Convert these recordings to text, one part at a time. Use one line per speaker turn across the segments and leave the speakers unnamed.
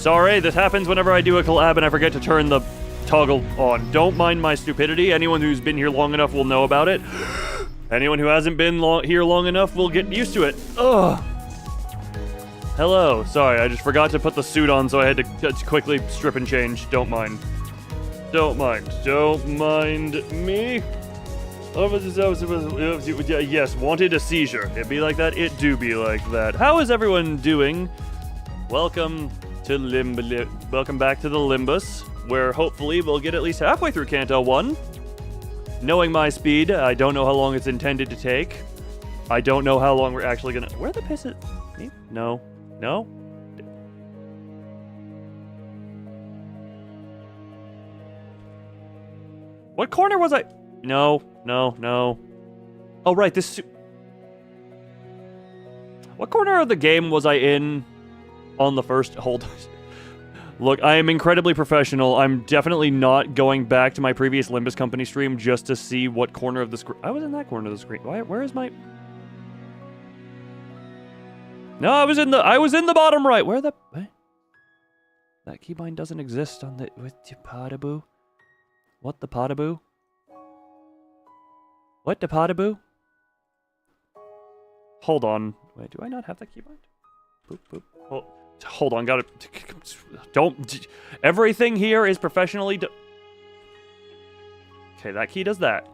Sorry, this happens whenever I do a collab and I forget to turn the toggle on. Don't mind my stupidity. Anyone who's been here long enough will know about it. Anyone who hasn't been here long enough will get used to it. Ugh. Hello. Sorry, I just forgot to put the suit on, so I had to quickly strip and change. Don't mind. Don't mind. Don't mind me. Yes, wanted a seizure. It be like that? It do be like that. How is everyone doing? Welcome to Welcome back to the Limbus, where hopefully we'll get at least halfway through Canto 1. Knowing my speed, I don't know how long it's intended to take. I don't know how long we're actually gonna... Where the piss is... Me? No. No? What corner was I... No. Oh, right, this... What corner of the game was I in on the first... Hold on. Look, I am incredibly professional. I'm definitely not going back to my previous Limbus Company stream just to see what corner of the screen... I was in that corner of the screen. Where is my... No, I was in the bottom right. Where the... What? That keybind doesn't exist on the... With the Potaboo? What the Potaboo? What the Potaboo? Hold on. Wait, do I not have that keybind? Boop, boop. Oh, hold on, got it. Don't... Everything here is professionally done. Okay, that key does that.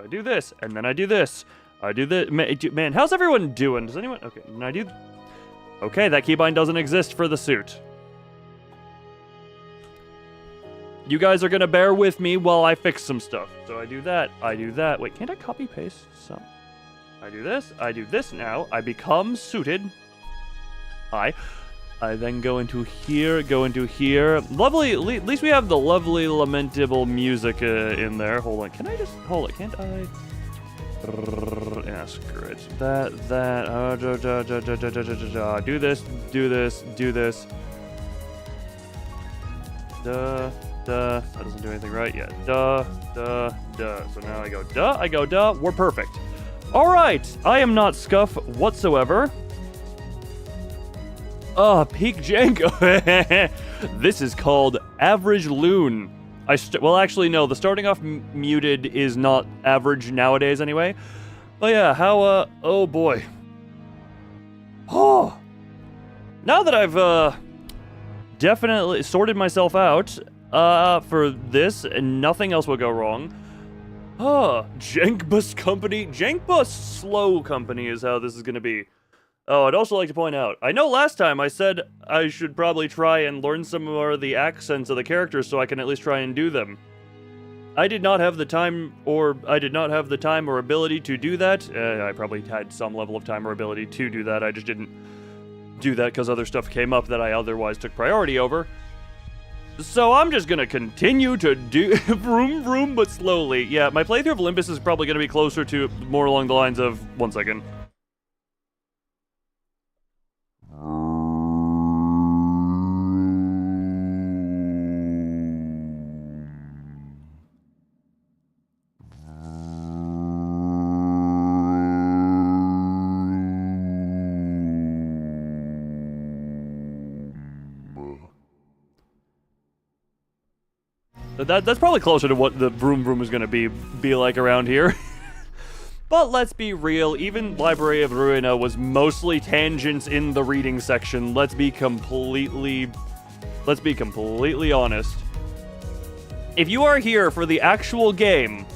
I do this, and then I do this. I do this. Man, how's everyone doing? Does anyone... Okay, and I do... Okay, that keybind doesn't exist for the suit. You guys are gonna bear with me while I fix some stuff. So I do that, I do that. Wait, can't I copy paste some? I do this now. I become suited. I then go into here, Lovely, at least we have the lovely, lamentable music in there. Hold on, can I just, hold it, can't I? Yeah, screw it. Do this. That doesn't do anything right yet. So now I go duh, we're perfect. Alright, I am not scuff whatsoever. Peak jank. This is called average loon. Well, actually, no, the starting off muted is not average nowadays anyway. But yeah, how, oh boy. Oh! Now that I've, definitely sorted myself out, for this, and nothing else will go wrong. Jankbus Company. Jankbus Slow Company is how this is gonna be. Oh, I'd also like to point out, I know last time I said I should probably try and learn some more of the accents of the characters so I can at least try and do them. I did not have the time or ability to do that. I probably had some level of time or ability to do that. I just didn't do that because other stuff came up that I otherwise took priority over. So I'm just gonna continue to do vroom vroom, but slowly. Yeah, my playthrough of Limbus is probably gonna be closer to more along the lines of 1 second. That's probably closer to what the vroom vroom is gonna be like around here. But let's be real, even Library of Ruina was mostly tangents in the reading section. Let's be completely honest. If you are here for the actual game,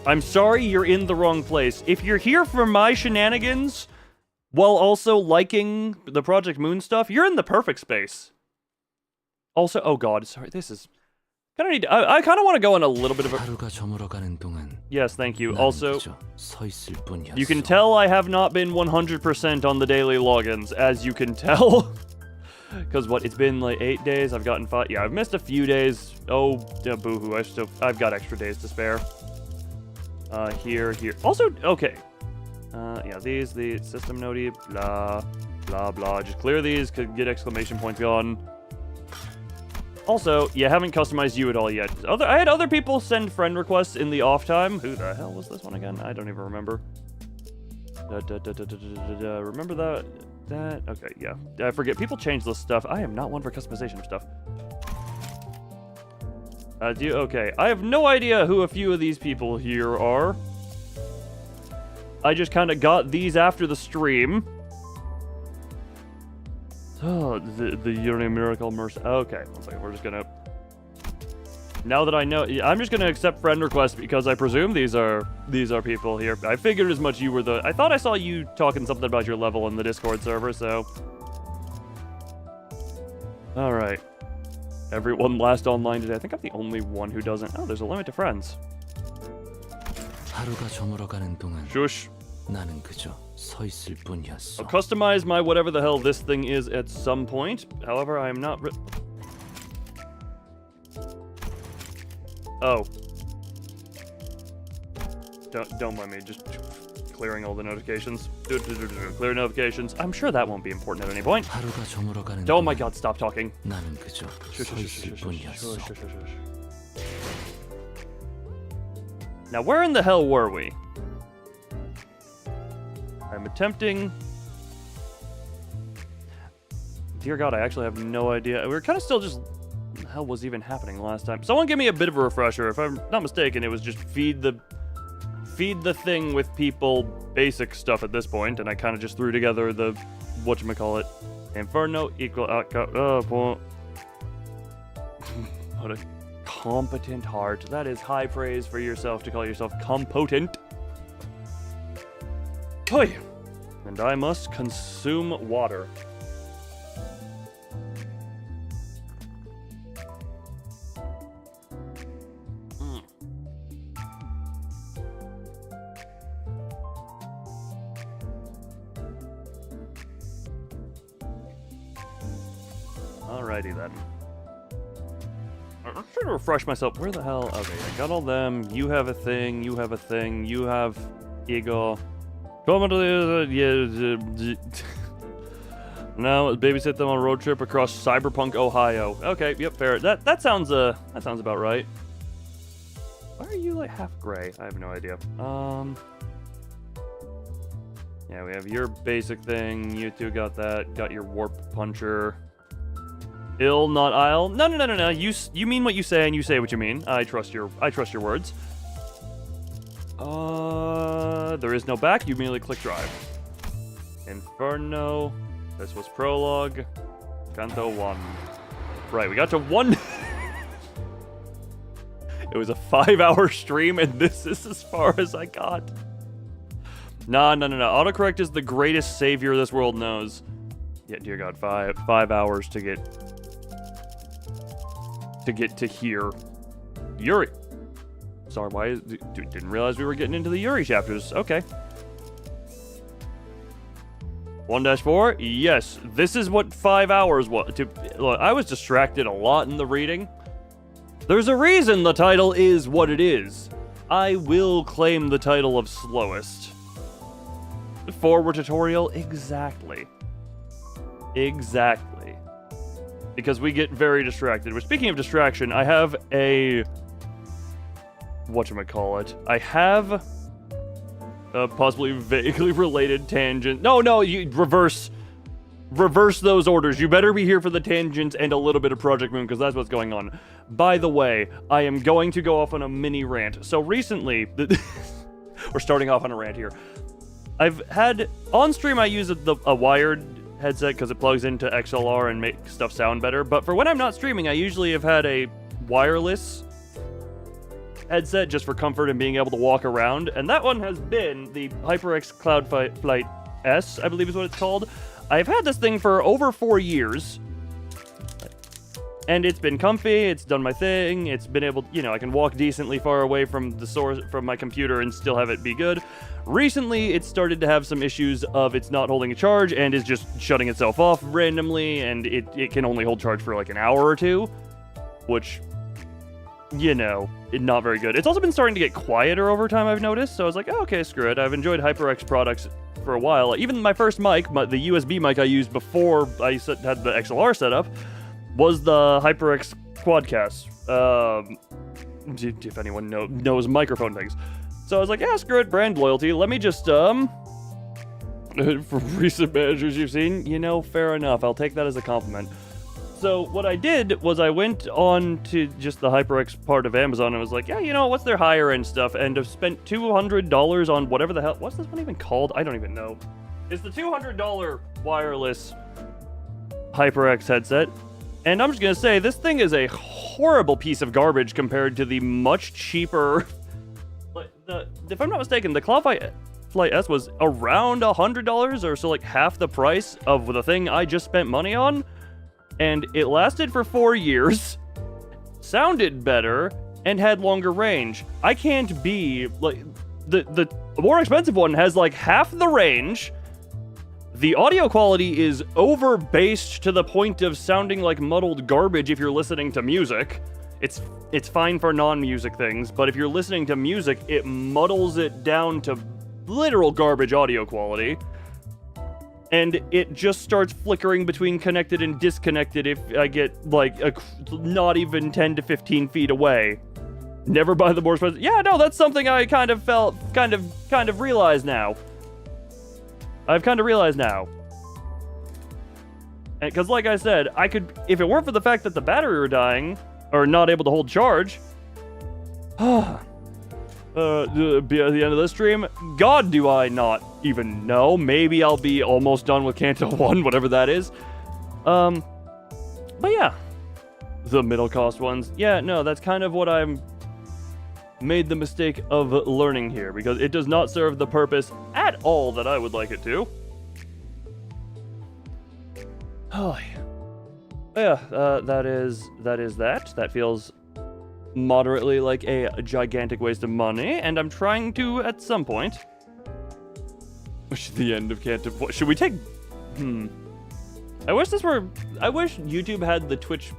I'm sorry, you're in the wrong place. If you're here for my shenanigans, while also liking the Project Moon stuff, you're in the perfect space. Also, oh god, sorry, this is... I kind of want to go on a little bit of a... Yes, thank you. Also, you can tell I have not been 100% on the daily logins, as you can tell. Because what, it's been like 8 days, I've gotten 5... Yeah, I've missed a few days. Oh, yeah, boohoo, I've got extra days to spare. Here. Also, okay. Yeah, the system noti, blah, blah, blah. Just clear these, could get exclamation points gone. Also, you haven't customized you at all yet. I had other people send friend requests in the off time. Who the hell was this one again? I don't even remember. Remember that? that. Okay, yeah. I forget. People change this stuff. I am not one for customization of stuff. Okay. I have no idea who a few of these people here are. I just kind of got these after the stream. Oh, the Uni Miracle Mercy. Okay, one second. We're just gonna... Now that I know... I'm just gonna accept friend requests because I presume these are people here. I figured as much you were the... I thought I saw you talking something about your level in the Discord server, so... Alright. Everyone last online today. I think I'm the only one who doesn't... Oh, there's a limit to friends. Shush. I'll customize my whatever the hell this thing is at some point. However, I am not... Oh. Don't mind me. Just clearing all the notifications. Clear notifications. I'm sure that won't be important at any point. Oh my god, stop talking. Now, where in the hell were we? I'm attempting... Dear God, I actually have no idea. We were kind of still just... What the hell was even happening last time? Someone give me a bit of a refresher. If I'm not mistaken, it was just feed the thing with people basic stuff at this point, and I kind of just threw together the... Whatchamacallit? Inferno equal... What a competent heart. That is high praise for yourself to call yourself compotent. Hoy! And I must consume water. Alrighty then. I'm trying to refresh myself. Where the hell? Okay, I got all them. You have a thing. You have a thing. You have ego. Now, babysit them on a road trip across Cyberpunk, Ohio. Okay, yep, fair. That sounds about right. Why are you like half gray? I have no idea. Yeah, we have your basic thing. You two got that. Got your warp puncher. Ill, not I'll. No. You mean what you say, and you say what you mean. I trust your words. There is no back. You merely click drive. Inferno. This was prologue. Canto 1. Right, we got to 1. It was a 5-hour stream, and this is as far as I got. No. Autocorrect is the greatest savior this world knows. Yeah, dear God, 5 hours to get to here. Yuri. Sorry, why? Didn't realize we were getting into the Yuri chapters. Okay. 1-4? Yes. This is what 5 hours was. Look, I was distracted a lot in the reading. There's a reason the title is what it is. I will claim the title of Slowest. Forward tutorial? Exactly. Exactly. Because we get very distracted. But speaking of distraction, I have a... Whatchamacallit? I have a possibly vaguely related tangent. No, you reverse those orders. You better be here for the tangents and a little bit of Project Moon, because that's what's going on. By the way, I am going to go off on a mini rant. So recently, we're starting off on a rant here. I've had, on stream I use a wired headset because it plugs into XLR and makes stuff sound better. But for when I'm not streaming, I usually have had a wireless headset just for comfort and being able to walk around, and that one has been the HyperX Cloud Flight S, I believe is what it's called. I've had this thing for over 4 years, and it's been comfy, it's done my thing, it's been able, I can walk decently far away from the source, from my computer, and still have it be good. Recently, it started to have some issues of it's not holding a charge and is just shutting itself off randomly, and it can only hold charge for like an hour or two, which... not very good. It's also been starting to get quieter over time, I've noticed, so I was like, oh, okay, screw it. I've enjoyed HyperX products for a while. Even my first mic, the USB mic I used before I had the XLR set up, was the HyperX Quadcast. If anyone knows microphone things. So I was like, yeah, screw it, brand loyalty. Let me just From recent managers you've seen, you know, fair enough. I'll take that as a compliment. So what I did was I went on to just the HyperX part of Amazon and was like, yeah, you know, what's their higher end stuff? And I've spent $200 on whatever the hell. What's this one even called? I don't even know. It's the $200 wireless HyperX headset. And I'm just going to say, this thing is a horrible piece of garbage compared to the much cheaper... if I'm not mistaken, the Cloudflight S was around $100 or so, like half the price of the thing I just spent money on. And it lasted for 4 years, sounded better, and had longer range. I can't be, like, the more expensive one has, like, half the range. The audio quality is over-bassed to the point of sounding like muddled garbage if you're listening to music. It's fine for non-music things, but if you're listening to music, it muddles it down to literal garbage audio quality. And it just starts flickering between connected and disconnected if I get, like, not even 10 to 15 feet away. Never buy the more expensive... Yeah, no, that's something I kind of realize now. I've kind of realized now. Because, like I said, I could... If it weren't for the fact that the battery were dying, or not able to hold charge... be at the end of this stream, God, do I not even know. Maybe I'll be almost done with Canto 1, whatever that is. But yeah. The middle cost ones. Yeah, no, that's kind of what I'm made the mistake of learning here, because it does not serve the purpose at all that I would like it to. Oh, yeah. That is that. That feels moderately like a gigantic waste of money, and I'm trying to, at some point... Which is the end of Canto... Should we take... I wish YouTube had the Twitch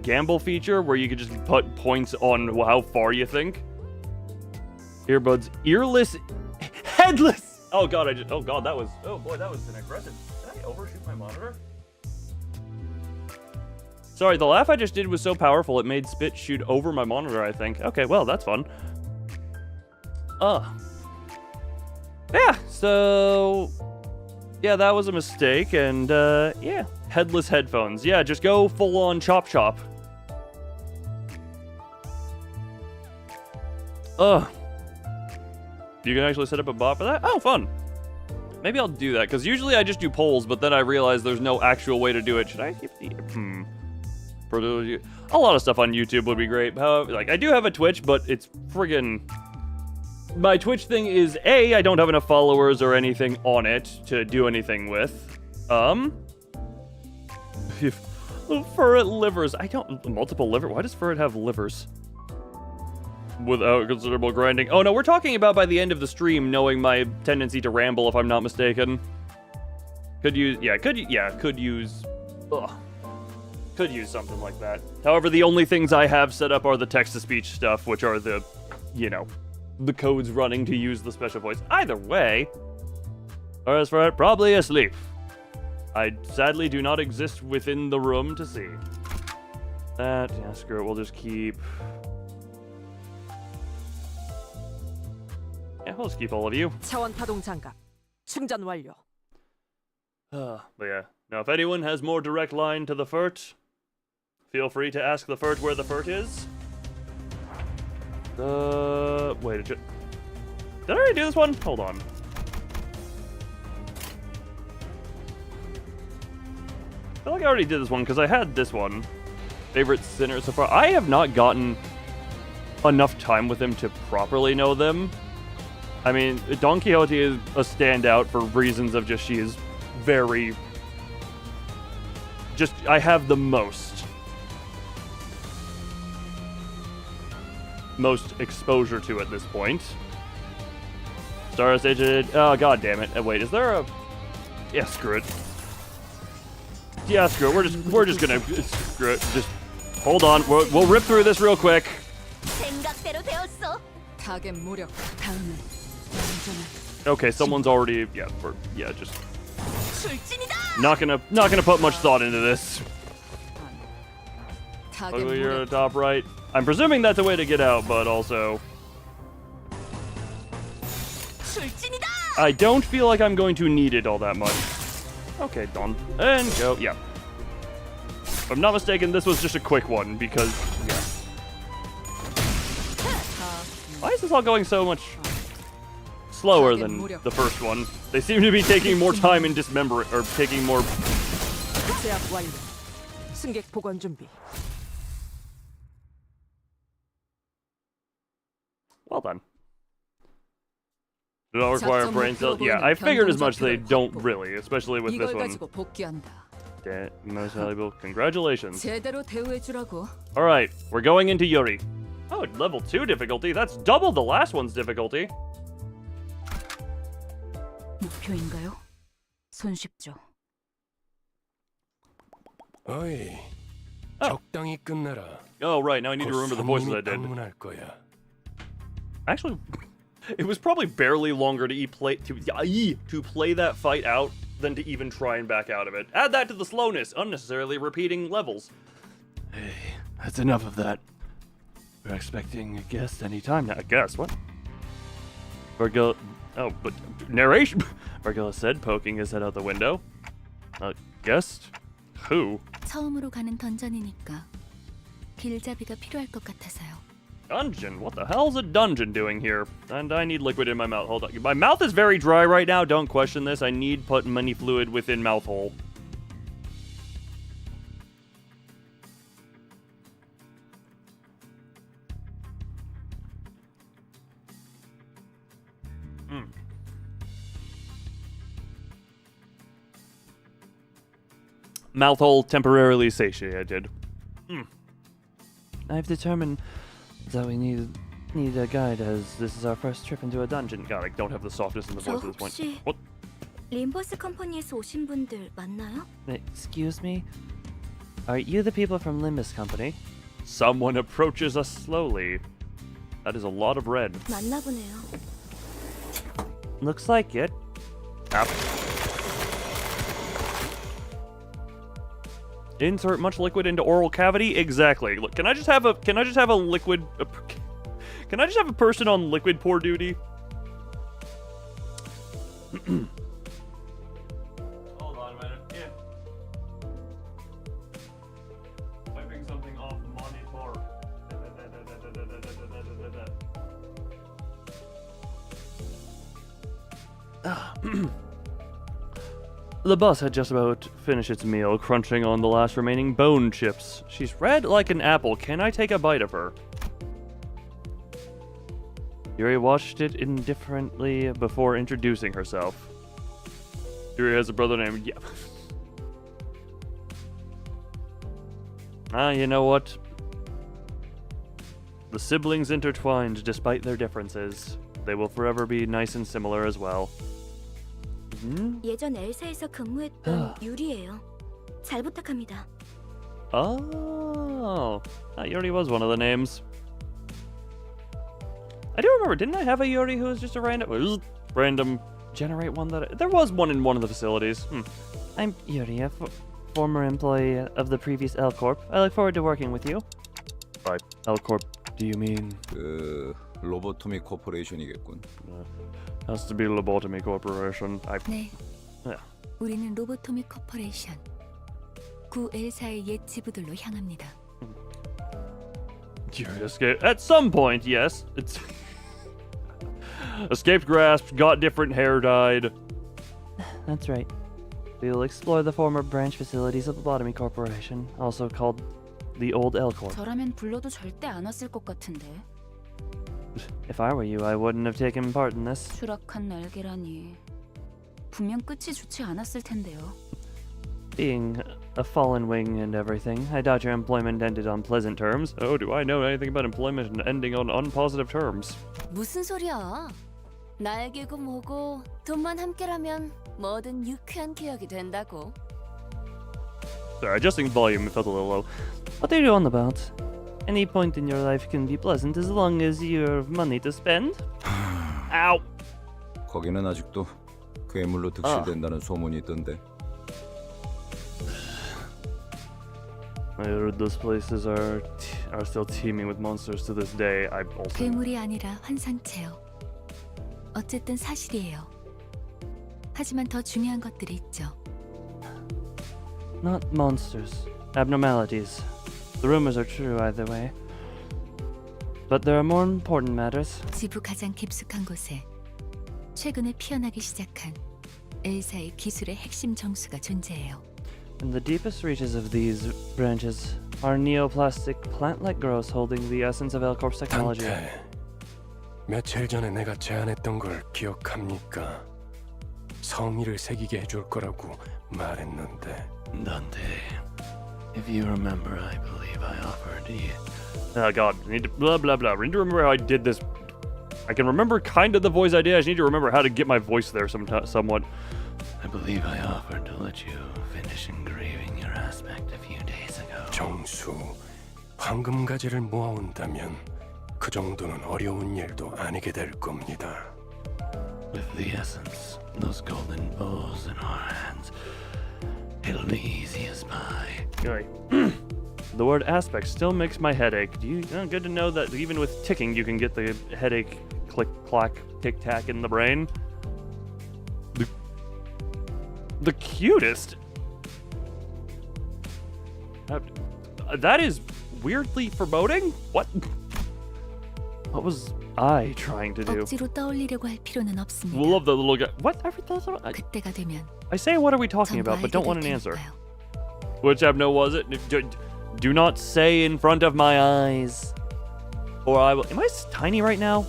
gamble feature where you could just put points on how far you think. Earbuds. Earless... Headless! Oh god, that was... Oh boy, that was an aggressive... Did I overshoot my monitor? Sorry, the laugh I just did was so powerful it made spit shoot over my monitor, I think. Okay, well, that's fun. Yeah, so... Yeah, that was a mistake, and, yeah. Headless headphones. Yeah, just go full-on chop-chop. You can actually set up a bot for that? Oh, fun. Maybe I'll do that, because usually I just do polls, but then I realize there's no actual way to do it. Should I keep the... A lot of stuff on YouTube would be great. Like, I do have a Twitch, but it's friggin'... My Twitch thing is, A, I don't have enough followers or anything on it to do anything with. Furret livers. I don't... Multiple liver... Why does Furret have livers? Without considerable grinding. Oh, no, we're talking about by the end of the stream knowing my tendency to ramble, if I'm not mistaken. Could use... Yeah, could use... Ugh. Could use something like that. However, the only things I have set up are the text-to-speech stuff, which are the, you know, the codes running to use the special voice. Either way, or as for it, probably asleep. I sadly do not exist within the room to see. That, yeah, screw it, we'll just keep... Yeah, we'll just keep all of you.
차원 파동 장갑 충전 완료.
But yeah, now if anyone has more direct line to the Furt, feel free to ask the Furt where the Furt is. Wait, did I already do this one? Hold on. I feel like I already did this one, because I had this one. Favorite sinner so far. I have not gotten enough time with him to properly know them. I mean, Don Quixote is a standout for reasons of just she is very... Just, I have the most exposure to at this point. Star Stage, oh god damn it. Wait, is there a... Yeah, screw it. Yeah, screw it. We're just gonna... Screw it. Just hold on. We'll rip through this real quick. Okay, someone's already... Yeah, just... Not gonna put much thought into this. Oh, you're at the top right. I'm presuming that's a way to get out, but also... I don't feel like I'm going to need it all that much. Okay, done. And go. Yeah. If I'm not mistaken, this was just a quick one because, yeah. Why is this all going so much slower than the first one? They seem to be taking more time in dismember or taking more.
제압 완료. 승객 보관 준비.
Well done. Do not require brain cells. Yeah, I figured as much. They don't really, especially with this one. Most valuable. Congratulations. All right, we're going into Yuri. Oh, level 2 difficulty. That's double the last one's difficulty.
목표인가요? 손쉽죠.
어이, 적당히 끝내라.
Oh, right. Now I need to remember the voices I did. Actually, it was probably barely longer to play that fight out than to even try and back out of it. Add that to the slowness, unnecessarily repeating levels. Hey, that's enough of that. We're expecting a guest anytime now. A guest? What? Virgil. Oh, but narration. Virgil said, poking his head out the window. A guest? Who?
처음으로 가는 던전이니까 길잡이가 필요할 것 같아서요.
Dungeon? What the hell's a dungeon doing here? And I need liquid in my mouth. Hold on. My mouth is very dry right now. Don't question this. I need put money fluid within mouth hole. Mouth hole temporarily satiated. I've determined that we need a guide as this is our first trip into a dungeon. God, I don't have the softness in the voice at this point. What?
림버스 컴퍼니에서 오신 분들 맞나요?
Excuse me? Are you the people from Limbus company?
Someone approaches us slowly. That is a lot of red.
맞나 보네요.
Looks like it.
Insert much liquid into oral cavity? Exactly. Look, can I just have a liquid? Can I just have a person on liquid pour duty? Hold on a minute. Yeah. Wiping something off the monitor. The bus had just about finished its meal, crunching on the last remaining bone chips. She's red like an apple. Can I take a bite of her? Yuri watched it indifferently before introducing herself. Yuri has a brother named... Yeah. You know what? The siblings intertwined despite their differences. They will forever be nice and similar as well.
예전 엘사에서 근무했던 유리예요. 잘 부탁합니다.
Oh, Yuri was one of the names. I do remember, didn't I have a Yuri who was just a random generate one that there was one in one of the facilities.
I'm Yuri, a former employee of the previous L Corp. I look forward to working with you.
By L Corp, do you mean?
로보토미 코퍼레이션이겠군.
Has to be Lobotomy Corporation.
네.
Yeah.
우리는 로보토미 코퍼레이션. 구 엘사의 옛 지부들로 향합니다.
Yuri escaped at some point. Yes, it's escaped, grasped, got different hair dyed.
That's right. We will explore the former branch facilities of Lobotomy Corporation, also called the old L Corp.
저라면 불러도 절대 안 왔을 것 같은데.
If I were you, I wouldn't have taken part in this.
추락한 날개라니. 분명 끝이 좋지 않았을 텐데요.
Being a fallen wing and everything, I doubt your employment ended on pleasant terms.
Oh, do I know anything about employment and ending on unpositive terms?
무슨 소리야? 날개고 뭐고 돈만 함께라면 뭐든 유쾌한 기억이 된다고.
Sorry, adjusting volume, it felt a little low.
What are you on about? Any point in your life can be pleasant as long as you have money to spend.
Ow!
거기는 아직도 괴물로 득실된다는 소문이 있던데.
I heard those places are still teeming with monsters to this day. I also.
괴물이 아니라 환상체요. 어쨌든 사실이에요. 하지만 더 중요한 것들이 있죠.
Not monsters. Abnormalities. The rumors are true either way. But there are more important matters.
지부 가장 깊숙한 곳에 최근에 피어나기 시작한 엘사의 기술의 핵심 정수가 존재해요.
In the deepest reaches of these branches are neoplastic plant-like growths holding the essence of L-Corp's technology.
단테, 며칠 전에 내가 제안했던 걸 기억합니까? 성의를 새기게 해줄 거라고 말했는데.
Dante, if you remember, I believe I offered you.
Oh god, I need to blah blah blah. I need to remember how I did this. I can remember kind of the voice I did. I just need to remember how to get my voice there somewhat.
I believe I offered to let you finish engraving your aspect a few days ago.
정수, 황금가지를 모아온다면 그 정도는 어려운 일도 아니게 될 겁니다.
With the essence, those golden bows in our hands, it'll be easy as pie.
Okay. The word aspect still makes my head ache. Good to know that even with ticking, you can get the headache click, clack, tic tac in the brain. The cutest. That is weirdly foreboding. What? What was I trying to do?
억지로 떠올리려고 할 필요는 없습니다.
We love the little guy. What?
그때가 되면
I say, what are we talking
전부
about, but
알게
don't
될
want an answer.
테니까요.
Which Abno was it? Do not say in front of my eyes, or I will. Am I tiny right now?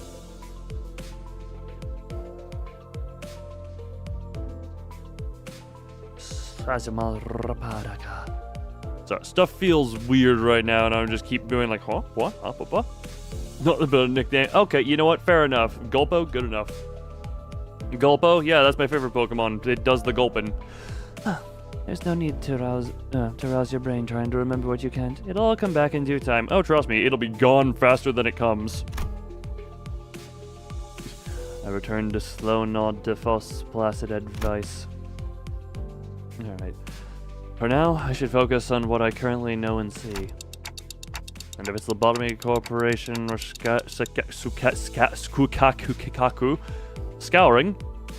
Sorry, stuff feels weird right now, and I'm just keep going like, huh? What? What? Not a bit of nickname. Okay, you know what? Fair enough. Gulpo, good enough. Gulpo, yeah, that's my favorite Pokemon. It does the gulpin.
There's no need to rouse your brain trying to remember what you can't.
It'll all come back in due time. Oh, trust me, it'll be gone faster than it comes.
I return to slow nod to false placid advice. Alright. For now, I should focus on what I currently know and see. And if it's Lobotomy Corporation or Scouring,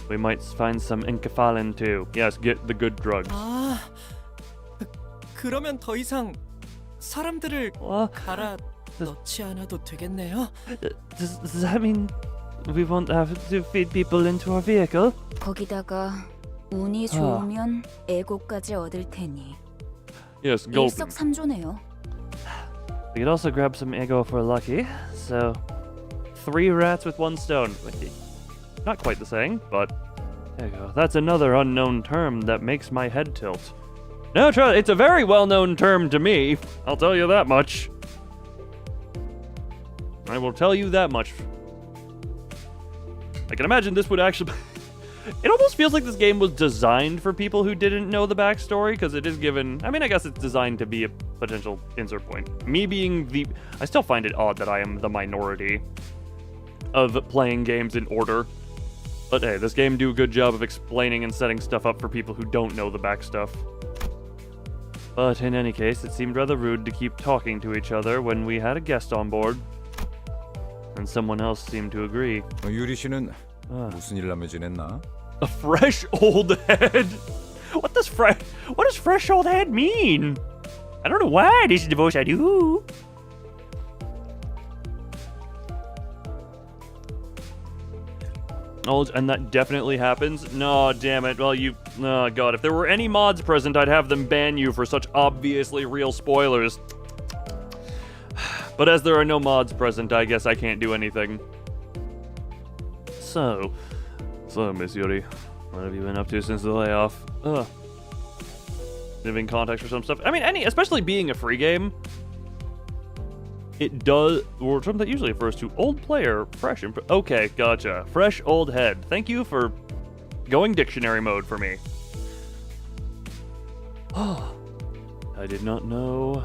we might find some enkephalin too. Yes, get the good drugs.
아, 그러면 더 이상 사람들을
Well,
갈아 넣지 않아도 되겠네요.
does that mean we won't have to feed people into our vehicle?
거기다가 운이 좋으면 에고까지 얻을 테니
Yes, gulpin.
일석삼조네요.
We could also grab some ego for lucky, so
3 rats with 1 stone. Not quite the same, but ego. That's another unknown term that makes my head tilt. No, it's a very well-known term to me. I'll tell you that much. I will tell you that much. I can imagine this would actually... It almost feels like this game was designed for people who didn't know the backstory, because it is given... I mean, I guess it's designed to be a potential insert point. Me being the... I still find it odd that I am the minority of playing games in order. But hey, this game do a good job of explaining and setting stuff up for people who don't know the back stuff. But in any case, it seemed rather rude to keep talking to each other when we had a guest on board. And someone else seemed to agree.
유리 씨는 무슨 일 하며 지냈나?
A fresh old head? What does fresh old head mean? I don't know why this is the voice I do. Oh, and that definitely happens? No, damn it. Well, oh god, if there were any mods present, I'd have them ban you for such obviously real spoilers. But as there are no mods present, I guess I can't do anything. So, Miss Yuri, what have you been up to since the layoff? Giving context for some stuff. I mean, especially being a free game, it does, or something that usually refers to old player, fresh. Okay, gotcha. Fresh old head. Thank you for going dictionary mode for me. I did not know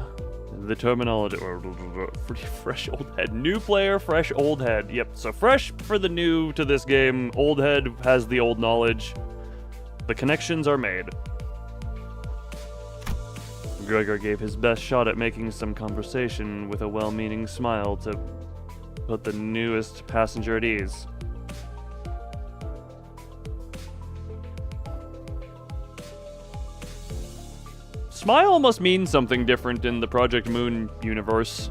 the terminology. Fresh old head. New player, fresh old head. Yep, so fresh for the new to this game. Old head has the old knowledge. The connections are made. Gregor gave his best shot at making some conversation with a well-meaning smile to put the newest passenger at ease. Smile must mean something different in the Project Moon universe.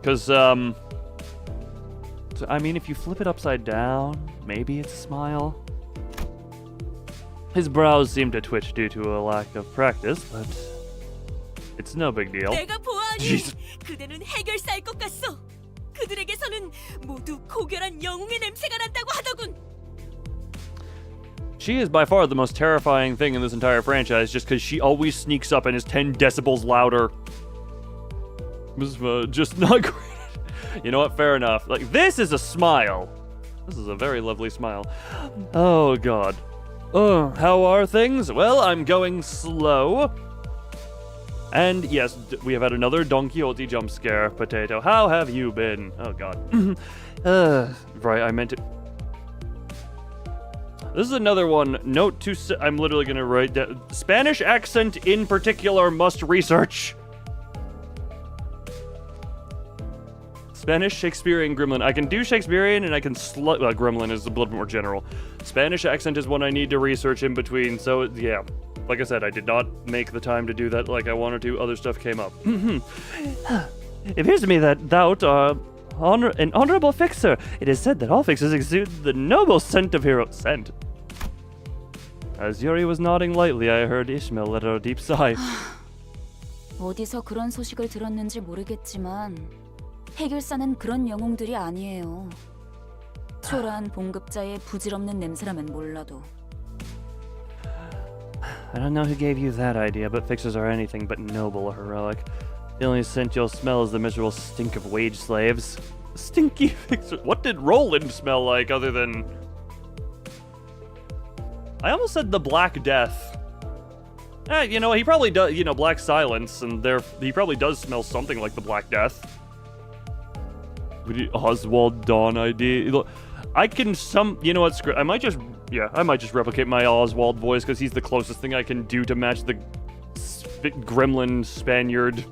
Because, I mean, if you flip it upside down, maybe it's a smile. His brows seem to twitch due to a lack of practice, but it's no big deal.
내가 보아하니
Jesus.
그대는 해결사일 것 같소. 그들에게서는 모두 고결한 영웅의 냄새가 난다고 하더군.
She is by far the most terrifying thing in this entire franchise just because she always sneaks up and is 10 decibels louder. This is just not great. You know what? Fair enough. Like, this is a smile. This is a very lovely smile. Oh, God. How are things? Well, I'm going slow. And yes, we have had another Don Quixote jump scare. Potato, how have you been? Oh, God. Right, I meant to... This is another one. Note to... I'm literally going to write down... Spanish accent in particular must research. Spanish, Shakespearean, Gremlin. I can do Shakespearean and I can... Gremlin is a little bit more general. Spanish accent is one I need to research in between. So, yeah. Like I said, I did not make the time to do that like I wanted to. Other stuff came up. It appears to me that thou art an honorable fixer. It is said that all fixers exude the noble scent of hero... Scent? As Yuri was nodding lightly, I heard Ishmael let out a deep sigh.
어디서 그런 소식을 들었는지 모르겠지만 해결사는 그런 영웅들이 아니에요. 초라한 봉급자의 부질없는 냄새라면 몰라도.
I don't know who gave you that idea, but fixers are anything but noble or heroic. The only scent you'll smell is the miserable stink of wage slaves. Stinky fixers. What did Roland smell like other than... I almost said the Black Death. You know, he probably does, you know, Black Silence, and he probably does smell something like the Black Death. Oswald Dawn ID. Look, I can you know what, I might just replicate my Oswald voice because he's the closest thing I can do to match the gremlin Spaniard.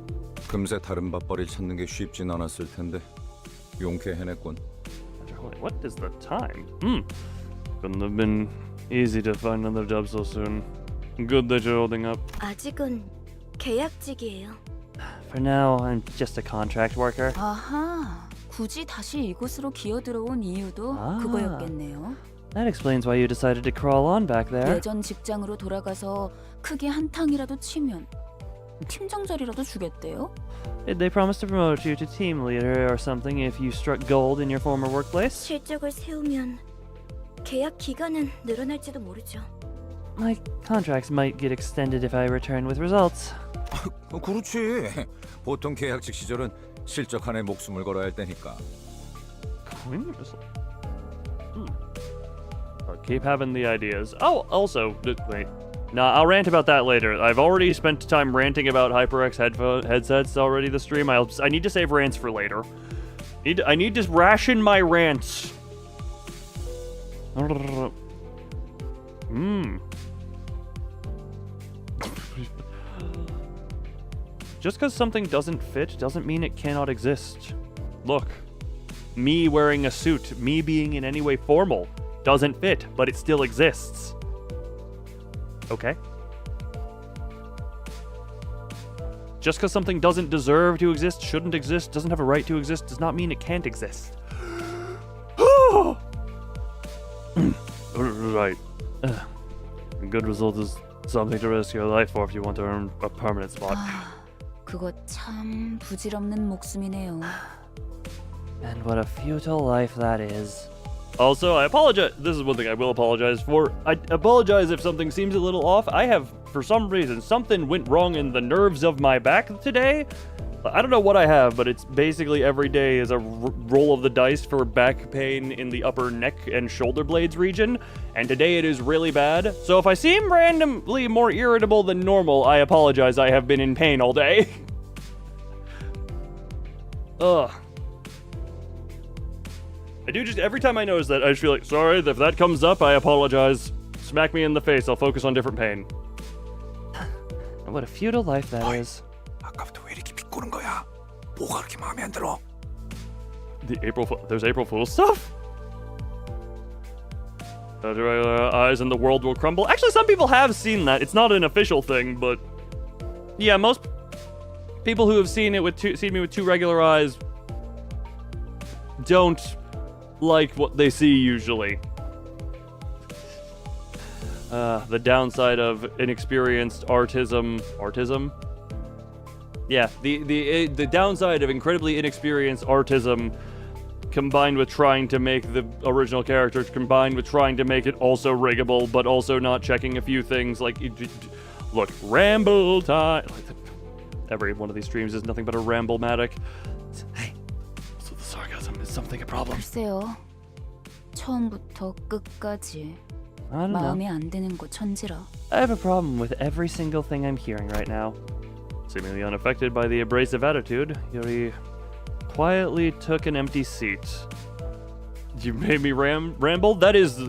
금세 다른 밥벌이 찾는 게 쉽진 않았을 텐데 용케 해냈군.
What is the time? Couldn't have been easy to find another job so soon. Good that you're holding up.
아직은 계약직이에요.
For now, I'm just a contract worker.
아하, 굳이 다시 이곳으로 기어들어온 이유도 그거였겠네요.
That explains why you decided to crawl on back there.
예전 직장으로 돌아가서 크게 한탕이라도 치면 팀장 자리라도 주겠대요?
Did they promise to promote you to team leader or something if you struck gold in your former workplace?
실적을 세우면 계약 기간은 늘어날지도 모르죠.
My contracts might get extended if I return with results.
그렇지. 보통 계약직 시절은 실적 한에 목숨을 걸어야 할 때니까.
Keep having the ideas. Oh, also, wait. Nah, I'll rant about that later. I've already spent time ranting about HyperX headsets already this stream. I need to save rants for later. I need to ration my rants. Just because something doesn't fit doesn't mean it cannot exist. Look, me wearing a suit, me being in any way formal, doesn't fit, but it still exists. Okay? Just because something doesn't deserve to exist, shouldn't exist, doesn't have a right to exist, does not mean it can't exist. Right. A good result is something to risk your life for if you want to earn a permanent spot.
그거 참 부질없는 목숨이네요.
And what a futile life that is. Also, I apologize. This is one thing I will apologize for. I apologize if something seems a little off. I have, for some reason, something went wrong in the nerves of my back today. I don't know what I have, but it's basically every day is a roll of the dice for back pain in the upper neck and shoulder blades region. And today it is really bad. So if I seem randomly more irritable than normal, I apologize. I have been in pain all day. Ugh. I do just, every time I notice that, I just feel like, sorry, if that comes up, I apologize. Smack me in the face, I'll focus on different pain. And what a futile life that is.
아까부터 왜 이렇게 비꼬는 거야? 뭐가 그렇게 마음에 안 들어?
There's April Fool's stuff? Regular eyes and the world will crumble. Actually, some people have seen that. It's not an official thing, but yeah, most people who have seen me with two regular eyes don't like what they see usually. The downside of inexperienced artism? Yeah, the downside of incredibly inexperienced artism combined with trying to make the original character, combined with trying to make it also riggable, but also not checking a few things like, look, ramble time. Every one of these streams is nothing but a ramble-matic. Hey, so the sarcasm is something a problem.
글쎄요. 처음부터 끝까지
I don't know.
마음에 안 드는 거 천지라.
I have a problem with every single thing I'm hearing right now. Seemingly unaffected by the abrasive attitude, Yuri quietly took an empty seat. You made me ramble? That is...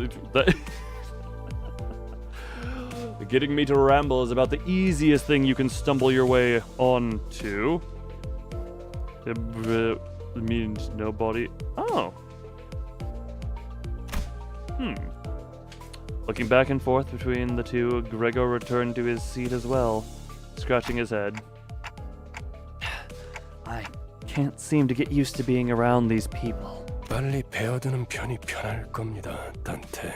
Getting me to ramble is about the easiest thing you can stumble your way onto. It means nobody... Oh. Looking back and forth between the two, Gregor returned to his seat as well, scratching his head. I can't seem to get used to being around these people.
빨리 배어드는 편이 편할 겁니다, 단테.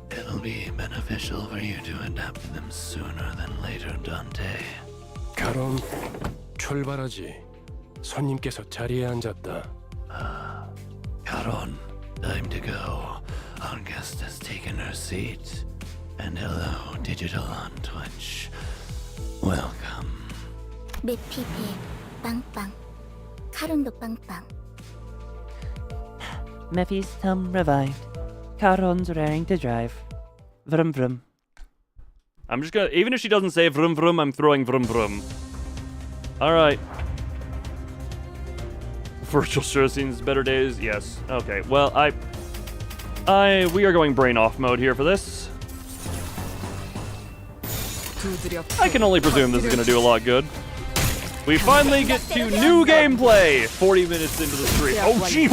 It'll be beneficial for you to adapt to them sooner than later, Dante.
가론, 출발하지. 손님께서 자리에 앉았다.
Caron, time to go. Our guest has taken her seat. And hello, Digital on Twitch. Welcome.
메피페 빵빵. 카론도 빵빵.
Mephie's thumb revived. Caron's raring to drive. Vroom vroom.
I'm just gonna... Even if she doesn't say vroom vroom, I'm throwing vroom vroom. Alright. Virtual sure scenes better days? Yes. Okay, well, we are going brain off mode here for this. I can only presume this is gonna do a lot good. We finally get to new gameplay! 40 minutes into the stream. Oh, gee!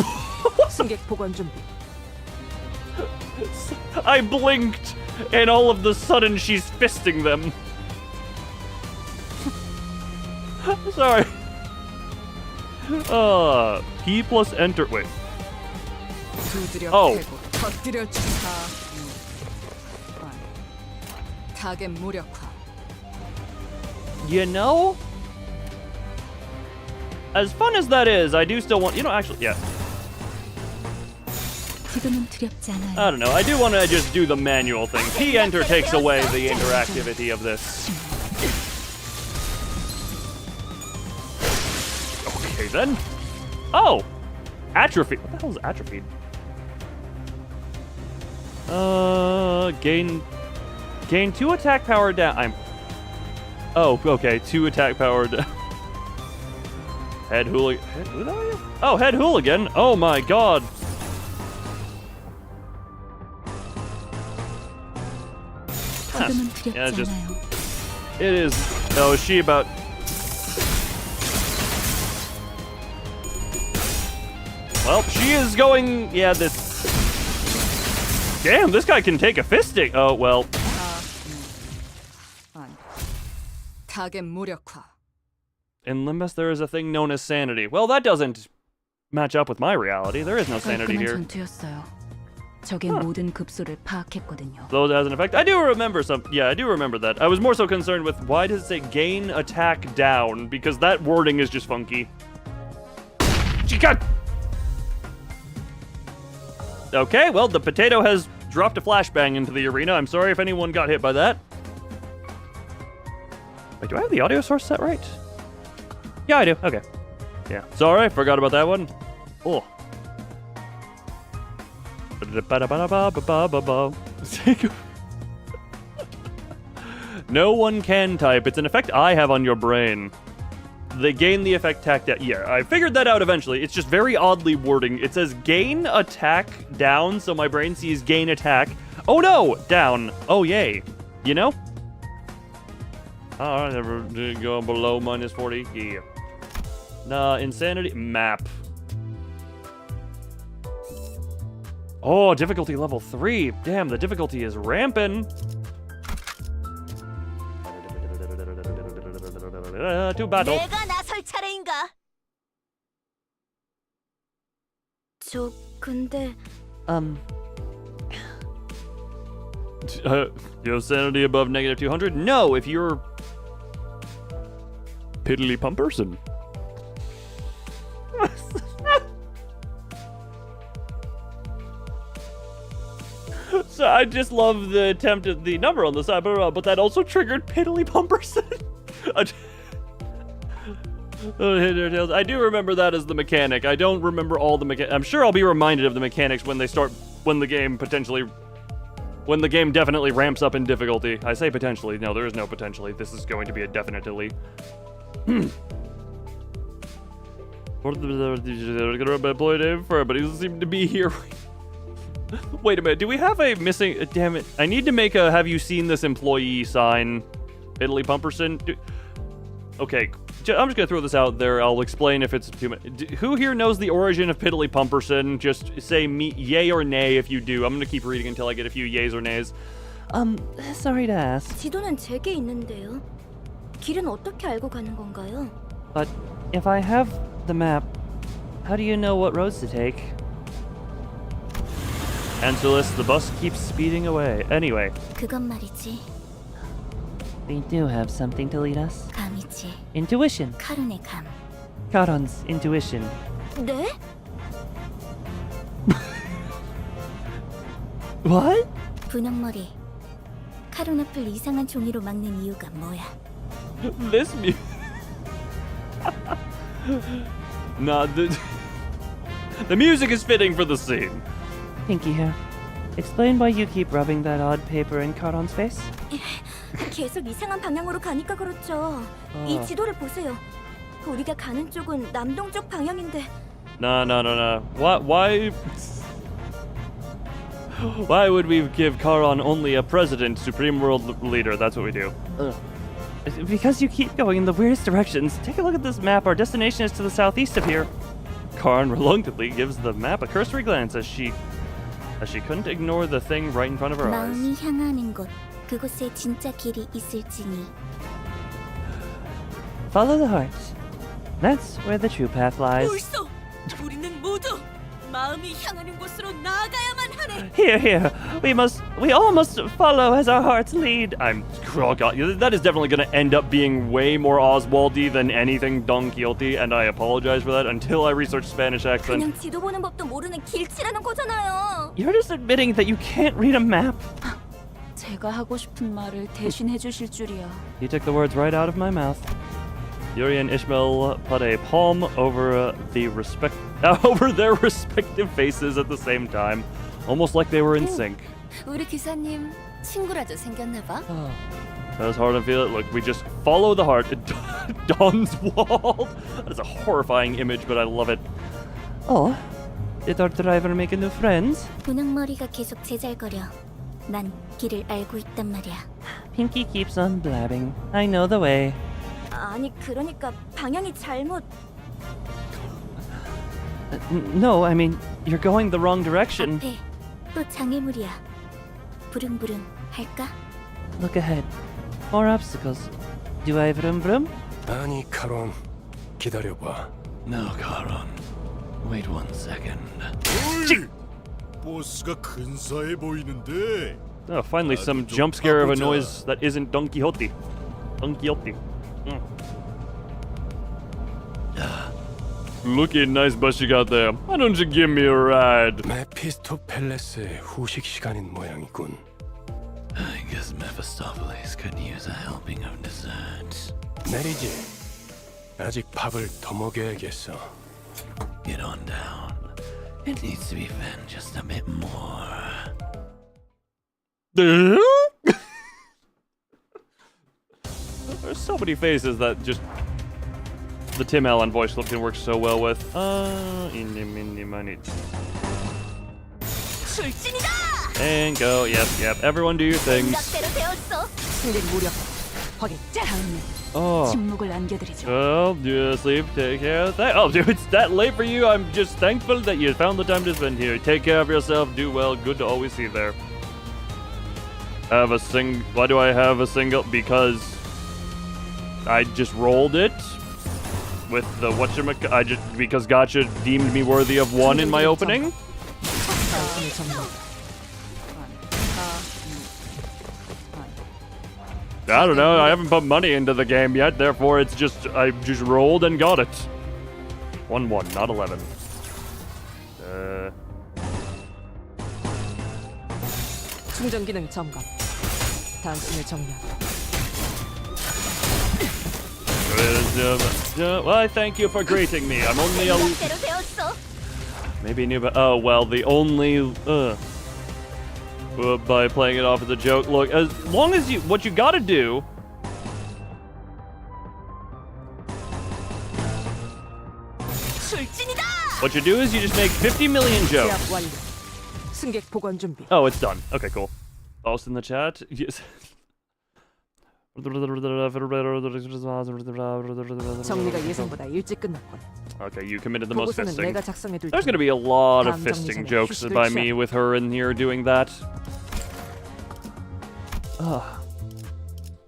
승객 보관 준비.
I blinked, and all of the sudden she's fisting them. Sorry. P plus enter. Wait. Oh.
터뜨려 주사. 타겟 무력화.
You know? As fun as that is, I do still want... You know, actually, yeah.
지금은 두렵지 않아요.
I don't know. I do want to just do the manual thing. P enter takes away the interactivity of this. Okay, then. Oh! Atrophy. What the hell is atrophied? Gain 2 attack power down. Oh, okay. 2 attack power down. Head hooligan. Who are you? Oh, head hooligan. Oh my god.
지금은 두렵지
Yeah, just...
않아요.
It is... Oh, is she about... Well, she is going... Yeah, this... Damn, this guy can take a fisting. Oh, well.
타겟 무력화.
In Limbus, there is a thing known as sanity. Well, that doesn't match up with my reality. There is no sanity
깔끔한
here.
전투였어요. 적의 모든 급소를 파악했거든요.
Though it has an effect. I do remember some... Yeah, I do remember that. I was more so concerned with why does it say gain attack down? Because that wording is just funky. She got... Okay, well, the potato has dropped a flashbang into the arena. I'm sorry if anyone got hit by that. Wait, do I have the audio source set right? Yeah, I do. Okay. Yeah. Sorry, forgot about that one. Oh. No one can type. It's an effect I have on your brain. They gain the effect tack down. Yeah, I figured that out eventually. It's just very oddly wording. It says gain attack down, so my brain sees gain attack. Oh no! Down. Oh yay. You know? I never did go below minus 40. Yeah. Nah, insanity. Map. Oh, difficulty level 3. Damn, the difficulty is ramping. To battle.
내가 나설 차례인가?
저 근데
You have sanity above negative 200? No, if you're piddly pump person. So I just love the attempt at the number on the side, but that also triggered piddly pump person. I do remember that as the mechanic. I don't remember all the I'm sure I'll be reminded of the mechanics when the game definitely ramps up in difficulty. I say potentially. No, there is no potentially. This is going to be a definitely. But he doesn't seem to be here. Wait a minute. Do we have a missing? Damn it! I need to make a "Have you seen this employee?" sign. Piddly Pumperson. Okay, I'm just gonna throw this out there. I'll explain if it's too much. Who here knows the origin of Piddly Pumperson? Just say me, yay or nay if you do. I'm gonna keep reading until I get a few yays or nays.
Sorry to ask,
지도는 제게 있는데요. 길은 어떻게 알고 가는 건가요?
but if I have the map, how do you know what roads to take?
Angelus, the bus keeps speeding away. Anyway.
그건 말이지.
We do have something to lead us.
감이지.
Intuition.
카른의 감.
Charon's intuition.
네?
What?
분홍머리. 카른 앞을 이상한 종이로 막는 이유가 뭐야?
This music. Nah, the music is fitting for the scene.
Pinky here. Explain why you keep rubbing that odd paper in Charon's face?
계속 이상한 방향으로 가니까 그렇죠. 이 지도를 보세요. 우리가 가는 쪽은 남동쪽 방향인데.
No. Why would we give Charon only a president, supreme world leader? That's what we do.
Because you keep going in the weirdest directions. Take a look at this map. Our destination is to the southeast of here.
Charon reluctantly gives the map a cursory glance as she couldn't ignore the thing right in front of her eyes.
마음이 향하는 곳, 그곳에 진짜 길이 있을지니.
Follow the heart. That's where the true path lies.
옳소. 우리는 모두 마음이 향하는 곳으로 나아가야만 하네.
Here. We all must follow as our hearts lead.
Oh god, that is definitely going to end up being way more Oswaldy than anything Don Quixote, and I apologize for that until I research Spanish accent.
그냥 지도 보는 법도 모르는 길치라는 거잖아요.
You're just admitting that you can't read a map.
제가 하고 싶은 말을 대신 해주실 줄이야.
You took the words right out of my mouth. Yuri and Ishmael put a palm over over their respective faces at the same time, almost like they were in sync.
우리 기사님 친구라도 생겼나 봐.
That was hard to feel it. Look, we just follow the heart. Don's wall. That is a horrifying image, but I love it.
Oh, did our driver make new friends?
분홍머리가 계속 제잘거려. 난 길을 알고 있단 말이야.
Pinky keeps on blabbing. I know the way.
아니 그러니까 방향이 잘못.
No, I mean you're going the wrong direction.
앞에 또 장애물이야. 부릉부릉 할까?
Look ahead. More obstacles. Do I vroom vroom?
아니, 카론. 기다려봐.
No, Charon. Wait 1 second.
보스가 근사해 보이는데.
Oh, finally some jump scare of a noise that isn't Don Quixote. Don Quixote. Looky, nice bus you got there. Why don't you give me a ride?
메피스토펠레스의 후식 시간인 모양이군.
I guess Mephistopheles could use a helping of dessert.
내리지. 아직 밥을 더 먹여야겠어.
Get on down. It needs to be fed just a bit more.
There's so many faces that just the Tim Allen voice can work so well with.
출진이다.
And go. Yep. Everyone do your things.
생각대로 되었어.
승객 무력. 확인. 다음은
Oh.
침묵을 안겨드리죠.
Well, you sleep, take care of that. Oh, dude, it's that late for you. I'm just thankful that you found the time to spend here. Take care of yourself, do well. Good to always see you there. Why do I have a single? Because I just rolled it with the because Gotcha deemed me worthy of one in my opening.
당신의 정답.
I don't know. I haven't put money into the game yet, therefore I just rolled and got it. 1-1, not 11.
충전 기능 점검. 당신의 정답.
Well, I thank you for greeting me. I'm only a
대로 되었어.
maybe new, but oh well, the only by playing it off as a joke. Look, as long as what you gotta do. What you do is you just make 50 million
계약
jokes.
완료. 승객 보관 준비.
Oh, it's done. Okay, cool. Post in the chat. Yes.
정리가 예상보다 일찍 끝났군.
Okay, you committed the most
보고서는
fisting.
내가 작성해둘
There's gonna be a lot of
다음
fisting
정리자는
jokes
휴식을
by
취하라.
me with her in here doing that.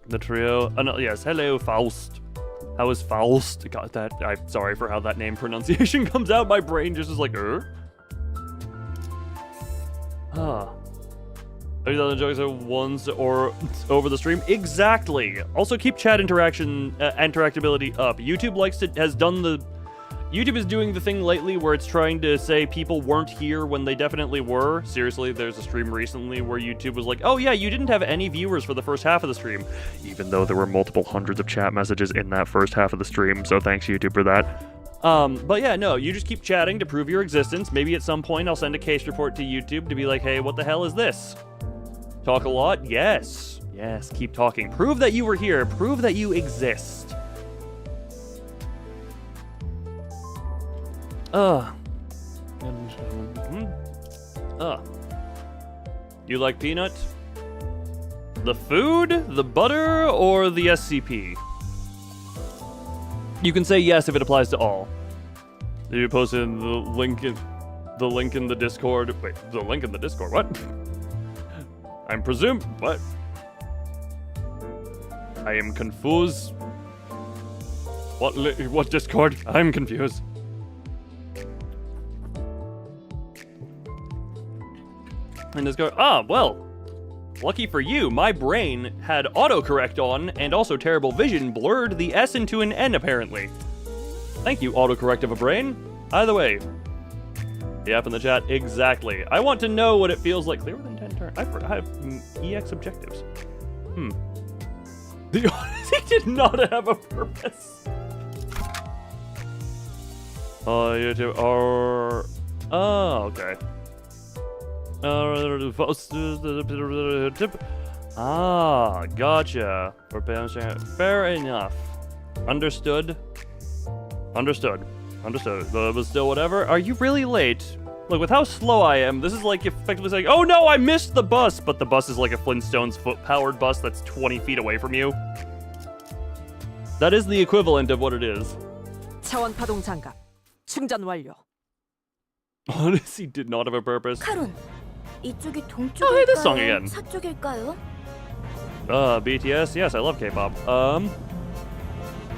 The trio. No, yes, hello, Faust. How is Faust? God, that. I'm sorry for how that name pronunciation comes out. My brain just is like, 30,000 jokes at once or over the stream. Exactly. Also, keep chat interactability up. YouTube is doing the thing lately where it's trying to say people weren't here when they definitely were. Seriously, there's a stream recently where YouTube was like, oh yeah, you didn't have any viewers for the first half of the stream, even though there were multiple hundreds of chat messages in that first half of the stream, so thanks YouTube for that. But yeah, no, you just keep chatting to prove your existence. Maybe at some point I'll send a case report to YouTube to be like, hey, what the hell is this? Talk a lot? Yes. Yes, keep talking. Prove that you were here. Prove that you exist. You like peanut? The food, the butter, or the SCP? You can say yes if it applies to all. You posted the link in the Discord. Wait, the link in the Discord? What? I'm presumed. What? I am confused. What Discord? I'm confused. In Discord. Ah, well. Lucky for you, my brain had autocorrect on and also terrible vision blurred the S into an N apparently. Thank you, autocorrect of a brain. Either way. The app in the chat, exactly. I want to know what it feels like. Clearer than 10 turns. I have EX objectives. The Odyssey did not have a purpose. YouTube or okay. Gotcha. Fair enough. Understood. Though it was still whatever. Are you really late? Look, with how slow I am, this is like effectively saying, oh no, I missed the bus! But the bus is like a Flintstones foot-powered bus that's 20 feet away from you. That is the equivalent of what it is.
차원 파동 장갑. 충전 완료.
Odyssey did not have a purpose.
카론, 이쪽이
Oh, hey, this song
동쪽일까요?
again.
서쪽일까요?
BTS? Yes, I love K-pop.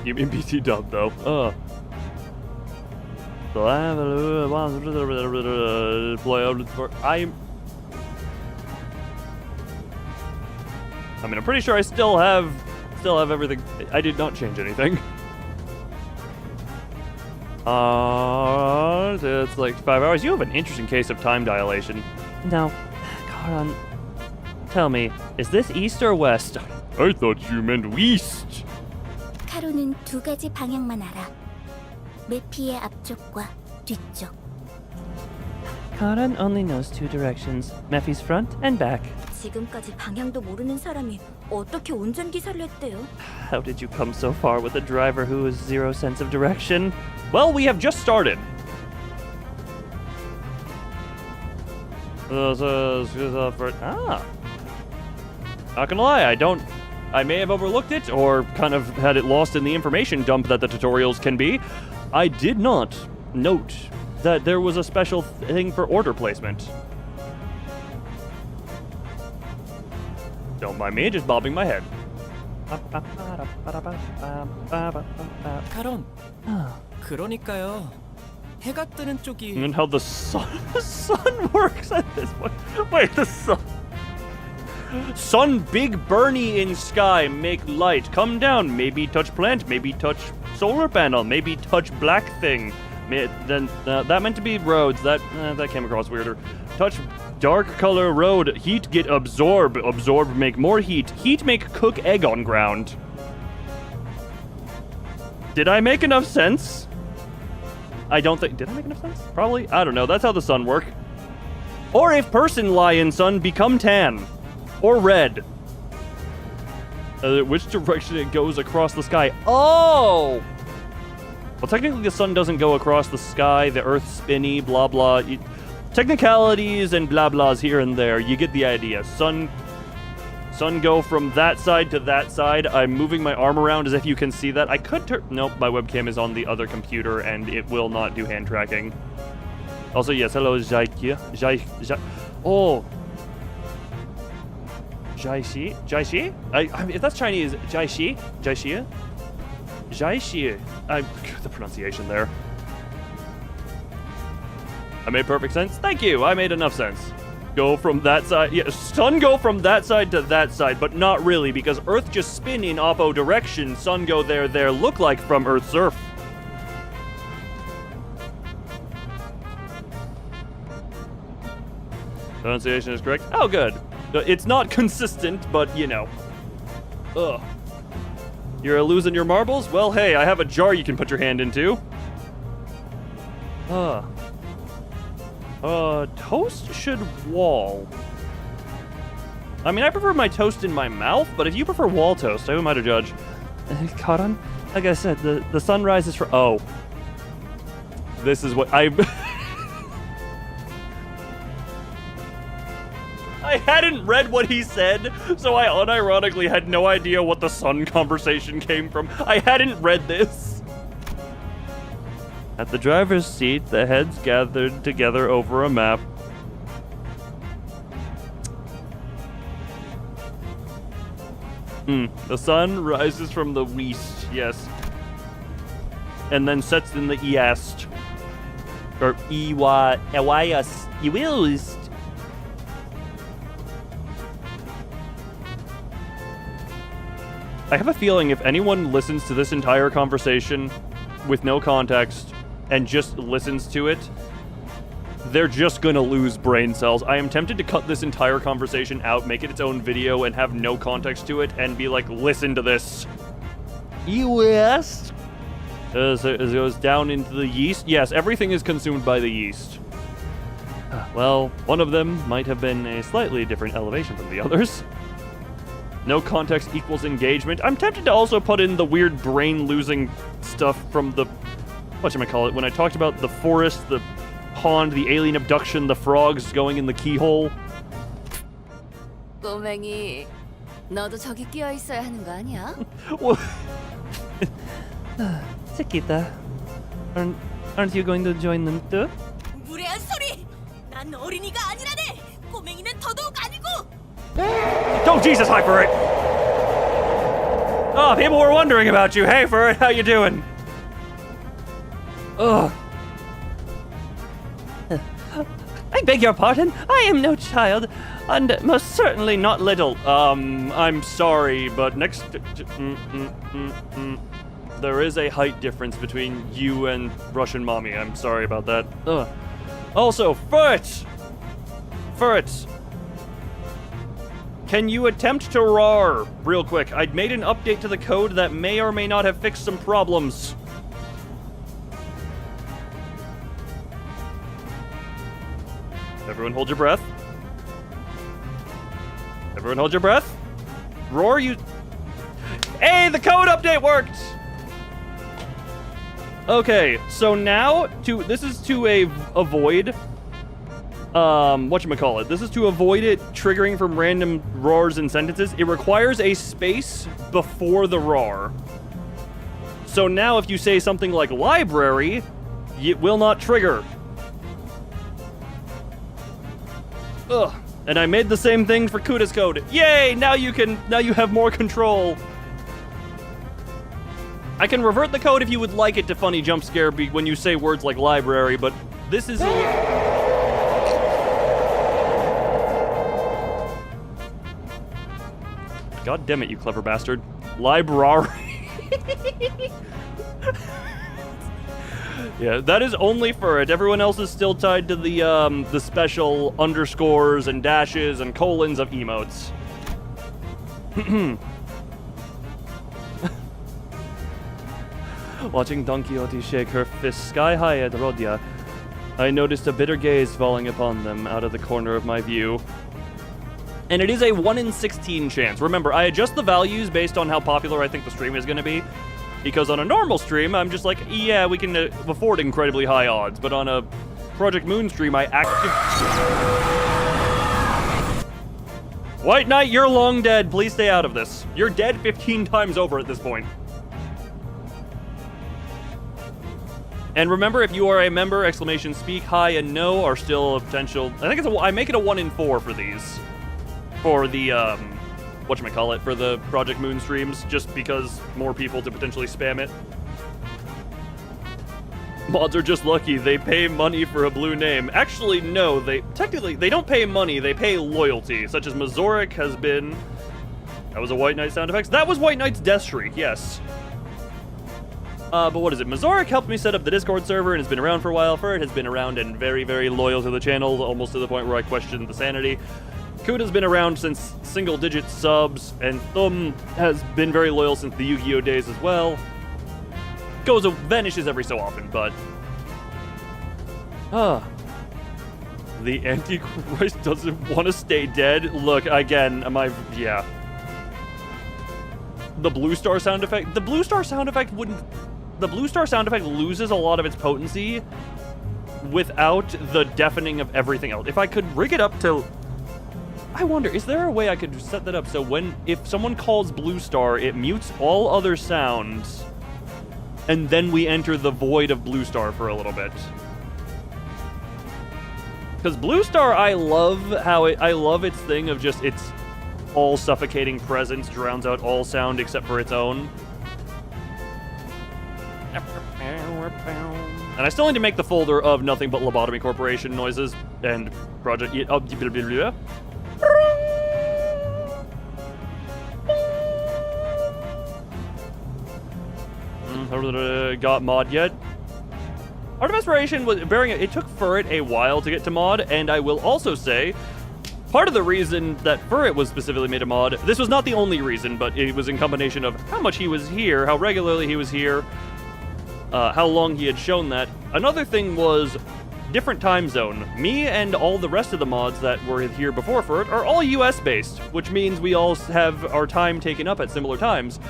You mean BT dub, though. I'm pretty sure I still have everything. I did not change anything. It's like 5 hours. You have an interesting case of time dilation.
Now, Karan, tell me, is this east or west?
I thought you meant west.
카론은 두 가지 방향만 알아. 매피의 앞쪽과 뒤쪽.
Karan only knows two directions, Mephi's front and back.
지금까지 방향도 모르는 사람이 어떻게 운전기사를 했대요?
How did you come so far with a driver who has zero sense of direction?
Well, we have just started. Not gonna lie, I don't I may have overlooked it or kind of had it lost in the information dump that the tutorials can be. I did not note that there was a special thing for order placement. Don't mind me, just bobbing my head.
카론. 그러니까요. 해가 뜨는 쪽이
And how the sun works at this point. Wait, the sun. Sun big Bernie in sky, make light. Come down, maybe touch plant, maybe touch solar panel, maybe touch black thing. Then that meant to be roads. That came across weirder. Touch dark color road. Heat get absorb. Absorb make more heat. Heat make cook egg on ground. Did I make enough sense? I don't think. Did I make enough sense? Probably. I don't know. That's how the sun work. Or if person lie in sun, become tan. Or red. Which direction it goes across the sky. Oh! Well, technically the sun doesn't go across the sky. The earth's spinny, blah, blah. Technicalities and blah, blahs here and there. You get the idea. Sun go from that side to that side. I'm moving my arm around as if you can see that. I could turn... Nope, my webcam is on the other computer and it will not do hand tracking. Also, yes, hello, Oh. Jaishi? If that's Chinese, Jaishi? Jaishia? Jaishia. The pronunciation there. I made perfect sense. Thank you. I made enough sense. Go from that side. Yeah, sun go from that side to that side, but not really because Earth just spin in oppo direction. Sun go there. Look like from Earth's surf. Pronunciation is correct. Oh, good. It's not consistent, but you know. Ugh. You're losing your marbles? Well, hey, I have a jar you can put your hand into. Toast should wall. I mean, I prefer my toast in my mouth, but if you prefer wall toast, who am I to judge?
Karan, like I said, the sun rises for...
Oh. This is what I... I hadn't read what he said, so I unironically had no idea what the sun conversation came from. I hadn't read this. At the driver's seat, the heads gathered together over a map. The sun rises from the west, yes. And then sets in the east. Or west. I have a feeling if anyone listens to this entire conversation with no context and just listens to it, they're just gonna lose brain cells. I am tempted to cut this entire conversation out, make it its own video, and have no context to it, and be like, listen to this. East? As it goes down into the yeast. Yes, everything is consumed by the yeast. Well, one of them might have been a slightly different elevation from the others. No context equals engagement. I'm tempted to also put in the weird brain-losing stuff from the... whatchamacallit, when I talked about the forest, the pond, the alien abduction, the frogs going in the keyhole.
꼬맹이, 너도 저기 끼어 있어야 하는 거 아니야?
Chiquita, aren't you going to join them too?
무례한 소리! 난 어린이가 아니라네! 꼬맹이는 더더욱 아니고!
Oh, Jesus, hi, Furret! Oh, people were wondering about you. Hey, Furret, how you doing? Ugh.
I beg your pardon. I am no child, and most certainly not little.
I'm sorry, but next... There is a height difference between you and Russian mommy. I'm sorry about that. Ugh. Also, Furret! Furret! Can you attempt to roar? Real quick, I'd made an update to the code that may or may not have fixed some problems. Everyone hold your breath. Everyone hold your breath. Roar, you... Hey, the code update worked! Okay, so now, this is to avoid whatchamacallit. This is to avoid it triggering from random roars and sentences. It requires a space before the roar. So now if you say something like library, it will not trigger. Ugh. And I made the same thing for Kuda's code. Yay! Now you have more control. I can revert the code if you would like it to funny jump scare when you say words like library, but this is God damn it, you clever bastard. Library. Yeah, that is only for it. Everyone else is still tied to the special underscores and dashes and colons of emotes. Watching Don Quixote shake her fist sky high at Rodia, I noticed a bitter gaze falling upon them out of the corner of my view. And it is a 1 in 16 chance. Remember, I adjust the values based on how popular I think the stream is going to be. Because on a normal stream, I'm just like, yeah, we can afford incredibly high odds. But on a Project Moon stream, I White Knight, you're long dead. Please stay out of this. You're dead 15 times over at this point. And remember, if you are a member, exclamation speak, hi, and no are still a potential. I think I make it a 1 in 4 for these. For the, whatchamacallit, for the Project Moon streams, just because more people to potentially spam it. Mods are just lucky. They pay money for a blue name. Actually, no, technically, they don't pay money, they pay loyalty, such as Mazoric has been. That was a White Knight sound effects. That was White Knight's Death Streak, yes. But what is it? Mazoric helped me set up the Discord server and has been around for a while. Furt has been around and very, very loyal to the channel, almost to the point where I question the sanity. Kuda's been around since single-digit subs, and Thum has been very loyal since the Yu-Gi-Oh days as well. Vanishes every so often, but... The Antichrist doesn't want to stay dead. Look, again, yeah. The Blue Star sound effect... The Blue Star sound effect wouldn't... The Blue Star sound effect loses a lot of its potency without the deafening of everything else. If I could rig it up to... I wonder, is there a way I could set that up so if someone calls Blue Star, it mutes all other sounds, and then we enter the void of Blue Star for a little bit? Because Blue Star, I love its thing of just its all-suffocating presence drowns out all sound except for its own. And I still need to make the folder of nothing but Lobotomy Corporation noises and Project... Got mod yet? Art of Aspiration was it took Furret a while to get to mod, and I will also say part of the reason that Furret was specifically made a mod, this was not the only reason, but it was in combination of how much he was here, how regularly he was here, how long he had shown that. Another thing was different time zone. Me and all the rest of the mods that were here before Furret are all US based, which means we all have our time taken up at similar times.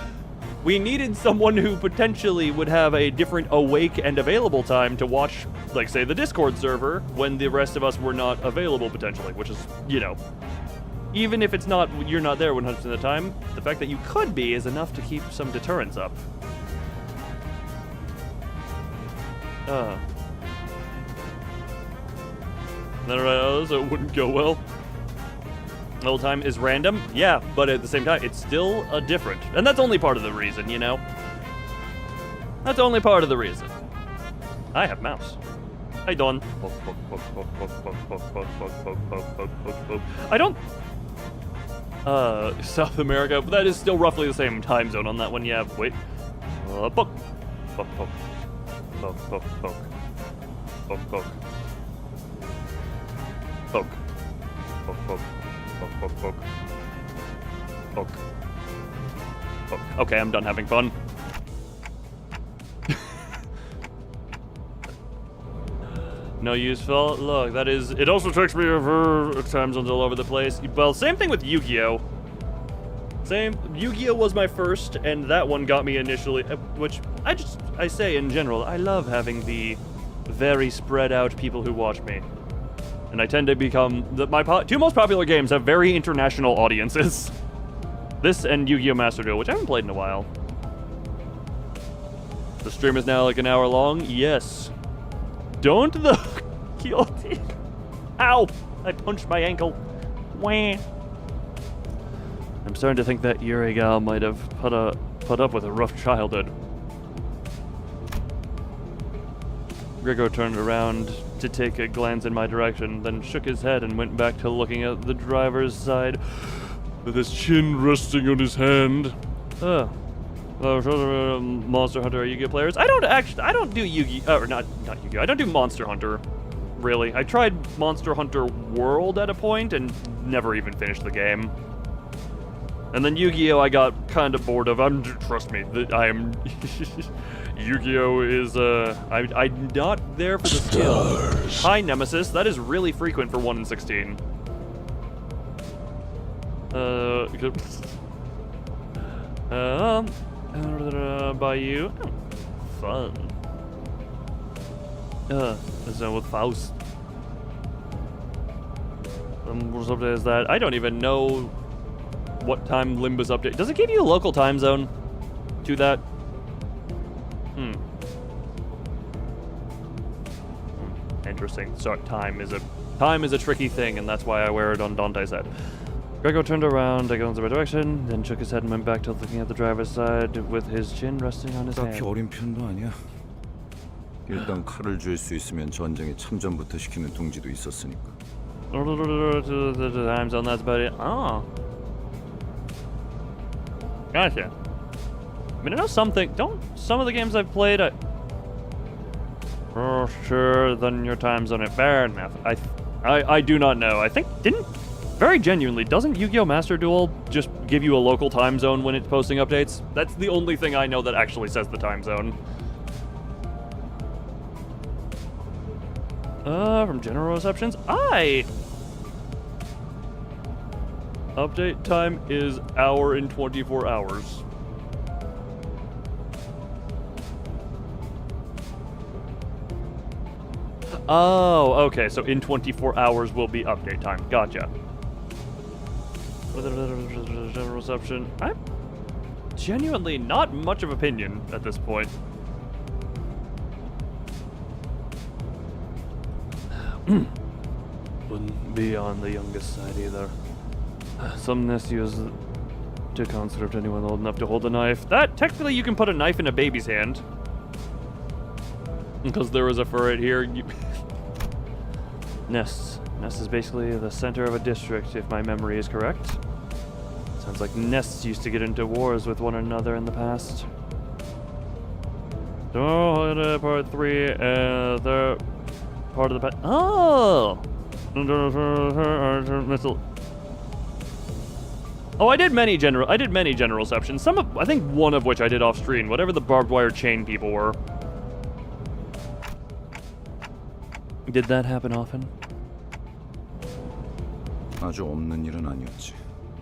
We needed someone who potentially would have a different awake and available time to watch, like, say, the Discord server when the rest of us were not available, potentially, which is, you know, even if you're not there 100% of the time, the fact that you could be is enough to keep some deterrence up. So it wouldn't go well. All time is random, yeah, but at the same time, it's still a different. And that's only part of the reason, you know? That's only part of the reason. I have mouse. I don't. I don't... South America, but that is still roughly the same time zone on that one, yeah, wait. Poke. Poke, poke. Poke, poke, poke. Poke, poke. Poke. Poke, poke. Poke, poke, poke. Poke. Poke. Okay, I'm done having fun. No useful. Look, that is... It also tricks me over time zones all over the place. Well, same thing with Yu-Gi-Oh! Yu-Gi-Oh! Was my first, and that one got me initially, which I say in general, I love having the very spread out people who watch me. And I tend to become... my two most popular games have very international audiences. This and Yu-Gi-Oh! Master Duel, which I haven't played in a while. The stream is now like an hour long. Yes. Don't the... Guilty. Ow! I punched my ankle. Wah. I'm starting to think that Yuri gal might have put up with a rough childhood. Gregor turned around to take a glance in my direction, then shook his head and went back to looking at the driver's side with his chin resting on his hand. Monster Hunter, are Yu-Gi-Oh players? I don't do Yu-Gi-Oh, or not Yu-Gi-Oh, I don't do Monster Hunter, really. I tried Monster Hunter World at a point and never even finished the game. And then Yu-Gi-Oh I got kind of bored of. Trust me, I am... Yu-Gi-Oh is, I'm not there for the skill. Hi, Nemesis. That is really frequent for 1 in 16. By you. Oh, fun. So with Faust. What update is that? I don't even know what time Limbus update. Does it give you a local time zone to that? Interesting. So time is a tricky thing, and that's why I wear it on Dante's head. Gregor turned around to go in the right direction, then shook his head and went back to looking at the driver's side with his chin resting on his hand.
딱히 어린 편도 아니야. 일단 칼을 쥘 수 있으면 전쟁에 참전부터 시키는 둥지도 있었으니까.
The time zone, that's about it. Oh. Gotcha. I mean, I know some of the games I've played, oh, sure, then your time zone it. Fair enough. I do not know. I think, very genuinely, doesn't Yu-Gi-Oh! Master Duel just give you a local time zone when it's posting updates? That's the only thing I know that actually says the time zone. From general receptions, update time is hour in 24 hours. Oh, okay, so in 24 hours will be update time. Gotcha. General reception. I'm genuinely not much of opinion at this point. Wouldn't be on the youngest side either. Some nests use to conscript anyone old enough to hold a knife. That, technically you can put a knife in a baby's hand. Because there is a ferret here. Nests. Nest is basically the center of a district, if my memory is correct. Sounds like nests used to get into wars with one another in the past. So, part 3, the part of the past. Oh! Missile. Oh, I did many general sections. I think one of which I did off screen. Whatever the barbed wire chain people were. Did that happen often?
아주 없는 일은 아니었지.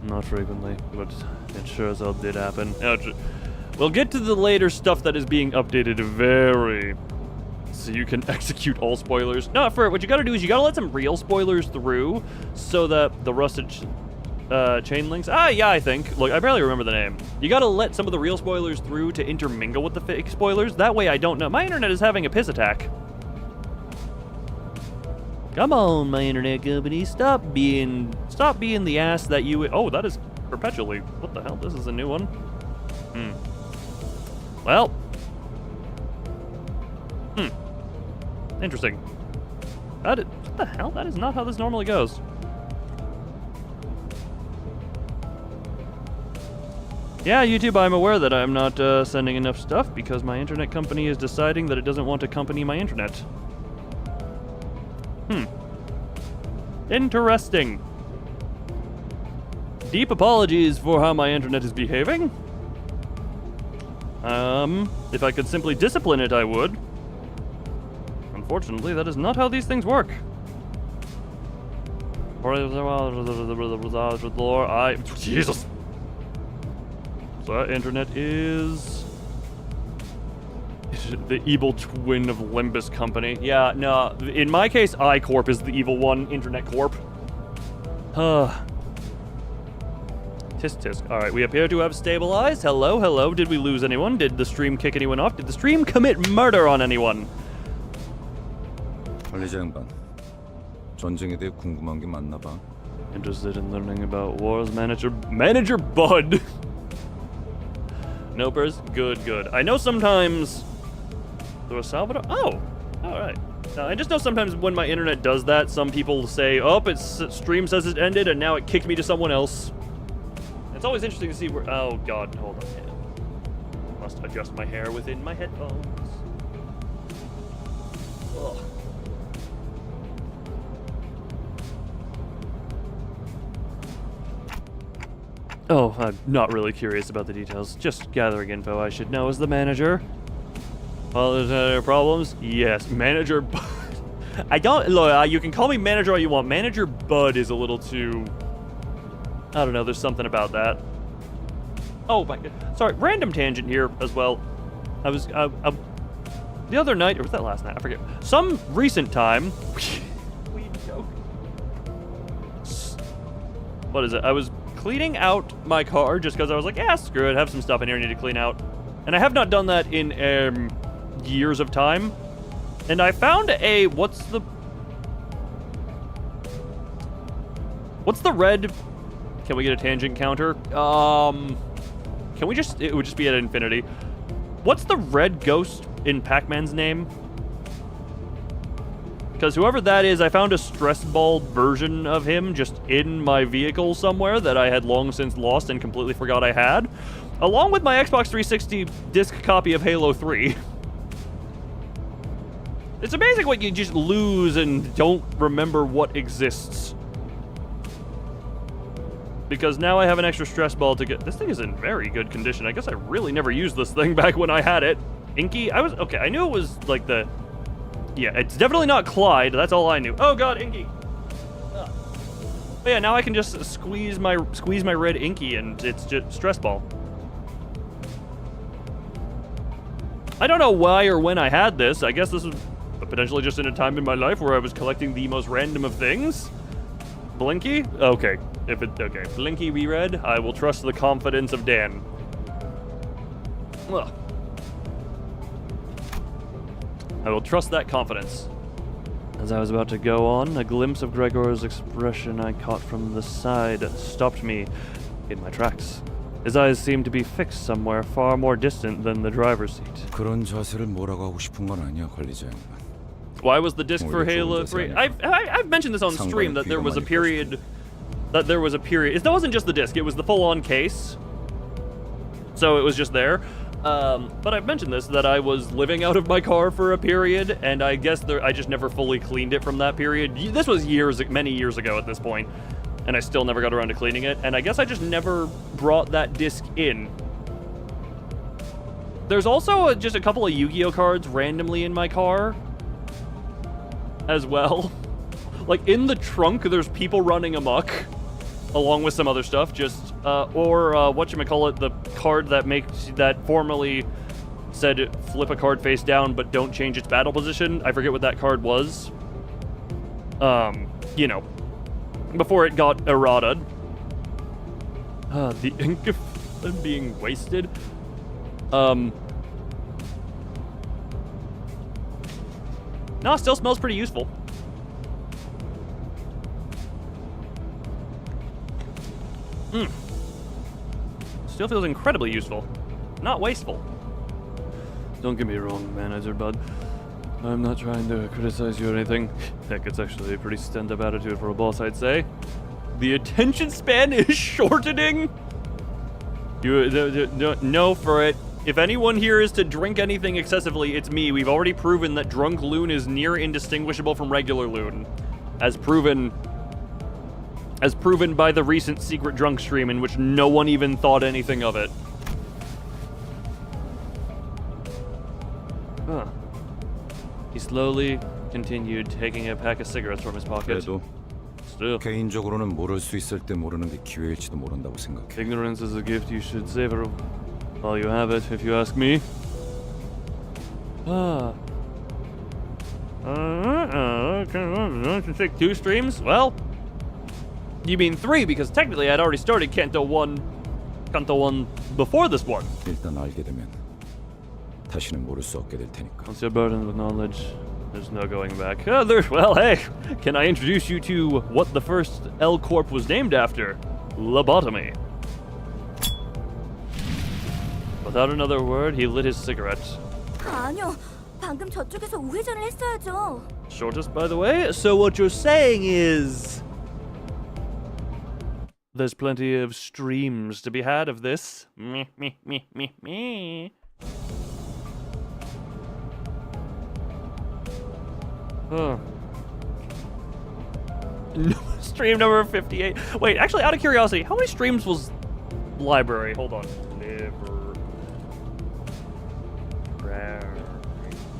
Not frequently, but it sure as hell did happen. We'll get to the later stuff that is being updated so you can execute all spoilers. No, what you gotta do is you gotta let some real spoilers through so that the rusted chain links. Yeah, I think. Look, I barely remember the name. You gotta let some of the real spoilers through to intermingle with the fake spoilers. That way I don't know. My internet is having a piss attack. Come on, my internet company. Stop being the ass that you... Oh, that is perpetually... What the hell? This is a new one. Well. Interesting. What the hell? That is not how this normally goes. Yeah, YouTube, I'm aware that I'm not sending enough stuff because my internet company is deciding that it doesn't want to accompany my internet. Interesting. Deep apologies for how my internet is behaving. If I could simply discipline it, I would. Unfortunately, that is not how these things work. Jesus. So that internet is the evil twin of Limbus Company. Yeah, no, in my case, I-Corp is the evil one, Internet Corp. Tisk tisk. Alright, we appear to have stabilized. Hello, hello. Did we lose anyone? Did the stream kick anyone off? Did the stream commit murder on anyone?
관리자 양반, 전쟁에 대해 궁금한 게 많나 봐.
Interested in learning about wars, Manager Bud. Nopers? Good, good. I know sometimes... There was Salvador? Oh! Alright. I just know sometimes when my internet does that, some people say, oh, its stream says it ended, and now it kicked me to someone else. It's always interesting to see where... Oh, God. Hold on. Must adjust my hair within my headphones. Ugh. Oh, I'm not really curious about the details. Just gathering info I should know as the manager. Well, there's other problems? Yes, Manager Bud. I don't... Look, you can call me manager all you want. Manager Bud is a little too... I don't know, there's something about that. Oh, my God. Sorry, random tangent here as well. I was... the other night, or was that last night? I forget. Some recent time... Weed joke. What is it? I was cleaning out my car just because I was like, yeah, screw it, have some stuff in here I need to clean out. And I have not done that in years of time. And I found a, what's the red, can we get a tangent counter? Can we just, it would just be at infinity. What's the red ghost in Pac-Man's name? Because whoever that is, I found a stress ball version of him just in my vehicle somewhere that I had long since lost and completely forgot I had, along with my Xbox 360 disc copy of Halo 3. It's amazing what you just lose and don't remember what exists. Because now I have an extra stress ball to get... This thing is in very good condition. I guess I really never used this thing back when I had it. Inky? Okay, I knew it was like the... Yeah, it's definitely not Clyde. That's all I knew. Oh God, Inky. But yeah, now I can just squeeze my red Inky, and it's just stress ball. I don't know why or when I had this. I guess this was potentially just in a time in my life where I was collecting the most random of things. Blinky? Okay. Okay. Blinky reread. I will trust the confidence of Dan. Ugh. I will trust that confidence. As I was about to go on, a glimpse of Gregor's expression I caught from the side stopped me in my tracks. His eyes seemed to be fixed somewhere far more distant than the driver's seat.
그런 자세를 뭐라고 하고 싶은 건 아니야, 관리자 양반.
Why was the disc for Halo 3? I've mentioned this on stream that there was a period. It wasn't just the disc; it was the full-on case. So it was just there. But I've mentioned this, that I was living out of my car for a period, and I guess I just never fully cleaned it from that period. This was many years ago at this point, and I still never got around to cleaning it, and I guess I just never brought that disc in. There's also just a couple of Yu-Gi-Oh cards randomly in my car as well. Like, in the trunk, there's people running amok, along with some other stuff, just, whatchamacallit, the card that formerly said flip a card face down, but don't change its battle position. I forget what that card was. You know, before it got errataed. The ink of being wasted. No, it still smells pretty useful. Still feels incredibly useful. Not wasteful. Don't get me wrong, Manager Bud. I'm not trying to criticize you or anything. Heck, it's actually a pretty stand-up attitude for a boss, I'd say. The attention span is shortening? No for it. If anyone here is to drink anything excessively, it's me. We've already proven that drunk loon is near indistinguishable from regular loon. As proven by the recent secret drunk stream in which no one even thought anything of it. He slowly continued taking a pack of cigarettes from his pocket.
그래도 개인적으로는 모를 수 있을 때 모르는 게 기회일지도 모른다고 생각해.
Ignorance is a gift you should savor while you have it, if you ask me. Take 2 streams? Well, you mean 3 because technically I'd already started Kanto 1 before this one.
일단 알게 되면 다시는 모를 수 없게 될 테니까.
Once you're burdened with knowledge, there's no going back. Well, hey, can I introduce you to what the first L Corp was named after? Lobotomy. Without another word, he lit his cigarette.
아니요. 방금 저쪽에서 우회전을 했어야죠.
Shortest, by the way. So what you're saying is there's plenty of streams to be had of this. Me. Huh. Stream number 58. Wait, actually, out of curiosity, how many streams was Library? Hold on.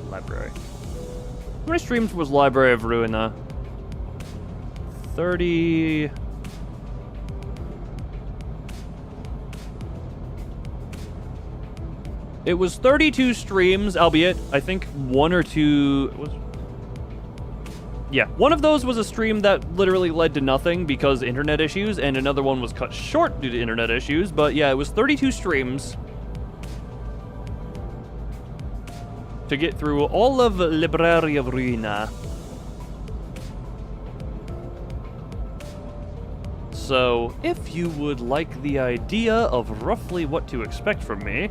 Library. How many streams was Library of Ruina? 30... It was 32 streams, albeit I think 1 or 2 was. Yeah, one of those was a stream that literally led to nothing because internet issues, and another one was cut short due to internet issues. But yeah, it was 32 streams to get through all of Library of Ruina. So, if you would like the idea of roughly what to expect from me,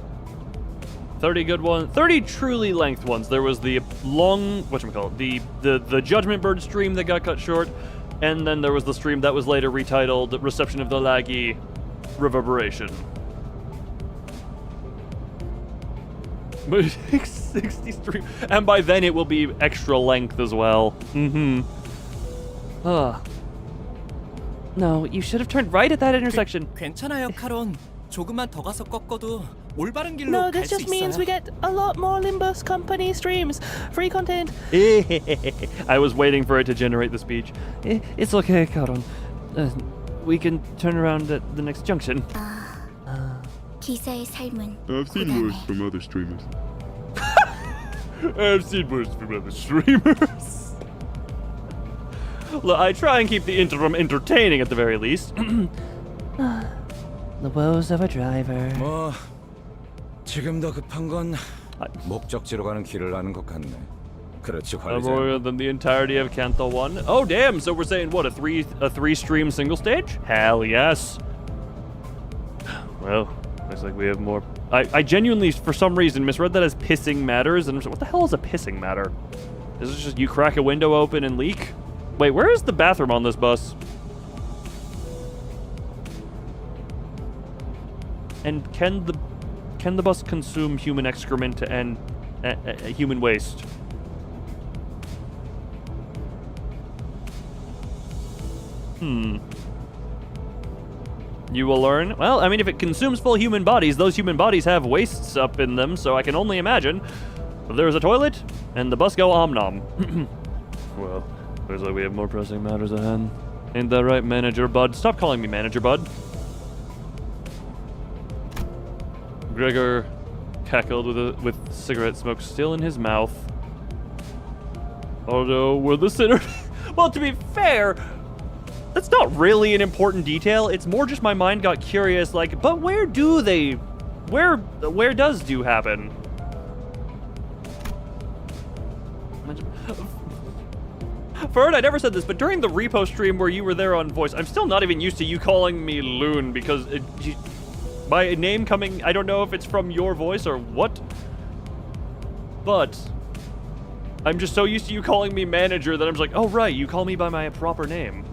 30 good ones, 30 truly length ones. There was the long, whatchamacallit, the Judgment Bird stream that got cut short, and then there was the stream that was later retitled Reception of the Laggy Reverberation. 60 stream, and by then it will be extra length as well.
No, you should have turned right at that intersection.
괜찮아요, 카론. 조금만 더 가서 꺾어도 올바른 길로
No,
갈
this
수
just means
있어요.
we get a lot more Limbus company streams, free content.
I was waiting for it to generate the speech.
It's okay, Karon. We can turn around at the next junction.
기사의 삶은
I've seen
고단해.
worse from other streamers.
I've seen worse from other streamers. Look, I try and keep the interim entertaining at the very least.
The woes of a driver.
뭐 지금 더 급한 건 목적지로 가는 길을 아는 것 같네. 그렇지 관리자.
More than the entirety of Kanto 1. Oh damn! So we're saying what, a three stream single stage? Hell yes. Well, looks like we have more. I genuinely, for some reason, misread that as pissing matters, and I'm like, what the hell is a pissing matter? Is this just you crack a window open and leak? Wait, where is the bathroom on this bus? And can the bus consume human excrement and human waste? You will learn. Well, I mean, if it consumes full human bodies, those human bodies have wastes up in them, so I can only imagine. If there's a toilet, and the bus go om-nom. Well, looks like we have more pressing matters at hand. Ain't that right, Manager Bud? Stop calling me Manager Bud. Gregor cackled with cigarette smoke still in his mouth. Although we're the sinner. Well, to be fair, that's not really an important detail. It's more just my mind got curious, like, but where do they? Where does do happen? Ferd, I never said this, but during the repo stream where you were there on voice, I'm still not even used to you calling me Loon because my name coming, I don't know if it's from your voice or what, but I'm just so used to you calling me Manager that I'm just like, oh right, you call me by my proper name.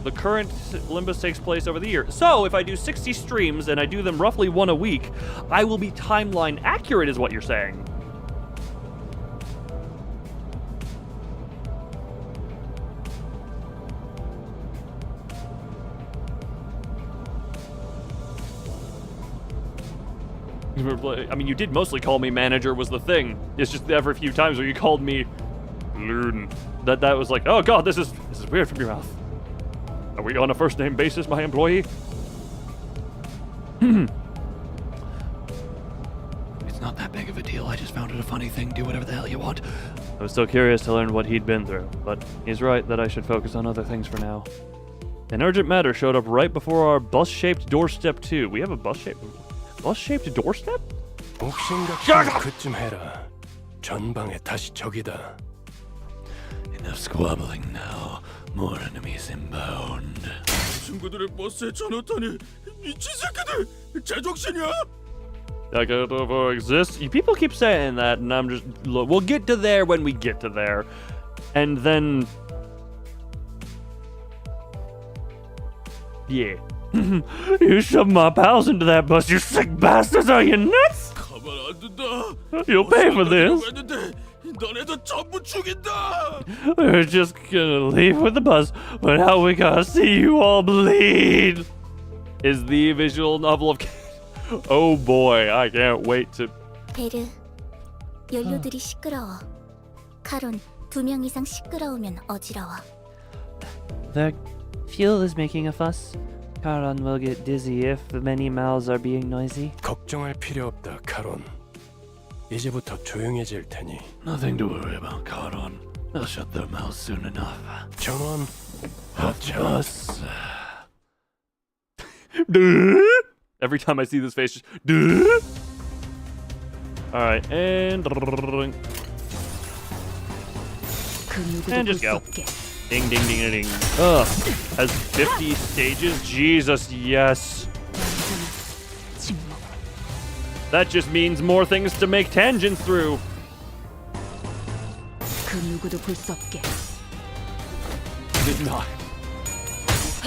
The current Limbus takes place over the year. So if I do 60 streams and I do them roughly one a week, I will be timeline accurate is what you're saying. I mean, you did mostly call me Manager was the thing. It's just every few times where you called me Loon. That was like, oh god, this is weird from your mouth. Are we on a first name basis, my employee? It's
Not that big of a deal. I just found it a funny thing. Do whatever the hell you want. I was still curious to learn what he'd been through, but he's right that I should focus on other things for now. An urgent matter showed up right before our bus-shaped doorstep too. We have a bus-shaped doorstep?
옥신각신 그쯤 해라. 전방에 다시 적이다.
Enough squabbling now. More enemies inbound.
친구들의 버스에 전화타니 미친 새끼들 제정신이야?
That could ever exist. People keep saying that, and I'm just... Look, we'll get to there when we get to there. And then... Yeah. You shoved my pals into that bus, you sick bastards! Are you nuts?
가만 안 둔다.
You'll pay for this.
했는데 너네도 전부 죽인다.
We're just gonna leave with the bus, but now we gotta see you all bleed. Is the visual novel of... Oh boy, I can't wait to...
베르, 연료들이 시끄러워. 카론, 2명 이상 시끄러우면 어지러워.
The fuel is making a fuss. Charon will get dizzy if many mouths are being noisy.
걱정할 필요 없다, 카론. 이제부터 조용해질 테니.
Nothing to worry about, Charon. They'll shut their mouths soon enough.
전원
Us.
Every time I see this face, just... Alright, and just go. Ding, ding, ding, ding. Ugh. Has 50 stages? Jesus, yes. That just means more things to make tangents through.
그 누구도 볼 수 없게.
Did not.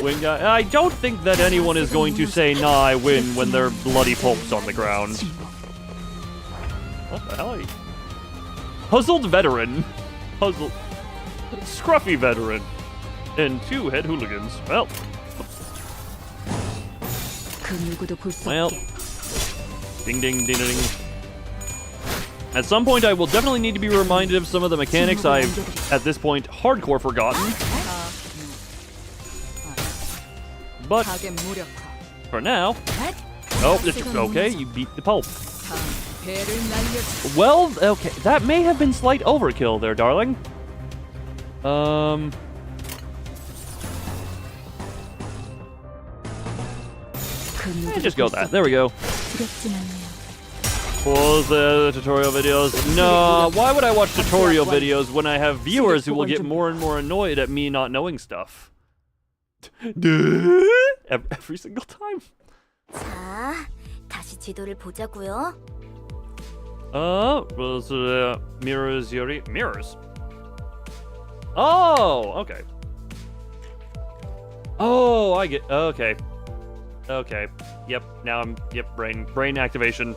Win guy. I don't think that anyone is going to say, nah, I win when their bloody pulp's on the ground. What the hell are you? Puzzled veteran. Puzzled. Scruffy veteran. And 2 head hooligans. Well.
그 누구도 볼 수
Well.
없게.
Ding, ding, ding, ding. At some point, I will definitely need to be reminded of some of the mechanics I've, at this point, hardcore forgotten. But
파괴 무력화.
for now, oh, it's okay. You beat the pulp.
배를 날려.
Well, okay, that may have been slight overkill there, darling. Just go with that. There we go.
두렵진 않네요.
Pause the tutorial videos. No, why would I watch tutorial videos when I have viewers who will get more and more annoyed at me not knowing stuff? Every single time.
자, 다시 지도를 보자고요.
Was mirrors, Yuri? Mirrors. Oh, okay. Oh, I get. Okay. Okay. Yep. Now I'm. Yep. Brain activation.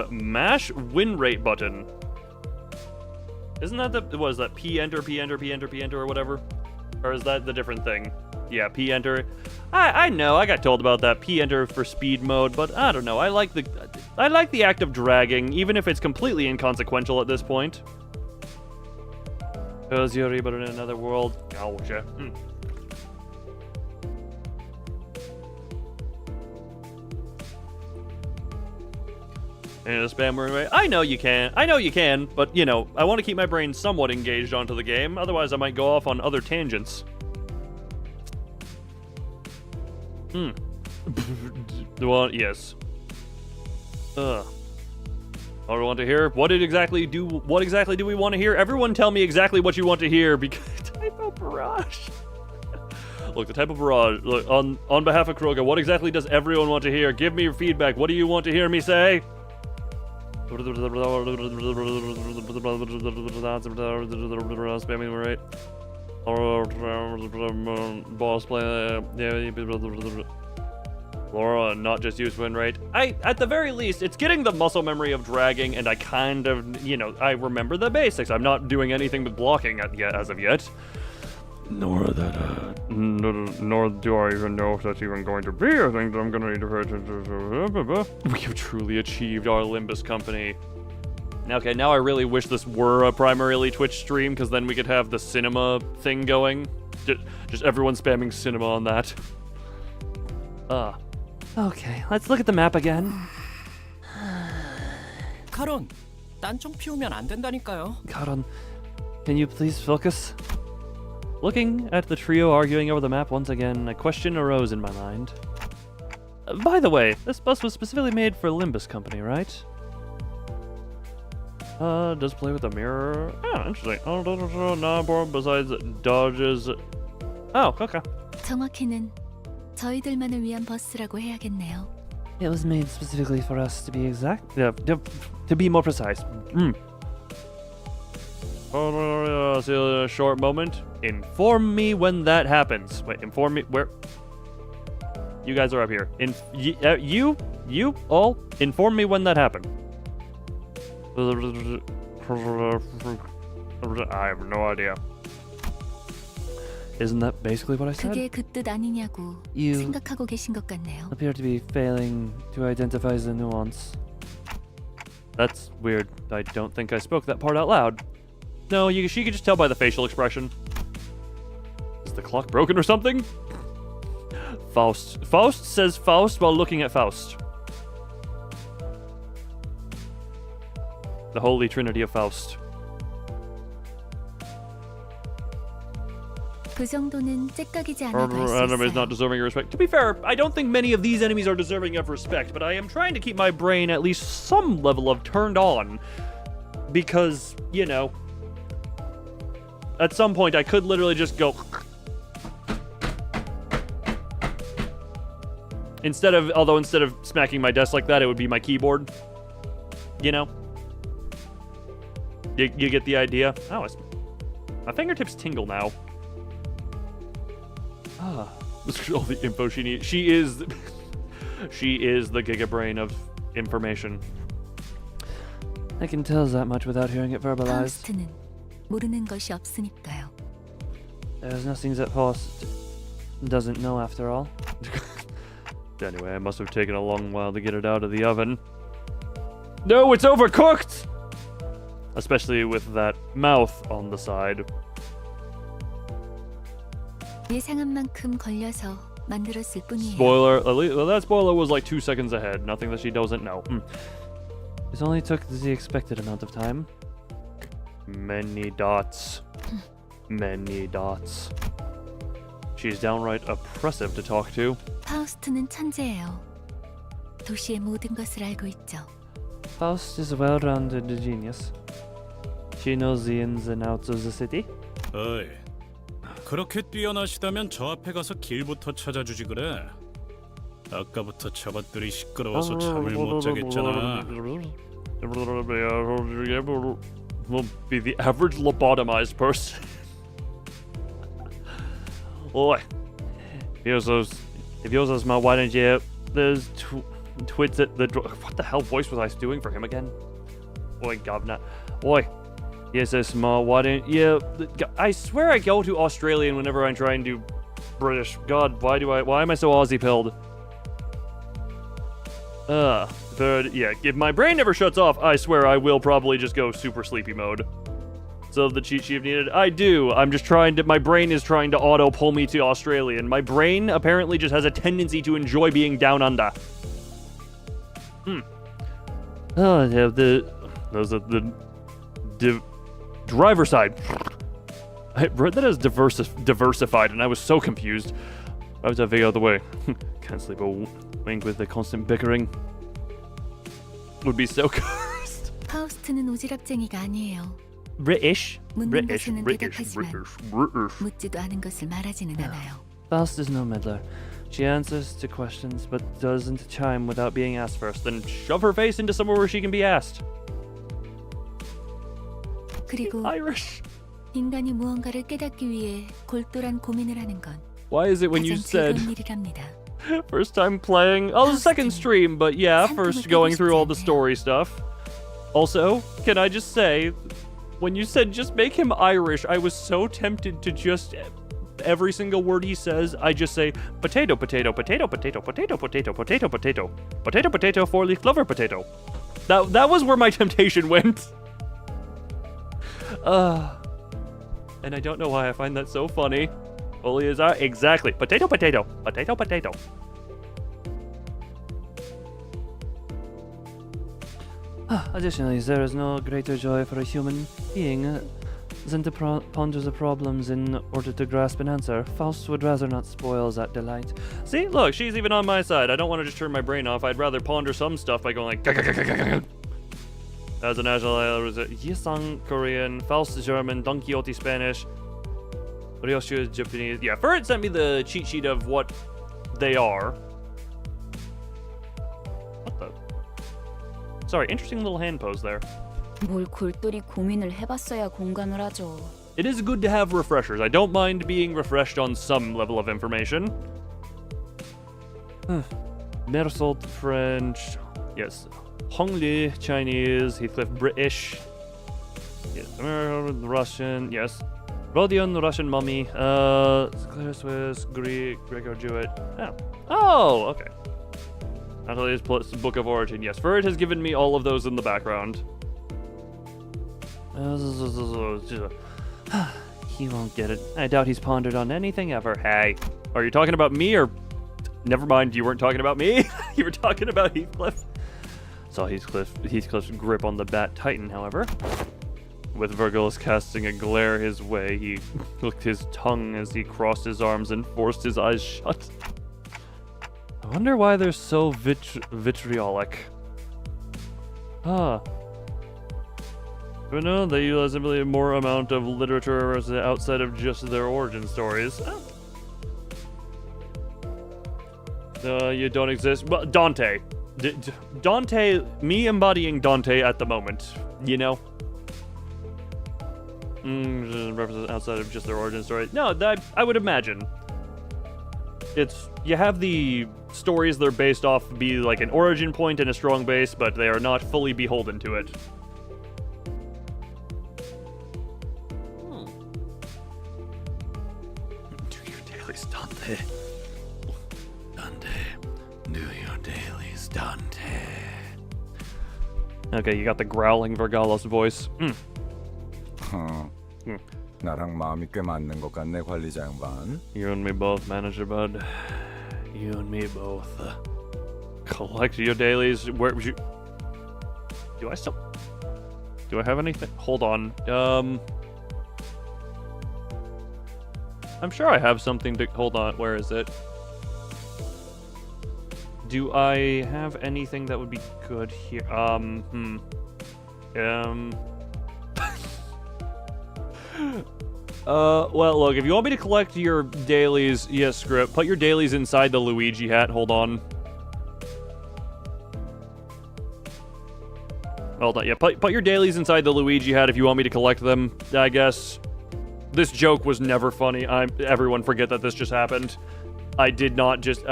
Mash win rate button. Isn't that the? What is that? P enter, P enter, P enter, P enter, or whatever? Or is that the different thing? Yeah, P enter. I know. I got told about that P enter for speed mode, but I don't know. I like the act of dragging, even if it's completely inconsequential at this point. Because Yuri, but in another world. Gotcha. And a spam word, right? I know you can, but you know, I want to keep my brain somewhat engaged onto the game, otherwise I might go off on other tangents. Well, yes. What do we want to hear? What exactly do we want to hear? Everyone tell me exactly what you want to hear, because typo barrage. Look, the type of barrage. Look, on behalf of Kroga, what exactly does everyone want to hear? Give me your feedback. What do you want to hear me say? Spamming right. Boss play. Laura, not just use win rate. At the very least, it's getting the muscle memory of dragging, and I kind of, you know, I remember the basics. I'm not doing anything with blocking as of yet. Nor do I even know if that's even going to be a thing that I'm going to need to... We have truly achieved our Limbus company. Okay, now I really wish this were a primarily Twitch stream, because then we could have the cinema thing going. Just everyone spamming cinema on that.
Okay, let's look at the map again.
카론, 딴청 피우면 안 된다니까요.
Karon, can you please focus?
Looking at the trio arguing over the map once again, a question arose in my mind. By the way, this bus was specifically made for Limbus Company, right? Does play with the mirror. Oh, interesting. Oh, non-important besides dodges. Oh, okay.
정확히는 저희들만을 위한 버스라고 해야겠네요.
It was made specifically for us to be exact.
Yeah, to be more precise. See a short moment. Inform me when that happens. Wait, inform me where? You guys are up here. You all inform me when that happened. I have no idea.
Isn't that basically what I said?
그게 그 뜻 아니냐고
You
생각하고 계신 것 같네요.
appear to be failing to identify the nuance.
That's weird. I don't think I spoke that part out loud. No, she could just tell by the facial expression. Is the clock broken or something? Faust. Faust says Faust while looking at Faust. The holy trinity of Faust.
그 정도는 째깍이지 않아도 할 수
Enemy is not
있어요.
deserving of respect. To be fair, I don't think many of these enemies are deserving of respect, but I am trying to keep my brain at least some level of turned on. Because, you know, at some point I could literally just go... Instead of smacking my desk like that, it would be my keyboard. You know? You get the idea? Oh, my fingertips tingle now. Look at all the info she needs. She is the giga brain of information.
I can tell that much without hearing it verbalized.
파우스트는 모르는 것이 없으니까요.
There's nothing that Faust doesn't know after all.
Anyway, I must have taken a long while to get it out of the oven. No, it's overcooked! Especially with that mouth on the side.
예상한 만큼 걸려서 만들었을 뿐이에요.
Spoiler, at least, well, that spoiler was like 2 seconds ahead. Nothing that she doesn't know.
It only took the expected amount of time.
Many dots. Many dots. She's downright oppressive to talk to.
파우스트는 천재예요. 도시의 모든 것을 알고 있죠.
Faust is a well-rounded genius. She knows the ins and outs of the city.
어이, 그렇게 뛰어나시다면 저 앞에 가서 길부터 찾아주지 그래. 아까부터 저것들이 시끄러워서 잠을 못 자겠잖아.
Will be the average lobotomized person. Oi. If yours is my why don't you there's twits at the what the hell voice was I doing for him again? Oi, governor. Oi. Yes, that's small. Why don't you? I swear I go to Australian whenever I try and do British. God, why am I so Aussie pilled? Third, yeah, if my brain never shuts off, I swear I will probably just go super sleepy mode. So the cheat sheet needed, I do. I'm just my brain is trying to auto pull me to Australian. My brain apparently just has a tendency to enjoy being down under. Oh, yeah, those are the driver side. I read that as diversified, and I was so confused. I was to figure out the way. Can't sleep a wink with the constant bickering. Would be so cursed.
파우스트는 오지랖쟁이가 아니에요.
British.
묻는 것에는 대답하지만 묻지도 않은 것을 말하지는 않아요.
Faust is no meddler. She answers to questions, but doesn't chime without being asked first.
Then shove her face into somewhere where she can be asked.
그리고
Irish.
인간이 무언가를 깨닫기 위해 골똘한 고민을 하는 건
Why is it when you
가장
said
즐거운 일이랍니다.
first time playing? Oh, the second stream, but yeah, first going through all the story stuff. Also, can I just say, when you said just make him Irish, I was so tempted to just every single word he says, I just say potato, potato, potato, potato, potato, potato, potato, potato, potato, potato, 4-leaf clover potato. That was where my temptation went. And I don't know why I find that so funny. Only is exactly potato, potato, potato, potato.
Additionally, there is no greater joy for a human being than to ponder the problems in order to grasp an answer. Faust would rather not spoil that delight.
See, look, she's even on my side. I don't want to just turn my brain off. I'd rather ponder some stuff by going like. As a national, was it Yisang Korean, Faust German, Don Quixote Spanish, Ryoshu Japanese. Yeah, Ferd sent me the cheat sheet of what they are. What the? Sorry, interesting little hand pose there.
뭘 골똘히 고민을 해봤어야 공감을 하죠.
It is good to have refreshers. I don't mind being refreshed on some level of information.
Mersault, French. Yes. Hongli, Chinese. Heathcliff, British. Yes. American, Russian. Yes. Rodion, Russian mummy. Claire, Swiss, Greek, Greco, Jewett. Oh. Oh, okay. Natalie's plus Book of Origin. Yes. Ferd has given me all of those in the background.
He won't get it. I doubt he's pondered on anything ever.
Hey, are you talking about me or... Never mind, you weren't talking about me. You were talking about Heathcliff.
Saw Heathcliff's grip on the bat tighten, however. With Virgil's casting a glare his way, he licked his tongue as he crossed his arms and forced his eyes shut. I wonder why they're so vitriolic. But no, they utilize simply more amount of literature outside of just their origin stories. You don't exist. Well, Dante. Dante, me embodying Dante at the moment, you know? Represent outside of just their origin story. No, that I would imagine. You have the stories they're based off be like an origin point and a strong base, but they are not fully beholden to it.
Do your dailies, Dante. Dante, do your dailies, Dante.
Okay, you got the growling Vergalos voice.
나랑 마음이 꽤 맞는 것 같네, 관리자 양반.
You and me both, Manager Bud. You and me both. Collect your dailies. Where would you... Do I have anything? Hold on. I'm sure I have something to... Hold on, where is it? Do I have anything that would be good here? Well, look, if you want me to collect your dailies, yes, script, put your dailies inside the Luigi hat. Hold on. Hold on, yeah, put your dailies inside the Luigi hat if you want me to collect them, I guess. This joke was never funny. Everyone forget that this just happened. I did not just...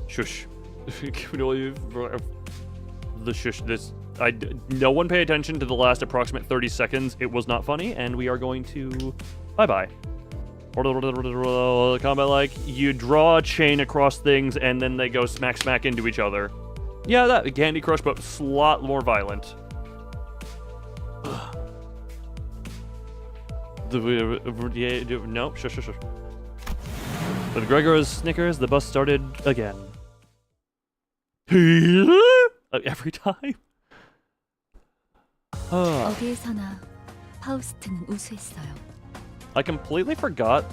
Shush. The shush, no one pay attention to the last approximate 30 seconds. It was not funny, and we are going to... Bye-bye. Combat like, you draw a chain across things, and then they go smack into each other. Yeah, that Candy Crush, but a lot more violent. No, shush. With Gregor's Snickers, the bus started again. Every time?
어디에서나 파우스트는 우수했어요.
I completely forgot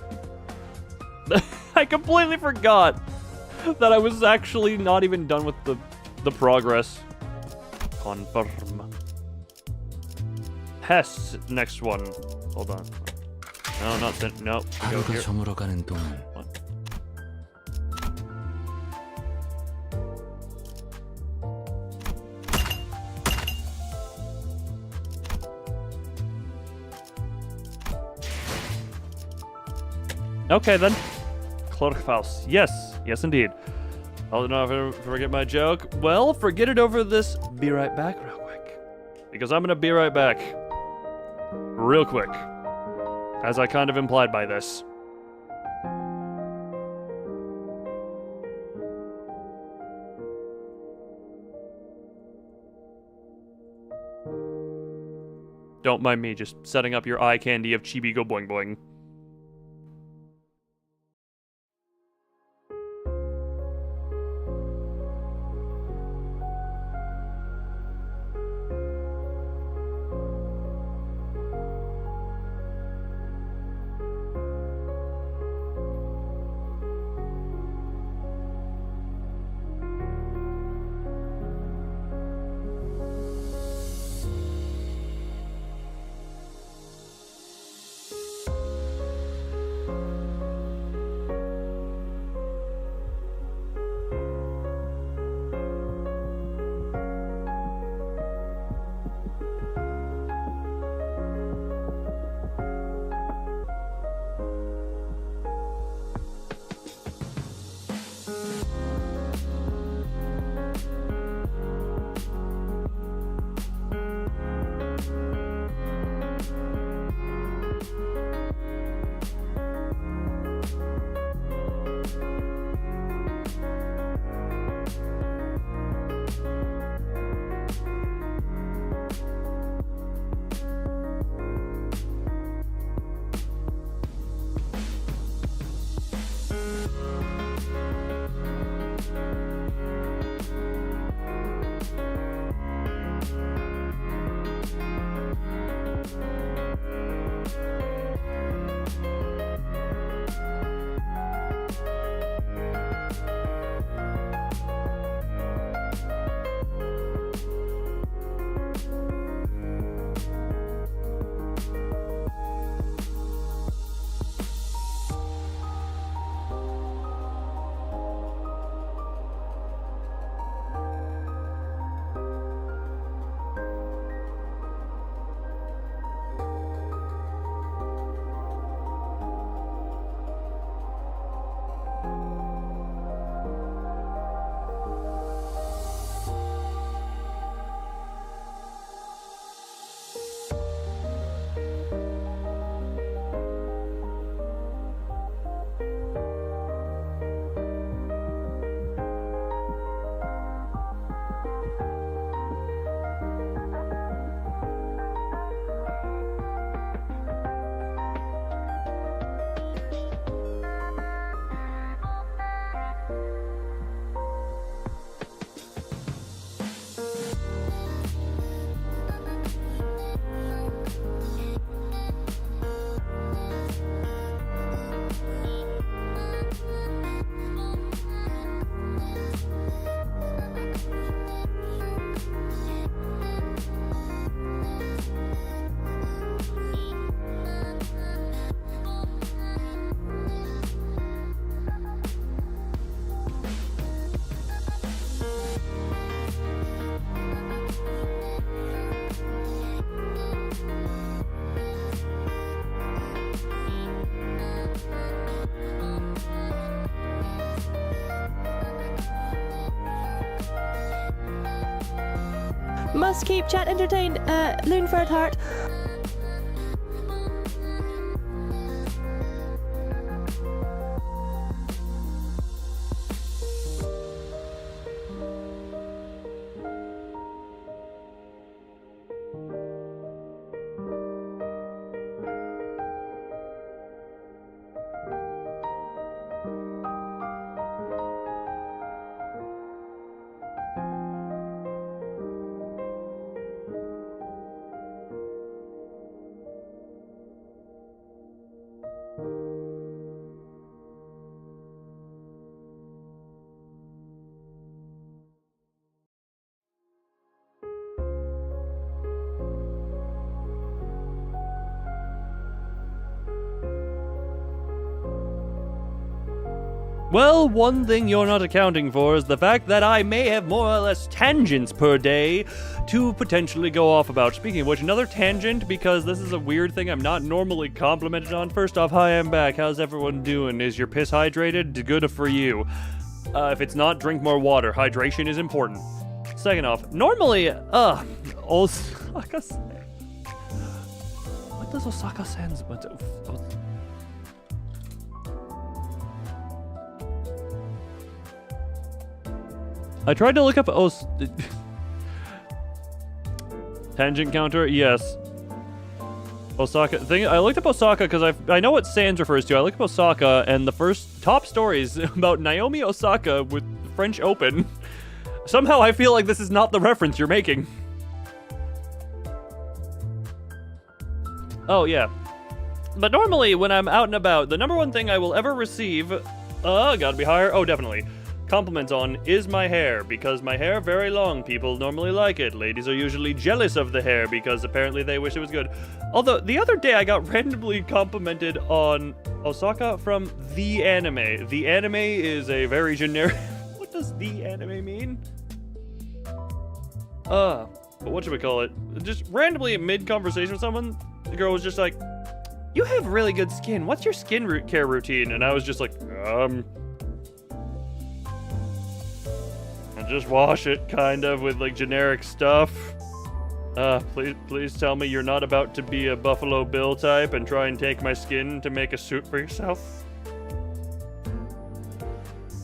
that I was actually not even done with the progress. Confirm. Hess, next one. Hold on. No, not that. No. Go
하루가
here.
저물어가는 동안
What? Okay then. Clerkfaust. Yes. Yes indeed. I'll not forget my joke. Well, forget it over this. Be right back real quick. Because I'm gonna be right back. Real quick. As I kind of implied by this. Don't mind me just setting up your eye candy of Chibi Go Boing Boing.
Must keep chat entertained. Loonford Heart.
Well, one thing you're not accounting for is the fact that I may have more or less tangents per day to potentially go off about. Speaking of which, another tangent, because this is a weird thing I'm not normally complimented on. First off, hi, I'm back. How's everyone doing? Is your piss hydrated? Good for you. If it's not, drink more water. Hydration is important. Second off, normally, Osaka. What does Osaka Sans? I tried to look up tangent counter. Yes. Osaka thing. I looked up Osaka because I know what Sans refers to. I looked up Osaka, and the first top stories about Naomi Osaka with the French Open. Somehow I feel like this is not the reference you're making. Oh yeah. But normally when I'm out and about, the number one thing I will ever receive, gotta be higher. Oh, definitely. Compliments on is my hair, because my hair very long. People normally like it. Ladies are usually jealous of the hair because apparently they wish it was good. Although the other day I got randomly complimented on Osaka from the anime. The anime is a very generic. What does the anime mean? But what should we call it? Just randomly mid conversation with someone, the girl was just like, "You have really good skin. What's your skin care routine?" And I was just like, I just wash it, kind of, with, like, generic stuff. Please tell me you're not about to be a Buffalo Bill type and try and take my skin to make a suit for yourself.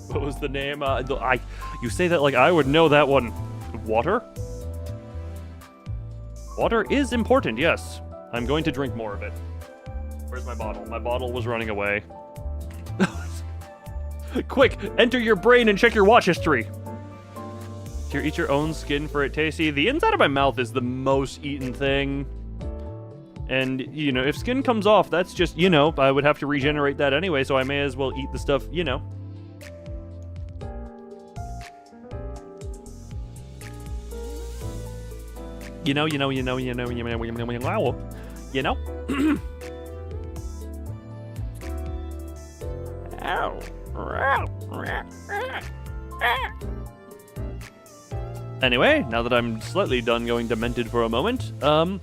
What was the name? You say that like I would know that one. Water? Water is important, yes. I'm going to drink more of it. Where's my bottle? My bottle was running away. Quick, enter your brain and check your watch history. Do you eat your own skin for it tasty? The inside of my mouth is the most eaten thing. And, you know, if skin comes off, that's just, you know, I would have to regenerate that anyway, so I may as well eat the stuff, you know. You know. Anyway, now that I'm slightly done going demented for a moment, the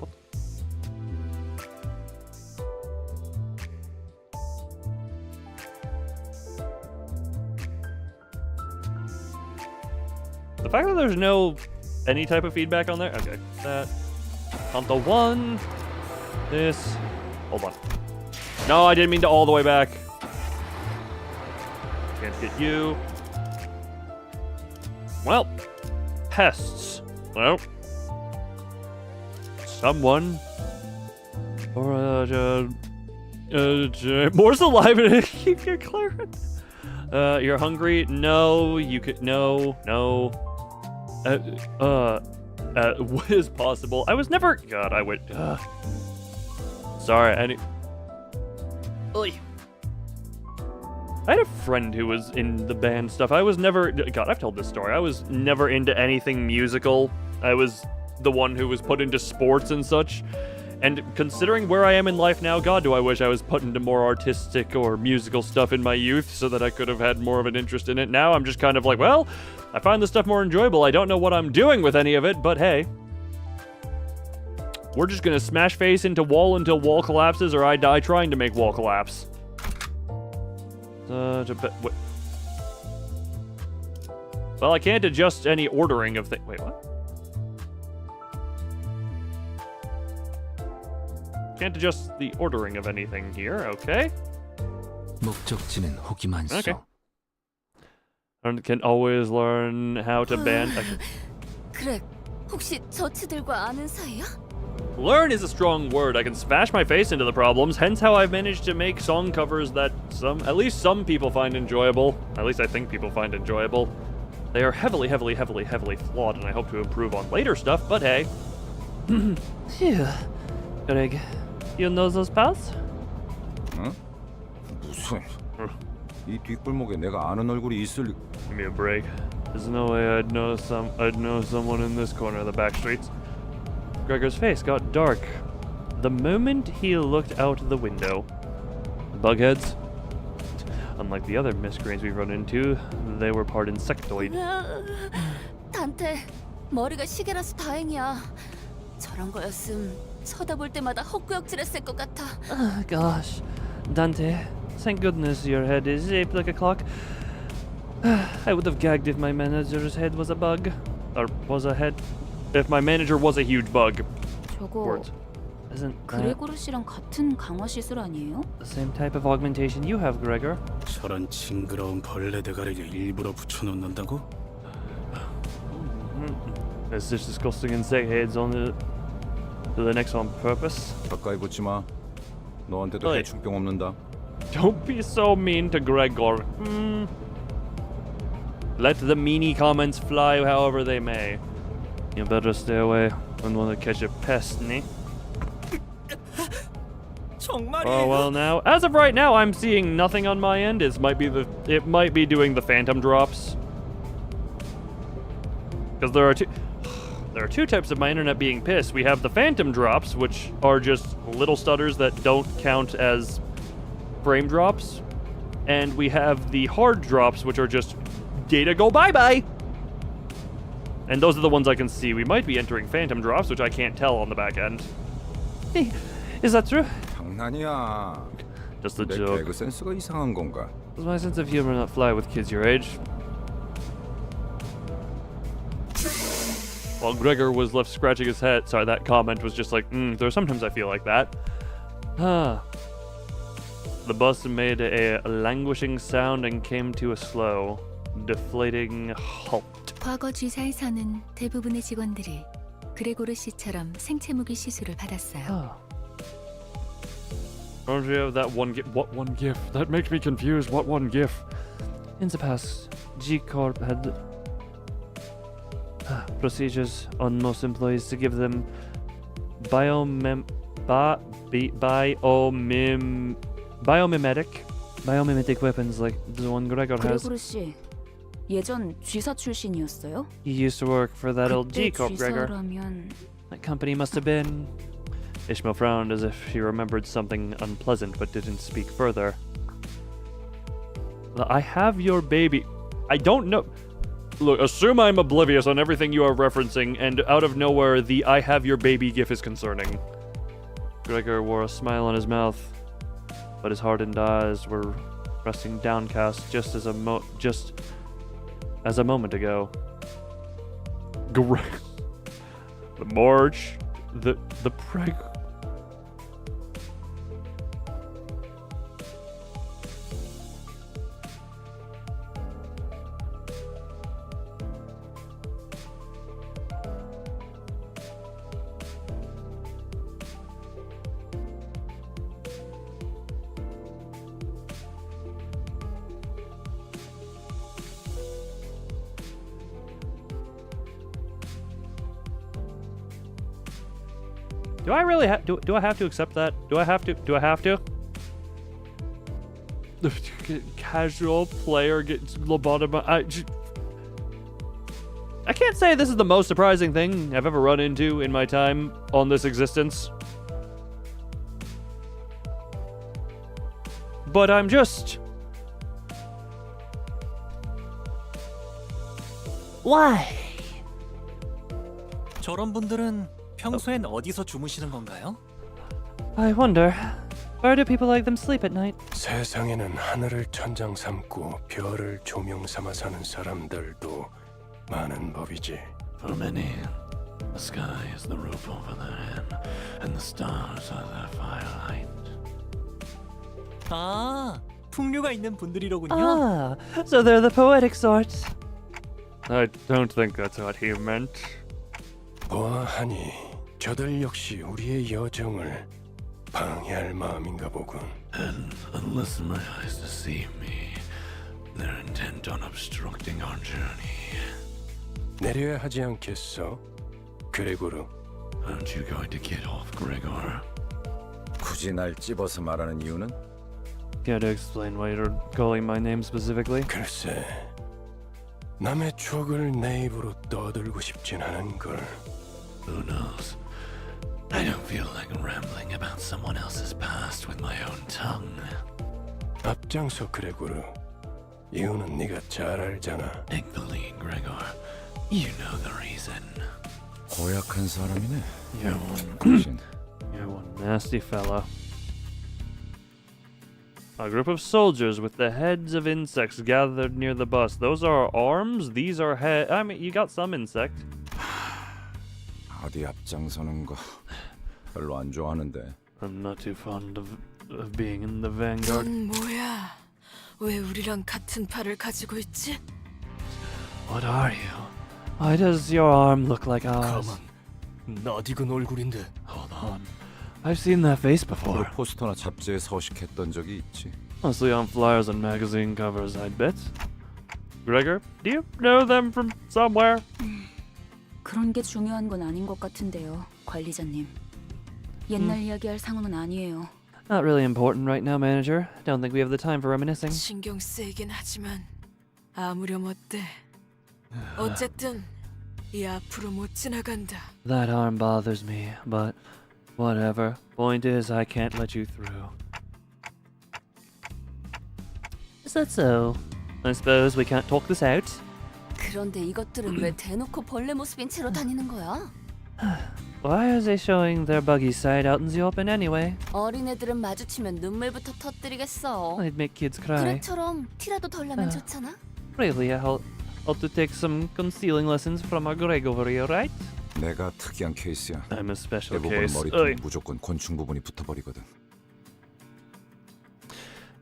fact that there's no any type of feedback on there. Okay, that on the one, this. Hold on. No, I didn't mean to all the way back. Can't get you. Well. Pests. Well, someone or more's alive and keep your clearance. You're hungry? No, you could no. What is possible? I was never. God, I would. Sorry, Oy. I had a friend who was in the band stuff. I was never... God, I've told this story. I was never into anything musical. I was the one who was put into sports and such. And considering where I am in life now, God, do I wish I was put into more artistic or musical stuff in my youth so that I could have had more of an interest in it. Now I'm just kind of like, well, I find this stuff more enjoyable. I don't know what I'm doing with any of it, but hey. We're just gonna smash face into wall until wall collapses, or I die trying to make wall collapse. Well, I can't adjust any ordering of things. Wait, what? Can't adjust the ordering of anything here, okay?
목적지는 호기만 써.
Okay. And can always learn how to band.
그래, 혹시 저치들과 아는 사이야?
Learn is a strong word. I can smash my face into the problems, hence how I've managed to make song covers that at least some people find enjoyable. At least I think people find enjoyable. They are heavily flawed, and I hope to improve on later stuff, but hey.
Phew. Greg, you know those pals?
응? 무슨? 이 뒷골목에 내가 아는 얼굴이 있을 리...
Give me a break.
There's no way I'd know someone in this corner of the back streets.
Gregor's face got dark the moment he looked out the window. Bugheads. Unlike the other miscreants we've run into, they were part insectoid.
단테, 머리가 시계라서 다행이야. 저런 거였음 쳐다볼 때마다 헛구역질했을 것 같아.
Oh, gosh. Dante, thank goodness your head is shaped like a clock. I would have gagged if my manager's head was a bug.
Or was a head. If my manager was a huge bug.
저거
Words.
Isn't that
그레고르 씨랑 같은 강화 시술 아니에요?
the same type of augmentation you have, Gregor?
저런 징그러운 벌레 대가리를 일부러 붙여놓는다고?
Is such disgusting insect heads on the next on purpose?
가까이 붙지 마. 너한테도
어이.
해충병 없는다.
Don't be so mean to Gregor. Let the meanie comments fly however they may.
You better stay away. Don't want to catch a pest, ne?
정말이에요.
Oh well, now as of right now, I'm seeing nothing on my end. It might be doing the phantom drops. Because there are two types of my internet being pissed. We have the phantom drops, which are just little stutters that don't count as frame drops, and we have the hard drops, which are just data go bye-bye. And those are the ones I can see. We might be entering phantom drops, which I can't tell on the back end.
Hey, is that true?
장난이야.
Just a
내
joke.
개그 센스가 이상한 건가?
Does my sense of humor not fly with kids your age?
While Gregor was left scratching his head, sorry, that comment was just like, there sometimes I feel like that. The bus made a languishing sound and came to a slow, deflating halt.
과거 G사에서는 대부분의 직원들이 그레고르 씨처럼 생체무기 시술을 받았어요.
Don't you have that one gift? What one gift? That makes me confused. What one gift?
In the past, G Corp had procedures on most employees to give them biomimetic weapons like the one Gregor has.
그레고르 씨 예전 G사 출신이었어요?
He used to work for that old G
그때
Corp, Gregor.
G사라면
That company must have been.
Ishmael frowned as if he remembered something unpleasant but didn't speak further. I have your baby. I don't know. Look, assume I'm oblivious on everything you are referencing, and out of nowhere, the I have your baby gif is concerning.
Gregor wore a smile on his mouth, but his hardened eyes were resting downcast just as a moment ago.
The March, the preg. Do I really have do I have to accept that? Do I have to? Casual player gets lobotomized. I can't say this is the most surprising thing I've ever run into in my time on this existence. But I'm just...
Why? 저런 분들은 평소엔 어디서 주무시는 건가요?
I wonder, where do people like them sleep at night?
세상에는 하늘을 천장 삼고 별을 조명 삼아 사는 사람들도 많은 법이지.
For many, The sky is the roof over their head, and the stars are their firelight.
아, 풍류가 있는 분들이로군요.
Ah, so they're the poetic sort.
I don't think that's what he meant.
보아하니 저들 역시 우리의 여정을 방해할 마음인가 보군.
And unless my eyes deceive me, they're intent on obstructing our journey.
내려야 하지 않겠어, 그레고르?
Aren't you going to get off, Gregor?
굳이 날 찝어서 말하는 이유는?
Care to explain why you're calling my name specifically?
글쎄, 남의 추억을 내 입으로 떠들고 싶진 않은 걸.
Who knows? I don't feel like rambling about someone else's past with my own tongue.
앞장서, 그레고르. 이유는 네가 잘 알잖아.
Take the lead, Gregor. You know the reason.
고약한 사람이네.
You're one nasty fella. A group of soldiers with the heads of insects gathered near the bus. Those are arms? These are head. I mean, you got some insect.
어디 앞장서는 거 별로 안 좋아하는데.
I'm not too fond of being in the vanguard.
넌 뭐야? 왜 우리랑 같은 팔을 가지고 있지?
What are you? Why does your arm look like ours?
가만, 낯익은 얼굴인데.
Hold on. I've seen that face before.
너 포스터나 잡지에 서식했던 적이 있지.
Mostly on flyers and magazine covers, I'd bet. Gregor, do you know them from somewhere?
그런 게 중요한 건 아닌 것 같은데요, 관리자님. 옛날 이야기할 상황은 아니에요.
Not really important right now, manager. Don't think we have the time for reminiscing.
신경 쓰이긴 하지만 아무렴 어때? 어쨌든 이 앞으로 못 지나간다.
That arm bothers me, but whatever. Point is, I can't let you through. Is that so? I suppose we can't talk this out.
그런데 이것들은 왜 대놓고 벌레 모습인 채로 다니는 거야?
Why are they showing their buggy side out in the open anyway?
어린애들은 마주치면 눈물부터 터뜨리겠어.
I'd make kids cry.
그렉처럼 티라도 덜 나면 좋잖아.
Really, I'll to take some concealing lessons from our Gregory, right?
내가 특이한 케이스야.
I'm a special
대부분
case.
머리통에 무조건 곤충 부분이 붙어버리거든.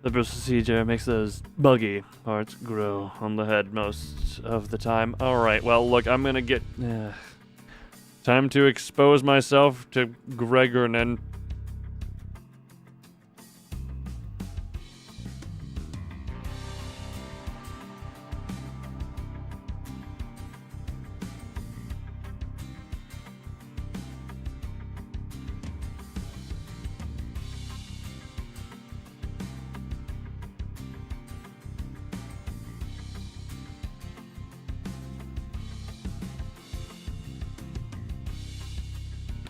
The procedure makes those buggy parts grow on the head most of the time. Alright, well, look, I'm gonna get... time to expose myself to Gregor and then...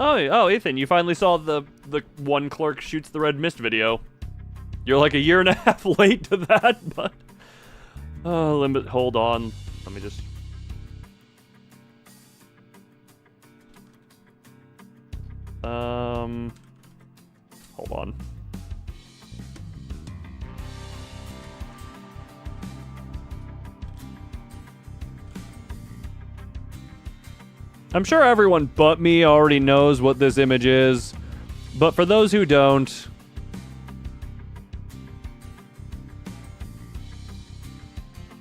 Oh, Ethan, you finally saw the one clerk shoots the red mist video. You're like a year and a half late to that, but... Oh, Limbus, hold on. Let me just... Hold on. I'm sure everyone but me already knows what this image is, but for those who don't...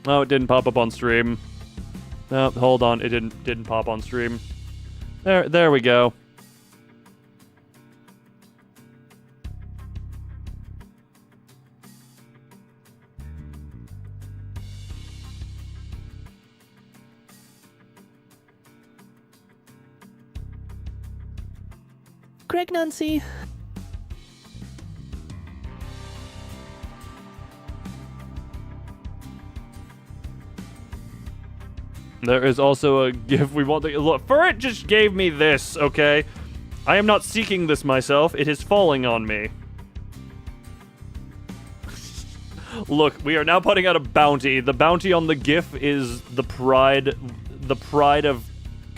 Oh, it didn't pop up on stream. No, hold on, it didn't pop on stream. There we go.
Greg Nancy.
There is also a gift we want to look. Furret just gave me this, okay? I am not seeking this myself. It is falling on me. Look, we are now putting out a bounty. The bounty on the GIF is the pride of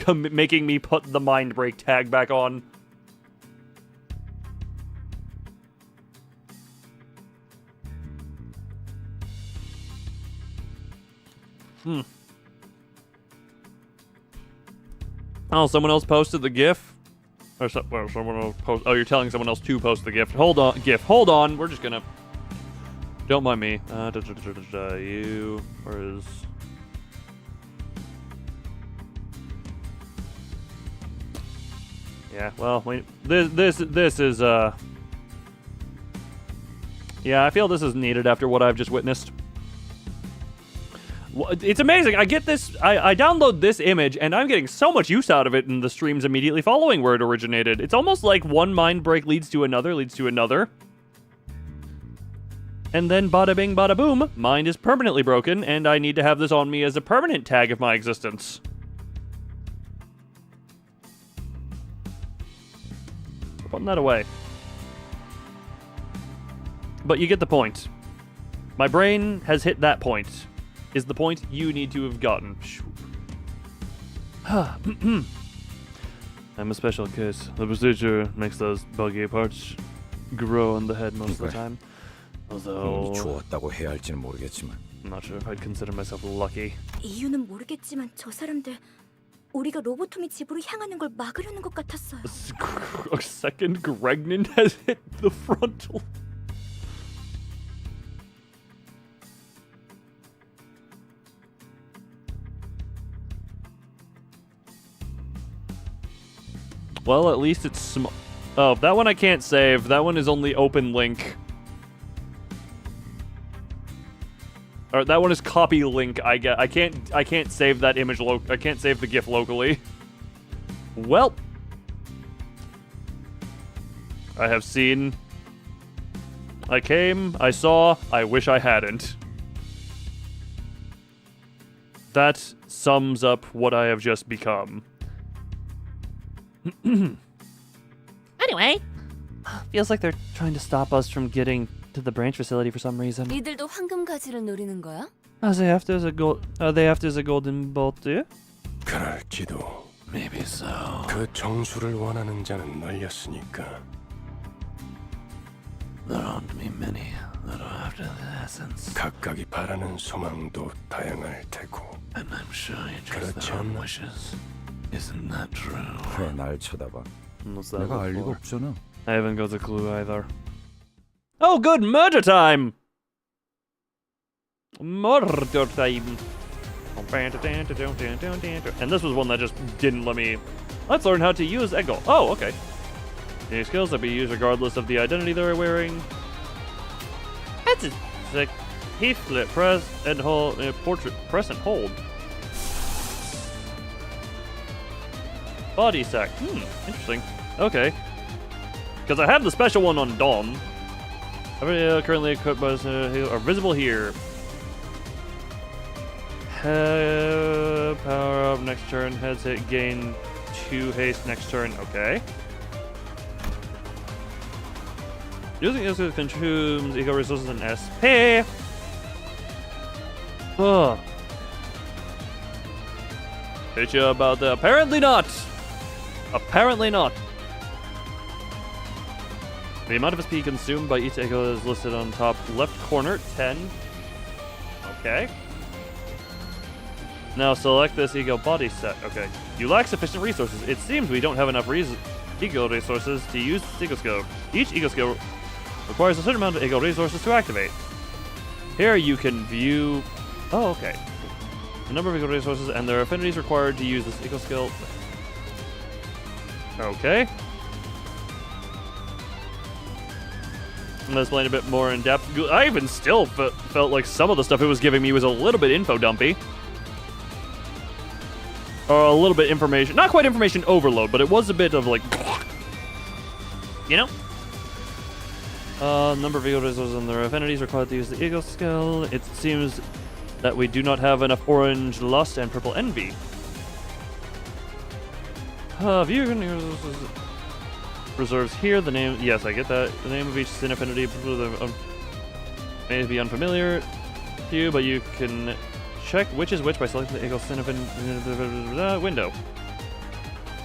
making me put the mind break tag back on.
Oh, someone else posted the GIF? Or someone else post. Oh, you're telling someone else to post the GIF. Hold on, GIF. Hold on. We're just gonna. Don't mind me. You. Where is? Yeah. Well, wait. This is Yeah, I feel this is needed after what I've just witnessed. It's amazing. I get this. I download this image, and I'm getting so much use out of it in the streams immediately following where it originated. It's almost like one mind break leads to another, And then bada bing, bada boom, mind is permanently broken, and I need to have this on me as a permanent tag of my existence. We're putting that away. But you get the point. My brain has hit that point. Is the point you need to have gotten.
I'm a special case. The procedure makes those buggy parts grow on the head most of the time. Although
좋았다고 해야 할지는 모르겠지만.
I'm not sure if I'd consider myself lucky.
이유는 모르겠지만 저 사람들 우리가 로보토미 집으로 향하는 걸 막으려는 것 같았어요.
A second Gregnan has hit the frontal. Well, at least it's small. Oh, that one I can't save. That one is only open link. Or that one is copy link. I can't save that image. I can't save the GIF locally. Well, I have seen. I came. I saw. I wish I hadn't. That sums up what I have just become.
Anyway,
Feels like they're trying to stop us from getting to the branch facility for some reason.
이들도 황금 가지를 노리는 거야?
Are they after the golden bolt too?
그럴지도.
Maybe so.
그 정수를 원하는 자는 널렸으니까.
There aren't be many that are after the essence.
각각이 바라는 소망도 다양할 테고.
And I'm sure you trust
그렇지
their own
않나?
wishes. Isn't that true?
왜 날 쳐다봐?
What's that
내가 알
look
리가
for?
없잖아.
I haven't got a clue either. Oh, good! Murder time! Murder time! And this was one that just didn't let me... Let's learn how to use Ego. Oh, okay. Any skills that be used regardless of the identity they're wearing. That's a sick. Heath flip, press and hold. Press and hold. Body sack. Interesting. Okay. Because I have the special one on Dawn. Currently equipped by are visible here. Power up next turn. Heads hit. Gain 2 haste next turn. Okay. Using this consumes eco resources and SP. Ugh. Hit you about that? Apparently not. Apparently not. The amount of SP consumed by each echo is listed on top left corner, 10. Okay. Now select this ego body set. Okay. You lack sufficient resources. It seems we don't have enough ego resources to use this ego skill. Each ego skill requires a certain amount of ego resources to activate. Here you can view... Oh, okay. The number of ego resources and their affinities required to use this ego skill. Okay. I'm gonna explain a bit more in depth. I even still felt like some of the stuff it was giving me was a little bit info dumpy. Or a little bit information. Not quite information overload, but it was a bit of like... You know? Number of ego resources and their affinities required to use the ego skill. It seems that we do not have enough orange lust and purple envy. View reserves here. The name, yes, I get that. The name of each sin affinity may be unfamiliar to you, but you can check which is which by selecting the ego sin affinity window.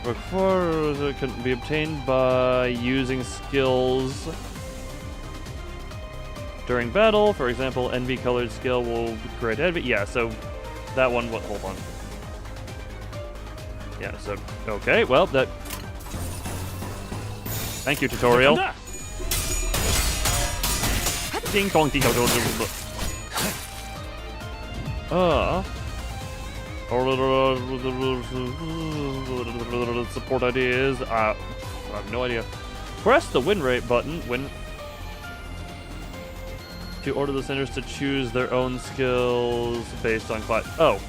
Work 4 can be obtained by using skills during battle. For example, envy colored skill will create envy. Yeah, so that one. Hold on.
Yeah, so, okay, well, that... Thank you, tutorial. Ding dong, ding dong, ding dong. Support ideas. I have no idea. Press the win rate button to order the centers to choose their own skills based on class. Oh.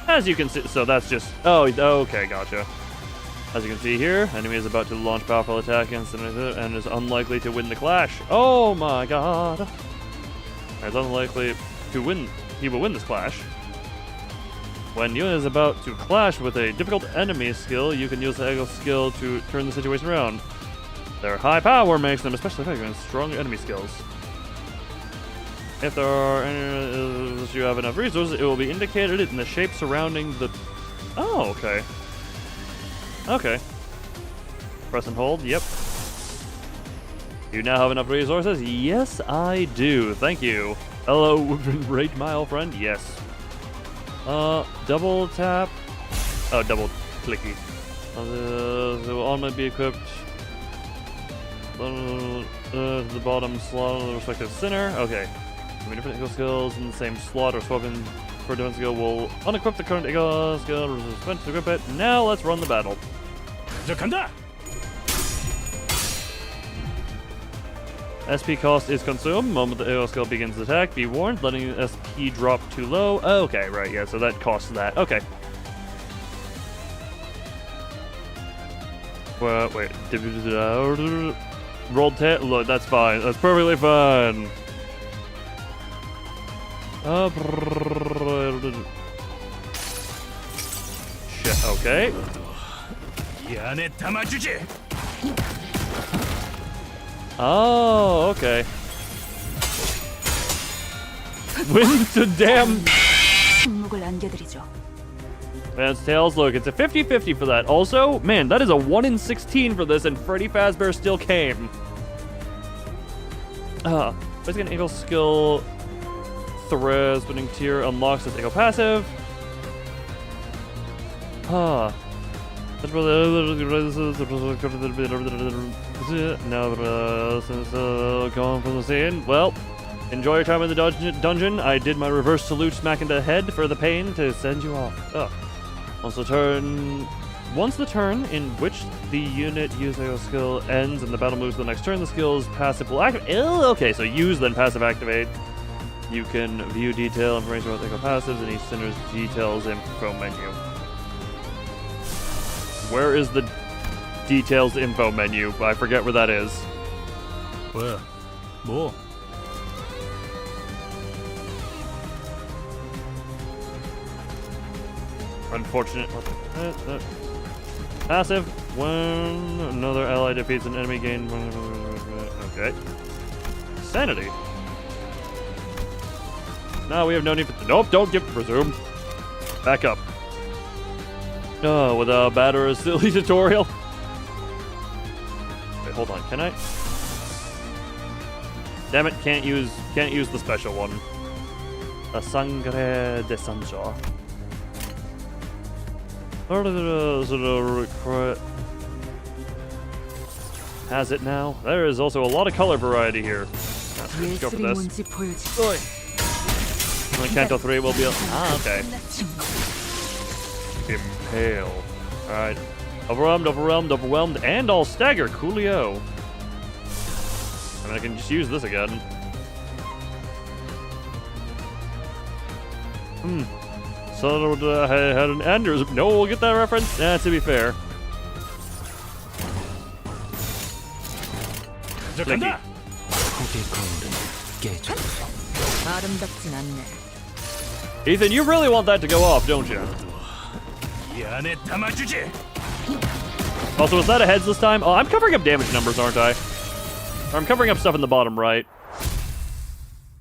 As you can see, so that's just, oh, okay, gotcha. As you can see here, enemy is about to launch powerful attack against and is unlikely to win the clash. Oh my god. It's unlikely to win, he will win this clash. When unit is about to clash with a difficult enemy skill, you can use the Eagle skill to turn the situation around. Their high power makes them especially effective against strong enemy skills. If there are any, if you have enough resources, it will be indicated in the shape surrounding the... Oh, okay. Okay. Press and hold, yep. You now have enough resources? Yes, I do. Thank you. Hello, rate my old friend? Yes. Double tap. Oh, double clicky. So all might be equipped. The bottom slot of the respective center. Okay. Different eagle skills in the same slot or swapping for a different skill will unequip the current eagle skill, spent to equip it. Now let's run the battle. SP cost is consumed. The moment the eagle skill begins the attack, be warned, letting SP drop too low. Okay, right, yeah, so that costs that. Okay. Well, wait. Roll 10. Look, that's fine. That's perfectly fine. Shit, okay. Oh, okay. Win to damn. Man's Tails, look, it's a 50-50 for that. Also, man, that is a 1 in 16 for this, and Freddy Fazbear still came. Basically an eagle skill. Thread spinning tier unlocks this eagle passive. Now, since going from the scene, well, enjoy your time in the dungeon. I did my reverse salute smack into the head for the pain to send you off. Once the turn in which the unit using a skill ends and the battle moves to the next turn, the skill's passive will activate. Okay, so use then passive activate. You can view detail information about the passives in each center's details info menu. Where is the details info menu? I forget where that is.
Where? More.
Unfortunate. Passive. When another ally defeats an enemy, gain. Okay. Sanity. No, we have no need for... Nope, don't give... Resume. Back up. Oh, with a bad or a silly tutorial. Wait, hold on. Can I? Damn it, can't use the special one. La sangre de Sancho. Has it now? There is also a lot of color variety here. Let's go for this. Canto 3 will be... okay. Impale. Alright. Overwhelmed, and I'll stagger. Coolio. I mean, I can just use this again. So, I had an Anders. No, we'll get that reference. To be fair. Clicky. Ethan, you really want that to go off, don't you? Also, is that a heads this time? Oh, I'm covering up damage numbers, aren't I? Or I'm covering up stuff in the bottom right.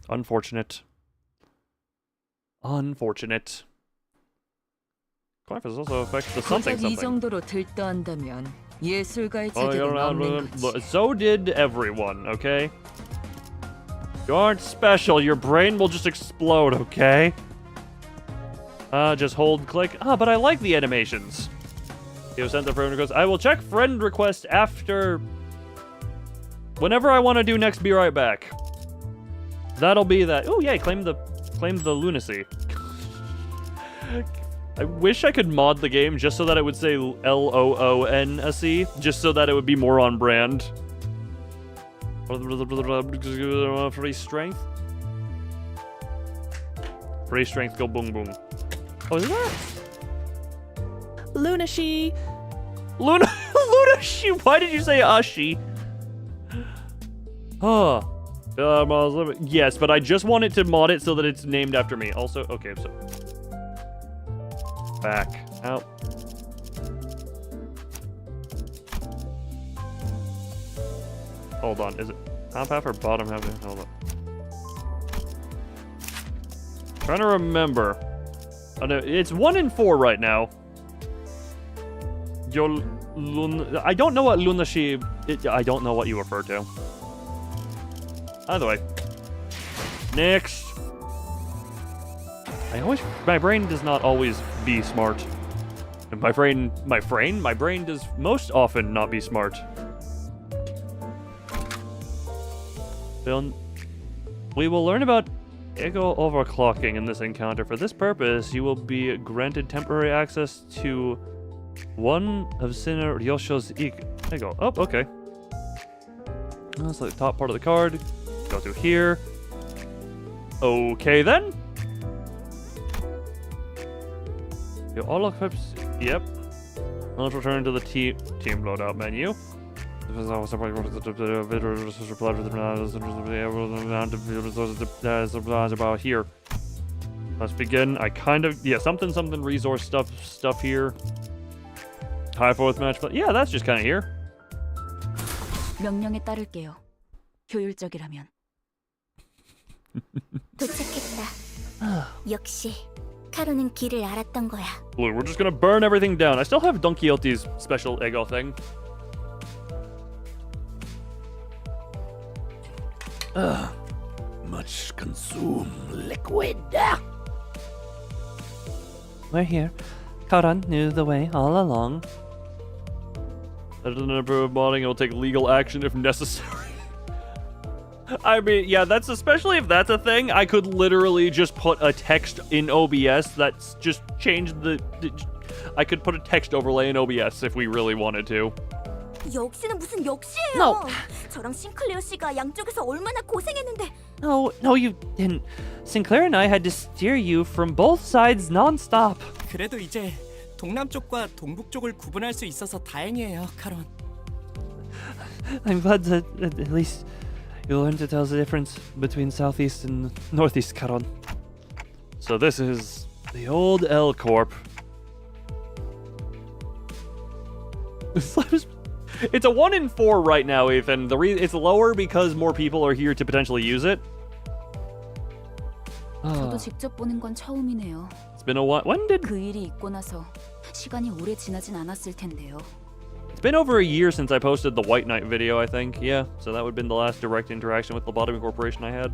Unfortunate. Unfortunate. Clef is also affected to something. So did everyone, okay? You aren't special. Your brain will just explode, okay?
Just hold click. But I like the animations. You sent the friend request. I will check friend request after... Whenever I want to do next, be right back. That'll be that. Oh, yay, claim the lunacy. I wish I could mod the game just so that it would say LOONC, just so that it would be more on brand. Free strength? Free strength, go boom boom. Oh, is that?
Lunacy.
Lunacy? Why did you say Ashi? Huh. Yes, but I just wanted to mod it so that it's named after me. Also, okay, so... Back out. Hold on, is it top half or bottom half? Hold on. Trying to remember. Oh, no, it's 1 in 4 right now. I don't know what lunacy... I don't know what you refer to. Either way. Next. My brain does not always be smart. And my brain does most often not be smart. We will learn about ego overclocking in this encounter. For this purpose, you will be granted temporary access to one of Sinner Ryosho's ego. Oh, okay. That's like the top part of the card. Go through here. Okay, then. All equips. Yep. Let's return to the team loadout menu. About here. Let's begin. I kind of something resource stuff here. High fourth match, but yeah, that's just kind of here.
명령에 따를게요. 효율적이라면.
도착했다. 역시 카로는 길을 알았던 거야.
Look, we're just gonna burn everything down. I still have Don Quixote's special ego thing.
Much consume liquid.
We're here. Karan knew the way all along.
That doesn't approve modding. It will take legal action if necessary. I mean, yeah, that's especially if that's a thing. I could literally just put a text in OBS that's just changed the... I could put a text overlay in OBS if we really wanted to.
역시는 무슨 역시예요.
No.
저랑 싱클레어 씨가 양쪽에서 얼마나 고생했는데.
No, you didn't. Sinclair and I had to steer you from both sides non-stop.
그래도 이제 동남쪽과 동북쪽을 구분할 수 있어서 다행이에요, 카론.
I'm glad that at least you learned to tell the difference between southeast and northeast, Karon.
So this is the old L Corp. It's a 1 in 4 right now, Ethan. It's lower because more people are here to potentially use it.
저도 직접 보는 건 처음이네요.
It's been a while. When did...
그 일이 있고 나서 시간이 오래 지나진 않았을 텐데요.
It's been over a year since I posted the White Knight video, I think. Yeah, so that would have been the last direct interaction with Lobotomy Corporation I had.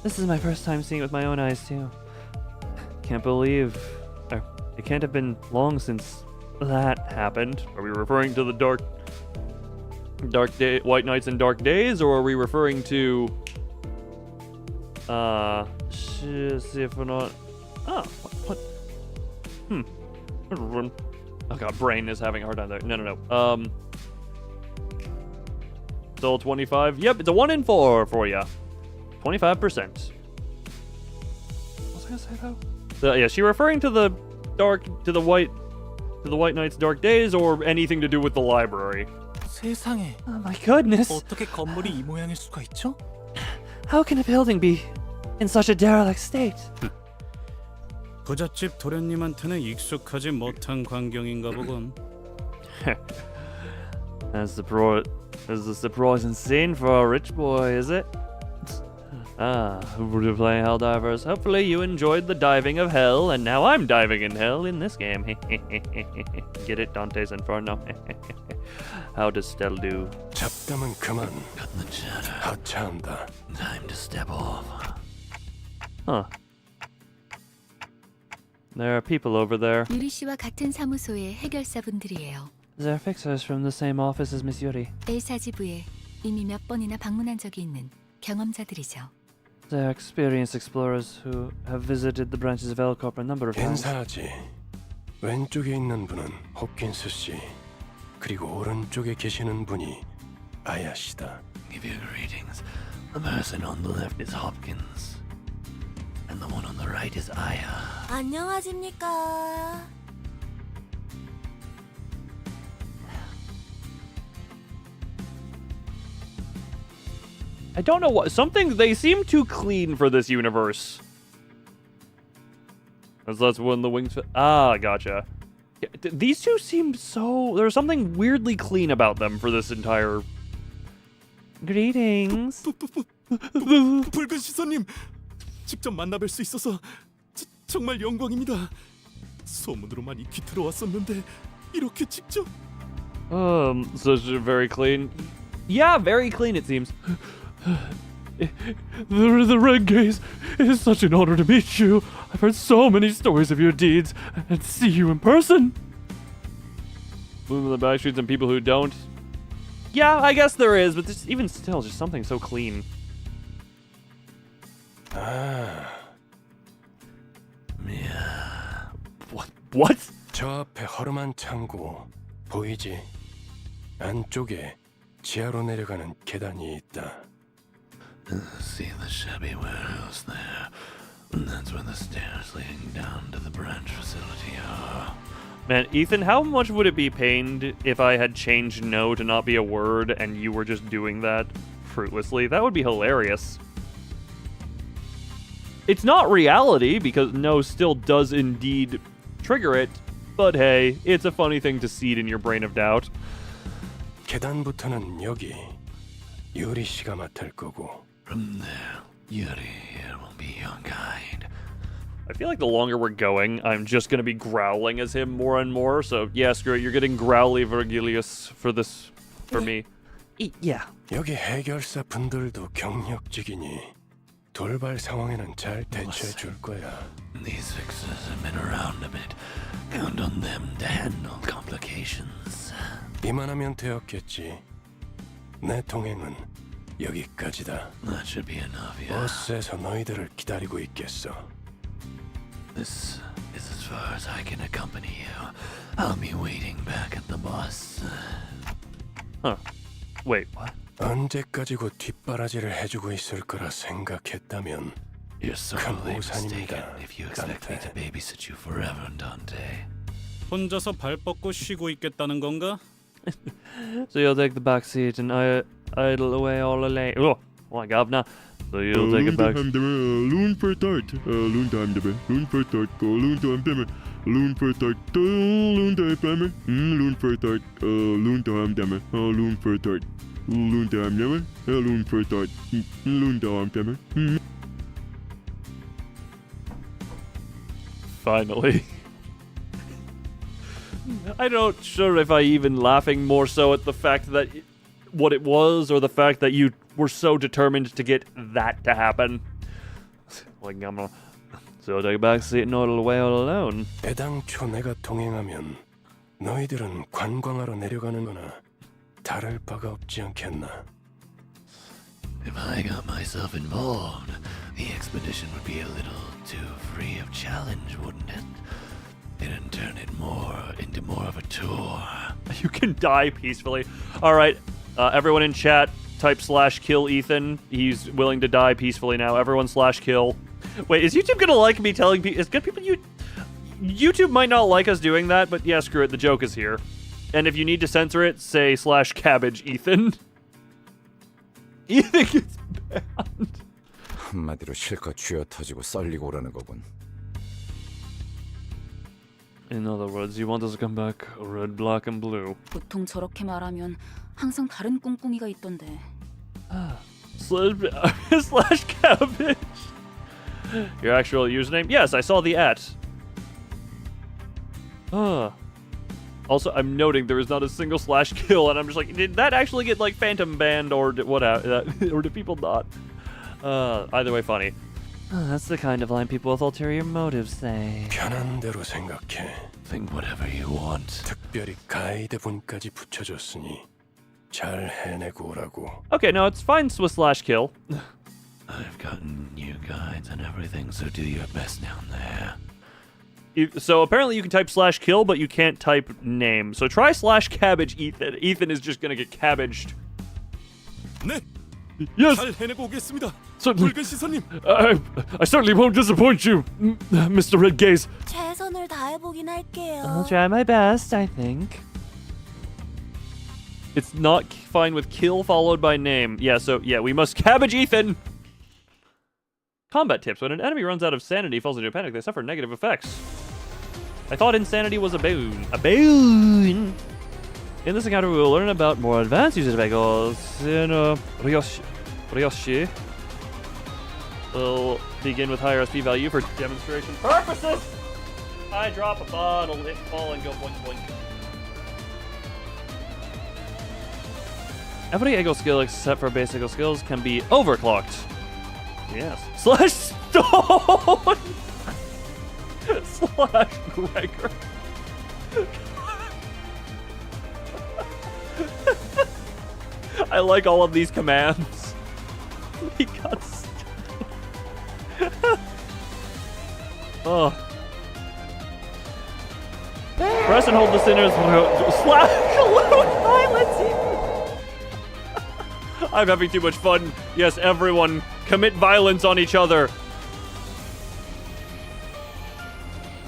This is my first time seeing it with my own eyes, too. Can't believe... It can't have been long since that happened.
Are we referring to the White Knights and Dark Days, or are we referring to... see if we're not... What? Oh god, brain is having a hard time there. No. Still 25? Yep, it's a 1 in 4 for ya. 25%. What was I gonna say though? Yeah, she referring to the White Knights Dark Days, or anything to do with the library?
세상에.
Oh my goodness!
어떻게 건물이 이 모양일 수가 있죠?
How can a building be in such a derelict state?
부잣집 도련님한테는 익숙하지 못한 광경인가 보군.
That's the surprise insane for a rich boy, is it?
We're playing Helldivers. Hopefully you enjoyed the diving of hell, and now I'm diving in hell in this game. Get it, Dante's Inferno. How does Stell do?
잡담은 그만. 하차한다.
Time to step off. Huh. There are people over there.
유리 씨와 같은 사무소의 해결사분들이에요.
They're fixers from the same office as Miss Yuri.
A사지부에 이미 몇 번이나 방문한 적이 있는 경험자들이죠.
They're experienced explorers who have visited the branches of L-Corp a number of times.
인사하지. 왼쪽에 있는 분은 홉킨스 씨. 그리고 오른쪽에 계시는 분이 아야 씨다.
Give you greetings. The person on the left is Hopkins, and the one on the right is Aya.
안녕하십니까.
I don't know what. Something. They seem too clean for this universe. That's when the wings. Ah, gotcha. Yeah, these two seem so. There's something weirdly clean about them for this entire. Greetings.
붉은 시선님, 직접 만나뵐 수 있어서 정말 영광입니다. 소문으로만 익히 들어왔었는데 이렇게 직접.
Such a very clean. Yeah, very clean. It seems.
The Red Gaze, it is such an honor to meet you. I've heard so many stories of your deeds, and to see you in person.
Moving the back streets and people who don't. Yeah, I guess there is, but there's even still just something so clean.
아,
What?
저 앞에 허름한 창고 보이지? 안쪽에 지하로 내려가는 계단이 있다.
See the shabby warehouse there? That's where the stairs leading down to the branch facility are.
Man, Ethan, how much would it be pained if I had changed no to not be a word and you were just doing that fruitlessly? That would be hilarious. It's not reality because no still does indeed trigger it, but hey, it's a funny thing to seed in your brain of doubt.
계단부터는 여기 유리 씨가 맡을 거고.
From there, Yuri here will be your guide.
I feel like the longer we're going, I'm just gonna be growling as him more and more, so yeah, screw it, you're getting growly Virgilius for this, for me. Yeah.
여기 해결사 분들도 경력직이니 돌발 상황에는 잘 대처해 줄 거야.
These fixers have been around a bit. Count on them to handle complications.
이만하면 되었겠지. 내 동행은 여기까지다.
That should be enough, yeah.
버스에서 너희들을 기다리고 있겠어.
This is as far as I can accompany you. I'll be waiting back at the bus.
Huh. Wait, what?
언제까지 곧 뒷바라지를 해주고 있을 거라 생각했다면
You're sorely
큰
mistaken
오산입니다.
if you expect me to babysit you forever, Dante.
혼자서 발 뻗고 쉬고 있겠다는 건가?
So you'll take the back seat and idle away all alone.
Oh my god, now. So you'll take it back.
Loon for tart. Loon time debe. Loon for tart. Go loon time debe. Loon for tart. Loon time debe. Loon for tart. Loon time debe. Loon for tart. Loon time debe. Loon for tart. Loon time debe.
Finally. I'm not sure if I even laughing more so at the fact that what it was or the fact that you were so determined to get that to happen. Like, I'm gonna... So take a back seat and idle away all alone.
애당초 내가 동행하면 너희들은 관광하러 내려가는 거나 다를 바가 없지 않겠나?
If I got myself involved, the expedition would be a little too free of challenge, wouldn't it? It'd turn it into more of a tour.
You can die peacefully. Alright, everyone in chat, type /kill Ethan. He's willing to die peacefully now. Everyone /kill. Wait, is YouTube gonna like me telling people? Is good people YouTube might not like us doing that, but yeah, screw it. The joke is here. And if you need to censor it, say /cabbage Ethan. Ethan gets banned.
한마디로 실컷 쥐어 터지고 썰리고 오라는 거군.
In other words, you want us to come back red, black, and blue.
보통 저렇게 말하면 항상 다른 꿍꿍이가 있던데.
slash cabbage. Your actual username? Yes, I saw the @ Also, I'm noting there is not a single slash kill, and I'm just like, did that actually get like phantom banned, or did, what? Or did people not? Either way, funny.
That's the kind of line people with ulterior motives say.
편한 대로 생각해.
Think whatever you want.
특별히 가이드 분까지 붙여줬으니 잘 해내고 오라고.
Okay, no, it's fine with slash kill.
I've gotten new guides and everything, so do your best down there.
So apparently you can type slash kill, but you can't type name. So try slash cabbage Ethan. Ethan is just gonna get cabbaged.
네.
Yes.
잘 해내고 오겠습니다.
Certainly.
붉은 시선님.
I certainly won't disappoint you, Mr. Red Gaze.
최선을 다해보긴 할게요.
I'll try my best, I think.
It's not fine with kill followed by name. Yeah, so yeah, we must cabbage Ethan. Combat tips. When an enemy runs out of sanity, falls into a panic, they suffer negative effects. I thought insanity was a boon. A boon! In this encounter, we will learn about more advanced usage vehicles. Ryoshi will begin with higher SP value for demonstration purposes. I drop a bottle, it fall, and go boink boink. Every ego skill except for basic ego skills can be overclocked. Yes. Slash stone! Slash Gregor. I like all of these commands. He got oh. Press and hold the sinner's slash load violence. I'm having too much fun. Yes, everyone, commit violence on each other.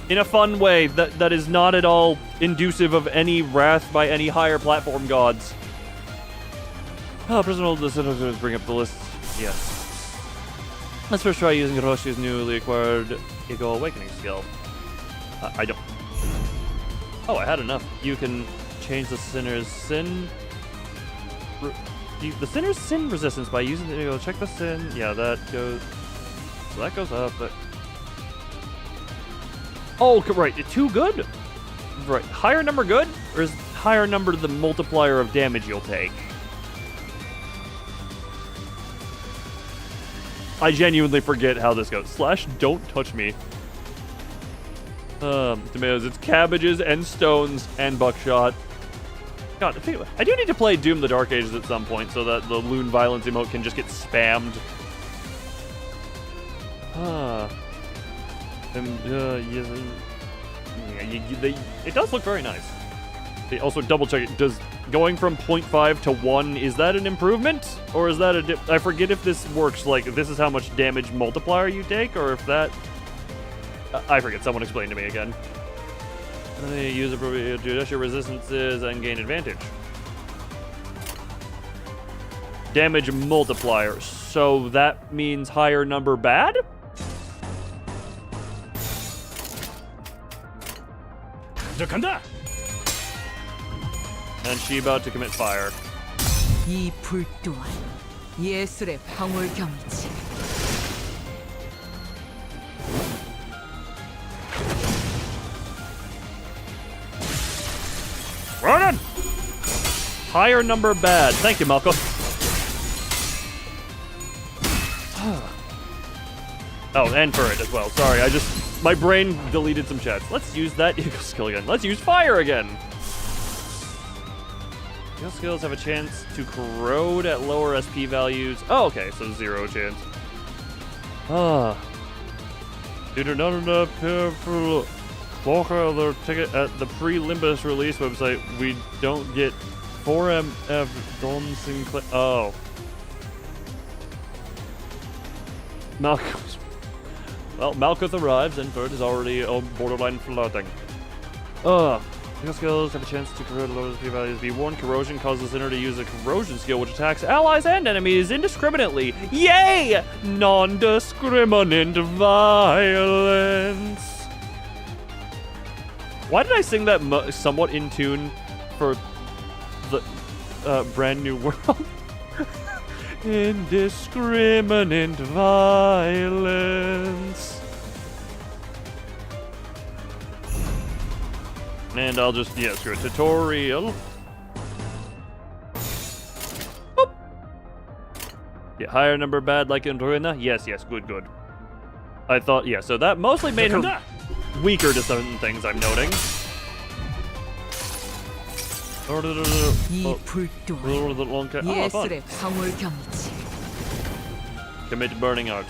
In a fun way that is not at all inducive of any wrath by any higher platform gods. Oh, personal decisions bring up the list. Yes. Let's first try using Roshi's newly acquired Ego Awakening skill. I don't. Oh, I had enough. You can change the sinner's sin. The sinner's sin resistance by using the Ego. Check the sin. Yeah, that goes. So that goes up. But oh, right. Too good? Right. Higher number good? Or is higher number the multiplier of damage you'll take? I genuinely forget how this goes. Slash don't touch me. Tomatoes. It's cabbages and stones and buckshot. God, I do need to play Doom the Dark Ages at some point so that the Loon Violence emote can just get spammed. It does look very nice. Also, double check it. Does going from 0.5 to 1, is that an improvement? Or is that a I forget if this works, like, this is how much damage multiplier you take, or if that... I forget, someone explained to me again. Use appropriate to adjust your resistances and gain advantage. Damage multiplier. So that means higher number bad? And she about to commit fire.
이 불 또한 예술의 방울경이지.
Running! Higher number bad. Thank you, Malcolm. Oh, and for it as well. Sorry, my brain deleted some chats. Let's use that eagle skill again. Let's use fire again. Eagle skills have a chance to corrode at lower SP values. Oh, okay, so 0 chance. Due to not enough for Walker the ticket at the pre-Limbus release website, we don't get 4MF Don Sinclair. Oh. Malkuth. Well, Malkuth arrives and Bird is already on borderline floating. Skill skills have a chance to corrode lower SP values. Be warned, corrosion causes the sinner to use a corrosion skill which attacks allies and enemies indiscriminately. Yay! Non-discriminant violence. Why did I sing that somewhat in tune for the Brand New World?
Indiscriminate violence. And I'll just, yeah, screw it. Tutorial. Boop. Yeah, higher number bad like in Ruina? Yes, good. I thought, yeah, so that mostly made her weaker to certain things, I'm noting.
이 불도는 예술의 방울경이지.
Commit burning out.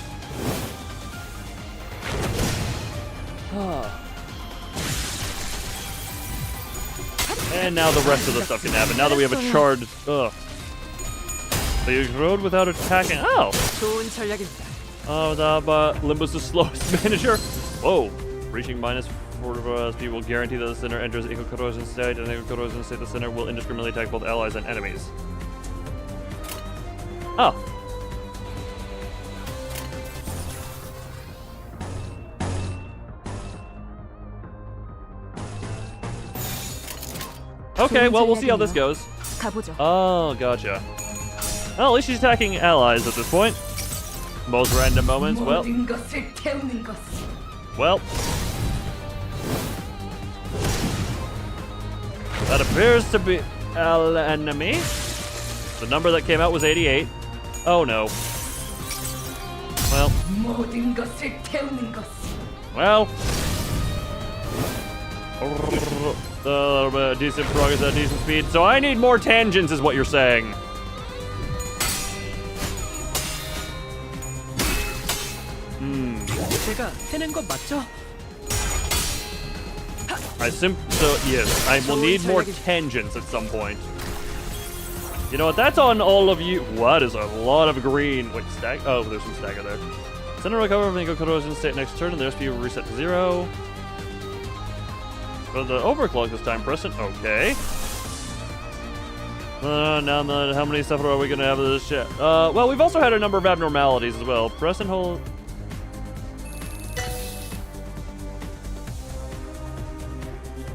And now the rest of the stuff can happen. Now that we have a charred. So you rode without attacking. Oh!
좋은 전략입니다.
Limbus is slowest manager. Whoa! Reaching minus 4 SP will guarantee that the center enters equal corrosion state, and equal corrosion state the center will indiscriminately attack both allies and enemies. Oh. Okay, well, we'll see how this goes. Oh, gotcha. Well, at least she's attacking allies at this point. Most random moments, well. That appears to be an enemy. The number that came out was 88. Oh, no. Well. Decent progress at decent speed. So I need more tangents is what you're saying.
제가 해낸 거 맞죠?
Yes, I will need more tangents at some point. You know what, that's on all of you. What is a lot of green? Wait, stag? Oh, there's some stagger there. Center recover from the equal corrosion state next turn, and their speed will reset to 0. For the overclock this time, Preston. Okay. Now, how many stuff are we going to have of this shit? Well, we've also had a number of abnormalities as well. Preston hold.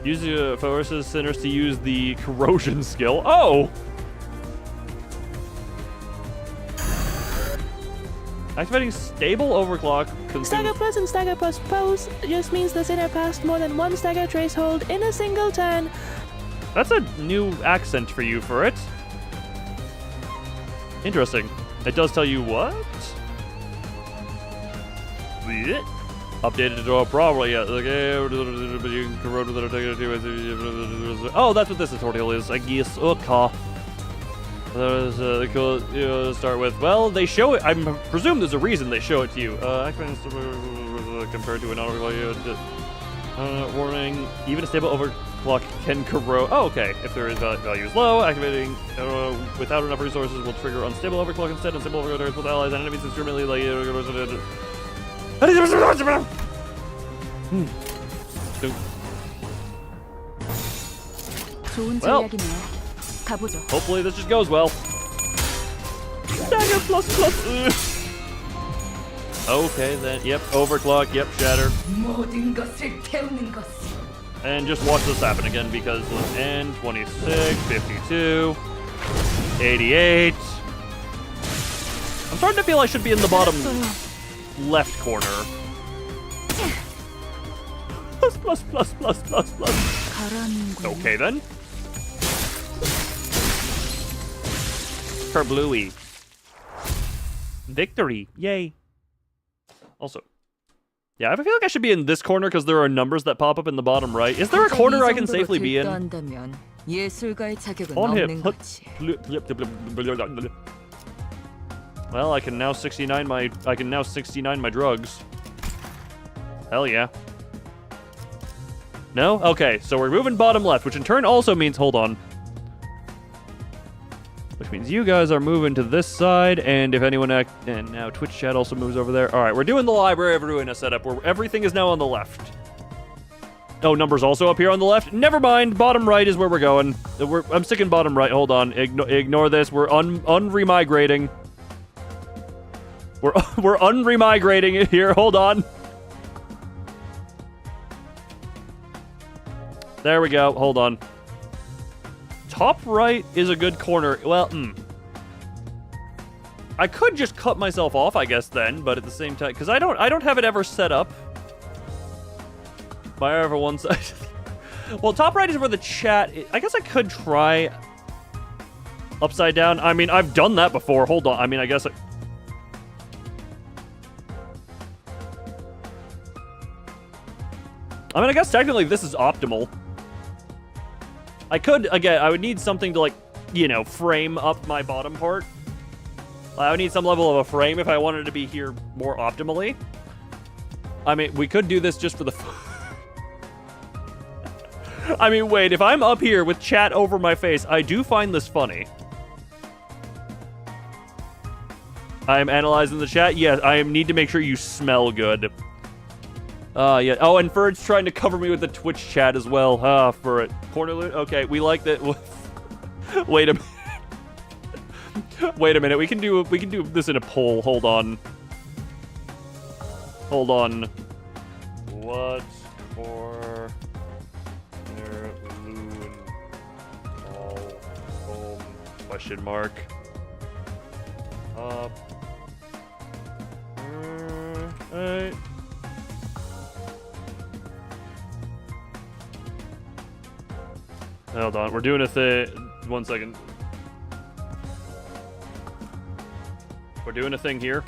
Use the forces centers to use the corrosion skill. Oh! Activating stable overclock.
Stagger plus and stagger plus pose just means the sinner passed more than one stagger trace hold in a single turn.
That's a new accent for you for it. Interesting. It does tell you what? Blech. Updated to draw probably, yeah. You can corrode with it. Oh, that's what this tutorial is, I guess. Okay. Cool, start with. Well, they show it. I presume there's a reason they show it to you. Compared to an auto warning. Even a stable overclock can corrode. Oh, okay. If there is values low, activating without enough resources will trigger unstable overclock instead. Unstable overclock targets both allies and enemies extremely like. Well, hopefully this just goes well. Stagger plus. Okay then, yep, overclock, yep, shatter. And just watch this happen again because and 26, 52, 88. I'm starting to feel I should be in the bottom left corner. Plus. Okay then. Kerbluey. Victory. Yay. Also. Yeah, I feel like I should be in this corner because there are numbers that pop up in the bottom right. Is there a corner I can safely be in? On him. Well, I can now 69 my drugs. Hell yeah. No? Okay, so we're moving bottom left, which in turn also means, hold on. Which means you guys are moving to this side, and if anyone and now Twitch chat also moves over there. All right, we're doing the Library of Ruina setup where everything is now on the left. Oh, numbers also up here on the left? Never mind, bottom right is where we're going. I'm sticking bottom right, hold on. Ignore this, we're unremigrating. We're unremigrating here, hold on. There we go. Hold on. Top right is a good corner. Well,
I could just cut myself off, I guess, then, but at the same time, because I don't have it ever set up. By ever one side. Well, top right is where the chat I guess I could try upside down. I mean, I've done that before. Hold on. I mean, I guess I guess technically this is optimal. I could, again, I would need something to, like, you know, frame up my bottom part. I would need some level of a frame if I wanted to be here more optimally. I mean, we could do this just for the... I mean, wait, if I'm up here with chat over my face, I do find this funny. I am analyzing the chat. Yes, I need to make sure you smell good. Yeah. Oh, and Ferd's trying to cover me with the Twitch chat as well. For it. Corner loot? Okay, we like that. Wait a minute. Wait a minute. We can do this in a poll. Hold on. Hold on. What corner loon call home? Question mark. Alright. Hold on, we're doing a thing. 1 second. We're doing a thing here.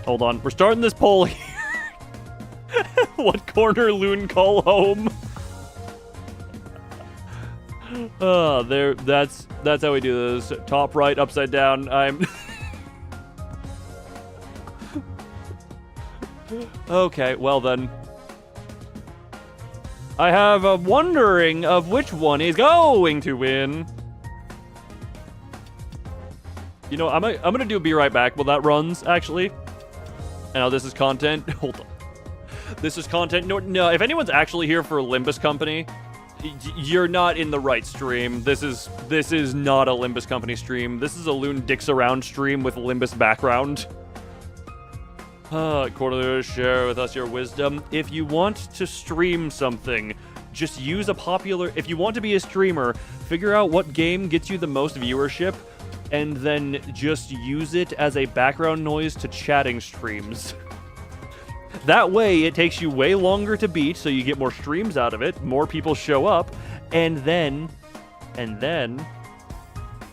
Hold on, we're starting this poll here. What corner loon call home? There. That's how we do this. Top right, upside down. I'm. Okay, well then. I have a wondering of which one is going to win. You know, I'm gonna do Be Right Back while that runs, actually. And this is content. Hold on. This is content. No, if anyone's actually here for Limbus Company, you're not in the right stream. This is not a Limbus Company stream. This is a Loon Dicks Around stream with Limbus background. Quarterly, share with us your wisdom. If you want to stream something, just use a popular... If you want to be a streamer, figure out what game gets you the most viewership, and then just use it as a background noise to chatting streams. That way, it takes you way longer to beat, so you get more streams out of it, more people show up, and then,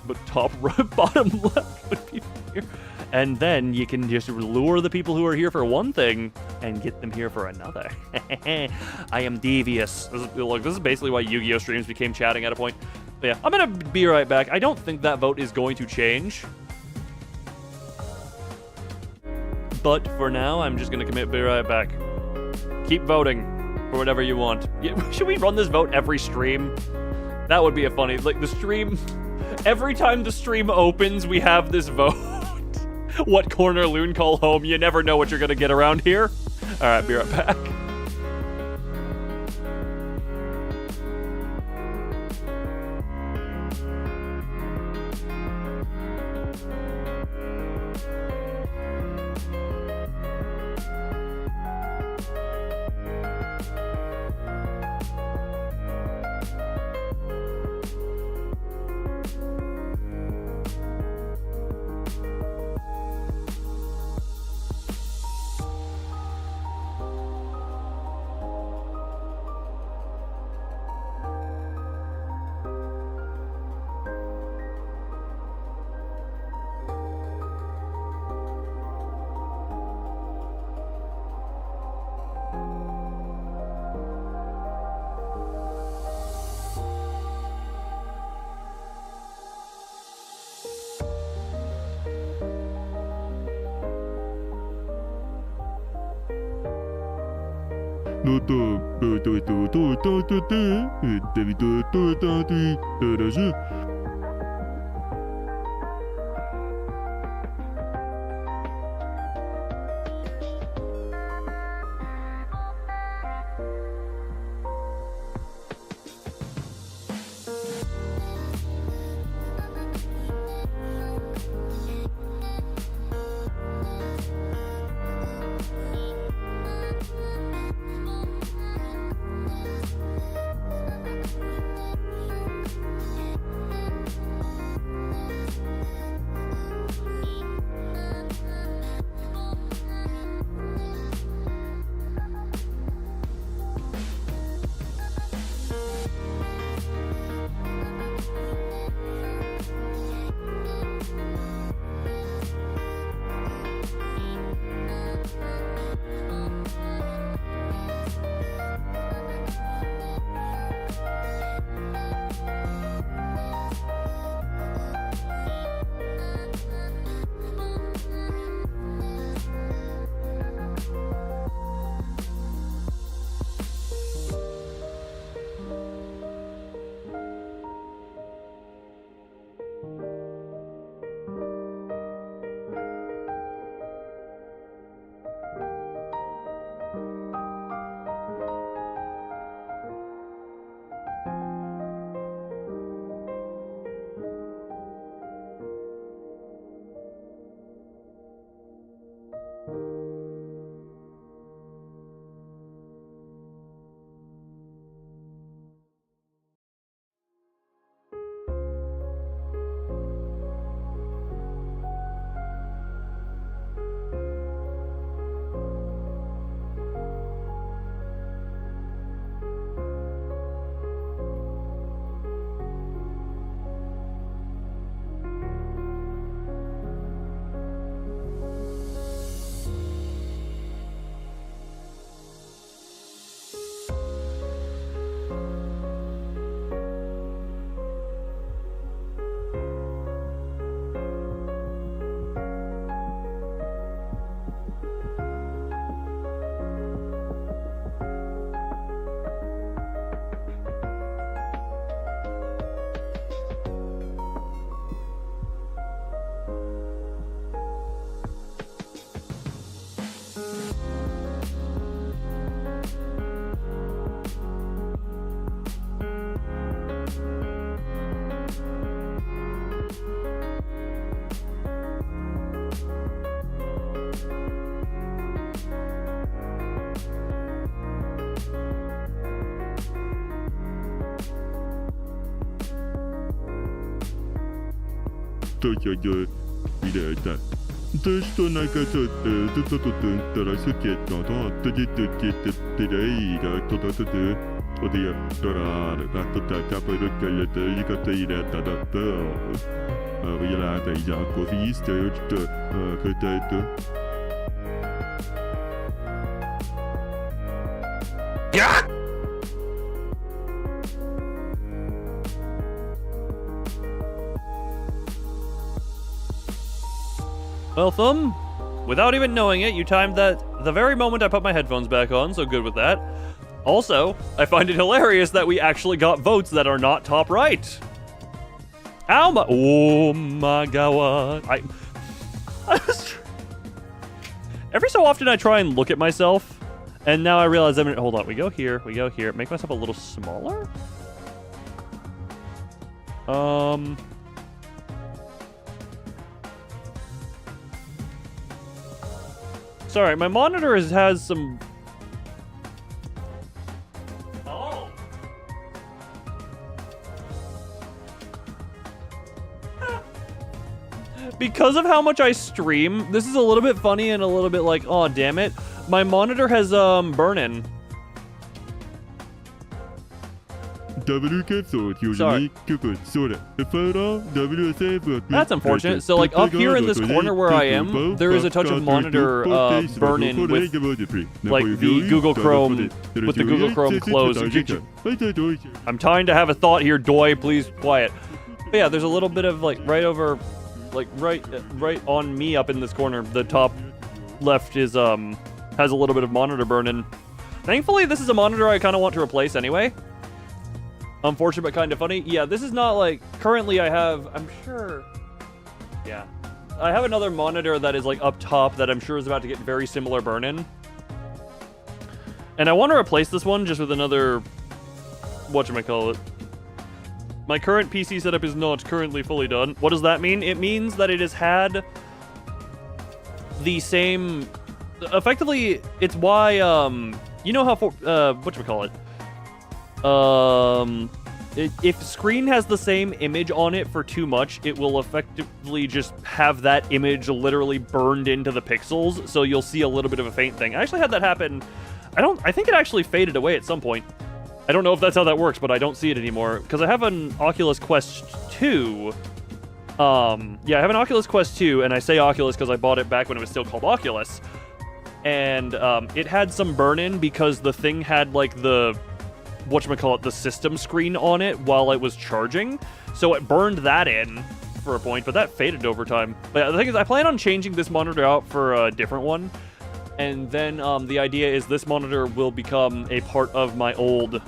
but top right, bottom left would be here. And then you can just lure the people who are here for one thing and get them here for another. I am devious. This is basically why Yu-Gi-Oh! Streams became chatting at a point. But yeah, I'm gonna be right back. I don't think that vote is going to change. But for now, I'm just gonna be right back. Keep voting for whatever you want. Should we run this vote every stream? That would be a funny, like, the stream... Every time the stream opens, we have this vote. What corner loon call home? You never know what you're gonna get around here. Alright, be right back.
とやるみたいだ。私となんかとずっとったらすけどとじつけてていがとだとでおでやったらがとたたぶるかやったりがていらただとเวลาแต่อยากก็ที่สเตอร์เคยใจตัว
Well, Thumb, without even knowing it, you timed that the very moment I put my headphones back on, so good with that. Also, I find it hilarious that we actually got votes that are not top right. Ow my— oh my god. Every so often I try and look at myself, and now I realize hold on, we go here, make myself a little smaller? Sorry, my monitor has some... Oh! Because of how much I stream, this is a little bit funny and a little bit like, oh, damn it. My monitor has, burn-in. Sorry. That's unfortunate. So, like, up here in this corner where I am, there is a touch of monitor burn-in with, like, the Google Chrome, with the Google Chrome closed. I'm trying to have a thought here, Doi, please, quiet. But yeah, there's a little bit of, like, right over, like, right on me up in this corner. The top left is, has a little bit of monitor burn-in. Thankfully, this is a monitor I kind of want to replace anyway. Unfortunate but kind of funny. Yeah, this is not like... Currently I have... I'm sure... Yeah. I have another monitor that is like up top that I'm sure is about to get very similar burn-in. And I want to replace this one just with another... whatchamacallit. My current PC setup is not currently fully done. What does that mean? It means that it has had the same... Effectively, it's why, you know how whatchamacallit? If screen has the same image on it for too much, it will effectively just have that image literally burned into the pixels, so you'll see a little bit of a faint thing. I actually had that happen. I think it actually faded away at some point. I don't know if that's how that works, but I don't see it anymore, because I have an Oculus Quest 2. Yeah, I have an Oculus Quest 2, and I say Oculus because I bought it back when it was still called Oculus. And, it had some burn-in because the thing had, like, the system screen on it while it was charging. So it burned that in for a point, but that faded over time. But yeah, the thing is, I plan on changing this monitor out for a different one. And then the idea is this monitor will become a part of my old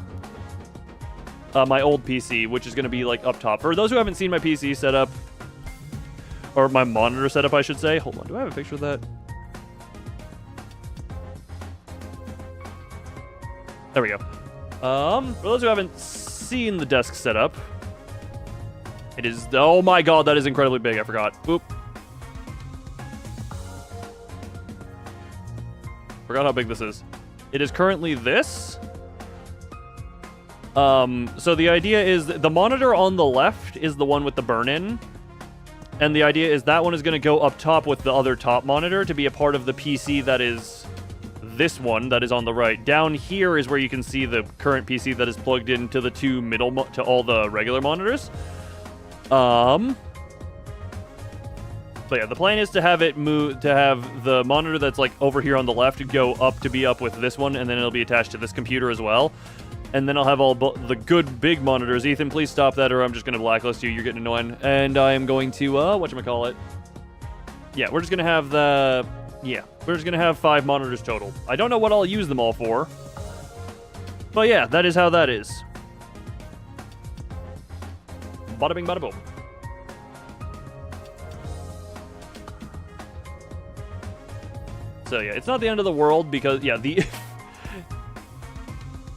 PC, which is going to be like up top. For those who haven't seen my PC setup, or my monitor setup, I should say. Hold on, do I have a picture of that? There we go. For those who haven't seen the desk setup, it is... Oh my god, that is incredibly big. I forgot. Oop. Forgot how big this is. It is currently this. So the idea is the monitor on the left is the one with the burn-in. And the idea is that one is going to go up top with the other top monitor to be a part of the PC that is... this one that is on the right. Down here is where you can see the current PC that is plugged into the two middle to all the regular monitors. But yeah, the plan is to have it move, to have the monitor that's like over here on the left go up to be up with this one, and then it'll be attached to this computer as well. And then I'll have all the good big monitors. Ethan, please stop that or I'm just going to blacklist you. You're getting annoying. And I am going to, whatchamacallit? Yeah, we're just going to have the... Yeah, we're just going to have 5 monitors total. I don't know what I'll use them all for. But yeah, that is how that is. Bada bing, bada boom. So yeah, it's not the end of the world because, yeah,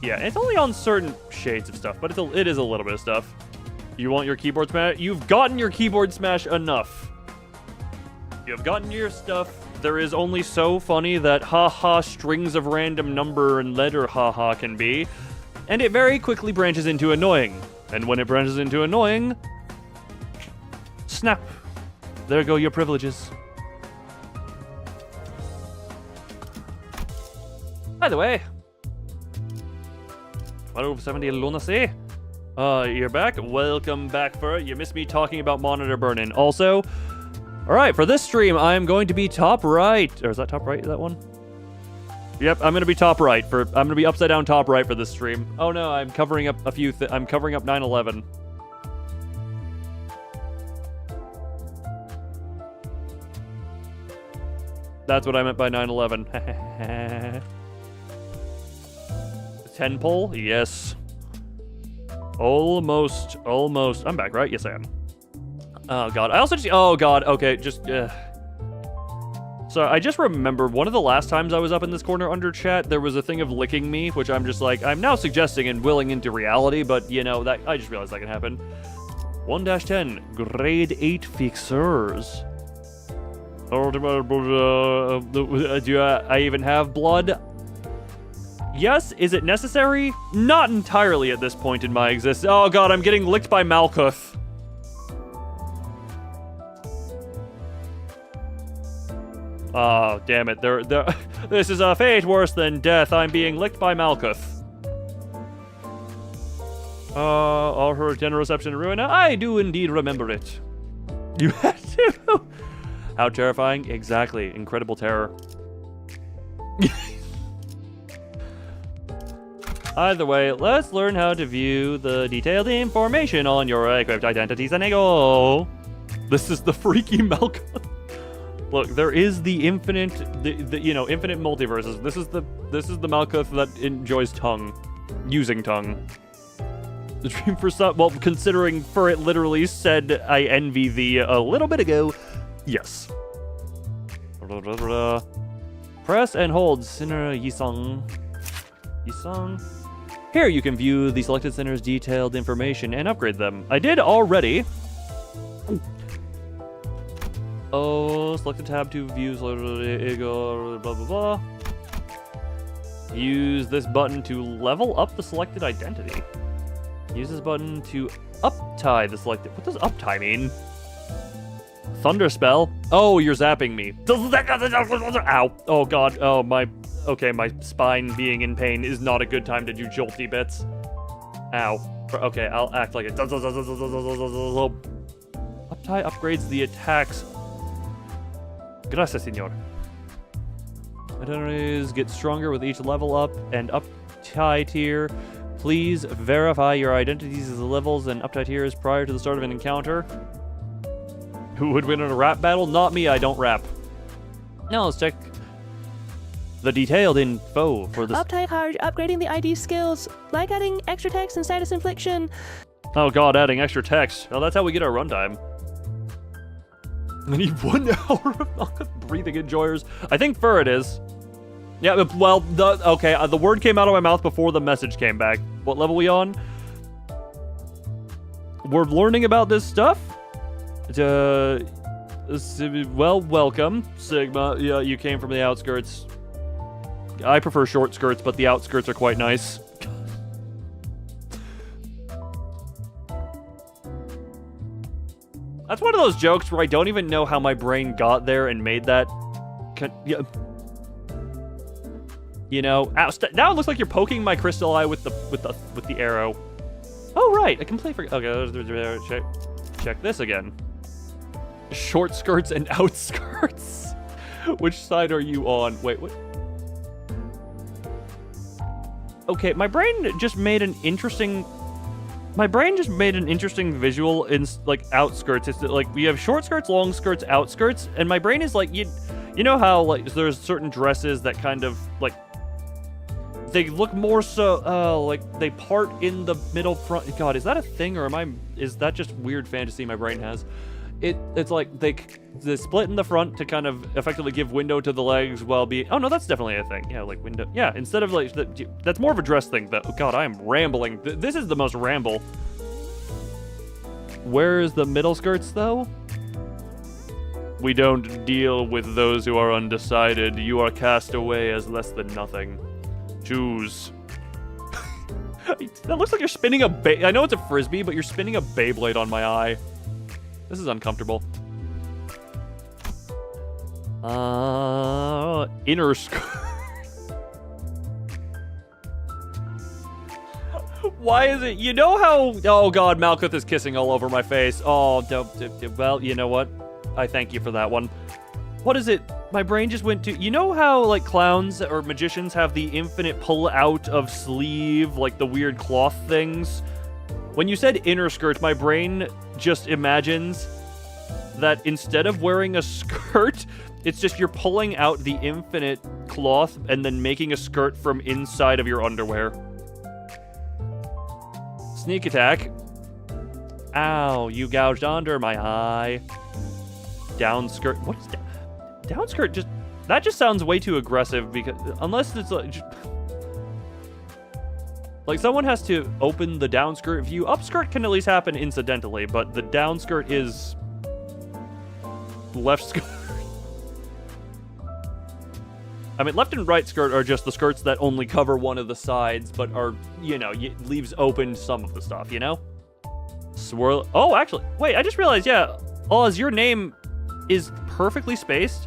yeah, it's only on certain shades of stuff, but it is a little bit of stuff. You want your keyboard smash? You've gotten your keyboard smash enough. You have gotten your stuff. There is only so funny that haha strings of random number and letter haha can be, and it very quickly branches into annoying. And when it branches into annoying, snap.
There go your privileges. By the way, 1270 lunacy. You're back. Welcome back, Fur. You missed me talking about monitor burn-in. Also, all right, for this stream, I'm going to be top right. Or is that top right, that one? Yep, I'm going to be top right. I'm going to be upside down top right for this stream. Oh no, I'm covering up a few I'm covering up 9/11. That's what I meant by 9/11. 10 pull? Yes. Almost. I'm back, right? Yes, I am. Oh, God. I also just... Oh, God. Okay, just... So, I just remembered one of the last times I was up in this corner under chat, there was a thing of licking me, which I'm just like, I'm now suggesting and willing into reality, but, you know, that I just realized that can happen. 1-10, grade 8 fixers. Do I even have blood? Yes, is it necessary? Not entirely at this point in my existence. Oh god, I'm getting licked by Malkuth. Oh, damn it. This is a fate worse than death. I'm being licked by Malkuth. All her general reception in ruin. I do indeed remember it. You had to. How terrifying. Exactly. Incredible terror. Either way, let's learn how to view the detailed information on your equipped identities and ego. This is the freaky Malkuth. Look, there is the infinite, infinite multiverses. This is the Malkuth that enjoys tongue, using tongue. The dream for some, well, considering for it literally said, I envy thee a little bit ago. Yes. Press and hold Sinner Yisung. Here you can view the selected center's detailed information and upgrade them. I did already. Oh, select the tab to view blah blah blah. Use this button to level up the selected identity. Use this button to uptie the selected. What does uptie mean? Thunder spell. Oh, you're zapping me. Ow. Oh god. Oh my. Okay, my spine being in pain is not a good time to do jolty bits. Ow. Okay, I'll act like it. Uptie upgrades the attacks. Gracias, senor. Identities get stronger with each level up and uptie tier. Please verify your identities as the levels and uptie tiers prior to the start of an encounter. Who would win in a rap battle? Not me, I don't rap. Now let's check the detailed info for this.
Uptie card, upgrading the ID skills, like adding extra text and status infliction.
Oh god, adding extra text. Well, that's how we get our runtime. I need 1 hour of Malkuth breathing enjoyers. I think fur it is. Yeah, well, the word came out of my mouth before the message came back. What level we on? We're learning about this stuff. Well, welcome, Sigma. Yeah, you came from the outskirts. I prefer short skirts, but the outskirts are quite nice. That's one of those jokes where I don't even know how my brain got there and made that. You know, now it looks like you're poking my crystal eye with the arrow. Oh right, I completely forgot. Okay, check this again. Short skirts and outskirts. Which side are you on? Wait, what? Okay, my brain just made an interesting visual in like outskirts. It's like we have short skirts, long skirts, outskirts, and my brain is like you know how like there's certain dresses that kind of like they look more so like they part in the middle front. God, is that a thing or is that just weird fantasy my brain has? It's like they split in the front to kind of effectively give window to the legs while being... Oh, no, that's definitely a thing. Yeah, like window... Yeah, instead of like... That's more of a dress thing, though. Oh, God, I am rambling. This is the most ramble. Where's the middle skirts, though? We don't deal with those who are undecided. You are cast away as less than nothing. Choose. That looks like you're spinning a... I know it's a frisbee, but you're spinning a Beyblade on my eye. This is uncomfortable.
Inner skirt. Why is it? You know how? Oh God, Malkuth is kissing all over my face. Oh, well, you know what? I thank you for that one. What is it? My brain just went to. You know how like clowns or magicians have the infinite pull out of sleeve, like the weird cloth things? When you said inner skirt, my brain just imagines that instead of wearing a skirt, it's just you're pulling out the infinite cloth and then making a skirt from inside of your underwear. Sneak attack. Ow, you gouged under my eye. Down skirt. What is down skirt? Just that just sounds way too aggressive because unless it's like someone has to open the down skirt view. Up skirt can at least happen incidentally, but the down skirt is left skirt. I mean, left and right skirt are just the skirts that only cover one of the sides, but are, you know, leaves open some of the stuff, you know? Swirl. Oh, actually, wait, I just realized, yeah, Oz, your name is perfectly spaced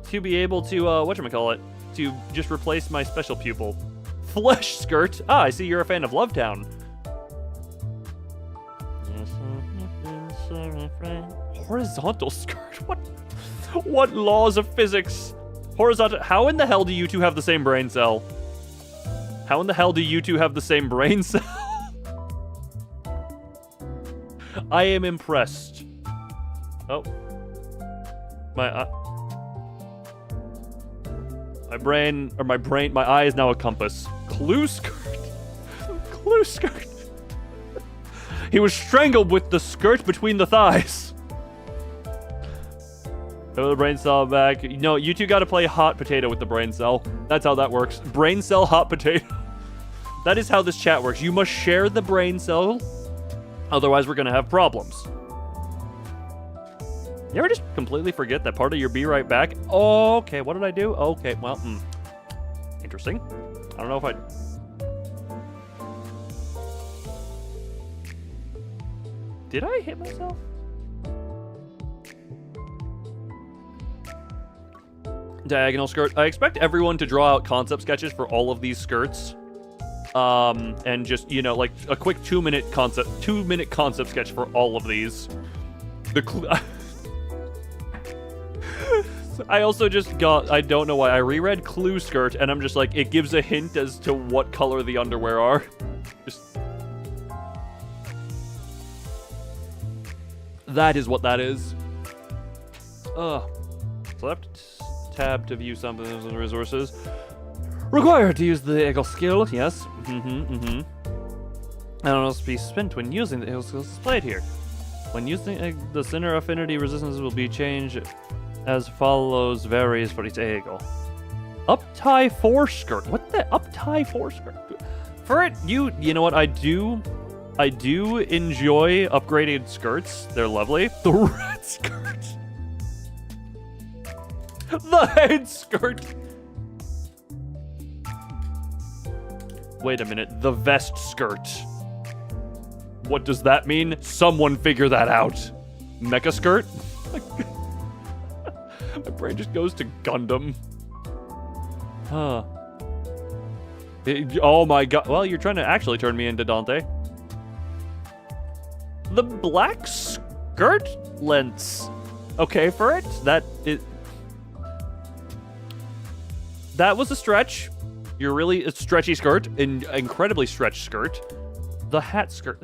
to be able to, whatchamacallit, to just replace my special pupil. Flesh skirt. Ah, I see you're a fan of Lovetown. Horizontal skirt? What laws of physics? Horizontal. How in the hell do you two have the same brain cell? How in the hell do you two have the same brain cell? I am impressed. Oh. My eye is now a compass. Clue skirt. Clue skirt. He was strangled with the skirt between the thighs. The brain cell back. No, you two gotta play hot potato with the brain cell. That's how that works. Brain cell, hot potato. That is how this chat works. You must share the brain cell. Otherwise, we're gonna have problems. You ever just completely forget that part of your be right back? Okay, what did I do? Okay, well, interesting. I don't know if I... Did I hit myself? Diagonal skirt. I expect everyone to draw out concept sketches for all of these skirts. And just, you know, like a quick 2-minute concept sketch for all of these. I also just got, I don't know why, I reread Clue skirt and I'm just like, it gives a hint as to what color the underwear are. Just... That is what that is. Left tab to view some of the resources. Required to use the eagle skill, yes. And must be spent when using the eagle skill displayed here. When using the center affinity resistance will be changed as follows, varies for each eagle. Up-tie 4 skirt. What the up-tie 4 skirt? For it, you know what, I do enjoy upgraded skirts. They're lovely. The red skirt. The head skirt. Wait a minute. The vest skirt. What does that mean? Someone figure that out. Mecha skirt? My brain just goes to Gundam. Huh. Oh my god. Well, you're trying to actually turn me into Dante. The black skirt lengths. Okay for it. That was a stretch. You're really a stretchy skirt. Incredibly stretched skirt. The hat skirt.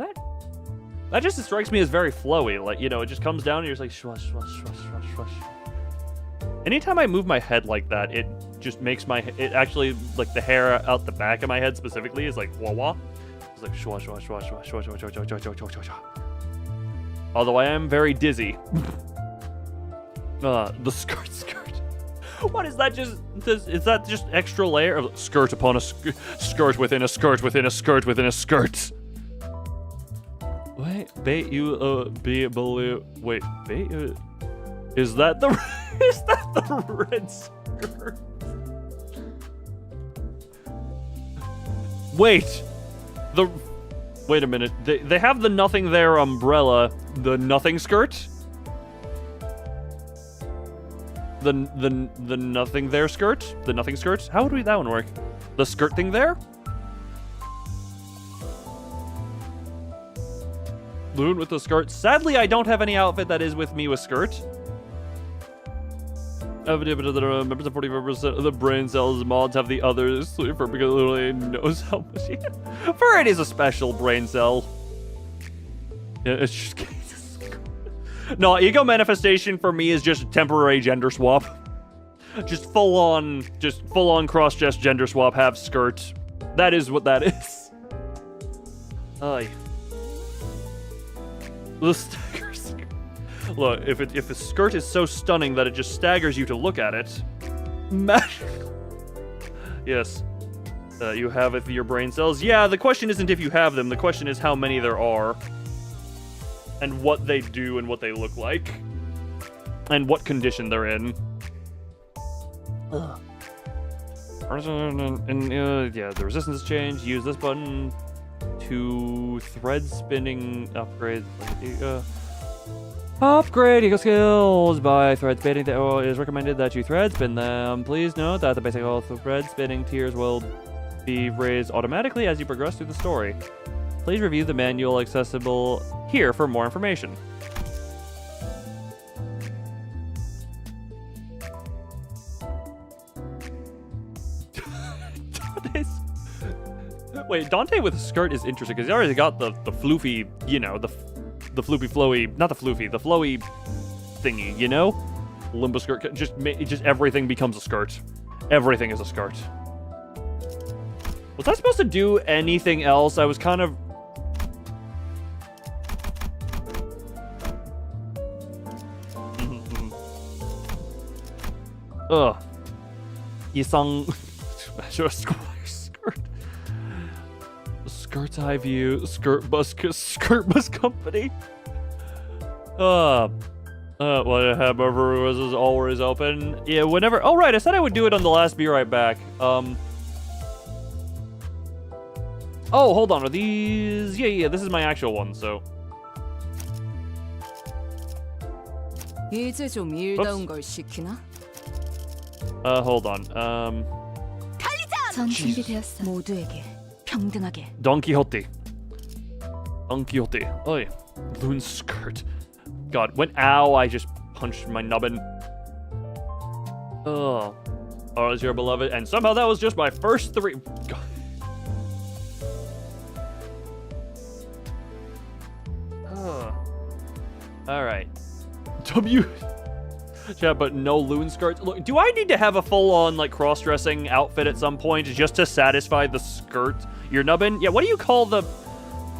That just strikes me as very flowy. Like, you know, it just comes down and you're just like swash, swash, swash, swash, swash. Anytime I move my head like that, it just makes it actually, like, the hair out the back of my head specifically is like wah wah. It's like swash, swash, swash, swash, swash, swash, swash, swash, swash, swash, swash. Although I am very dizzy. The skirt. What is that? Is that just extra layer of skirt upon a skirt within a skirt within a skirt within a skirt? Wait, bait you be believe. Wait, bait you. Is that the red skirt? Wait, wait a minute. They have the nothing there umbrella. The nothing skirt. the nothing there skirt? The nothing skirt? How would that one work? The skirt thing there? Loon with the skirt. Sadly, I don't have any outfit that is with me with skirt. Members of 44% of the brain cells mods have the others. For because literally knows how much. Furry is a special brain cell. Yeah, it's just. No, ego manifestation for me is just a temporary gender swap. Just full on cross-dress gender swap, have skirt. That is what that is. Aye. The staggers. Look, if a skirt is so stunning that it just staggers you to look at it, yes, you have it with your brain cells. Yeah, the question isn't if you have them. The question is how many there are, and what they do, and what they look like, and what condition they're in. Yeah, the resistance change. Use this button to thread spinning upgrade. Upgrade eco skills by thread spinning. It is recommended that you thread spin them. Please note that the basic health of thread spinning tiers will be raised automatically as you progress through the story. Please review the manual accessible here for more information. Wait, Dante with a skirt is interesting because he already got the floofy, you know, the floopy flowy, not the floofy, the flowy thingy, you know? Limbus skirt, just everything becomes a skirt. Everything is a skirt. Was I supposed to do anything else? I was kind of... Ugh. Yisung... skirt. Skirt's Eye View, Skirt Bus Company. Whatever was always open. Yeah, whenever. Oh right, I said I would do it on the last Be Right Back. Oh, hold on. Are these? Yeah. This is my actual one. So.
이제 좀 일다운 걸 시키나?
Hold on.
전 준비되었어. 모두에게 평등하게.
Don Quixote. Oi. Loon skirt. God, when ow, I just punched my nubbin. Oh. Oh, is your beloved? And somehow that was just my first 3. God. Alright. Yeah, but no loon skirts. Look, do I need to have a full-on, like, cross-dressing outfit at some point just to satisfy the skirt? Your nubbin? Yeah, what do you call the...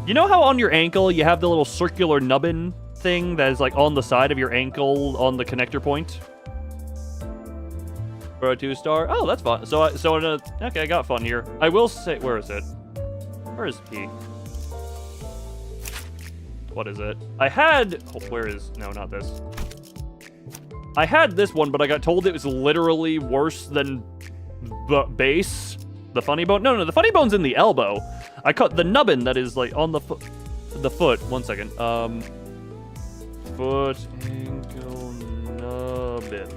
You know how on your ankle you have the little circular nubbin thing that is, like, on the side of your ankle on the connector point? For a 2-star? Oh, that's fun. Okay, I got fun here. I will say... Where is it? Where is P? What is it? I had... Oh, where is... No, not this. I had this one, but I got told it was literally worse than base. The funny bone? No, the funny bone's in the elbow. I cut the nubbin that is like on the foot. The foot. 1 second. Foot, ankle, nubbin.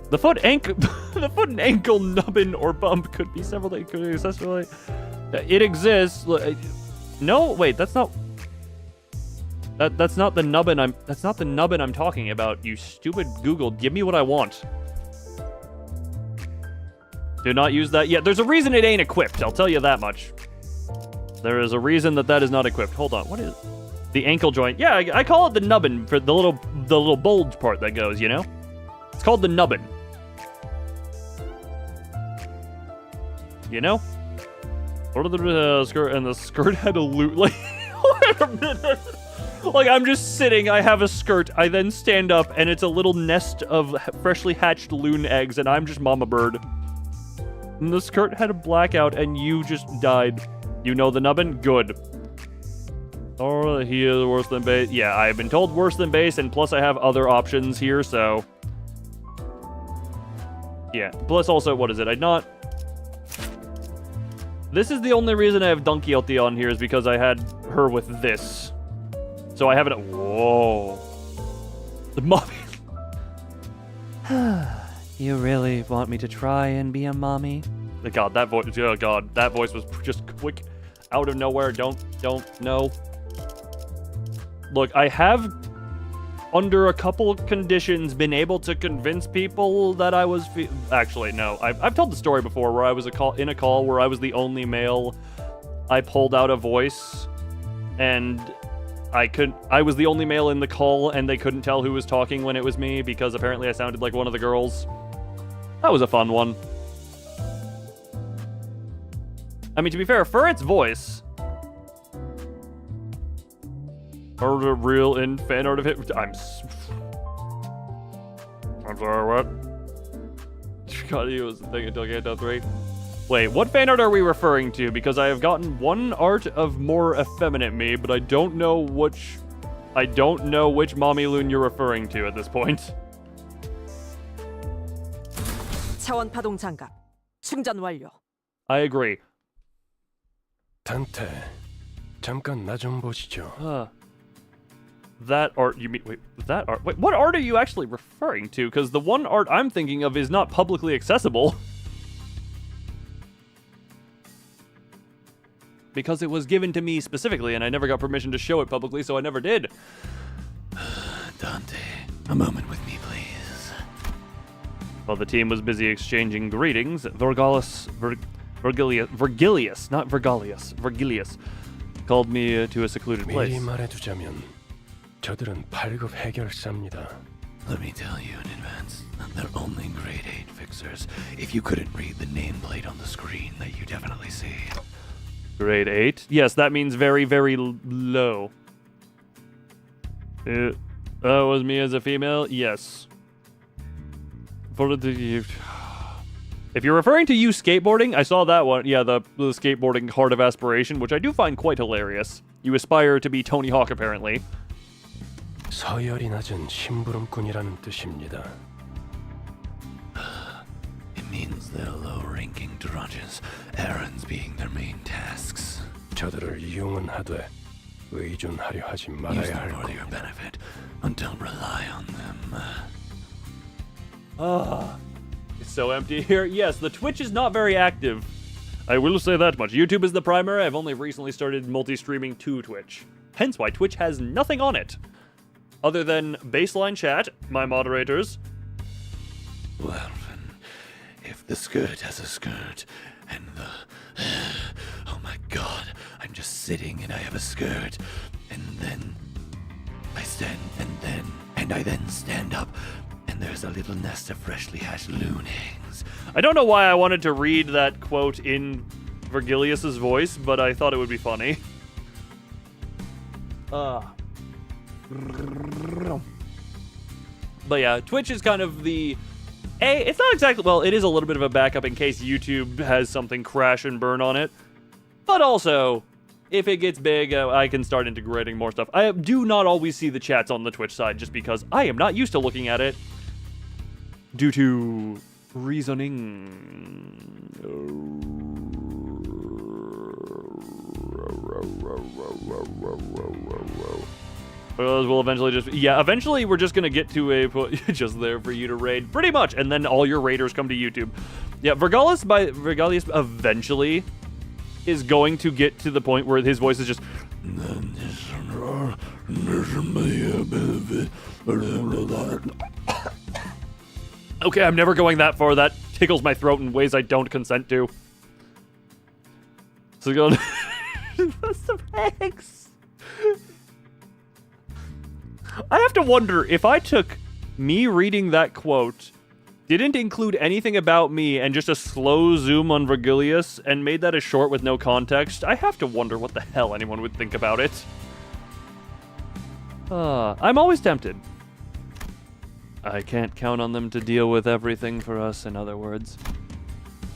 The foot, ankle, the foot and ankle nubbin or bump could be several things. Could be successfully. It exists. No, wait, that's not. That's not the nubbin I'm talking about, you stupid Google. Give me what I want. Do not use that yet. There's a reason it ain't equipped, I'll tell you that much. There is a reason that is not equipped. Hold on, what is the ankle joint? Yeah, I call it the nubbin for the little bulge part that goes, you know? It's called the nubbin. You know? What are the skirt and the skirt had a loot like wait a minute. Like, I'm just sitting, I have a skirt, I then stand up, and it's a little nest of freshly hatched loon eggs, and I'm just mama bird. And the skirt had a blackout, and you just died. You know the nubbin? Good. Oh, he is worse than base. Yeah, I've been told worse than base, and plus I have other options here, so... Yeah, plus also, what is it? This is the only reason I have Don Quixote on here, is because I had her with this. So I have it. Whoa. The mommy.
You really want me to try and be a mommy?
God, that voice. Oh God, that voice was just quick, out of nowhere. Don't know. Look, I have, under a couple conditions, been able to convince people that I was. Actually, no. I've told the story before where I was in a call where I was the only male. I pulled out a voice, and I was the only male in the call, and they couldn't tell who was talking when it was me because apparently I sounded like one of the girls. That was a fun one. I mean, to be fair, for its voice, or the real in fan art of it. I'm sorry, what? God, he was the thing until Kanto 3. Wait, what fan art are we referring to? Because I have gotten one art of more effeminate me, but I don't know which mommy loon you're referring to at this point.
차원 파동 장갑 충전 완료.
I agree.
단테, 잠깐 나 좀 보시죠.
That art, you mean, wait, that art? Wait, what art are you actually referring to? Because the one art I'm thinking of is not publicly accessible. Because it was given to me specifically, and I never got permission to show it publicly, so I never did.
Dante, a moment with me, please.
While the team was busy exchanging greetings, Vergilius, not Vergilius, Vergilius, called me to a secluded place.
미리 말해두자면 저들은 8급 해결사입니다.
Let me tell you in advance, they're only grade 8 fixers. If you couldn't read the nameplate on the screen, that you definitely see.
Grade 8? Yes, that means very, very low. Was me as a female? Yes. If you're referring to you skateboarding, I saw that one. Yeah, the skateboarding Heart of Aspiration, which I do find quite hilarious. You aspire to be Tony Hawk, apparently.
서열이 낮은 심부름꾼이라는 뜻입니다.
It means they're low-ranking drudges, errands being their main tasks.
저들을 이용은 하되 의존하려 하지 말아야 할
for your benefit, and don't rely on them.
It's so empty here. Yes, the Twitch is not very active. I will say that much. YouTube is the primary. I've only recently started multi-streaming to Twitch. Hence why Twitch has nothing on it. Other than baseline chat, my moderators.
Well, then, if the skirt has a skirt, and the... Oh my god, I'm just sitting and I have a skirt, and then I stand, and I then stand up, and there's a little nest of freshly hatched loon eggs.
I don't know why I wanted to read that quote in Vergilius's voice, but I thought it would be funny. But yeah, Twitch is kind of the... it's not exactly... Well, it is a little bit of a backup in case YouTube has something crash and burn on it. But also, if it gets big, I can start integrating more stuff. I do not always see the chats on the Twitch side just because I am not used to looking at it due to reasoning. We'll eventually just... Yeah, eventually we're just going to get to a... just there for you to raid. Pretty much. And then all your raiders come to YouTube. Yeah, Vergilius eventually is going to get to the point where his voice is just... Okay, I'm never going that far. That tickles my throat in ways I don't consent to. So going... Some eggs. I have to wonder if I took me reading that quote, didn't include anything about me, and just a slow zoom on Vergilius, and made that a short with no context. I have to wonder what the hell anyone would think about it. I'm always tempted. I can't count on them to deal with everything for us, in other words.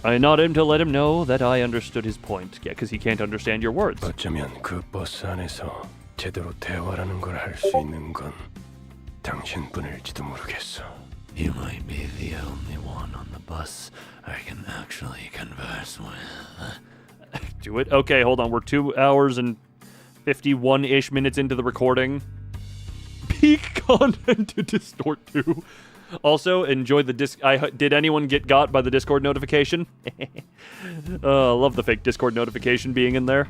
I nod him to let him know that I understood his point. Yeah, because he can't understand your words.
어쩌면 그 버스 안에서 제대로 대화라는 걸 할 수 있는 건 당신뿐일지도 모르겠어.
You might be the only one on the bus I can actually converse with.
Do it? Okay, hold on. We're 2 hours and 51-ish minutes into the recording. peak content to distort to. Also, enjoy the did anyone get got by the Discord notification? Love the fake Discord notification being in there.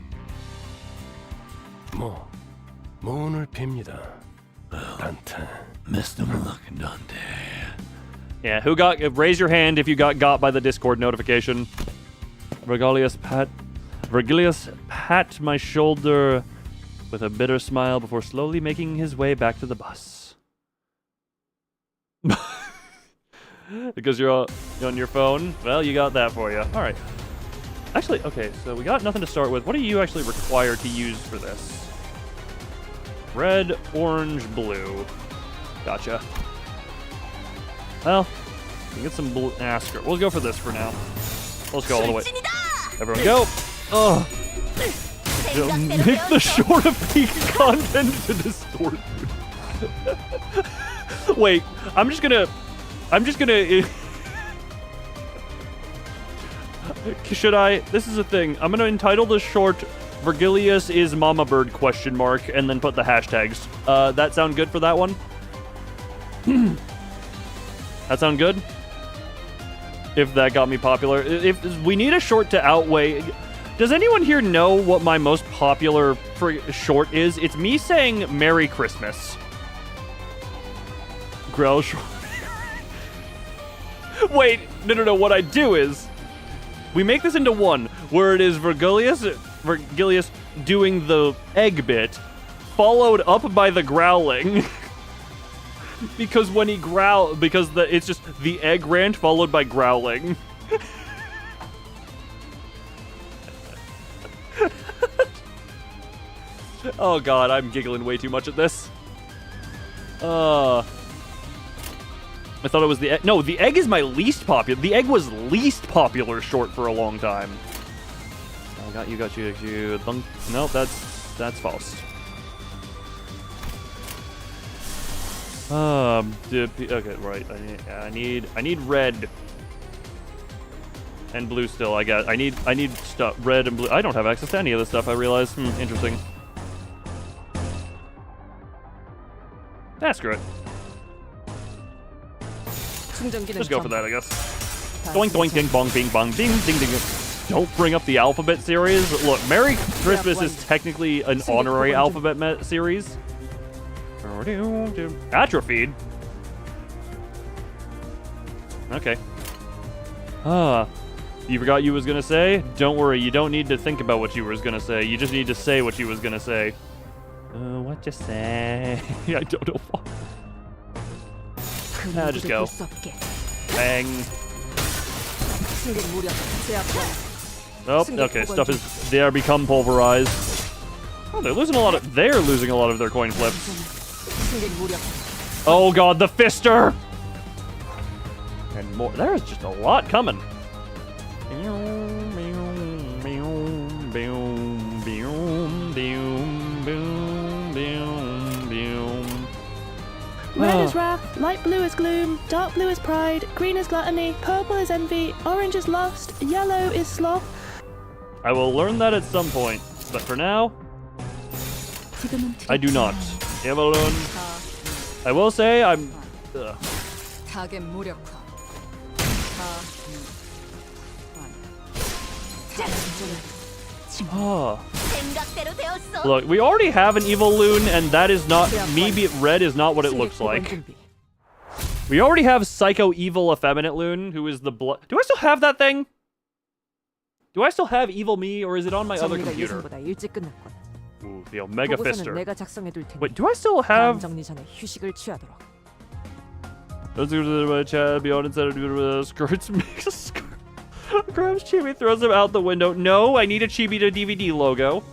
문을 빕니다. 단타.
Mr. Malakandante.
Yeah, raise your hand if you got by the Discord notification. Vergilius pat my shoulder with a bitter smile before slowly making his way back to the bus. Because you're on your phone? Well, you got that for you. Alright. Actually, okay, so we got nothing to start with. What are you actually required to use for this? Red, orange, blue. Gotcha. Well, we can get some blue. Screw it. We'll go for this for now. Let's go all the way. Everyone go. Oh. Make the short of peak content to distort. Wait, I'm just gonna should I? This is a thing. I'm gonna entitle the short Vergilius is Mama Bird ? And then put the hashtags. That sound good for that one? That sound good? If that got me popular. If we need a short to outweigh. Does anyone here know what my most popular short is? It's me saying Merry Christmas. Growl short. Wait, no. What I do is we make this into one where it is Vergilius doing the egg bit, followed up by the growling. Because when he it's just the egg rant followed by growling. Oh god, I'm giggling way too much at this. I thought it was the egg. No, the egg is my least popular. The egg was least popular short for a long time. I got you. Nope, that's false. Okay, right. I need red and blue still. I need stuff red and blue. I don't have access to any of this stuff. I realize. Interesting. Screw it. Just go for that, I guess. Doink, doink, ding, bong, bing, bong, ding, ding, ding. Don't bring up the alphabet series. Look, Merry Christmas is technically an honorary alphabet series. Atrophied. Okay. You forgot you was gonna say? Don't worry, you don't need to think about what you was gonna say. You just need to say what you was gonna say. What you say? I don't know what. Just go. Bang. Oh, okay. Stuff is they are become pulverized. Oh, they're losing a lot of their coin flips. Oh god, the fister! And more. There's just a lot coming.
Red is wrath, light blue is gloom, dark blue is pride, green is gluttony, purple is envy, orange is lust, yellow is sloth.
I will learn that at some point, but for now, I do not. I will say I'm. Look, we already have an evil loon, and that is not red is not what it looks like. We already have psycho evil effeminate loon, who is the blood. Do I still have that thing? Do I still have evil me, or is it on my other computer? Ooh, the Omega Fister. Wait, do I still have? Let's go to the chat. Beyond instead of skirts makes a skirt. Grabs Chibi, throws him out the window. No, I need a Chibi to DVD logo.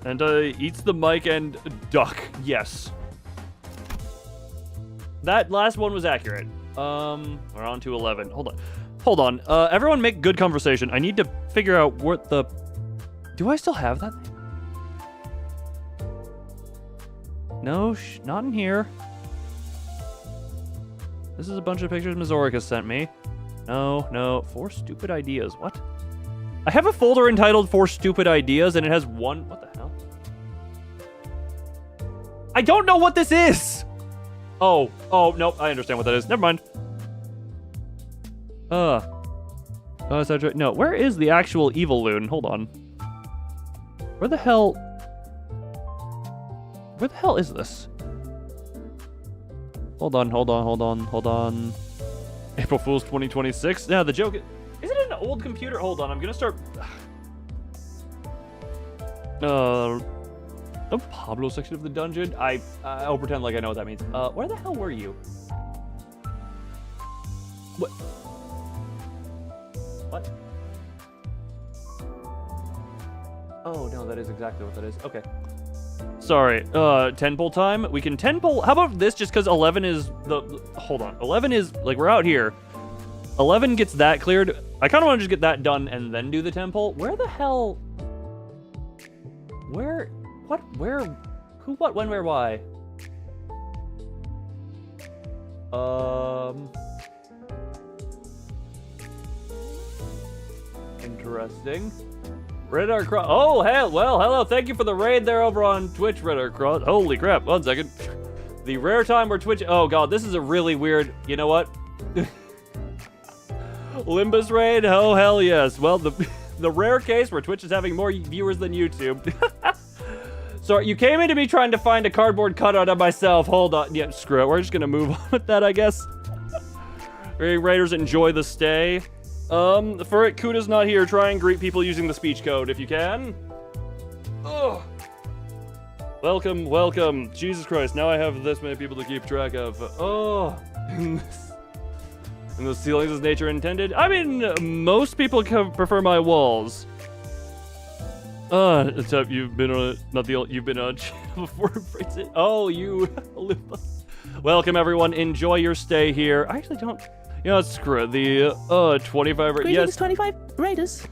And eats the mic and duck. Yes. That last one was accurate. We're on to 11. Hold on. Everyone make good conversation. I need to figure out what the... Do I still have that thing? No, not in here. This is a bunch of pictures Mizorica sent me. No. 4 stupid ideas. What? I have a folder entitled 4 stupid ideas, and it has one... What the hell? I don't know what this is. Oh, nope, I understand what that is. Never mind. Is that right? No, where is the actual evil loon? Hold on. Where the hell is this? Hold on. April Fool's 2026? Yeah, the joke is it an old computer? Hold on, I'm gonna start... The Pablo section of the dungeon? I'll pretend like I know what that means. Where the hell were you? What? What? Oh, no, that is exactly what that is. Okay. Sorry. 10-pull time? We can 10-pull... How about this, just because 11 is the... Hold on. 11 is... Like, we're out here. 11 gets that cleared. I kind of want to just get that done and then do the 10-pull. Where the hell... Where... What? Where? Who, what, when, where, why? Interesting. Radar Cross. Oh, hell, well, hello. Thank you for the raid there over on Twitch, Radar Cross. Holy crap. 1 second. The rare time where Twitch... Oh, God, this is a really weird... You know what? Limbus raid? Oh, hell yes. Well, the rare case where Twitch is having more viewers than YouTube. So you came into me trying to find a cardboard cutout of myself. Hold on. Yeah, screw it. We're just going to move on with that, I guess. Raiders, enjoy the stay. For it, Kuda's not here. Try and greet people using the speech code if you can. Ugh. Welcome. Jesus Christ, now I have this many people to keep track of. Oh. And the ceilings as nature intended. I mean, most people prefer my walls. Except you've been on you've been on before. Oh, you. Welcome everyone. Enjoy your stay here. I actually don't. You know, screw it. The 25.
Greetings,
yes.
25 Raiders.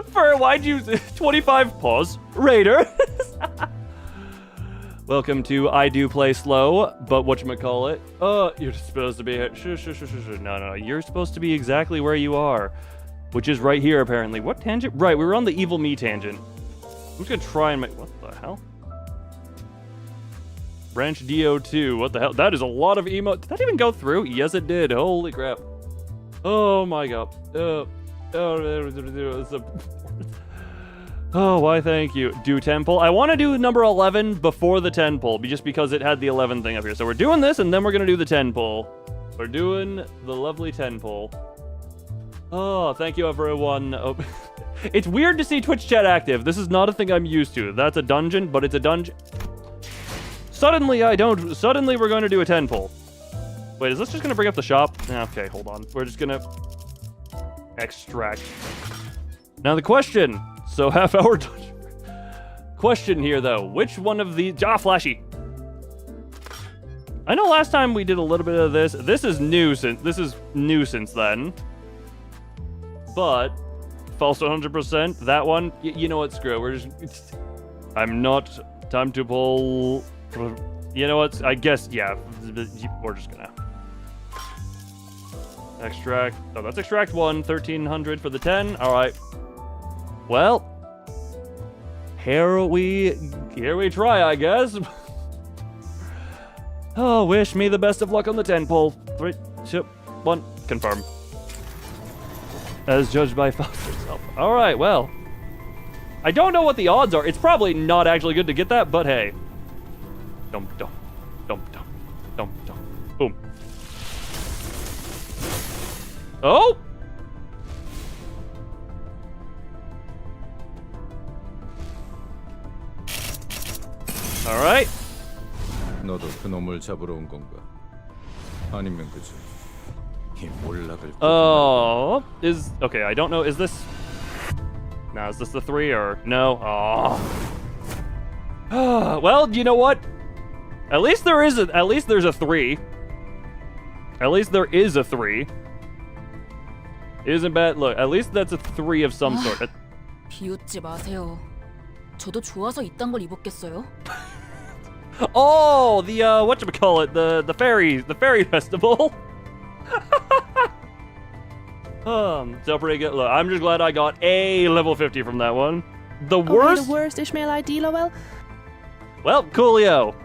For why'd you 25 pause Raider? Welcome to I Do Play Slow, but whatchamacallit? You're supposed to be here. No. You're supposed to be exactly where you are. Which is right here, apparently. What tangent? Right, we were on the evil me tangent. I'm just gonna try and make... What the hell? Branch DO2. What the hell? That is a lot of emo... Did that even go through? Yes, it did. Holy crap. Oh, my God. Oh, why thank you. Do 10-pull. I want to do number 11 before the 10-pull, just because it had the 11 thing up here. So we're doing this, and then we're gonna do the 10-pull. We're doing the lovely 10-pull. Oh, thank you, everyone. Oh. It's weird to see Twitch chat active. This is not a thing I'm used to. That's a dungeon, but it's a dungeon. Suddenly, we're going to do a 10-pull. Wait, is this just going to bring up the shop? Okay, hold on. We're just going to extract. Now the question. So half-hour dungeon. Question here, though. Which one of these... flashy. I know last time we did a little bit of this. This is new since then. But false 100%. That one, you know what? Screw it. We're just. I'm not. Time to pull. You know what? I guess yeah. We're just gonna extract. Oh, that's extract 1. 1300 for the 10. All right. Well, here we try, I guess. Oh, wish me the best of luck on the 10 pull. 3, 2, 1. Confirm. As judged by Faust himself. Alright, well. I don't know what the odds are. It's probably not actually good to get that, but hey. Dum. Boom. Oh! Alright.
너도 그 놈을 잡으러 온 건가? 아니면 그저
okay, I don't know. Is this... Now, is this the 3 or... No? Oh. Well, you know what? At least there's a 3. At least there is a 3. Isn't bad. Look, at least that's a 3 of some sort.
비웃지 마세요. 저도 좋아서 이딴 걸 입었겠어요?
Oh, the whatchamacallit, the fairy festival. So pretty good. Look, I'm just glad I got a level 50 from that one. The worst
Ishmael ID, Lowell.
Well, coolio.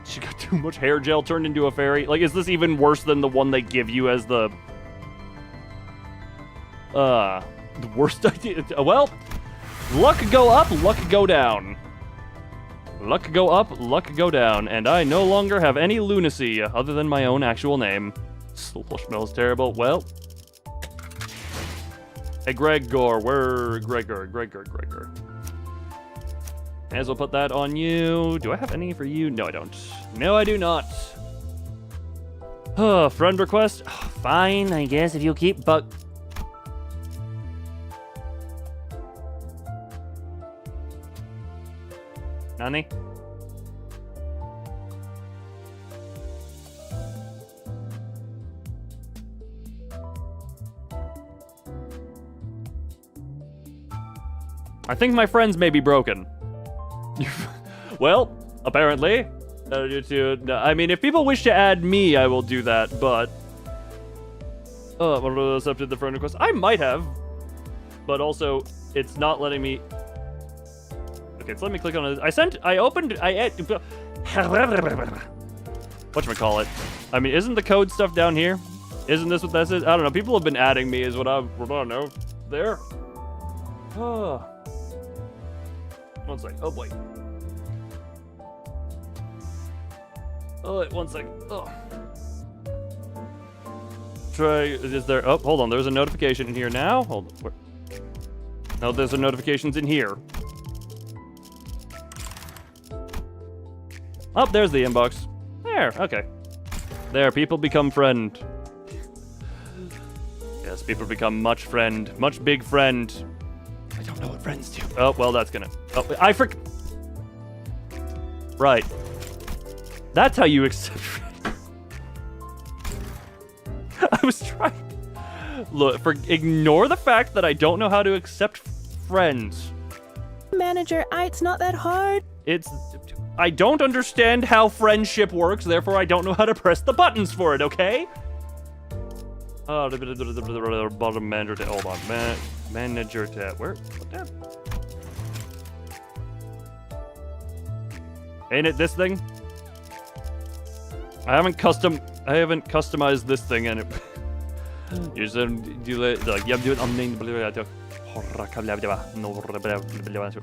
She got too much hair gel turned into a fairy. Like, is this even worse than the one they give you as the worst idea? Well, luck go up, luck go down. Luck go up, luck go down, and I no longer have any lunacy other than my own actual name. Slush smells terrible. Well, hey, Gregor, where Gregor? May as well put that on you. Do I have any for you? No, I don't. No, I do not. Friend request? Fine, I guess, if you keep Nani? I think my friends may be broken. Well, apparently. I mean, if people wish to add me, I will do that, but... accepted the friend request. I might have. But also, it's not letting me... Okay, so let me click on it. Whatchamacallit? I mean, isn't the code stuff down here? Isn't this what this is? I don't know. People have been adding me is what I don't know. There. One sec. Oh, boy. Oh, wait, 1 second. Oh. Is there... Oh, hold on. There's a notification in here now. Hold on. No, there's a notifications in here. Oh, there's the inbox. There, okay. There, people become friend. Yes, people become much big friend.
I don't know what friends do.
Oh, well, that's gonna... Oh, Right. That's how you accept friends. I was trying... Look, ignore the fact that I don't know how to accept friends.
Manager, it's not that hard.
I don't understand how friendship works, therefore I don't know how to press the buttons for it, okay? Bottom manager tab. Hold on. Manager tab. Where? What tab? Ain't it this thing? I haven't customized this thing and it... You said do it like I'm doing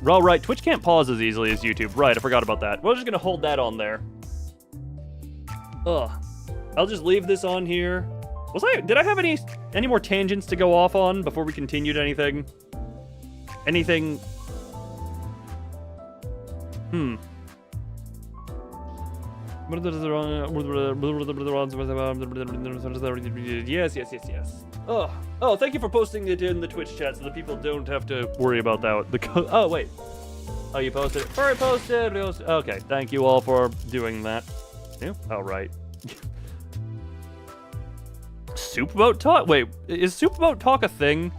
Oh, right, Twitch can't pause as easily as YouTube. Right, I forgot about that. We're just gonna hold that on there. Ugh. I'll just leave this on here. Did I have any more tangents to go off on before we continued anything? Anything? Yes. Oh, thank you for posting it in the Twitch chat so that people don't have to worry about that. Oh, wait. Oh, you posted it? Furry posted. Okay, thank you all for doing that. Yeah? Oh, right. Soup Boat Talk? Wait, is Soup Boat Talk a thing?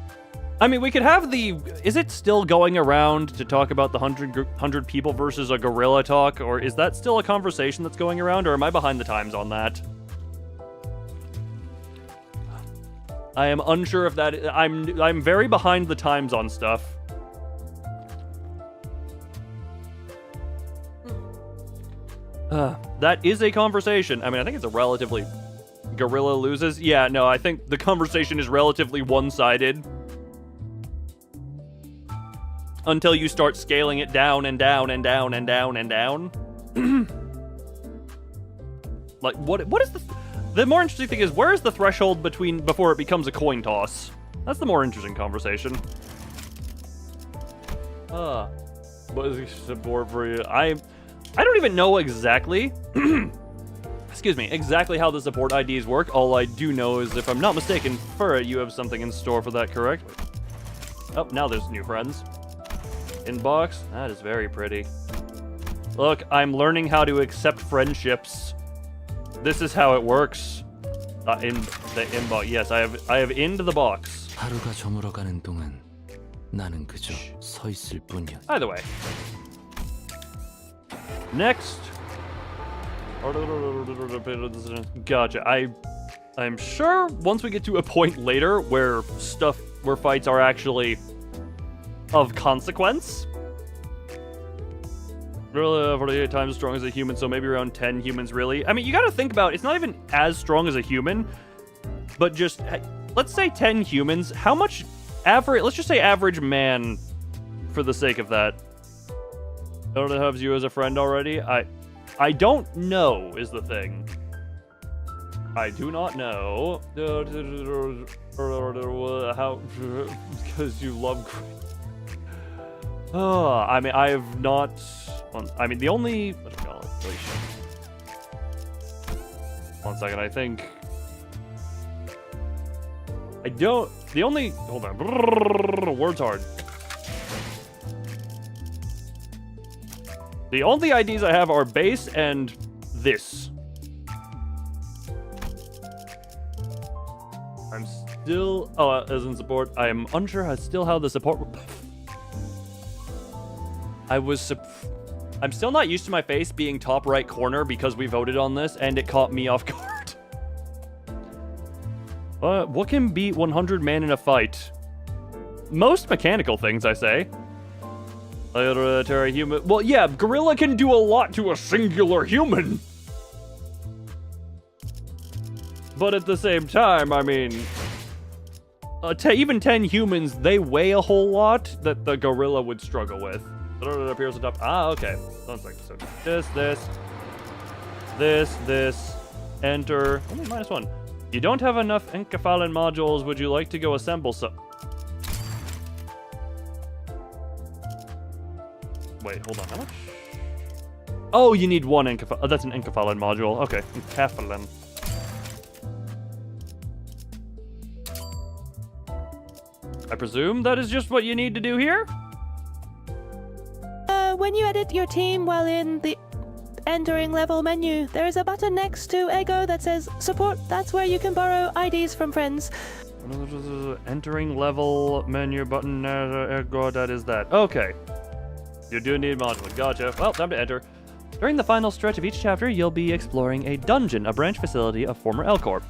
I mean, we could have is it still going around to talk about the 100 people versus a gorilla talk, or is that still a conversation that's going around, or am I behind the times on that? I am unsure if that... I'm very behind the times on stuff. That is a conversation. I mean, I think it's a relatively... Gorilla loses? Yeah, no, I think the conversation is relatively one-sided. Until you start scaling it down and down and down and down and down. Like, what is the more interesting thing is, where is the threshold before it becomes a coin toss? That's the more interesting conversation. What is the support for you? I don't even know exactly excuse me, exactly how the support IDs work. All I do know is, if I'm not mistaken, Furret, you have something in store for that, correct? Oh, now there's new friends. Inbox, that is very pretty. Look, I'm learning how to accept friendships. This is how it works. In the inbox, yes, I have into the box.
하루가 저물어가는 동안 나는 그저 서 있을 뿐이었다.
Either way. Next. Gotcha. I'm sure once we get to a point later where fights are actually of consequence, Really, 48 times as strong as a human, so maybe around 10 humans, really. I mean, you gotta think about it. It's not even as strong as a human, but just, let's say 10 humans. How much average, let's just say average man, for the sake of that. Don't have you as a friend already? I don't know, is the thing. I do not know. How, because you love... Oh, I mean, I have not... I mean, the only... One second, I think... I don't... The only... Hold on. Words hard. The only IDs I have are base and this. I'm still... Oh, as in support. I am unsure how the support... I'm still not used to my face being top right corner because we voted on this and it caught me off guard. What can beat 100 man in a fight? Most mechanical things, I say. Human. Well, yeah, gorilla can do a lot to a singular human. But at the same time, I mean, even 10 humans, they weigh a whole lot that the gorilla would struggle with. It appears on top. Ah, okay. 1 second. So this, enter. Only -1. You don't have enough encaphalin modules. Would you like to go assemble some? Wait, hold on. How much? Oh, you need one encaphalin. Oh, that's an encaphalin module. Okay, encaphalin. I presume that is just what you need to do here?
When you edit your team while in the entering level menu, there is a button next to Ego that says support. That's where you can borrow IDs from friends.
Entering level menu button, Ego, that is that. Okay. You do need module. Gotcha. Well, time to enter. During the final stretch of each chapter, you'll be exploring a dungeon, a branch facility of former L Corp.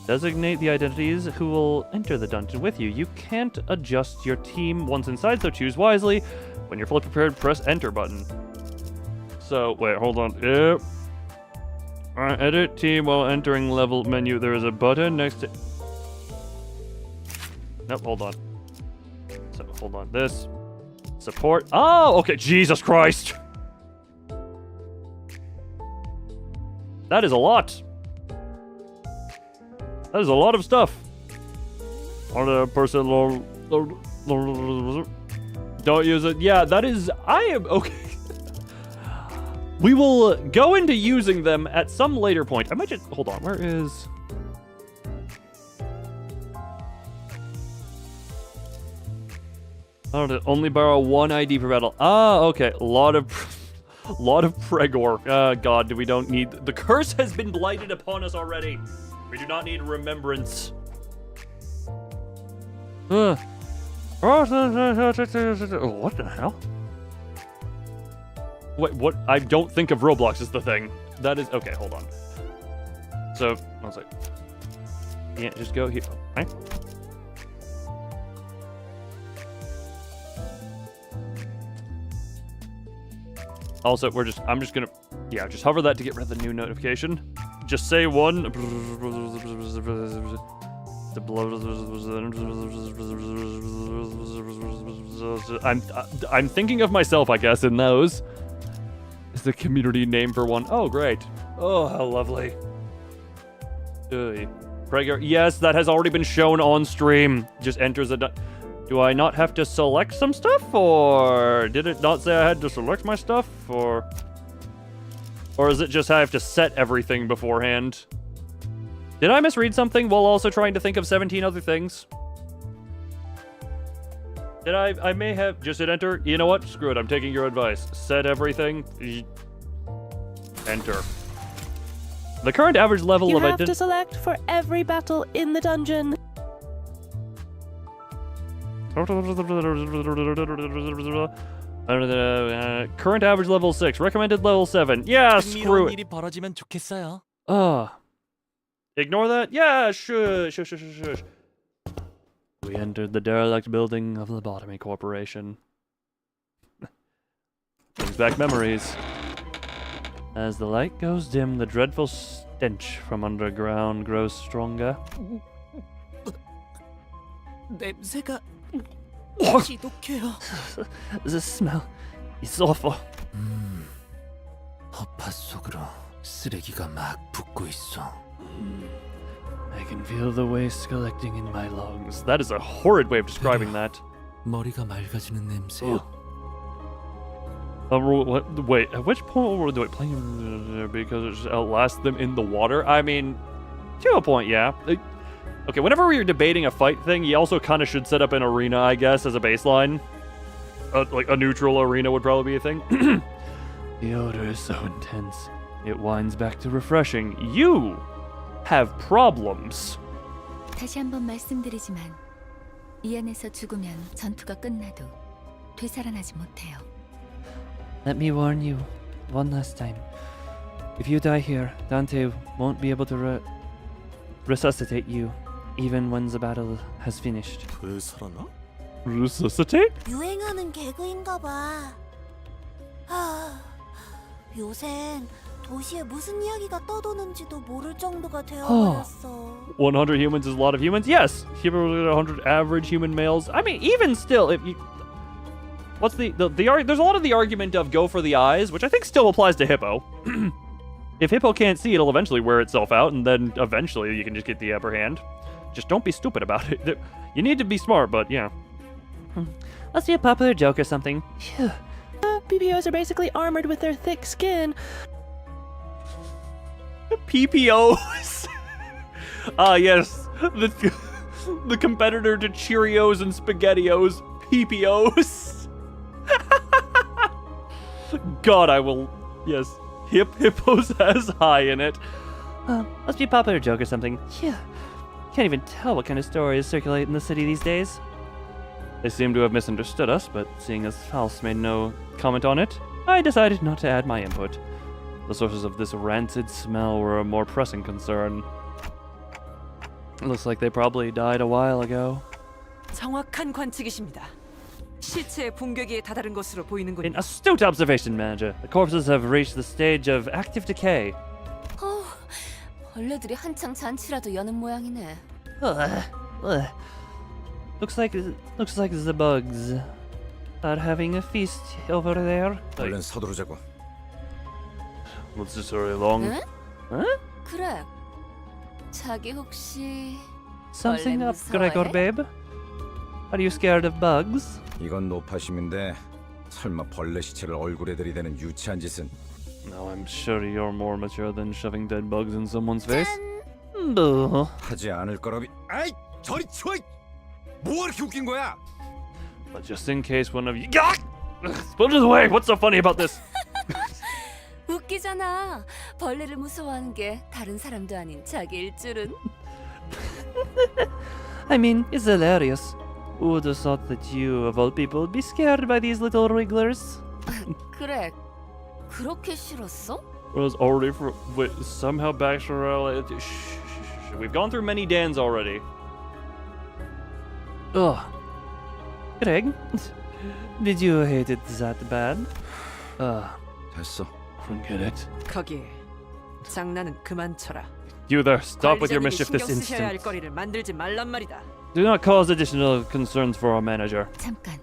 Designate the identities who will enter the dungeon with you. You can't adjust your team once inside, so choose wisely. When you're fully prepared, press enter button. So, wait, hold on. Yep. Alright, edit team while entering level menu. There is a button next to... Nope, hold on. So, hold on. This. Support. Oh, okay. Jesus Christ. That is a lot. That is a lot of stuff. On a person... Don't use it. Yeah, that is... I am... Okay. We will go into using them at some later point. I might just... Hold on. Where is... Only borrow one ID per battle. Ah, okay. A lot of pregor. God, we don't need... The curse has been blighted upon us already. We do not need remembrance. What the hell? Wait, what? I don't think of Roblox as the thing. That is... Okay, hold on. So, I was like... Can't just go here. Right? Also, I'm just gonna... Yeah, just hover that to get rid of the new notification. Just say one... I'm thinking of myself, I guess, in those. Is the community name for one. Oh, great. Oh, how lovely. Prager. Yes, that has already been shown on stream. Just enters a... Do I not have to select some stuff, or did it not say I had to select my stuff, or is it just I have to set everything beforehand? Did I misread something while also trying to think of 17 other things? Did I may have just hit enter. You know what? Screw it. I'm taking your advice. Set everything. Enter. The current average level of
You have to select for every battle in the dungeon.
Current average level 6. Recommended level 7. Yeah, screw it. Ignore that? Yeah, shush. We entered the derelict building of the Lobotomy Corporation.
back memories. As the light goes dim, the dreadful stench from underground grows stronger.
냄새가 지독해요.
The smell is awful.
허파 속으로 쓰레기가 막 붙고 있어.
I can feel the waste collecting in my lungs. That is a horrid way of describing that.
머리가 맑아지는 냄새야.
Wait, at which point were they playing because it just outlasts them in the water? I mean, to a point, yeah. Okay, whenever you're debating a fight thing, you also kind of should set up an arena, I guess, as a baseline. Like a neutral arena would probably be a thing. The odor is so intense. It winds back to refreshing. You have problems.
다시 한번 말씀드리지만 이 안에서 죽으면 전투가 끝나도 되살아나지 못해요.
Let me warn you, one last time. If you die here, Dante won't be able to resuscitate you, even when the battle has finished.
되살아나?
Resuscitate?
유행하는 개그인가 봐. 요샌 도시에 무슨 이야기가 떠도는지도 모를 정도가 되어버렸어.
100 humans is a lot of humans? Yes. 100 average human males. I mean, even still, if you... What's the there's a lot of the argument of go for the eyes, which I think still applies to Hippo. If Hippo can't see, it'll eventually wear itself out, and then eventually you can just get the upper hand. Just don't be stupid about it. You need to be smart, but yeah.
Must be a popular joke or something.
PPOs are basically armored with their thick skin.
PPOs. Yes, the competitor to Cheerios and SpaghettiOs, PPOs. God, I will. Yes, hippos has high in it.
Must be a popular joke or something. Yeah. Can't even tell what kind of stories circulate in the city these days.
They seem to have misunderstood us, but seeing as Faust made no comment on it, I decided not to add my input. The sources of this rancid smell were a more pressing concern. It looks like they probably died a while ago.
정확한 관측이십니다. 시체의 붕괴기에 다다른 것으로 보이는군요.
An astute observation, manager. The corpses have reached the stage of active decay.
벌레들이 한창 잔치라도 여는 모양이네.
Looks like the bugs are having a feast over there.
얼른 서두르자고.
What's this very long?
응?
Huh?
그래. 자기 혹시
Something
벌레
up,
무서워해?
Gregor, babe? Are you scared of bugs?
이건 노파심인데 설마 벌레 시체를 얼굴에 들이대는 유치한 짓은?
No, I'm sure you're more mature than shoving dead bugs in someone's face.
Boo.
하지 않을 거라비. 아이, 저리 치워! 뭐가 이렇게 웃긴 거야?
But just in case one of you... Split it away! What's so funny about this?
웃기잖아. 벌레를 무서워하는 게 다른 사람도 아닌 자기일 줄은.
I mean, it's hilarious. Who would have thought that you, of all people, would be scared by these little wrigglers?
그래. 그렇게 싫었어?
Was already for... Wait, somehow Baxter... We've gone through many Dans already.
Ugh. Greg, did you hate it that bad?
됐어.
Forget it.
거기 장난은 그만 쳐라.
You there, stop with your
관리자님이
mischief this
신경 쓰셔야 할
instant.
거리를 만들지 말란 말이다.
Do not cause additional concerns for our manager.
잠깐.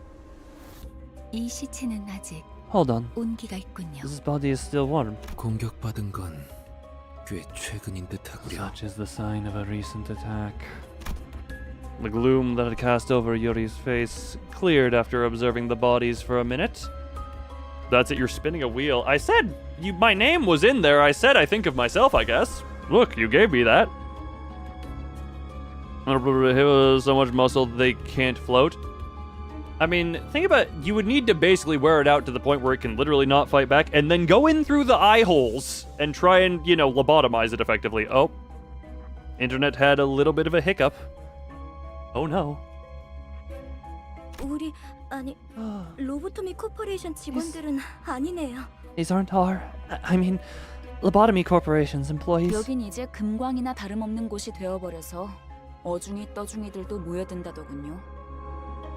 이 시체는 아직
Hold on.
온기가 있군요.
This body is still warm.
공격받은 건 꽤 최근인 듯하구려.
Such is the sign of a recent attack. The gloom that had cast over Yuri's face cleared after observing the bodies for a minute. That's it, you're spinning a wheel. I said, my name was in there. I said I think of myself, I guess. Look, you gave me that. So much muscle they can't float. I mean, think about it. You would need to basically wear it out to the point where it can literally not fight back, and then go in through the eye holes and try and, lobotomize it effectively. Oh. Internet had a little bit of a hiccup. Oh no.
우리 아니 로보토미 코퍼레이션 직원들은 아니네요.
These aren't our... I mean, lobotomy corporation's employees.
여긴 이제 금광이나 다름없는 곳이 되어버려서 어중이 떠중이들도 모여든다더군요.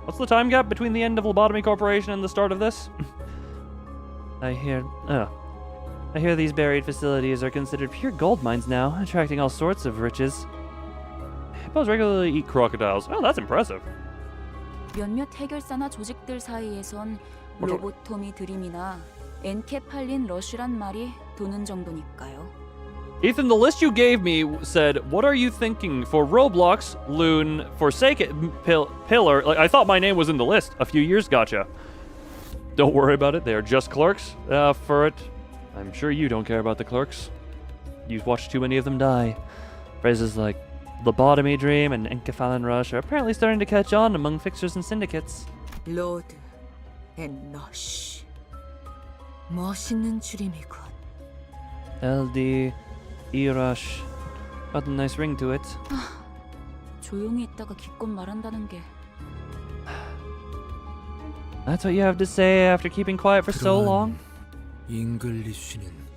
What's the time gap between the end of Lobotomy Corporation and the start of this?
I hear these buried facilities are considered pure gold mines now, attracting all sorts of riches.
Hippos regularly eat crocodiles. Oh, that's impressive.
몇몇 해결사나 조직들 사이에선 로보토미 드림이나 엔케팔린 러쉬란 말이 도는 정도니까요.
Ethan, the list you gave me said, "What are you thinking for Roblox, Loon, Forsaken, Pillar?" Like I thought my name was in the list. A few years, gotcha. Don't worry about it. They are just clerks. For it, I'm sure you don't care about the clerks. You've watched too many of them die.
Phrases like lobotomy dream and encephalon rush are apparently starting to catch on among fixers and syndicates.
로드 앤 러쉬. 멋있는 줄임이군.
LD, E-rush. Got a nice ring to it.
조용히 있다가 기껏 말한다는 게.
That's what you have to say after keeping quiet for so long?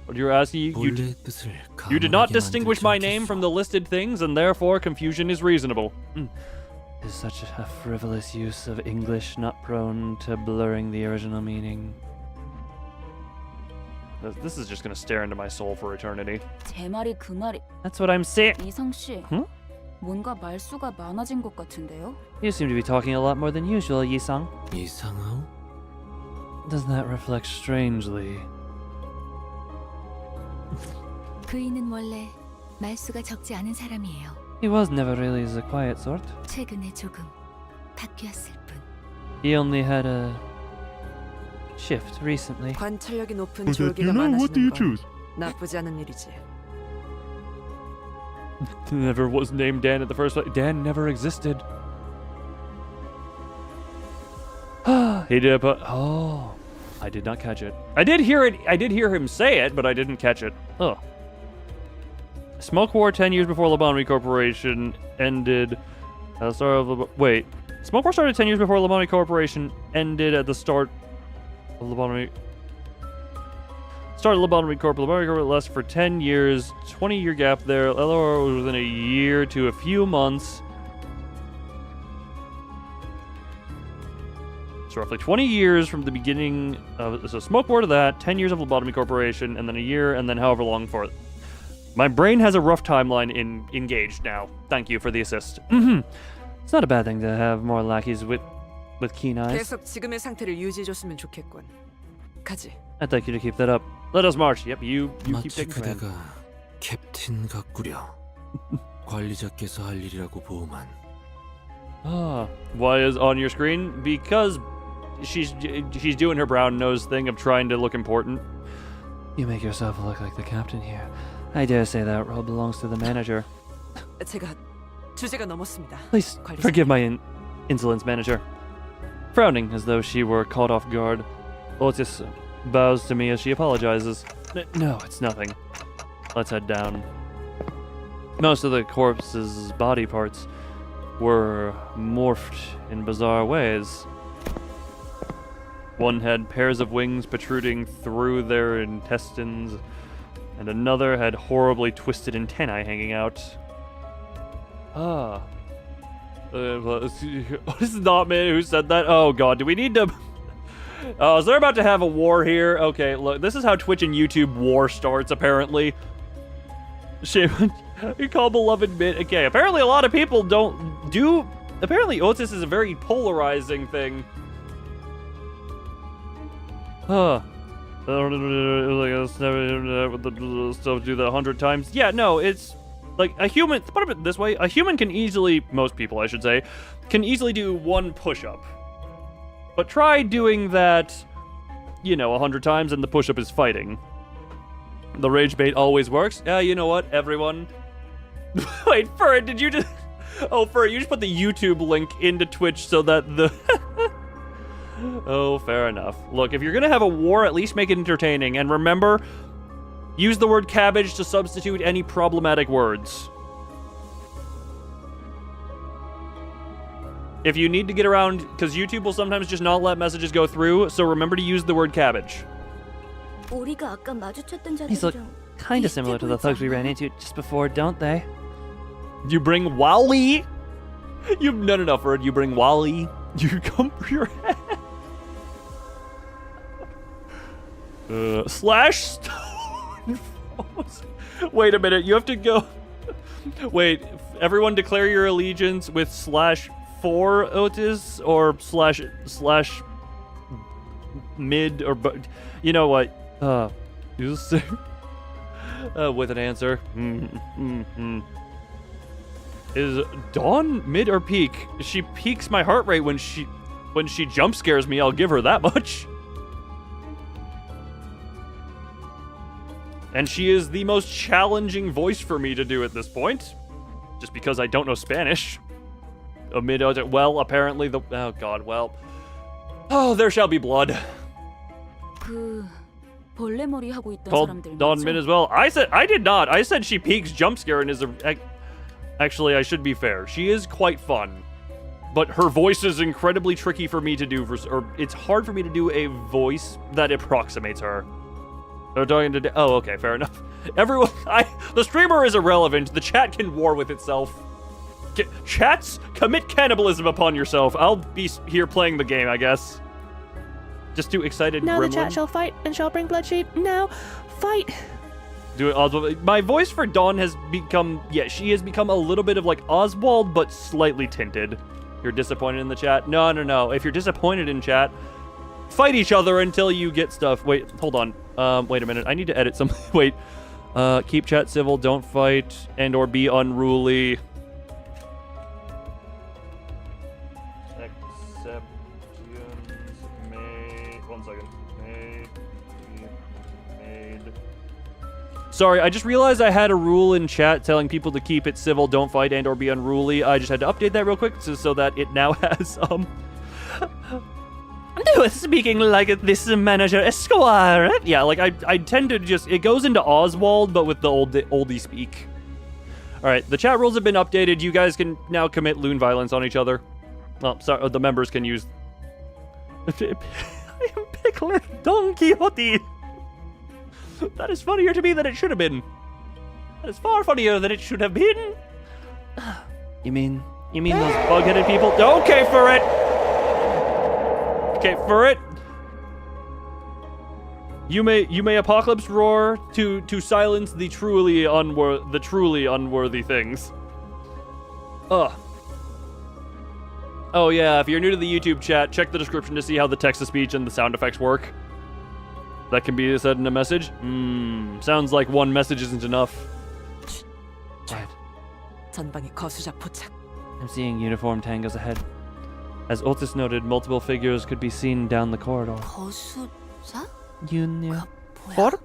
What you're asking, you did not distinguish my name from the listed things, and therefore confusion is reasonable.
Is such a frivolous use of English not prone to blurring the original meaning?
This is just gonna stare into my soul for eternity.
제 말이 그 말이.
That's what I'm saying.
이상 씨, 뭔가 말수가 많아진 것 같은데요?
You seem to be talking a lot more than usual, Yi-sang.
이상하오?
Doesn't that reflect strangely?
그이는 원래 말수가 적지 않은 사람이에요.
He was never really the quiet sort.
최근에 조금 바뀌었을 뿐.
He only had a shift recently.
관찰력이 높은
But
졸기가
you know, what do you
많아지는 건
choose?
나쁘지 않은 일이지.
Never was named Dan at the first place. Dan never existed. He did, but I did not catch it. I did hear it. I did hear him say it, but I didn't catch it. Oh. Smoke War 10 years before Lobotomy Corporation ended. Wait. Smoke War started 10 years before Lobotomy Corporation ended at the start of Lobotomy. Started Lobotomy Corp. Lobotomy Corp lasted for 10 years. 20-year gap there. LOR was within a year to a few months. So roughly 20 years from the beginning of... So Smoke War to that, 10 years of Lobotomy Corporation, and then a year, and then however long for it. My brain has a rough timeline engaged now. Thank you for the assist.
It's not a bad thing to have more lackeys with keen eyes.
계속 지금의 상태를 유지해줬으면 좋겠군. 가지.
I'd like you to keep that up.
Let us march. Yep, you keep taking command.
그대가 캡틴 같구려. 관리자께서 할 일이라고 보만.
Why is on your screen? Because she's doing her brown nose thing of trying to look important.
You make yourself look like the captain here. I dare say that role belongs to the manager.
제가 주제가 넘었습니다.
Please
관리자.
forgive my insolence, manager. Frowning as though she were caught off guard, Otis bows to me as she apologizes. No, it's nothing. Let's head down. Most of the corpse's body parts were morphed in bizarre ways. One had pairs of wings protruding through their intestines, and another had horribly twisted antennae hanging out. This is not me who said that. Oh god, do we need to... Oh, is they're about to have a war here? Okay, look, this is how Twitch and YouTube war starts, apparently. Shame. You call beloved bit. Okay, apparently a lot of people don't do... Apparently Otis is a very polarizing thing. Stuff do that 100 times. Yeah, no, it's... Like, a human... Put it this way. A human can easily... Most people, I should say, can easily do one push-up. But try doing that, 100 times and the push-up is fighting. The rage bait always works. Yeah, you know what, everyone? Wait, Furret, did you just... Oh, Furret, you just put the YouTube link into Twitch so that the... Oh, fair enough. Look, if you're gonna have a war, at least make it entertaining. And remember, use the word cabbage to substitute any problematic words. If you need to get around, because YouTube will sometimes just not let messages go through, so remember to use the word cabbage.
우리가 아까 마주쳤던
These look
자들이랑
kinda similar to the thugs we ran into just before, don't they?
You bring Wally? You've done enough for it. You bring Wally. You come for your head. Slash stone. Wait a minute, you have to go. Wait, everyone declare your allegiance with slash for Otis or slash mid or you know what? You say with an answer. Is Dawn mid or peak? She peaks my heart rate when she jump scares me. I'll give her that much. And she is the most challenging voice for me to do at this point, just because I don't know Spanish. Well, apparently oh god, well. Oh, there shall be blood.
벌레머리 하고 있던
Called
사람들
Dawn mid as well. I did not. I said she peaks jump scare and is actually, I should be fair. She is quite fun, but her voice is incredibly tricky for me to do. Or it's hard for me to do a voice that approximates her. They're talking to. Oh, okay, fair enough. Everyone, the streamer is irrelevant. The chat can war with itself. Chats, commit cannibalism upon yourself. I'll be here playing the game, I guess. Just too excited.
Now
gremlin.
the chat shall fight and shall bring bloodshed. Now, fight.
Do it, Oswald. My voice for Dawn has become, she has become a little bit of like Oswald, but slightly tinted. You're disappointed in the chat? No. If you're disappointed in chat, fight each other until you get stuff. Wait, hold on. Wait a minute. I need to edit something. Wait. Keep chat civil, don't fight, and or be unruly. Sorry, I just realized I had a rule in chat telling people to keep it civil, don't fight, and or be unruly. I just had to update that real quick so that it now has, speaking like this manager Esquire. Yeah, like I tend to just, it goes into Oswald, but with the oldie speak. All right, the chat rules have been updated. You guys can now commit loon violence on each other. Well, sorry, the members can use. I am Pickler Don Quixote. That is funnier to me than it should have been. That is far funnier than it should have been. You mean those bug-headed people? Okay for it. Okay for it. You may apocalypse roar to silence the truly unworthy things. Ugh. Oh yeah, if you're new to the YouTube chat, check the description to see how the text-to-speech and the sound effects work. That can be said in a message. Sounds like one message isn't enough. What?
전방에 거수자 포착.
I'm seeing uniformed tangos ahead. As Otis noted, multiple figures could be seen down the corridor.
거수자?
Uniform?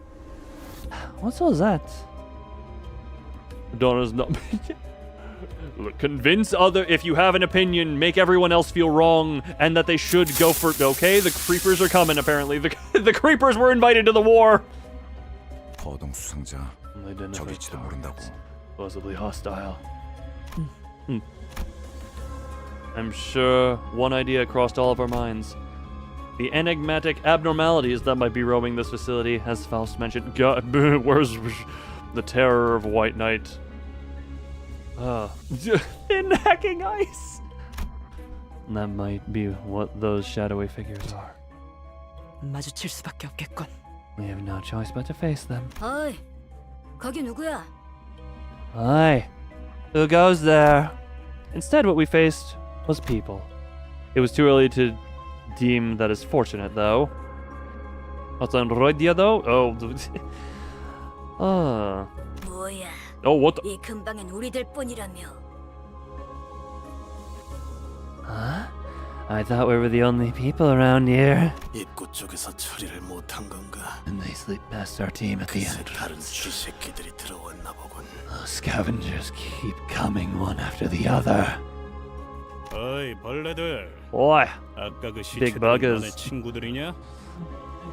What's all that?
Donna's not. Look, convince if you have an opinion, make everyone else feel wrong, and that they should go for. Okay, the creepers are coming. Apparently, the creepers were invited to the war.
거동 수상자. 적일지도 모른다고.
Possibly hostile.
I'm sure one idea crossed all of our minds. The enigmatic abnormalities that might be roaming this facility, as Faust mentioned. God, where's the terror of White Knight? In hacking ice.
That might be what those shadowy figures are.
마주칠 수밖에 없겠군.
We have no choice but to face them.
어이, 거기 누구야?
Aye. Who goes there? Instead, what we faced was people.
It was too early to deem that as fortunate, though. What's on Roidia, though?
뭐야?
Oh, what the?
이 근방엔 우리들 뿐이라며.
Huh? I thought we were the only people around here.
입구 쪽에서 처리를 못한 건가?
And they sleep past our team at the
글쎄
end.
다른 쥐새끼들이 들어왔나 보군.
The scavengers keep coming one after the other.
어이 벌레들.
Boy,
아까 그
big
시체들은
buggers.
너네 친구들이냐?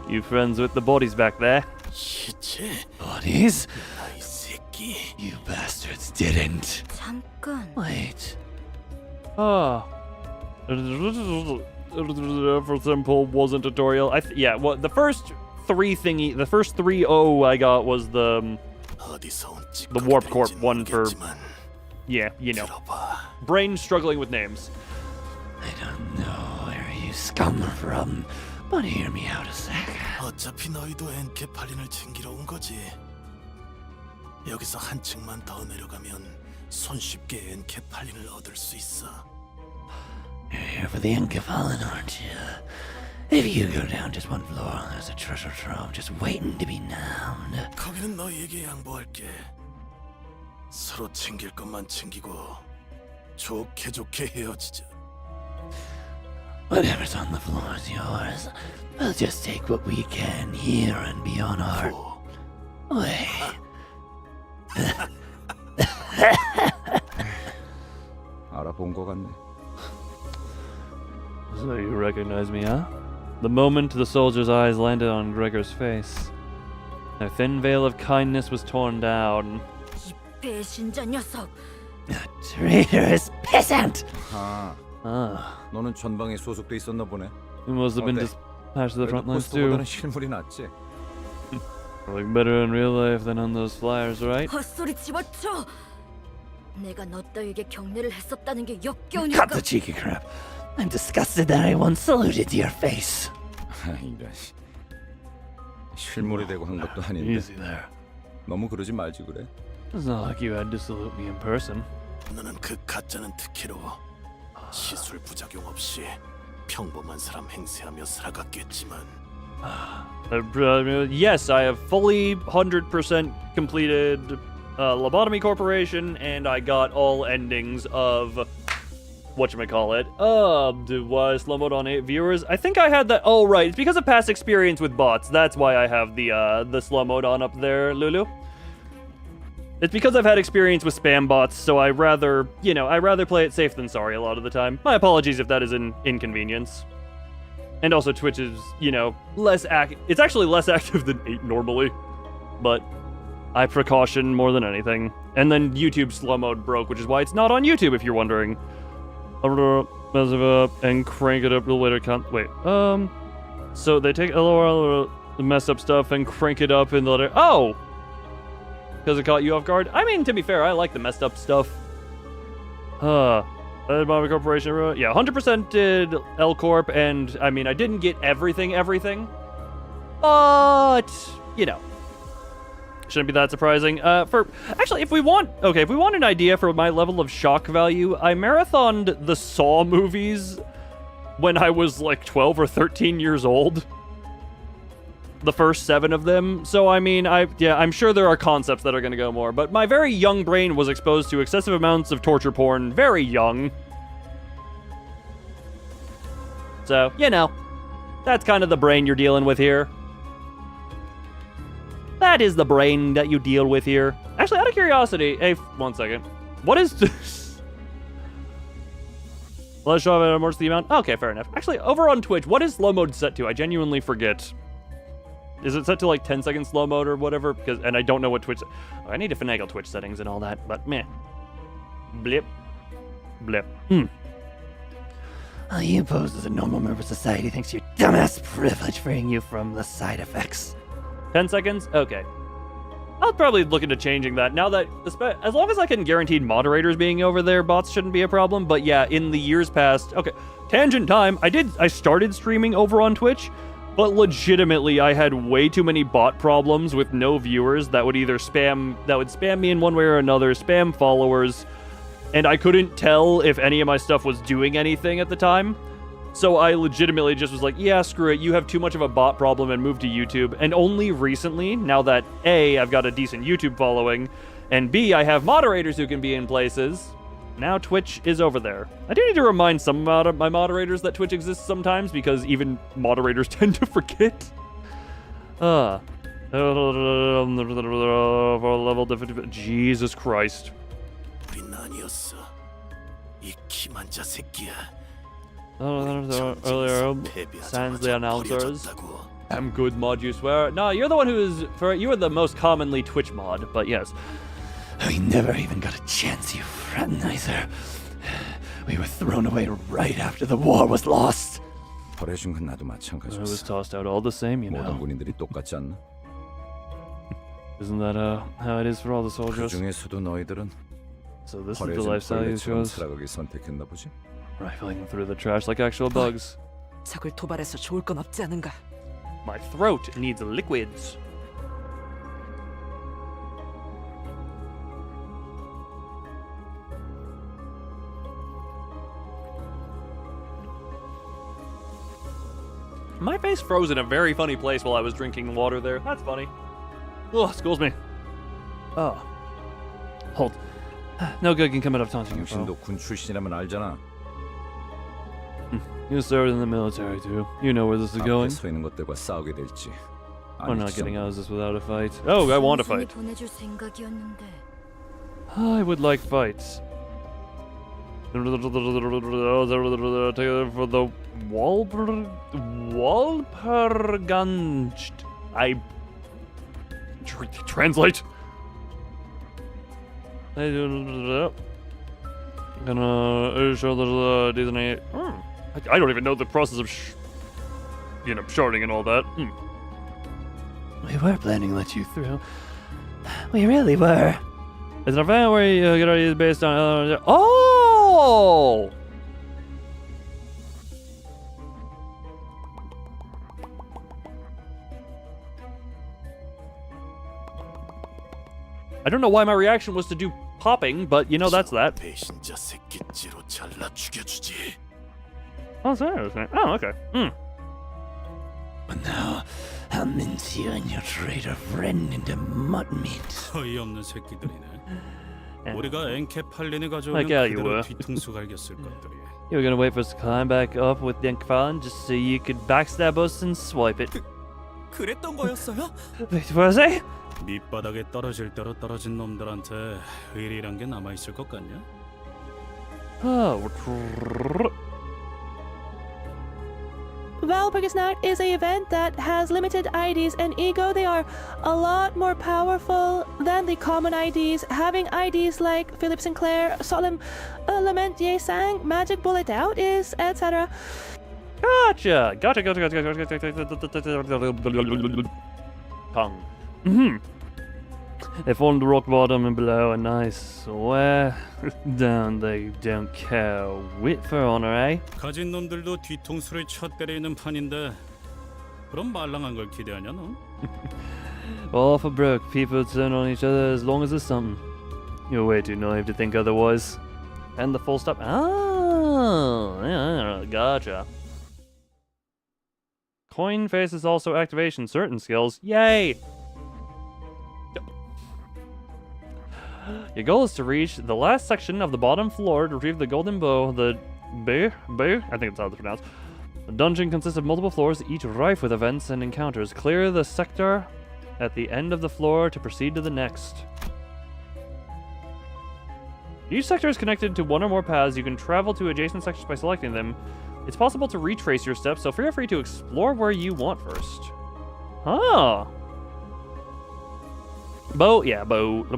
You friends with the bodies back there?
시체?
Bodies?
이 새끼.
You bastards didn't.
잠깐.
Wait.
For simple wasn't tutorial. Well, the first three I got was the Warp Corp one for, you know, brain struggling with names.
I don't know where you scum from, But hear me out a sec.
어차피 너희도 엔케팔린을 챙기러 온 거지. 여기서 한층만 더 내려가면 손쉽게 엔케팔린을 얻을 수 있어.
You're here for the Enkephalin, aren't you? If you go down just one floor, there's a treasure trove just waiting to be named.
거기는 너희에게 양보할게. 서로 챙길 것만 챙기고 좋게 좋게 헤어지자.
Whatever's on the floor is yours. We'll just take what we can here and be on our way.
알아본 것 같네.
So you recognize me, huh? The moment the soldier's eyes landed on Gregor's face, a thin veil of kindness was torn down.
배신자 녀석.
Traitorous peasant!
너는 전방에 소속돼 있었나 보네.
You must have been dispatched to the front lines too.
포스터보다는 실물이 낫지.
Look better in real life than on those flyers, right?
헛소리 집어쳐. 내가 너 따위에게 경례를 했었다는 게 역겨우니까.
Cut the cheeky crap. I'm disgusted that I once saluted to your face.
이런 실물이 되고 한 것도 아닌데.
Easy there.
너무 그러지 말지 그래.
It's not like you had to salute me in person.
너는 그 가짜는 특혜로 시술 부작용 없이 평범한 사람 행세하며 살아갔겠지만.
Yes, I have fully 100% completed Lobotomy Corporation, and I got all endings of whatchamacallit. Slow mode on 8 viewers. I think I had that. Oh, right. It's because of past experience with bots. That's why I have the slow mode on up there, Lulu. It's because I've had experience with spam bots, so I rather play it safe than sorry a lot of the time. My apologies if that is an inconvenience. And also Twitch is, less it's actually less active than 8 normally. But I precaution more than anything. And then YouTube slow mode broke, which is why it's not on YouTube if you're wondering. Mess it up and crank it up to later so they take LOL the messed up stuff and crank it up in the later. Oh! Because it caught you off guard? I mean, to be fair, I like the messed up stuff. Bobby Corporation, yeah, 100% did L Corp, and I mean, I didn't get everything, but shouldn't be that surprising. Actually, if we want an idea for my level of shock value, I marathoned the Saw movies when I was like 12 or 13 years old. The first 7 of them. So I mean, I'm sure there are concepts that are going to go more, but my very young brain was exposed to excessive amounts of torture porn very young. So, that's kind of the brain you're dealing with here. That is the brain that you deal with here. Actually, out of curiosity, hey, 1 second. What is this? Let's show it more to the amount. Okay, fair enough. Actually, over on Twitch, what is slow mode set to? I genuinely forget. Is it set to like 10-second slow mode or whatever? And I don't know what Twitch. Oh, I need to finagle Twitch settings and all that, but meh. Blip. Blip.
You pose as a normal member of society thanks to your dumbass privilege freeing you from the side effects.
10 seconds? Okay. I'll probably look into changing that. Now that, as long as I can guarantee moderators being over there, bots shouldn't be a problem. But yeah, in the years past, okay, tangent time. I started streaming over on Twitch, but legitimately I had way too many bot problems with no viewers that would either spam me in one way or another, spam followers, and I couldn't tell if any of my stuff was doing anything at the time. So I legitimately just was like, yeah, screw it, you have too much of a bot problem, and moved to YouTube. And only recently, now that A, I've got a decent YouTube following, and B, I have moderators who can be in places, now Twitch is over there. I do need to remind some of my moderators that Twitch exists sometimes, because even moderators tend to forget. Level difficulty. Jesus Christ. Earlier, sans the announcers. I'm good, mod, you swear. No, you're the one you are the most commonly Twitch mod, but yes.
We never even got a chance, you fraternizer. We were thrown away right after the war was lost.
I was tossed out all the same, you know. Isn't that how it is for all the soldiers? So this is the lifestyle you chose? Rifling through the trash like actual bugs.
적을 도발해서 좋을 건 없지 않은가?
My throat needs liquids. My face froze in a very funny place while I was drinking water there. That's funny. Oh, excuse me. Oh. Hold. No good can come out of taunting you,
당신도 군 출신이라면 알잖아.
You served in the military too. You know where this is
앞에
going.
서 있는 것들과 싸우게 될지.
We're not getting out of this without a fight. Oh, I want a fight.
보내줄 생각이었는데.
I would like fights. For the Walperganst.
I translate.
Gonna show the Disney.
I don't even know the process of, sharding and all that.
We were planning to let you through. We really were. It's an event where you get ideas based on.
Oh! I don't know why my reaction was to do popping, but that's that.
배신자 새끼찌로 잘라 죽여주지.
Oh, sorry. Oh, okay.
But now, I'll mince you and your traitor friend into mud meat.
어이없는 새끼들이네. 우리가 엔케팔린을 가져오면
Like, yeah, you
그대로
were.
뒤통수 갈겼을 것들이.
You were gonna wait for us to climb back up with the Fallen just so you could backstab us and swipe it.
그랬던 거였어요?
Wait, what was I?
밑바닥에 떨어질 대로 떨어진 놈들한테 의리란 게 남아 있을 것 같냐?
Valpurgisnacht is an event that has limited IDs and ego. They are a lot more powerful than the common IDs. Having IDs like Philip Sinclair, Solemn Lament Ye Sang, Magic Bullet Out is, etc.
Gotcha. Tongue.
They formed the rock bottom and below a nice swear down. They don't care a whit for honor, eh?
가진 놈들도 뒤통수를 쳐 때리는 판인데 그럼 말랑한 걸 기대하냐 너?
All for broke, people turn on each other as long as there's something. You're way too naive to think otherwise.
And the full stop. Oh, yeah, gotcha. Coin faces also activation certain skills. Yay! Your goal is to reach the last section of the bottom floor to retrieve the golden bow. The bow? I think that's how it's pronounced. The dungeon consists of multiple floors, each rife with events and encounters. Clear the sector at the end of the floor to proceed to the next. Each sector is connected to one or more paths. You can travel to adjacent sections by selecting them. It's possible to retrace your steps, so feel free to explore where you want first. Ah. Bow, yeah, bow. The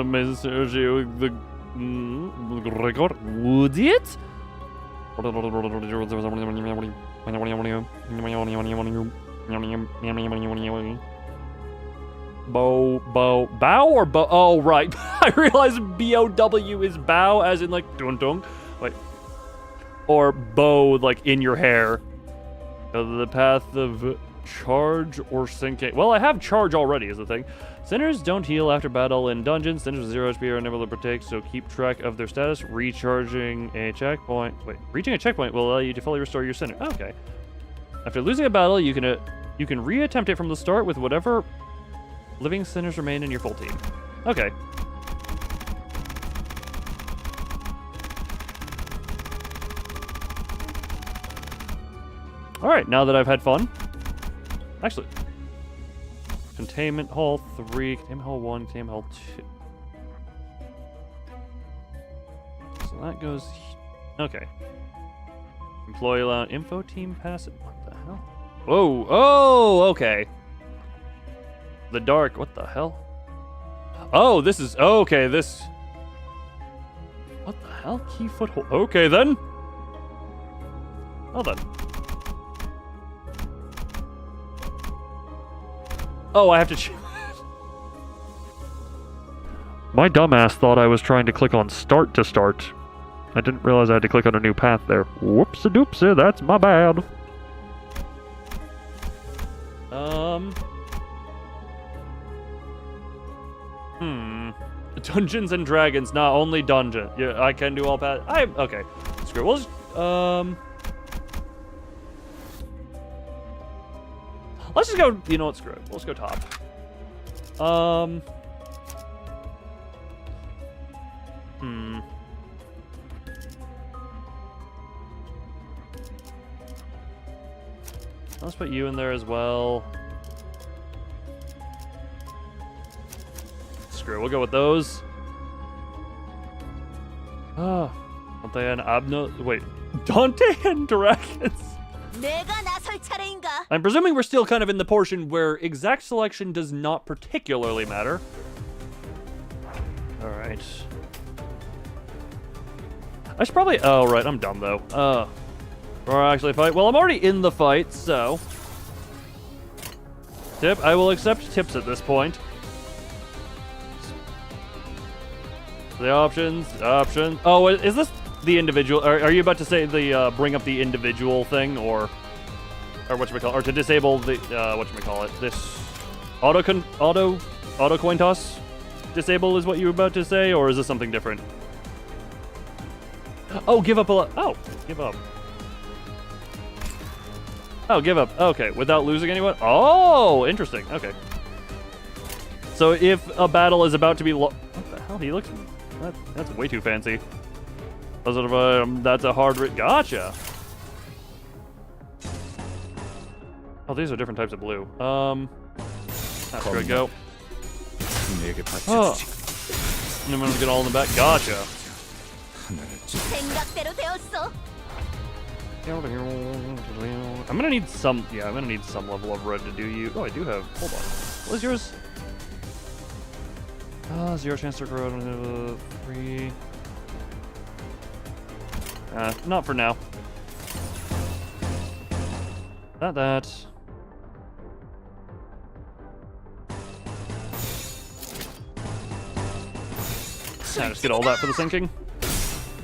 message the record. Would it? Bow, bow or bow? Oh, right. I realized B-O-W is bow, as in like dun dun. Wait. Or bow, like in your hair. The path of charge or sinking. Well, I have charge already, is the thing. Sinners don't heal after battle in dungeons. Sinners with 0 HP are unable to partake, so keep track of their status. Recharging a checkpoint. Wait, reaching a checkpoint will allow you to fully restore your sinner. Okay. After losing a battle, you can reattempt it from the start with whatever living sinners remain in your full team. Okay. Alright, now that I've had fun. Actually. Containment Hall 3, Containment Hall 1, Containment Hall 2. So that goes... Okay. Employee allowed info team passive. What the hell? Whoa! Oh, okay. The dark. What the hell? Oh, this is... Okay, this... What the hell? Key foothold. Okay, then. Well, then. Oh, I have to... My dumbass thought I was trying to click on start to start.
I didn't realize I had to click on a new path there. Whoopsie-doopsie, that's my bad. Dungeons and Dragons, not only dungeon. Yeah, I can do all paths. Okay. Screw it. We'll just, let's just go, you know what, screw it. Let's go top. Let's put you in there as well. Screw it, we'll go with those. Dante and wait. Dante and Dragons.
내가 나설 차례인가?
I'm presuming we're still kind of in the portion where exact selection does not particularly matter. Alright. I should probably... Oh, right, I'm dumb, though. Or actually fight. Well, I'm already in the fight, so... Tip. I will accept tips at this point. The options. Oh, is this the individual? Are you about to say the bring up the individual thing, or whatchamacallit, or to disable the whatchamacallit? This auto coin toss disable is what you were about to say, or is this something different? Oh, give up a lot. Oh, give up. Oh, give up. Okay, without losing anyone. Oh, interesting. Okay. So if a battle is about to be what the hell? He looks. That's way too fancy. That's a hard Gotcha. Oh, these are different types of blue. That's where I go. Oh. And I'm gonna get all in the back. Gotcha.
생각대로 되었어.
I'm gonna need some. Yeah, I'm gonna need some level of red to do you. Oh, I do have. Hold on. What is yours? 0 chance to grow. 3. Not for now. Not that. Just get all that for the sinking.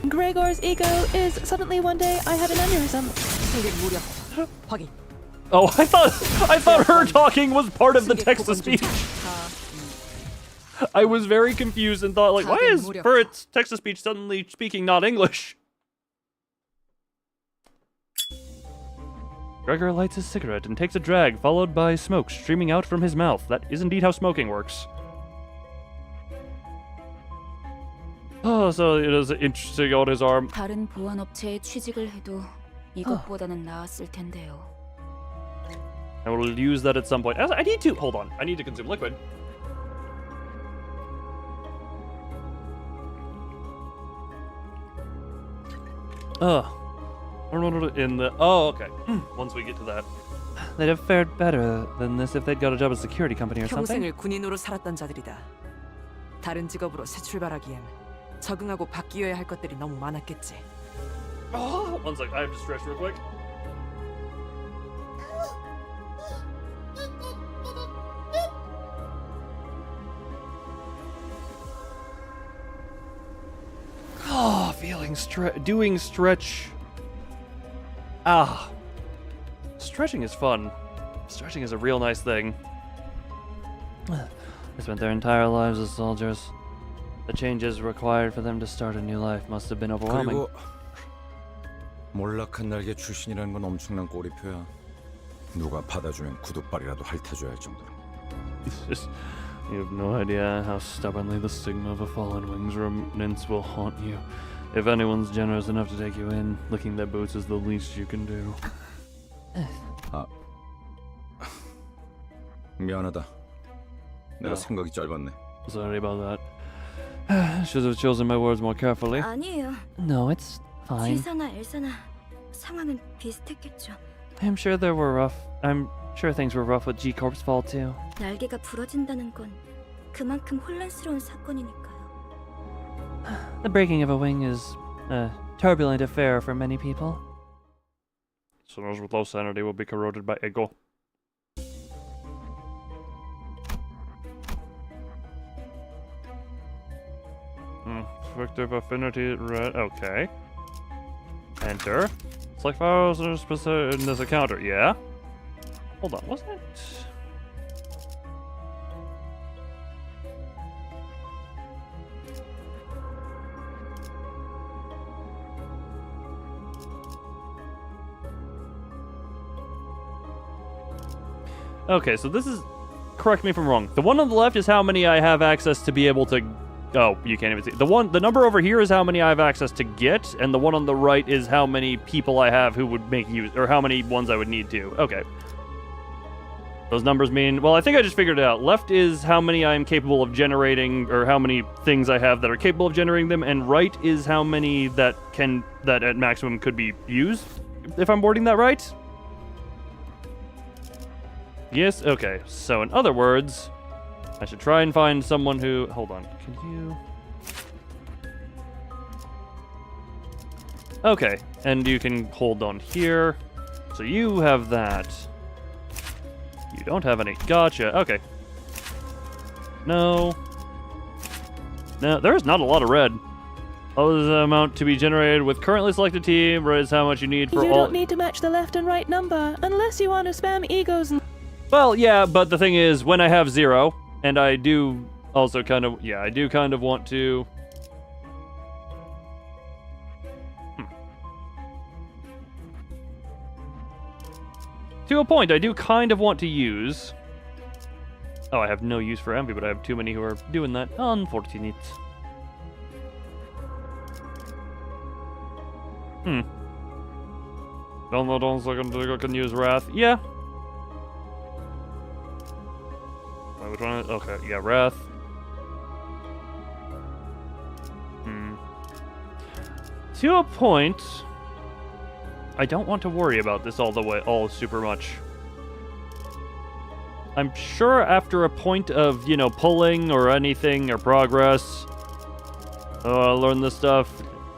Gregor's ego is suddenly one day I had an aneurysm.
Oh, I thought her talking was part of the text-to-speech. I was very confused and thought, like, why is Burrett's text-to-speech suddenly speaking not English? Gregor lights his cigarette and takes a drag, followed by smoke streaming out from his mouth. That is indeed how smoking works. Oh, so it is interesting on his arm.
다른 보안업체에 취직을 해도 이것보다는 나았을 텐데요.
I will use that at some point. I need to hold on. I need to consume liquid. In the okay. Once we get to that,
they'd have fared better than this if they'd got a job at a security company or something.
평생을 군인으로 살았던 자들이다. 다른 직업으로 새 출발하기엔 적응하고 바뀌어야 할 것들이 너무 많았겠지.
One sec, I have to stretch real quick. Oh, doing stretch. Stretching is fun. Stretching is a real nice thing.
They spent their entire lives as soldiers. The changes required for them to start a new life must have been overwhelming.
그리고 몰락한 날개 출신이라는 건 엄청난 꼬리표야. 누가 받아주면 구두발이라도 핥아줘야 할 정도로.
You have no idea how stubbornly the stigma of a fallen wing's remnants will haunt you. If anyone's generous enough to take you in, licking their boots is the least you can do.
미안하다. 내가 생각이 짧았네.
Sorry about that. Should have chosen my words more carefully.
아니에요.
No, it's fine.
지사나 엘사나 상황은 비슷했겠죠.
I'm sure things were rough with G-Corp's fall too.
날개가 부러진다는 건 그만큼 혼란스러운 사건이니까요.
The breaking of a wing is a turbulent affair for many people.
So those with low sanity will be corroded by ego.
effective affinity red. Okay. Enter. Select files that are specific in this encounter. Yeah. Hold on, wasn't it? Okay, so this is... Correct me if I'm wrong. The one on the left is how many I have access to be able to... Oh, you can't even see. The number over here is how many I have access to get, and the one on the right is how many people I have who would make use... Or how many ones I would need to. Okay. Those numbers mean... Well, I think I just figured it out. Left is how many I'm capable of generating, or how many things I have that are capable of generating them, and right is how many that at maximum could be used, if I'm wording that right. Yes, okay. So in other words, I should try and find someone who... Hold on, can you... Okay, and you can hold on here. So you have that. You don't have any. Gotcha, okay. No. No, there's not a lot of red. Those amount to be generated with currently selected team is how much you need for all...
You don't need to match the left and right number, unless you want to spam egos and...
Well, yeah, but the thing is, when I have 0, and I do also kind of... Yeah, I do kind of want to... To a point, I do kind of want to use... Oh, I have no use for envy, but I have too many who are doing that. Unfortunate. Download on second, I can use Wrath. Yeah. Wait, which one? Okay, yeah, Wrath. To a point, I don't want to worry about this all super much. I'm sure after a point of, you know, pulling or anything or progress, I'll learn this stuff.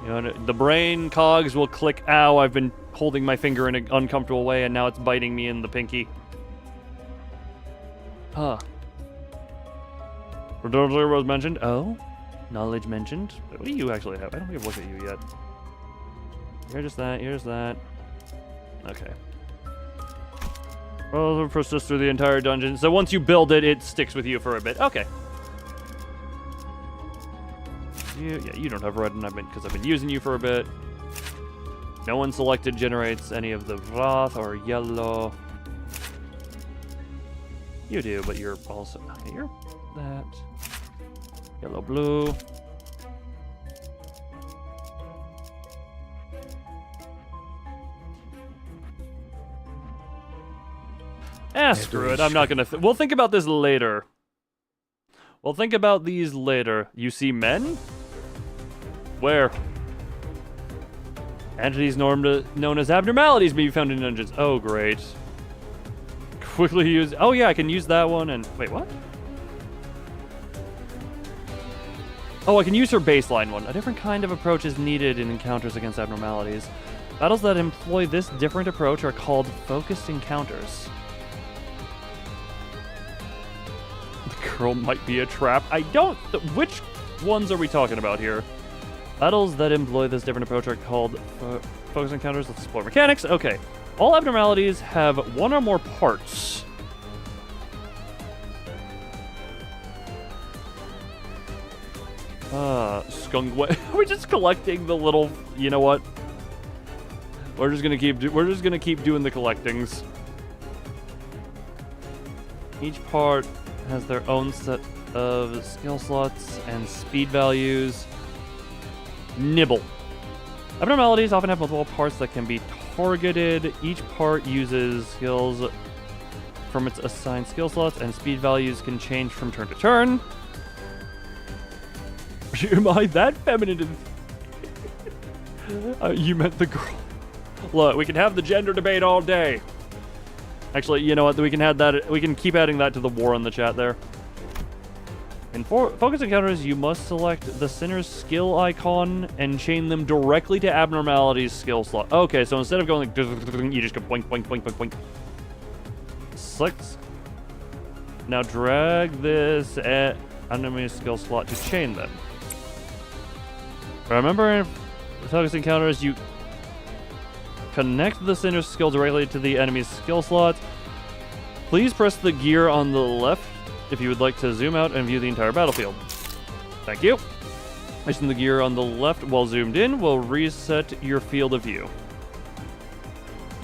You know, the brain cogs will click, ow, I've been holding my finger in an uncomfortable way and now it's biting me in the pinky. Huh. Redundancy was mentioned. Oh, knowledge mentioned. What do you actually have? I don't think I've looked at you yet. Here's that, here's that. Okay. Well, it'll persist through the entire dungeon. So once you build it, it sticks with you for a bit. Okay. You don't have red, and because I've been using you for a bit. No one selected generates any of the Wrath or yellow. You do, but you're also... Okay, you're that. Yellow, blue. Screw it. I'm not gonna... We'll think about this later. We'll think about these later. You see men? Where? Entities known as abnormalities may be found in dungeons. Oh, great. Quickly use... Oh, yeah, I can use that one and... Wait, what? Oh, I can use her baseline one. A different kind of approach is needed in encounters against abnormalities. Battles that employ this different approach are called focused encounters. The girl might be a trap. I don't... Which ones are we talking about here? Battles that employ this different approach are called focused encounters. Let's explore mechanics. Okay. All abnormalities have one or more parts. Skunk way. We're just collecting the little... You know what? We're just gonna keep doing the collectings. Each part has their own set of skill slots and speed values. Nibble. Abnormalities often have multiple parts that can be targeted. Each part uses skills from its assigned skill slots, and speed values can change from turn to turn. Am I that feminine? You meant the girl. Look, we can have the gender debate all day. Actually, you know what? We can add that. We can keep adding that to the war in the chat there. In focus encounters, you must select the sinner's skill icon and chain them directly to abnormalities skill slot. Okay, so instead of going like, you just go boink, boink, boink, boink, boink. Select. Now drag this at enemy skill slot to chain them.
Remember, with focus encounters, you connect the center skill directly to the enemy's skill slot. Please press the gear on the left if you would like to zoom out and view the entire battlefield. Thank you. Placing the gear on the left while zoomed in will reset your field of view.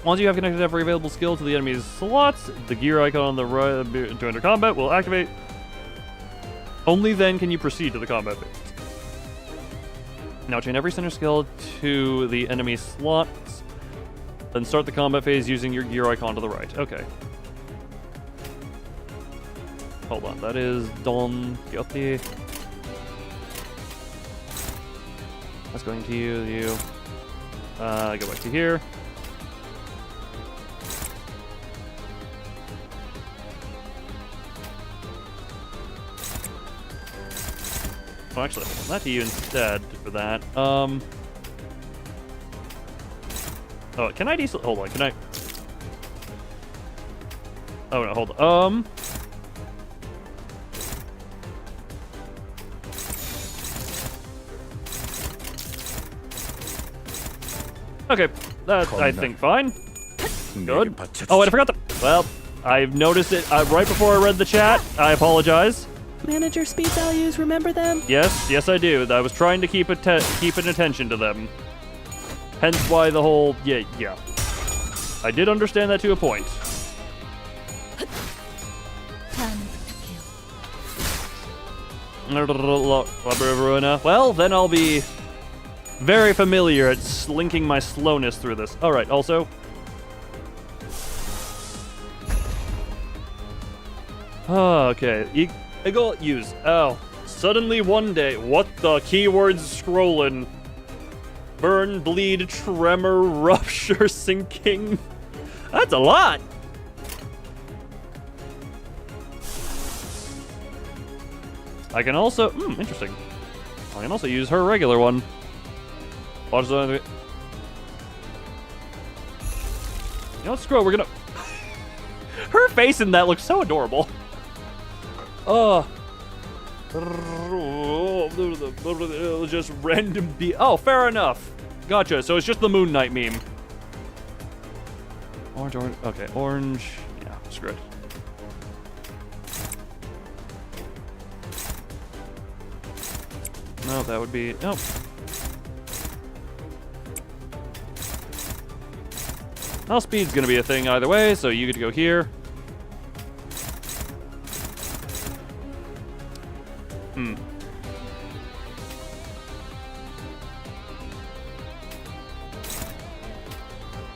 Once you have connected every available skill to the enemy's slots, the gear icon on the right to enter combat will activate. Only then can you proceed to the combat phase. Now chain every center skill to the enemy slots, then start the combat phase using your gear icon to the right. Okay. Hold on, that is Don Quixote. That's going to you. Go back to here. Oh, actually, hold on. That to you instead for that. Oh, can I hold on, can I? Oh no, hold on. Okay, that's I think fine. Good. Oh, and I forgot the. Well, I've noticed it right before I read the chat. I apologize.
Manager speed values, remember them?
Yes, I do. I was trying to keep an attention to them. Hence why the whole yeah. I did understand that to a point. Well, then I'll be very familiar at slinking my slowness through this. All right. Also. Okay. Eagle use. Oh, suddenly one day, what the keywords scrolling? Burn, bleed, tremor, rupture, sinking. That's a lot. I can also, interesting. I can also use her regular one. Watch the. You know what, screw it, we're gonna. Her face in that looks so adorable. Just random oh, fair enough. Gotcha. So it's just the Moon Knight meme. Orange. Okay, orange. Yeah, screw it. No, that would be no. Well, speed's gonna be a thing either way, so you get to go here.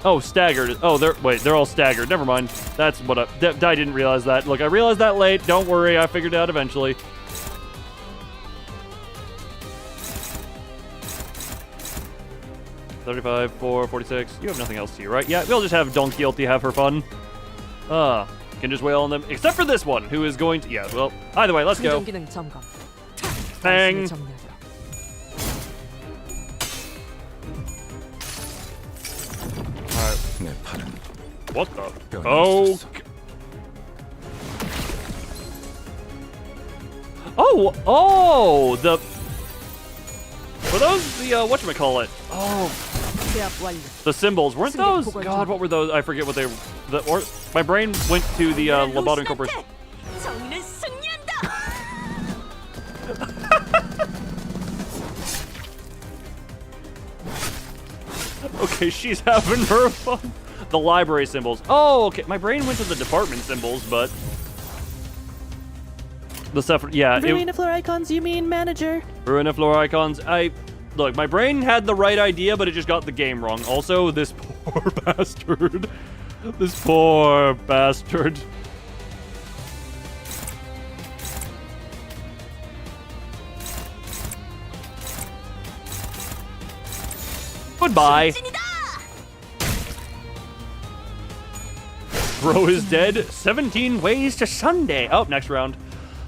Oh, staggered. Oh, they're all staggered. Never mind. That's what I didn't realize that. Look, I realized that late. Don't worry, I figured it out eventually. $35, $4, $46. You have nothing else to you, right? Yeah, we'll just have Don Quixote have her fun. Can just wail on them. Except for this one, who is going to... Yeah, well, either way, let's go. Bang! What the? Oh. Oh, the. Were those the whatchamacallit? Oh. The symbols weren't those? God, what were those? I forget what they. My brain went to the Lobotomy Corporation. Okay, she's having her fun. The library symbols. Oh, okay. My brain went to the department symbols, but the stuff. Yeah.
Ruin of floor icons. You mean manager?
Ruin of floor icons. Look. My brain had the right idea, but it just got the game wrong. Also, this poor bastard. This poor bastard. Goodbye. Bro is dead. 17 ways to Sunday. Oh, next round.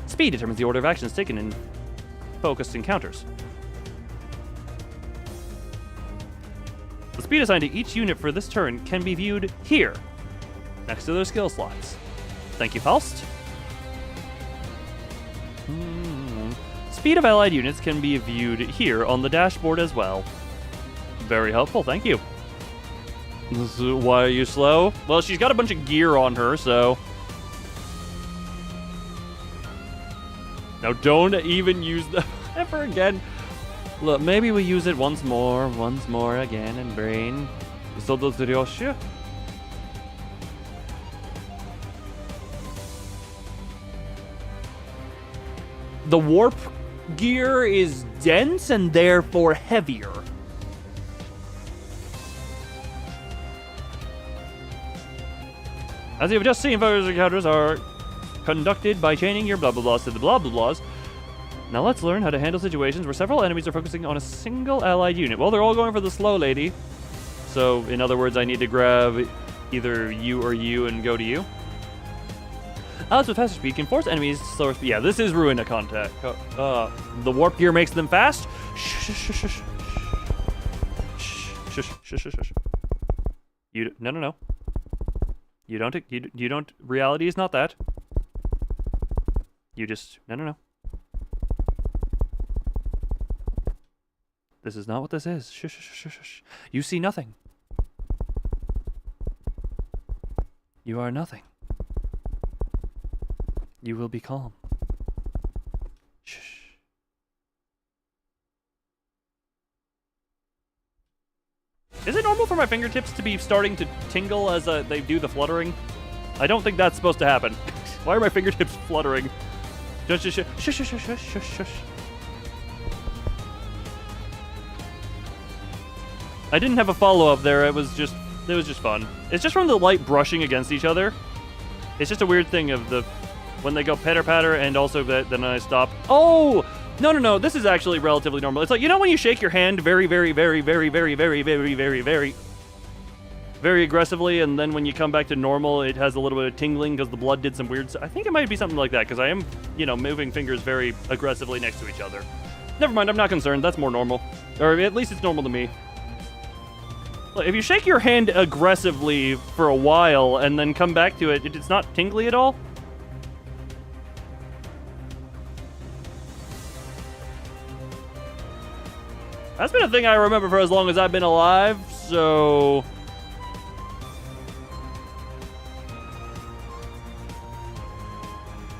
Speed determines the order of actions taken in focused encounters. The speed assigned to each unit for this turn can be viewed here, next to their skill slots. Thank you, Faust. speed of allied units can be viewed here on the dashboard as well. Very helpful, thank you. Why are you slow? Well, she's got a bunch of gear on her, so... Now don't even use the ever again. Look, maybe we use it once more again, and brain. So does the Ryoshu. The warp gear is dense and therefore heavier. As you've just seen, fighters encounters are conducted by chaining your blah blah blahs to the blah blah blahs. Now let's learn how to handle situations where several enemies are focusing on a single allied unit. Well, they're all going for the slow lady. So, in other words, I need to grab either you or you and go to you. Allies with faster speed can force enemies slower speed. Yeah, this is ruin of contact. The warp gear makes them fast. No. You don't. Reality is not that. You just no. This is not what this is. Shush. You see nothing. You are nothing. You will be calm. Shh. Is it normal for my fingertips to be starting to tingle as they do the fluttering? I don't think that's supposed to happen. Why are my fingertips fluttering? Shush. I didn't have a follow-up there. It was just fun. It's just from the light brushing against each other. It's just a weird thing of the when they go patter and also then I stop. Oh no. This is actually relatively normal. It's like, you know when you shake your hand very aggressively, and then when you come back to normal, it has a little bit of tingling because the blood did some weird stuff. I think it might be something like that because I am, moving fingers very aggressively next to each other. Never mind. I'm not concerned. That's more normal, or at least it's normal to me. If you shake your hand aggressively for a while and then come back to it, it's not tingly at all? That's been a thing I remember for as long as I've been alive, so...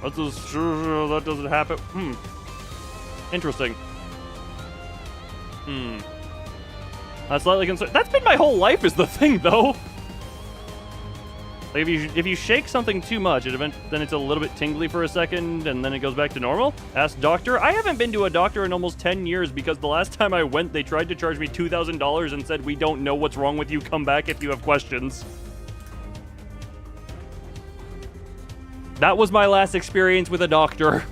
That doesn't happen. Interesting. I'm slightly concerned. That's been my whole life is the thing, though. Like if you shake something too much, then it's a little bit tingly for a second, and then it goes back to normal. Ask doctor. I haven't been to a doctor in almost 10 years because the last time I went, they tried to charge me $2,000 and said, "We don't know what's wrong with you. Come back if you have questions." That was my last experience with a doctor.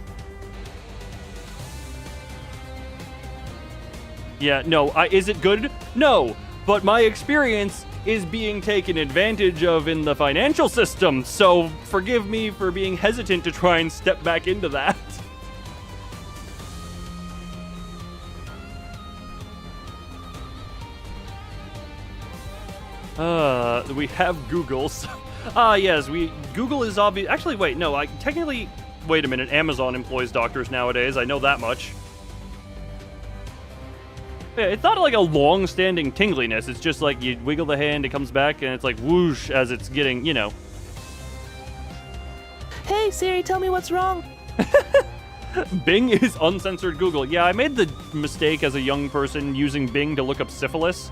Yeah, no, is it good? No, but my experience is being taken advantage of in the financial system, so forgive me for being hesitant to try and step back into that. We have Google's. Yes, Google is obvious. Actually, wait, no, wait a minute, Amazon employs doctors nowadays, I know that much. Yeah, it's not like a long-standing tingliness. It's just like you wiggle the hand, it comes back, and it's like whoosh as it's getting,
Hey, Siri, tell me what's wrong.
Bing is uncensored Google. Yeah, I made the mistake as a young person using Bing to look up syphilis.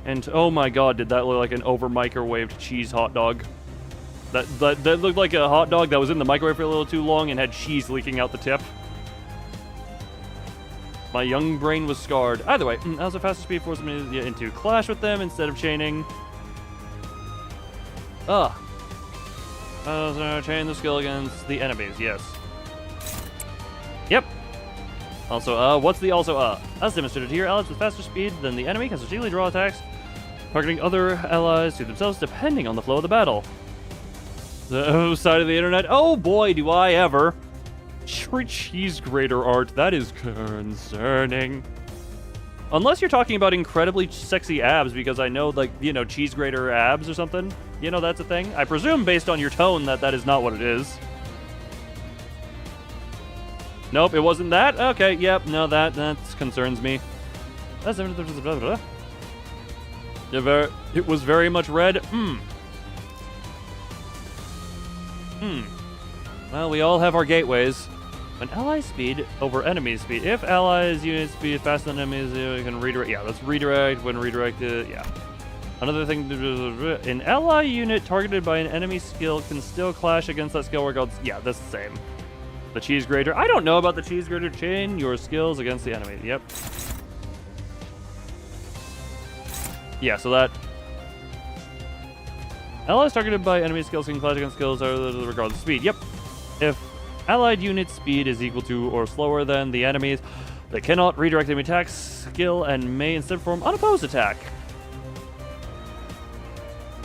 And oh my god, did that look like an over-microwaved cheese hot dog. That looked like a hot dog that was in the microwave for a little too long and had cheese leaking out the tip. My young brain was scarred. Either way, how's the fastest speed force me into clash with them instead of chaining? Chain the skill against the enemies, yes. Yep. Also, what's the also, As demonstrated here, allies with faster speed than the enemy can strategically draw attacks, targeting other allies to themselves depending on the flow of the battle. The side of the internet, oh boy, do I ever. Cheese grater art, that is concerning. Unless you're talking about incredibly sexy abs, because I know, cheese grater abs or something. That's a thing. I presume, based on your tone, that is not what it is. Nope, it wasn't that. Okay, yep, no, that concerns me. It was very much red. Well, we all have our gateways. An ally speed over enemy speed. If allies unit speed is faster than enemies, you can redirect. Yeah, let's redirect when redirected. Yeah. Another thing, an ally unit targeted by an enemy skill can still clash against that skill regardless. Yeah, that's the same. The cheese grater. I don't know about the cheese grater. Chain your skills against the enemy. Yep. Yeah, so that allies targeted by enemy skills can clash against skills regardless of speed. Yep. If allied unit speed is equal to or slower than the enemy's, they cannot redirect enemy attack skill and may instead perform unopposed attack.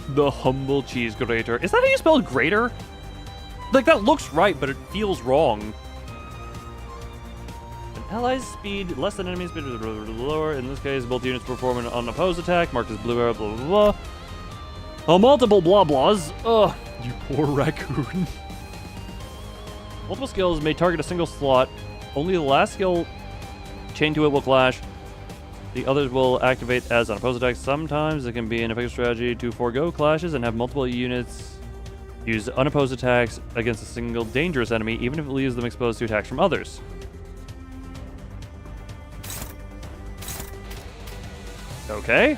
The humble cheese grater. Is that how you spelled grater? Like, that looks right, but it feels wrong. An ally's speed less than enemy speed lower. In this case, both units perform an unopposed attack, marked as blue arrow, blah, blah, blah. Multiple blah blahs. Ugh, you poor raccoon. Multiple skills may target a single slot. Only the last skill chained to it will clash. The others will activate as unopposed attacks. Sometimes it can be an effective strategy to forego clashes and have multiple units use unopposed attacks against a single dangerous enemy, even if it leaves them exposed to attacks from others. Okay.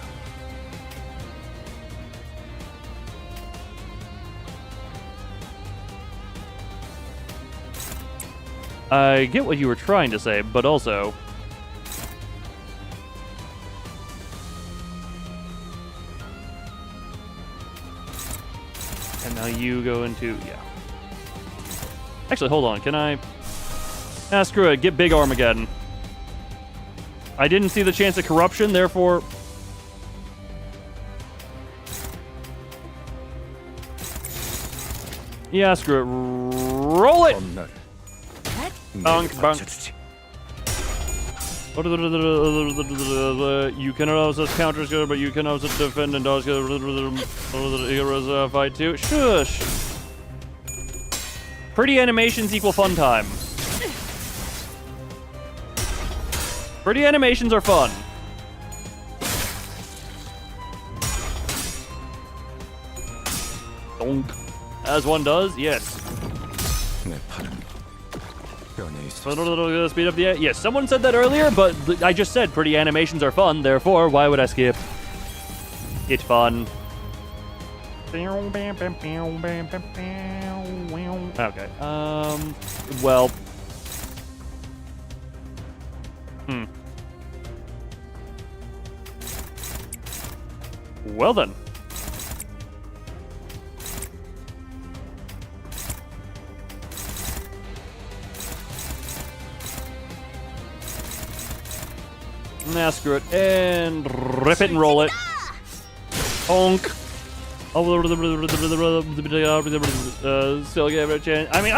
I get what you were trying to say, but also... And now you go into... yeah. Actually, hold on. Can I... ah, screw it. Get big Armageddon. I didn't see the chance of corruption, therefore... yeah, screw it. Roll it! Bunk, bunk. You can also counter skill, but you can also defend and dodge skill. Heroes fight too. Shush. Pretty animations equal fun time. Pretty animations are fun. Donk. As one does, yes. Speed up the... yes, someone said that earlier, but I just said pretty animations are fun, therefore, why would I skip? It's fun. Okay, well... Well then. Nah, screw it. And rip it and roll it. Honk. Still give it a chance. I mean,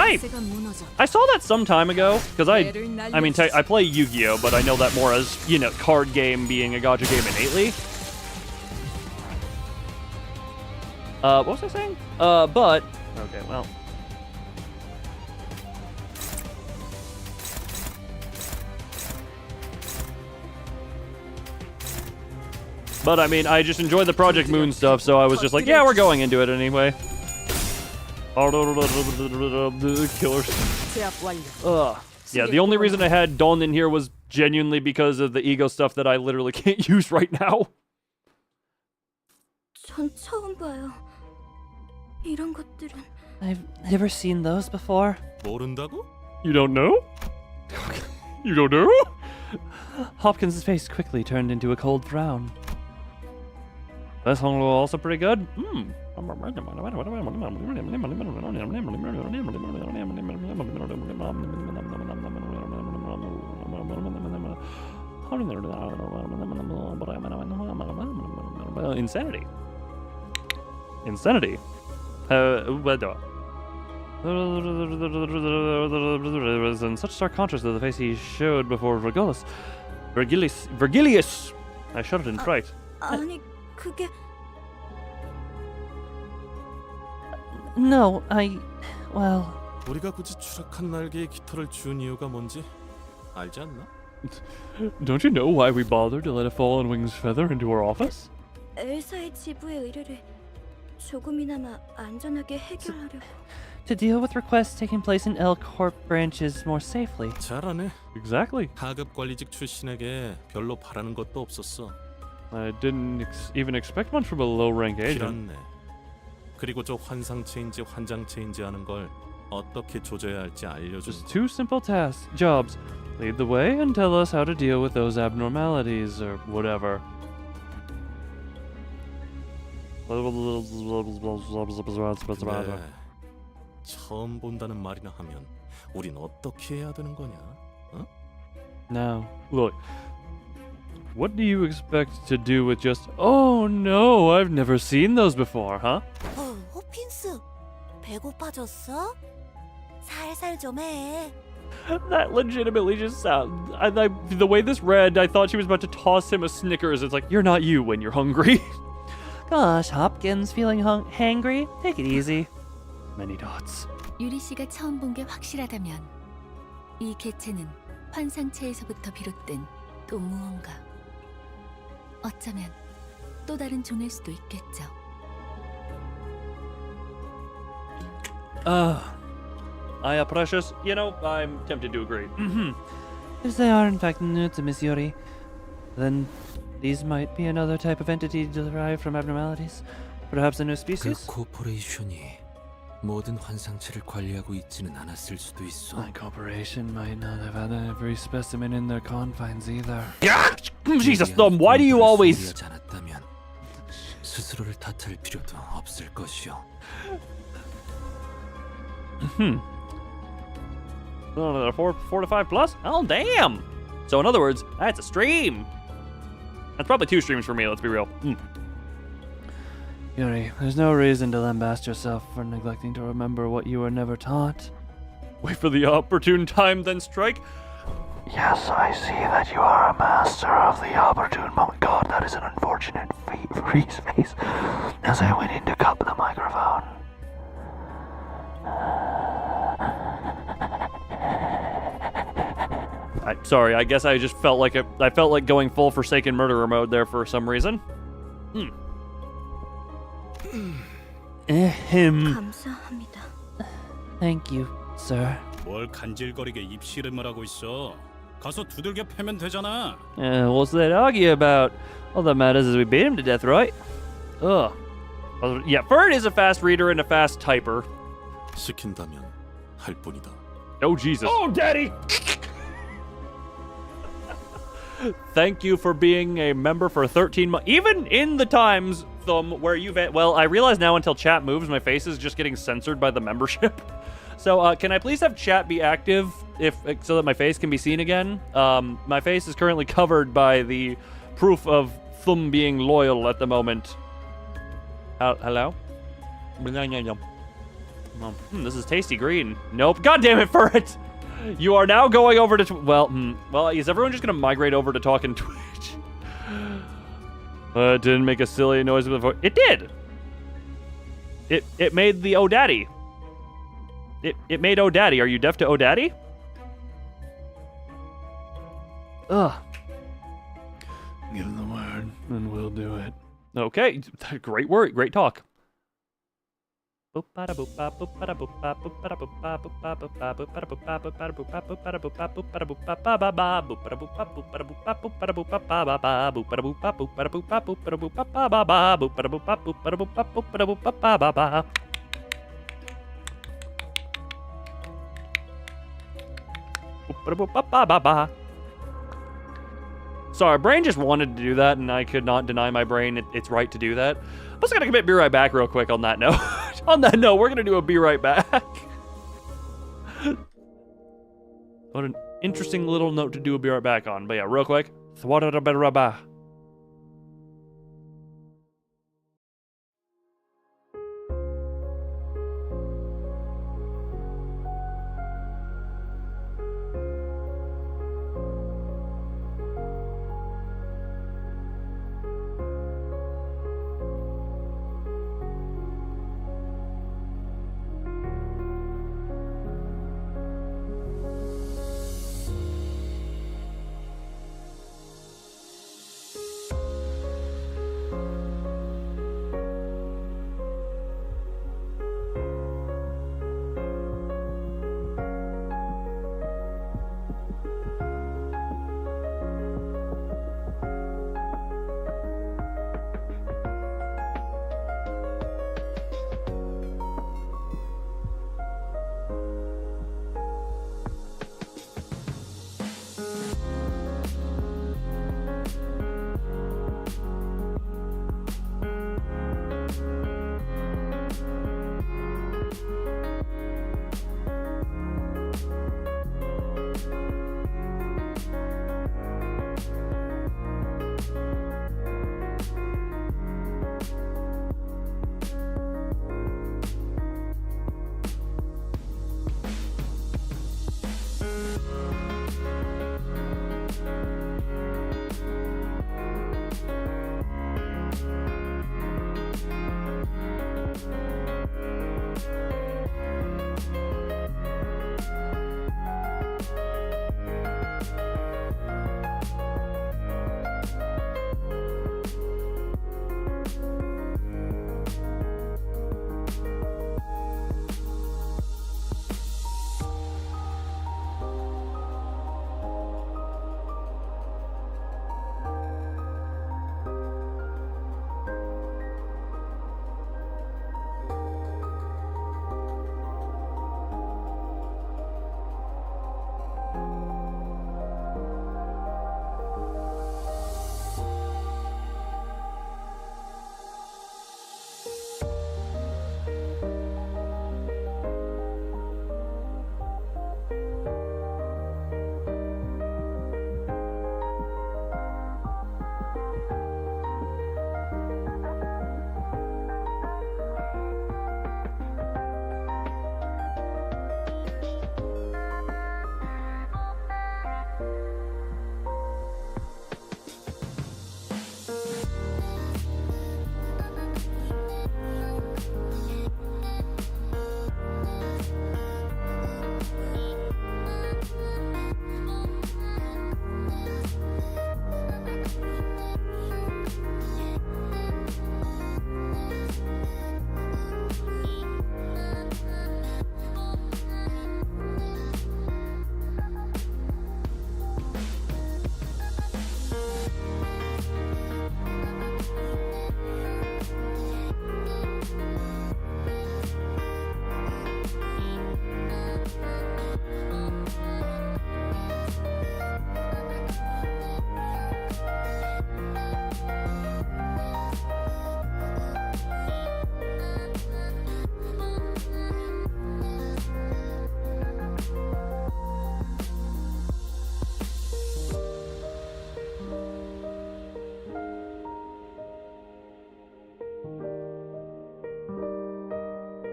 I saw that some time ago, because I play Yu-Gi-Oh, but I know that more as, you know, card game being a gacha game innately. What was I saying? But... okay, well... but, I mean, I just enjoy the Project Moon stuff, so I was just like, yeah, we're going into it anyway. Killers. Ugh. Yeah, the only reason I had Dawn in here was genuinely because of the ego stuff that I literally can't use right now.
전 처음 봐요. 이런 것들은.
I've never seen those before.
모른다고?
You don't know? You don't know?
Hopkins' face quickly turned into a cold frown.
This one was also pretty good. Insanity. Insanity. In such stark contrast to the face he showed before Vergilius. I shuddered in fright.
아니, 그게...
No, well...
우리가 굳이 추락한 날개에 깃털을 준 이유가 뭔지 알지 않나?
Don't you know why we bothered to let a fallen wing's feather into our office?
엘사의 지부의 의뢰를 조금이나마 안전하게 해결하려고.
To deal with requests taking place in L Corp branches more safely.
잘하네.
Exactly.
하급 관리직 출신에게 별로 바라는 것도 없었어.
I didn't even expect much from a low-rank agent.
길었네. 그리고 저 환상체인지 환장체인지 하는 걸 어떻게 조져야 할지 알려주는
Just
거.
two simple tasks, jobs. Lead the way and tell us how to deal with those abnormalities or whatever.
근데 처음 본다는 말이나 하면 우린 어떻게 해야 되는 거냐? 어?
Now, look. What do you expect to do with just, oh no, I've never seen those before, huh?
호핀스, 배고파졌어? 살살 좀 해.
That legitimately just sounds. The way this read, I thought she was about to toss him a Snickers. It's like, you're not you when you're hungry. Gosh, Hopkins, feeling hangry? Take it easy. Many dots.
유리 씨가 처음 본 게 확실하다면 이 개체는 환상체에서부터 비롯된 또 무언가. 어쩌면 또 다른 종일 수도 있겠죠.
Aya Precious, you know, I'm tempted to agree.
If they are in fact new to Miss Yuri, then these might be another type of entity derived from abnormalities. Perhaps a new
그
species?
코퍼레이션이 모든 환상체를 관리하고 있지는 않았을 수도 있어.
The corporation might not have had every specimen in their confines either.
Jesus, Thumb, why do you always...
소리하지 않았다면 스스로를 탓할 필요도 없을 것이오.
Another 4 to 5 plus? Oh, damn! So in other words, that's a stream. That's probably 2 streams for me, let's be real.
Yuri, there's no reason to lambast yourself for neglecting to remember what you were never taught.
Wait for the opportune time, then strike.
Yes, I see that you are a master of the opportune moment. God, that is an unfortunate freeze face as I went in to cup the microphone.
Sorry, I guess I just felt like I felt like going full Forsaken Murderer mode there for some reason.
감사합니다.
Thank you, sir.
뭘 간질거리게 입씨름을 하고 있어. 가서 두들겨 패면 되잖아.
What's that argue about? All that matters is we beat him to death, right? Ugh. Yeah, Fern is a fast reader and a fast typer.
시킨다면 할 뿐이다.
Oh, Jesus.
Oh, Daddy!
Thank you for being a member for 13 months. Even in the times, Thumb, where you've... Well, I realize now until chat moves, my face is just getting censored by the membership. So, can I please have chat be active so that my face can be seen again? My face is currently covered by the proof of Thumb being loyal at the moment. Hello? This is tasty green. Nope. God damn it, Furret! You are now going over to... Well, is everyone just going to migrate over to talking Twitch? It didn't make a silly noise before. It did! It made the Oh Daddy. It made Oh Daddy. Are you deaf to Oh Daddy? Ugh.
Give him the word, and we'll do it.
Okay. Great word. Great talk. Sorry, brain just wanted to do that, and I could not deny my brain its right to do that. I'm just gonna be right back real quick on that note. On that note, we're gonna do a be right back. What an interesting little note to do a be right back on. But yeah, real quick.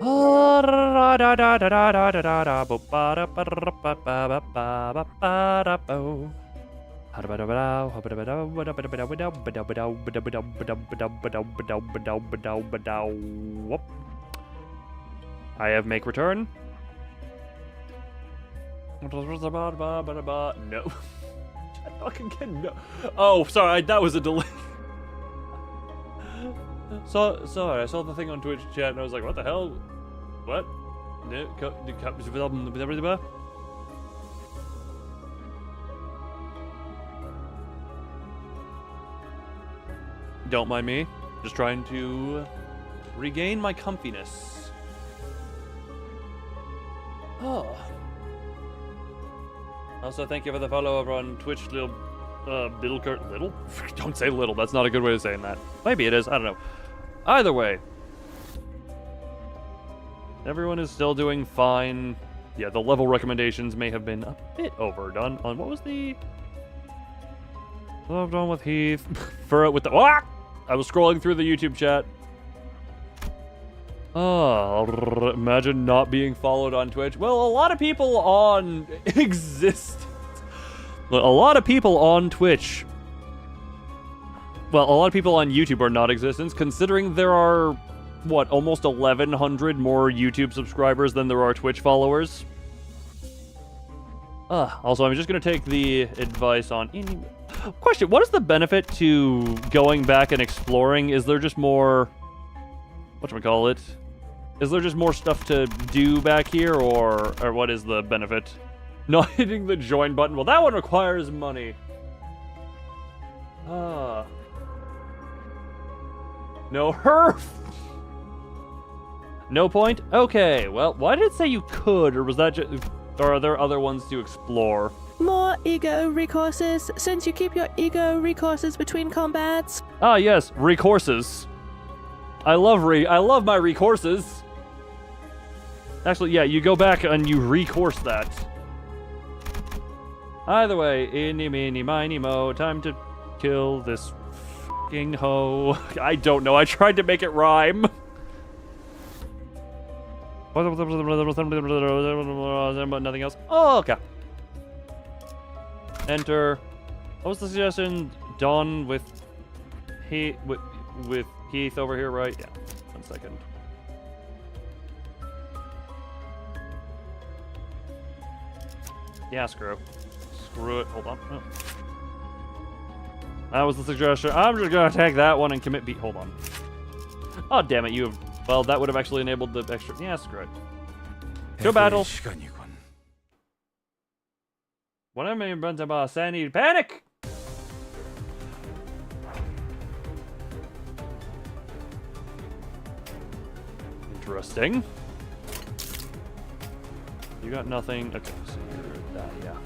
I have make return. No. Fucking can no. Oh, sorry, that was a delay. Sorry, I saw the thing on Twitch chat and I was like, what the hell? What? Don't mind me. Just trying to regain my comfiness. Oh. Also, thank you for the follow over on Twitch, little? Don't say little, that's not a good way of saying that. Maybe it is, I don't know. Either way. Everyone is still doing fine. Yeah, the level recommendations may have been a bit overdone on what was the... I've done with Heath. For it with the... Ah! I was scrolling through the YouTube chat. Oh, imagine not being followed on Twitch. Well, a lot of people on Exist. A lot of people on Twitch. Well, a lot of people on YouTube are not existence, considering there are, what, almost 1,100 more YouTube subscribers than there are Twitch followers. Also, I'm just going to take the advice on... Question, what is the benefit to going back and exploring? Is there just more... Whatchamacallit? Is there just more stuff to do back here, or what is the benefit? Not hitting the join button. Well, that one requires money. No herf! No point? Okay, well, why did it say you could, or was that just... Or are there other ones to explore?
More ego recourses, since you keep your ego recourses between combats.
Ah, yes, recourses. I love my recourses. Actually, yeah, you go back and you recourse that. Either way, eeny, meeny, miny, mo, time to kill this fucking hoe. I don't know, I tried to make it rhyme. But nothing else. Oh, okay. Enter. What was the suggestion? Dawn with Heath over here, right? Yeah. 1 second. Yeah, screw it. Hold on. Oh. That was the suggestion. I'm just gonna take that one and commit beat. Hold on. Oh, damn it! You have. Well, that would have actually enabled the extra. Yeah, screw it. Go battle. What am I about to sanity panic? Interesting. You got nothing. Okay, so you're that, yeah.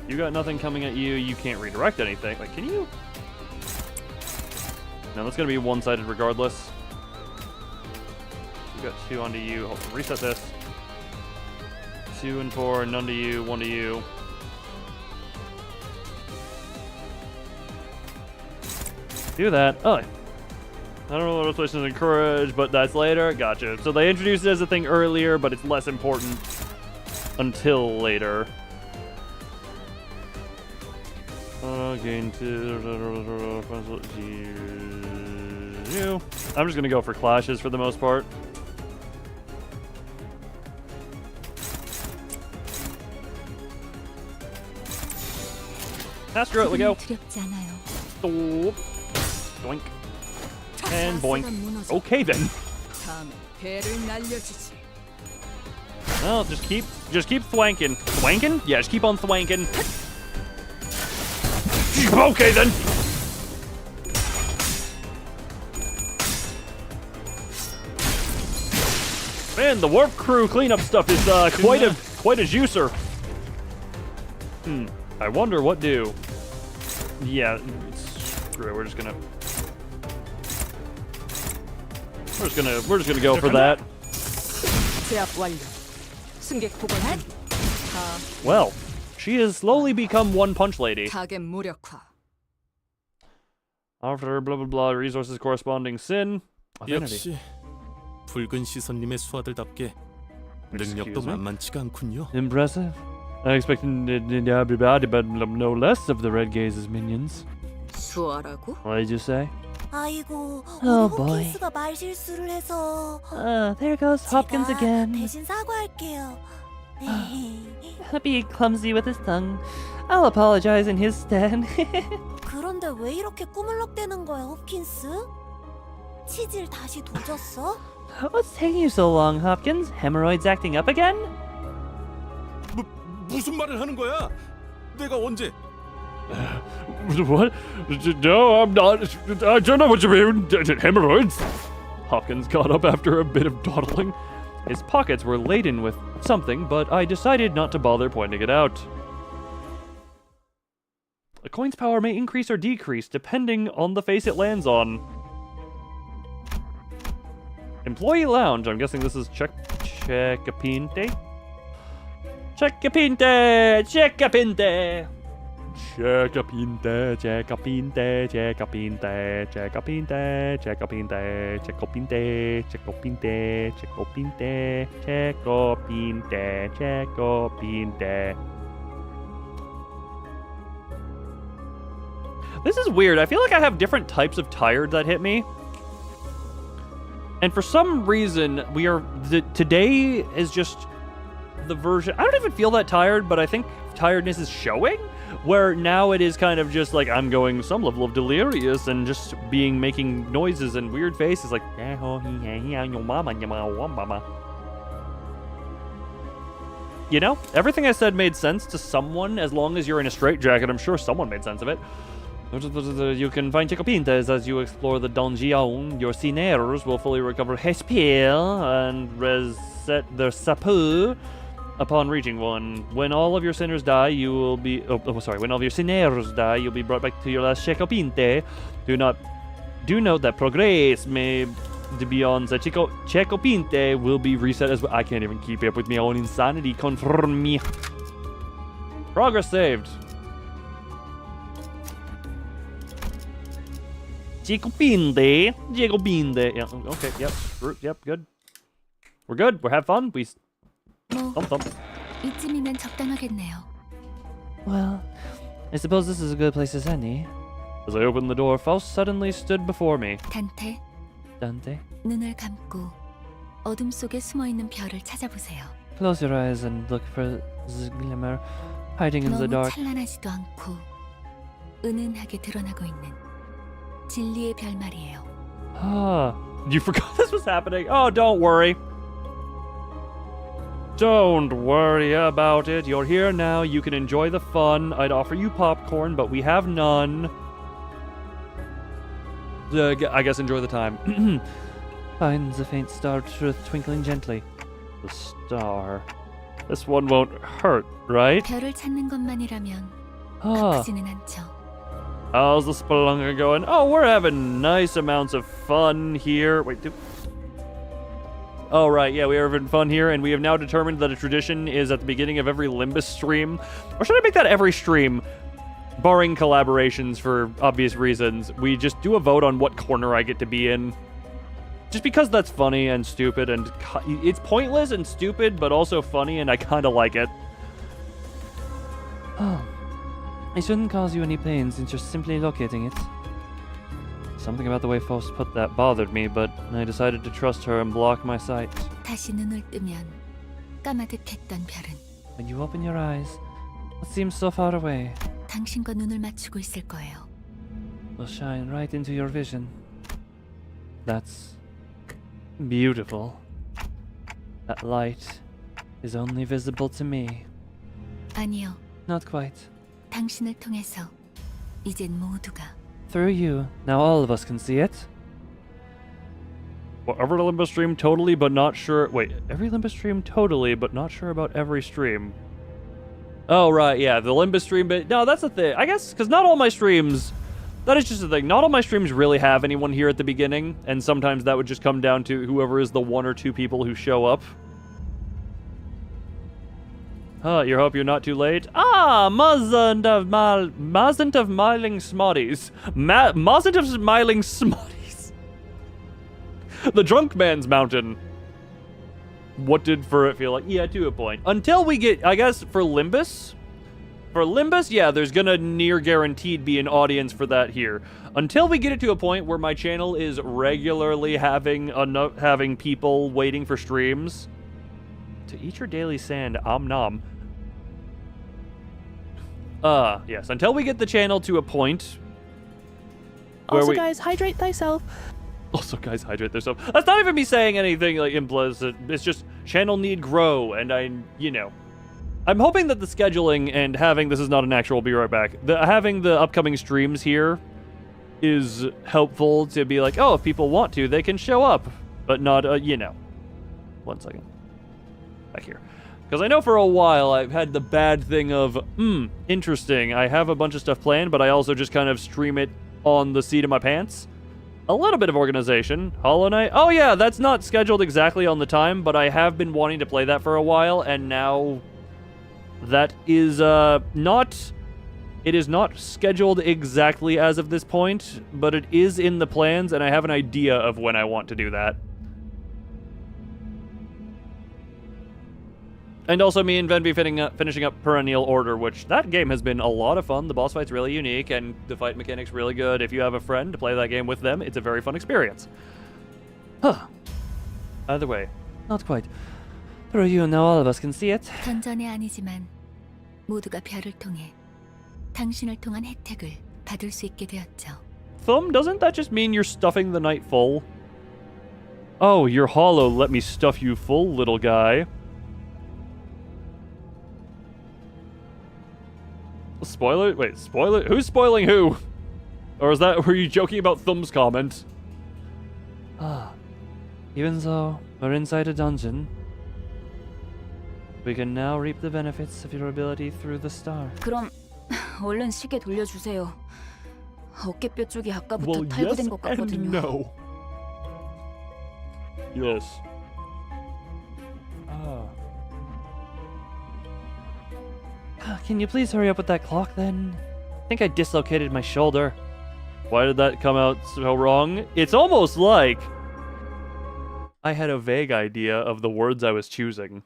You got nothing coming at you. You can't redirect anything. Like, can you? No, that's gonna be one-sided regardless. You got 2 onto you. Hold on, reset this. 2 and 4, none to you, 1 to you. Do that. Oh. I don't know what those places encourage, but that's later. Gotcha. So they introduced it as a thing earlier, but it's less important until later. Gain 2. I'm just gonna go for clashes for the most part. Screw it, we go. Stop. Doink. And boink. Okay then. Well, just keep thwanking. Thwanking? Yeah, just keep on thwanking. Okay then. Man, the warp crew cleanup stuff is quite a juicer. I wonder what do. Yeah, screw it. We're just gonna go for that. Well, she has slowly become one punch lady. After blah blah blah resources corresponding sin.
역시 붉은 시선님의 수하들답게 능력도 만만치가 않군요.
Impressive. I expected but no less of the Red Gaze's minions.
수아라고?
What did you say?
아이고,
Oh,
우리
boy.
홉킨스가 말 실수를 해서
There goes Hopkins
제가
again.
대신 사과할게요.
Being clumsy with his tongue. I'll apologize in his stead.
그런데 왜 이렇게 꾸물럭대는 거야, 홉킨스? 치질 다시 도졌어?
What's taking you so long, Hopkins? Hemorrhoids acting up again?
무슨 말을 하는 거야? 내가 언제?
What? No, I'm not. I don't know what you mean. Hemorrhoids?
Hopkins got up after a bit of dawdling. His pockets were laden with something, but I decided not to bother pointing it out. A coin's power may increase or decrease depending on the face it lands on. Employee lounge. I'm guessing this is Checkapinte? Checkapinte! Checkapinte! Checkapinte, Checkapinte, Checkapinte, Checkapinte, Checkapinte, Checkapinte, Checkapinte, Checkapinte, Checkapinte, Checkapinte. This is weird. I feel like I have different types of tired that hit me. And for some reason, today is just the version. I don't even feel that tired, but I think tiredness is showing. Where now it is kind of just like I'm going some level of delirious and just making noises and weird faces like. You know, everything I said made sense to someone. As long as you're in a straitjacket, I'm sure someone made sense of it. You can find Checopintes as you explore the donjon. Your sineros will fully recover HP and reset their sapu upon reaching one. When all of your sinners die, you will be... when all of your sineros die, you'll be brought back to your last Checopinte. Do note that progress may beyond the Checopinte will be reset as well. I can't even keep up with my own insanity. Confirm me. Progress saved. Checopinte. Yeah, okay, yep, good. We're good. We're having fun.
뭐, 이쯤이면 적당하겠네요.
Well, I suppose this is as good a place as any.
As I opened the door, Faust suddenly stood before me.
단테,
Dante,
눈을 감고 어둠 속에 숨어 있는 별을 찾아보세요.
close your eyes and look for the glimmer hiding in the
너무
dark.
찬란하지도 않고 은은하게 드러나고 있는 진리의 별 말이에요.
Ah, you forgot this was happening. Oh, don't worry. Don't worry about it. You're here now. You can enjoy the fun. I'd offer you popcorn, but we have none. I guess enjoy the time.
Finds a faint star twinkling gently.
The star. This one won't hurt, right?
별을 찾는 것만이라면
Ah.
아프지는 않죠.
How's the spelunker going? Oh, we're having nice amounts of fun here. Wait, oh, right, yeah, we are having fun here, and we have now determined that a tradition is at the beginning of every Limbus stream. Or should I make that every stream? Barring collaborations for obvious reasons. We just do a vote on what corner I get to be in. Just because that's funny and stupid, and it's pointless and stupid, but also funny, and I kind of like it.
Oh, I shouldn't cause you any pain since you're simply locating it.
Something about the way Faust put that bothered me, but I decided to trust her and block my sight.
다시 눈을 뜨면 까마득했던 별은
When you open your eyes, what seems so far away
당신과 눈을 맞추고 있을 거예요.
will shine right into your vision.
That's beautiful.
That light is only visible to me.
아니요,
Not quite.
당신을 통해서 이젠 모두가
Through you, now all of us can see it.
Well, every Limbus stream totally, but not sure. Wait, every Limbus stream totally, but not sure about every stream. Oh, right, yeah, the Limbus stream, but no, that's the thing. I guess, because not all my streams, that is just the thing. Not all my streams really have anyone here at the beginning, and sometimes that would just come down to whoever is the one or two people who show up. You hope you're not too late? Ah, mustn't of smiling smotties. Mustn't of smiling smotties.
The drunk man's mountain. What did for it feel like? Yeah, to a point. Until we get, I guess, for Limbus, yeah, there's gonna near guaranteed be an audience for that here. Until we get it to a point where my channel is regularly having people waiting for streams. To eat your daily sand, nom. Yes, until we get the channel to a point where
Also, guys, hydrate thyself.
Also, guys, hydrate themselves. That's not even me saying anything like implicit. It's just channel need grow, and I'm hoping that the scheduling and having this is not an actual. I'll be right back. Having the upcoming streams here is helpful to be like, oh, if people want to, they can show up, but not 1 second. Back here. Because I know for a while I've had the bad thing of, interesting. I have a bunch of stuff planned, but I also just kind of stream it on the seat of my pants. A little bit of organization. Hollow Knight. Oh yeah, that's not scheduled exactly on the time, but I have been wanting to play that for a while, and now that is not... It is not scheduled exactly as of this point, but it is in the plans, and I have an idea of when I want to do that. And also me and Venby finishing up Perennial Order, which that game has been a lot of fun. The boss fight's really unique, and the fight mechanic's really good. If you have a friend to play that game with them, it's a very fun experience. Huh. Either way.
Not quite. Through you, now all of us can see it.
전전에 아니지만 모두가 별을 통해 당신을 통한 혜택을 받을 수 있게 되었죠.
Thumb, doesn't that just mean you're stuffing the night full? Oh, you're hollow. Let me stuff you full, little guy. Spoiler? Wait, spoiler? Who's spoiling who? Or were you joking about Thumb's comment?
Even so, we're inside a dungeon. We can now reap the benefits of your ability through the star.
그럼 얼른 시계 돌려주세요. 어깨뼈 쪽이 아까부터 탈구된 것 같거든요.
No. Yes.
Can you please hurry up with that clock then? I think I dislocated my shoulder.
Why did that come out so wrong? It's almost like I had a vague idea of the words I was choosing.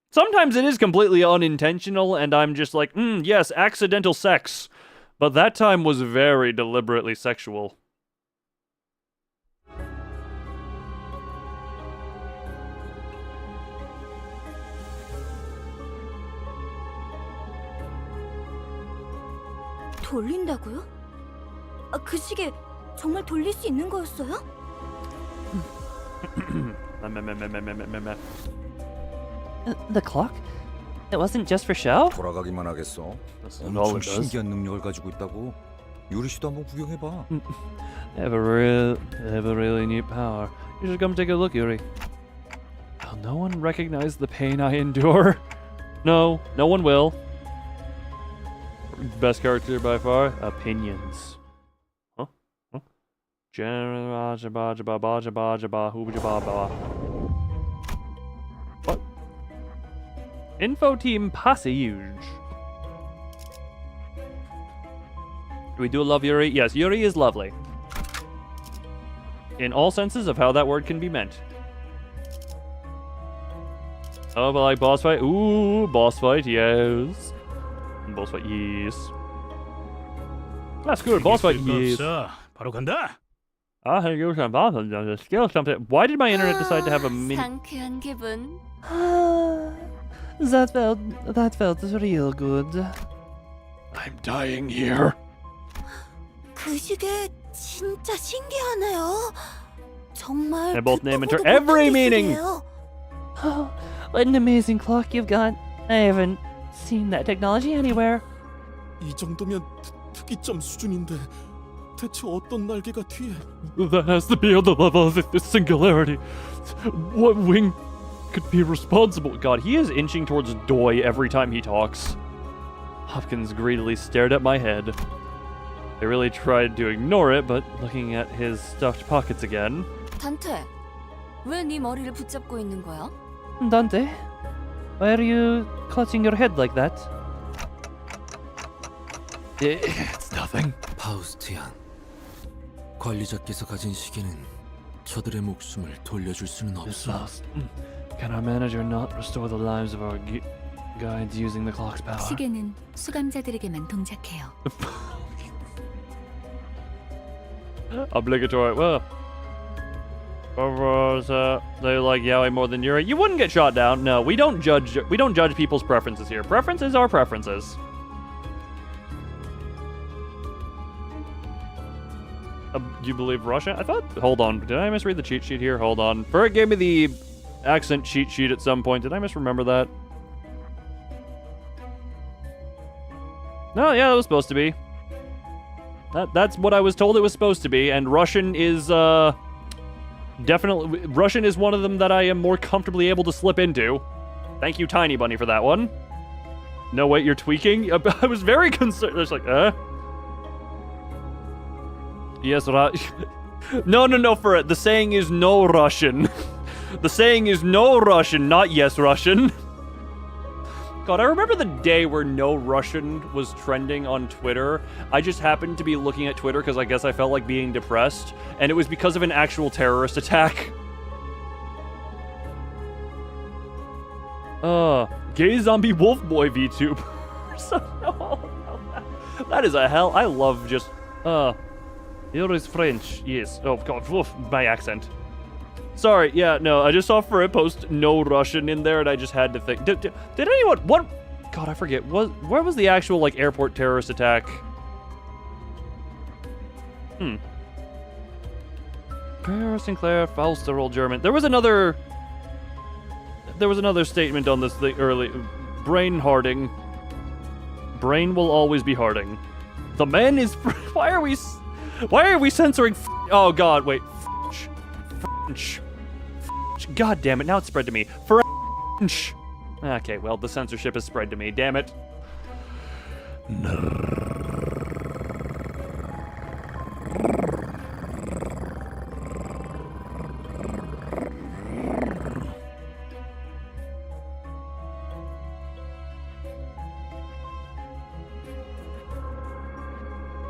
Sometimes it is completely unintentional, and I'm just like, yes, accidental sex. But that time was very deliberately sexual.
돌린다고요? 그 시계 정말 돌릴 수 있는 거였어요?
The clock? It wasn't just for show?
돌아가기만 하겠어.
all
엄청
it does.
신기한 능력을 가지고 있다고. 유리 씨도 한번 구경해봐.
They have a really neat power. You should come take a look, Yuri.
Will no one recognize the pain I endure? No one will. Best character by far? Opinions. Huh? What? Info team passage. Do we do love Yuri? Yes, Yuri is lovely. In all senses of how that word can be meant. Oh, but like boss fight? Ooh, boss fight, yes. Boss fight, yes. That's good, boss fight, yes.
바로 간다.
I think you can balance skill something. Why did my internet decide to have a mini?
상쾌한 기분.
That felt real good.
I'm dying here.
그 시계 진짜 신기하네요. 정말
They both name and every meaning.
Oh, what an amazing clock you've got. I haven't seen that technology anywhere.
이 정도면 특이점 수준인데 대체 어떤 날개가 뒤에?
That has to be on the level of the singularity. What wing could be responsible? God, he is inching towards Doi every time he talks. Hopkins greedily stared at my head. I really tried to ignore it, but looking at his stuffed pockets again.
단테, 왜 네 머리를 붙잡고 있는 거야?
Dante, why are you clutching your head like that?
It's nothing.
파우스티안, 관리자께서 가진 시계는
저들의 목숨을 돌려줄 수는
It's
없어.
lost. Can our manager not restore the lives of our guides using the clock's power?
시계는 수감자들에게만 동작해요.
Obligatory. Well, they like yaoi more than Yuri. You wouldn't get shot down. No, we don't judge. We don't judge people's preferences here. Preferences are preferences. You believe Russian? I thought. Hold on. Did I misread the cheat sheet here? Hold on. Ferret gave me the accent cheat sheet at some point. Did I misremember that? No, yeah, that was supposed to be. That's what I was told it was supposed to be, and Russian is, definitely... Russian is one of them that I am more comfortably able to slip into. Thank you, Tiny Bunny, for that one. No, wait, you're tweaking? I was very concerned. It's like, Yes, No, for it. The saying is no Russian. The saying is no Russian, not yes Russian. God, I remember the day where no Russian was trending on Twitter. I just happened to be looking at Twitter because I guess I felt like being depressed, and it was because of an actual terrorist attack. Gay zombie wolf boy VTuber. That is a hell. I love just, here is French. Yes. Oh, God. Woof, my accent. Sorry. Yeah, no. I just saw Ferret post no Russian in there, and I just had to think. Did anyone... What... God, I forget. Where was the actual, like, airport terrorist attack? Sinclair, Fauster, old German. There was another statement on this thing early. Brain Harding. Brain will always be Harding. The man is... Why are we censoring... Oh, God, wait. French. God damn it, now it's spread to me. French. Okay, well, the censorship has spread to me. Damn it.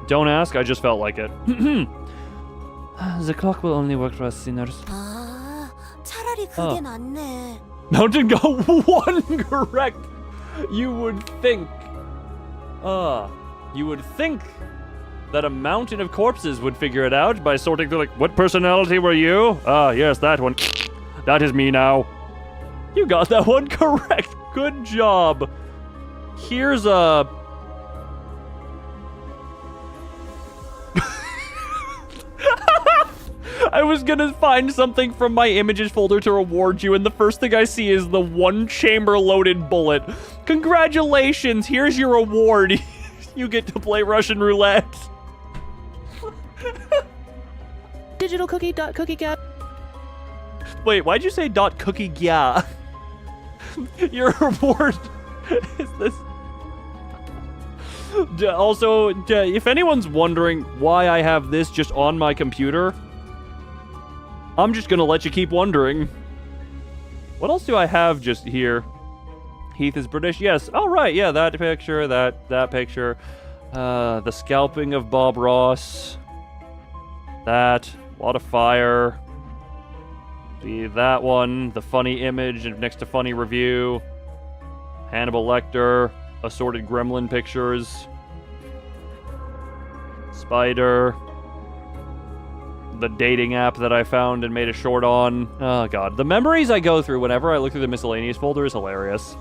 Don't ask, I just felt like it.
The clock will only work for us sinners.
아, 차라리 그게 낫네.
Mountain Go 1 correct. You would think that a mountain of corpses would figure it out by sorting through, like, what personality were you? Ah, yes, that one. That is me now. You got that one correct. Good job. Here's a... I was gonna find something from my images folder to reward you, and the first thing I see is the one chamber-loaded bullet. Congratulations, here's your reward. You get to play Russian roulette.
Digital cookie dot cookie gap.
Wait, why'd you say dot cookie gya? Your reward is this. Also, if anyone's wondering why I have this just on my computer, I'm just gonna let you keep wondering. What else do I have just here? Heath is British. Yes. Oh, right. Yeah, that picture, that picture. The scalping of Bob Ross. That. A lot of fire. That one. The funny image next to funny review. Hannibal Lecter. Assorted gremlin pictures. Spider. The dating app that I found and made a short on. Oh, God. The memories I go through whenever I look through the miscellaneous folder is hilarious.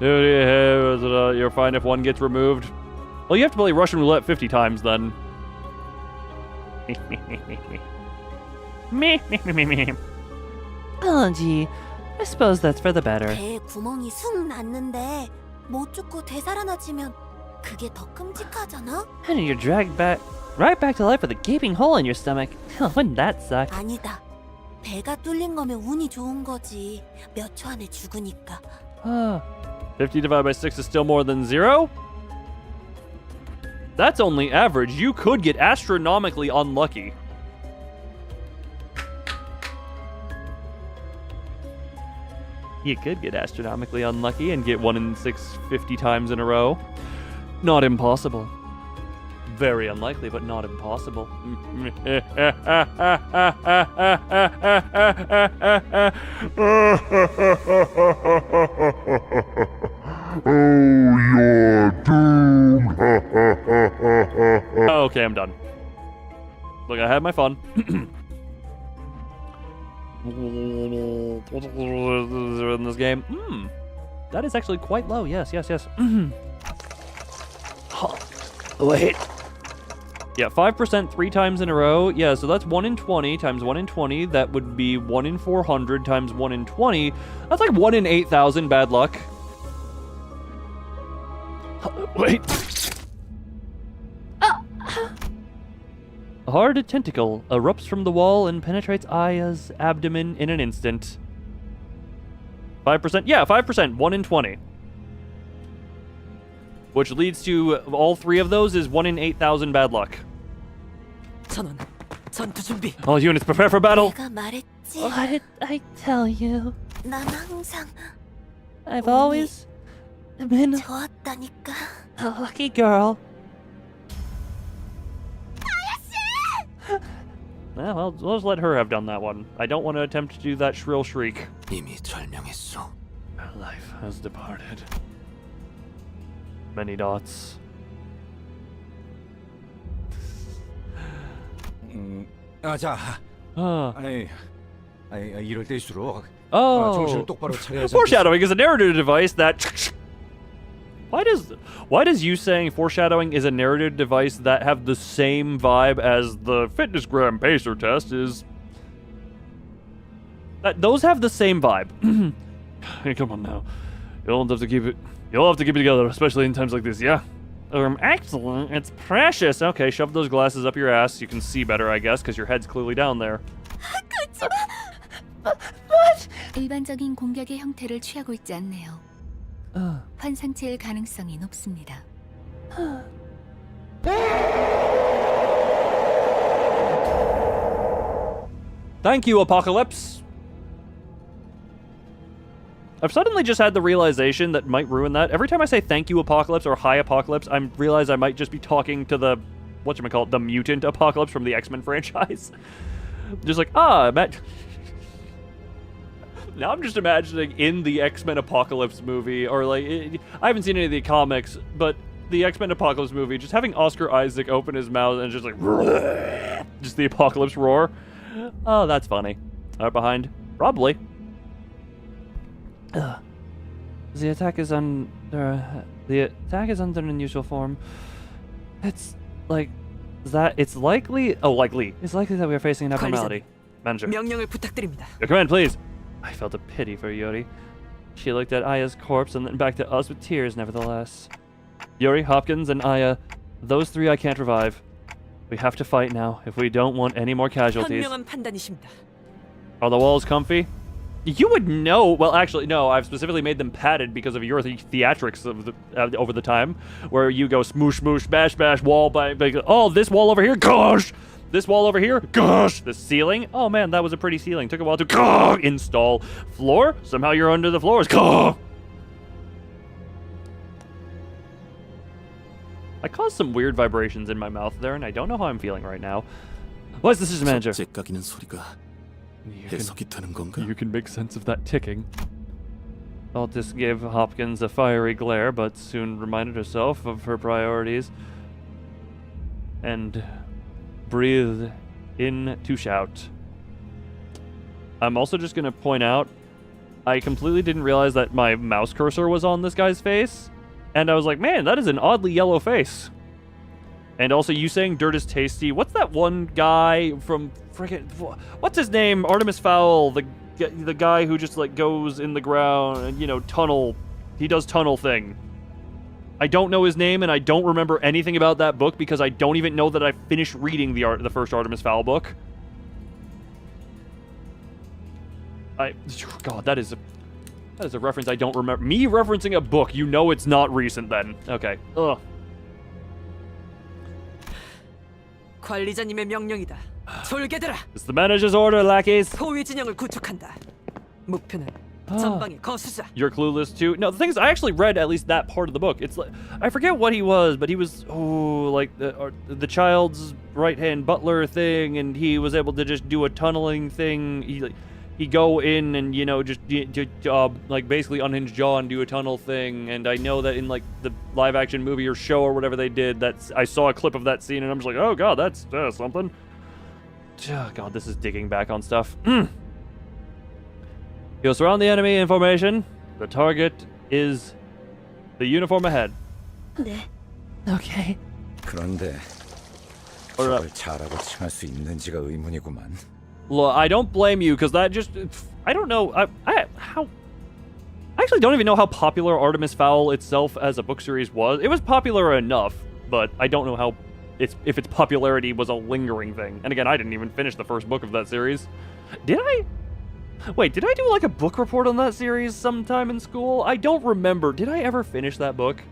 You're fine if one gets removed. Well, you have to play Russian roulette 50 times then.
Oh, gee. I suppose that's for the better.
배에 구멍이 숭 났는데 못 죽고 되살아나지면 그게 더 끔찍하잖아?
And you're dragged right back to life with a gaping hole in your stomach. Wouldn't that suck?
아니다. 배가 뚫린 거면 운이 좋은 거지. 몇 초 안에 죽으니까.
50 divided by 6 is still more than 0? That's only average. You could get astronomically unlucky. You could get astronomically unlucky and get 1 in 6 50 times in a row. Not impossible.
Very unlikely, but not impossible.
Oh, you're doomed.
Okay, I'm done. Look, I had my fun. In this game. That is actually quite low. Yes.
Wait.
Yeah, 5% 3 times in a row. Yeah, so that's 1 in 20 times 1 in 20. That would be 1 in 400 times 1 in 20. That's like 1 in 8,000 bad luck. Wait. A hard tentacle erupts from the wall and penetrates Aya's abdomen in an instant. 5%? Yeah, 5%. 1 in 20. Which leads to all 3 of those is 1 in 8,000 bad luck.
전원, 전투 준비.
All units prepare for battle.
내가 말했지.
What did I tell you?
난 항상
I've always been
좋았다니까.
a lucky girl.
Well, we'll just let her have done that one. I don't want to attempt to do that shrill shriek.
이미 절명했어.
Life has departed. Many dots.
자.
Ah.
아니, 이럴 때일수록
Oh.
정신을 똑바로 차려야지.
Foreshadowing is a narrative device that. Why does you saying foreshadowing is a narrative device that have the same vibe as the FitnessGram pacer test is? Those have the same vibe. Hey, come on now. You'll have to keep it together, especially in times like this, yeah? Excellent. It's precious. Okay, shove those glasses up your ass. You can see better, I guess, because your head's clearly down there.
일반적인 공격의 형태를 취하고 있지 않네요. 환상체일 가능성이 높습니다.
Thank you, Apocalypse. I've suddenly just had the realization that might ruin that. Every time I say thank you, Apocalypse, or hi, Apocalypse, I realize I might just be talking to the, whatchamacallit, the mutant Apocalypse from the X-Men franchise. Just like, now I'm just imagining in the X-Men Apocalypse movie, or like, I haven't seen any of the comics, but the X-Men Apocalypse movie, just having Oscar Isaac open his mouth and just like, just the Apocalypse roar. Oh, that's funny. Right behind? Probably.
The attack is under an unusual form. It's like that. It's likely. Oh, likely. It's likely that we are facing an abnormality. Manager.
명령을 부탁드립니다.
Your command, please.
I felt a pity for Yuri. She looked at Aya's corpse and then back to us with tears, nevertheless.
Yuri, Hopkins, and Aya. Those 3 I can't revive. We have to fight now if we don't want any more casualties.
현명한 판단이십니다.
Are the walls comfy? You would know. Well, actually, no. I've specifically made them padded because of your theatrics of the, over the time, where you go smoosh, smoosh, bash, bash, wall by. Oh, this wall over here, gosh! This wall over here, gosh! The ceiling, oh man, that was a pretty ceiling. Took a while to install. Floor, somehow you're under the floors. I caused some weird vibrations in my mouth there, and I don't know how I'm feeling right now. What's the system manager?
째깍이는 소리가 해석이 되는 건가?
You can make sense of that ticking. Altis gave Hopkins a fiery glare, but soon reminded herself of her priorities and breathed in to shout. I'm also just going to point out, I completely didn't realize that my mouse cursor was on this guy's face, and I was like, man, that is an oddly yellow face. And also, you saying dirt is tasty. What's that one guy from friggin'... What's his name? Artemis Fowl, the guy who just, like, goes in the ground and, you know, tunnel. He does tunnel thing. I don't know his name, and I don't remember anything about that book because I don't even know that I finished reading the first Artemis Fowl book. God, that is a reference I don't remember. Me referencing a book, you know it's not recent then. Okay. Ugh.
관리자님의 명령이다. 졸개들아.
It's the manager's order, lackeys.
포위 진영을 구축한다. 목표는 전방에 거수자.
You're clueless too. No, the thing is, I actually read at least that part of the book. It's like, I forget what he was, but he was like the child's right-hand butler thing, and he was able to just do a tunneling thing. He go in and just like basically unhinge jaw and do a tunnel thing. And I know that in like the live-action movie or show or whatever they did, I saw a clip of that scene, and I'm just like, oh god, that's something. Oh god, this is digging back on stuff. You'll surround the enemy in formation. The target is the uniform ahead.
네.
Okay. 그런데 저걸 잘하고 칭할 수 있는지가 의문이구만.
Look, I don't blame you, because that just... I don't know... I actually don't even know how popular Artemis Fowl itself as a book series was. It was popular enough, but I don't know how... if its popularity was a lingering thing. And again, I didn't even finish the first book of that series. Did I? Wait, did I do like a book report on that series sometime in school? I don't remember. Did I ever finish that book?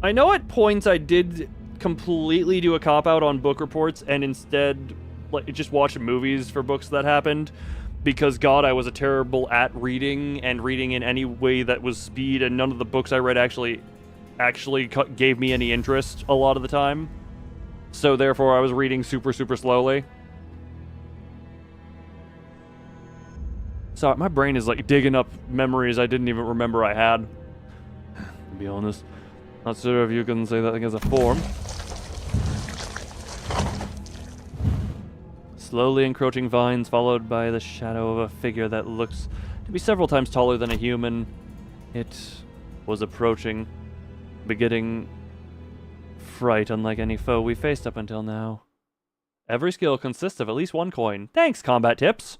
I know at points I did completely do a cop-out on book reports and instead like just watch movies for books that happened, because god, I was terrible at reading, and reading in any way that was speed, and none of the books I read actually gave me any interest a lot of the time. So therefore I was reading super slowly. Sorry, my brain is like digging up memories I didn't even remember I had. To be honest. Not sure if you can say that thing as a form. Slowly encroaching vines, followed by the shadow of a figure that looks to be several times taller than a human. It was approaching, begetting fright unlike any foe we faced up until now. Every skill consists of at least one coin. Thanks, combat tips.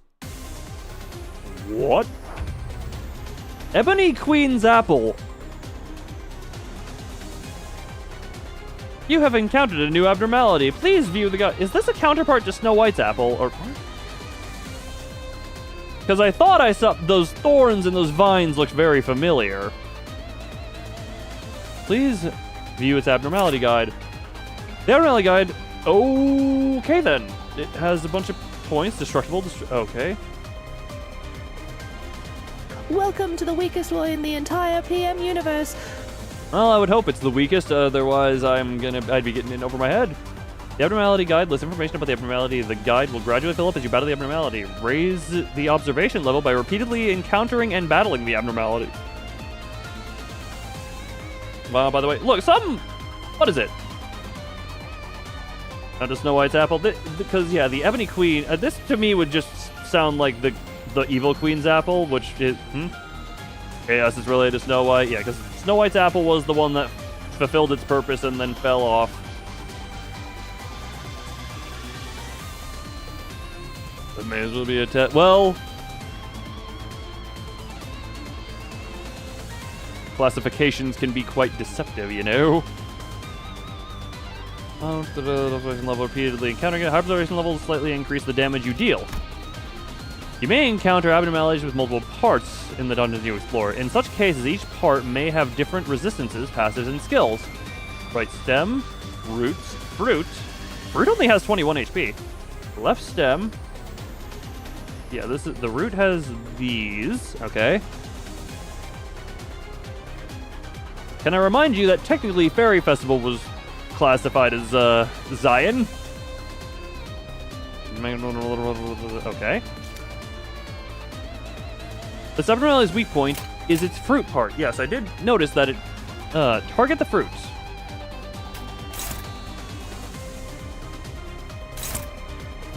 What? Ebony Queen's Apple. You have encountered a new abnormality. Please view the guide. Is this a counterpart to Snow White's apple, or what? Because I thought I saw those thorns and those vines looked very familiar. Please view its abnormality guide. The abnormality guide. Okay then. It has a bunch of points. Destructible. Okay.
Welcome to the weakest one in the entire PM universe.
Well, I would hope it's the weakest, otherwise I'd be getting in over my head. The abnormality guide lists information about the abnormality. The guide will gradually fill up as you battle the abnormality. Raise the observation level by repeatedly encountering and battling the abnormality. Wow, by the way, look, what is it? Not a Snow White's apple, because yeah, the Ebony Queen, this to me would just sound like the Evil Queen's apple, which is, yes, it's related to Snow White, yeah, because Snow White's apple was the one that fulfilled its purpose and then fell off. It may as well be a well, classifications can be quite deceptive, you know. Observation level repeatedly encountering it. High observation levels slightly increase the damage you deal. You may encounter abnormalities with multiple parts in the dungeons you explore. In such cases, each part may have different resistances, passives, and skills. Right stem, roots, fruit. Fruit only has 21 HP. Left stem. Yeah, the root has these. Okay. Can I remind you that technically Fairy Festival was classified as Zion? Okay. This abnormality's weak point is its fruit part. Yes, I did notice that it target the fruits.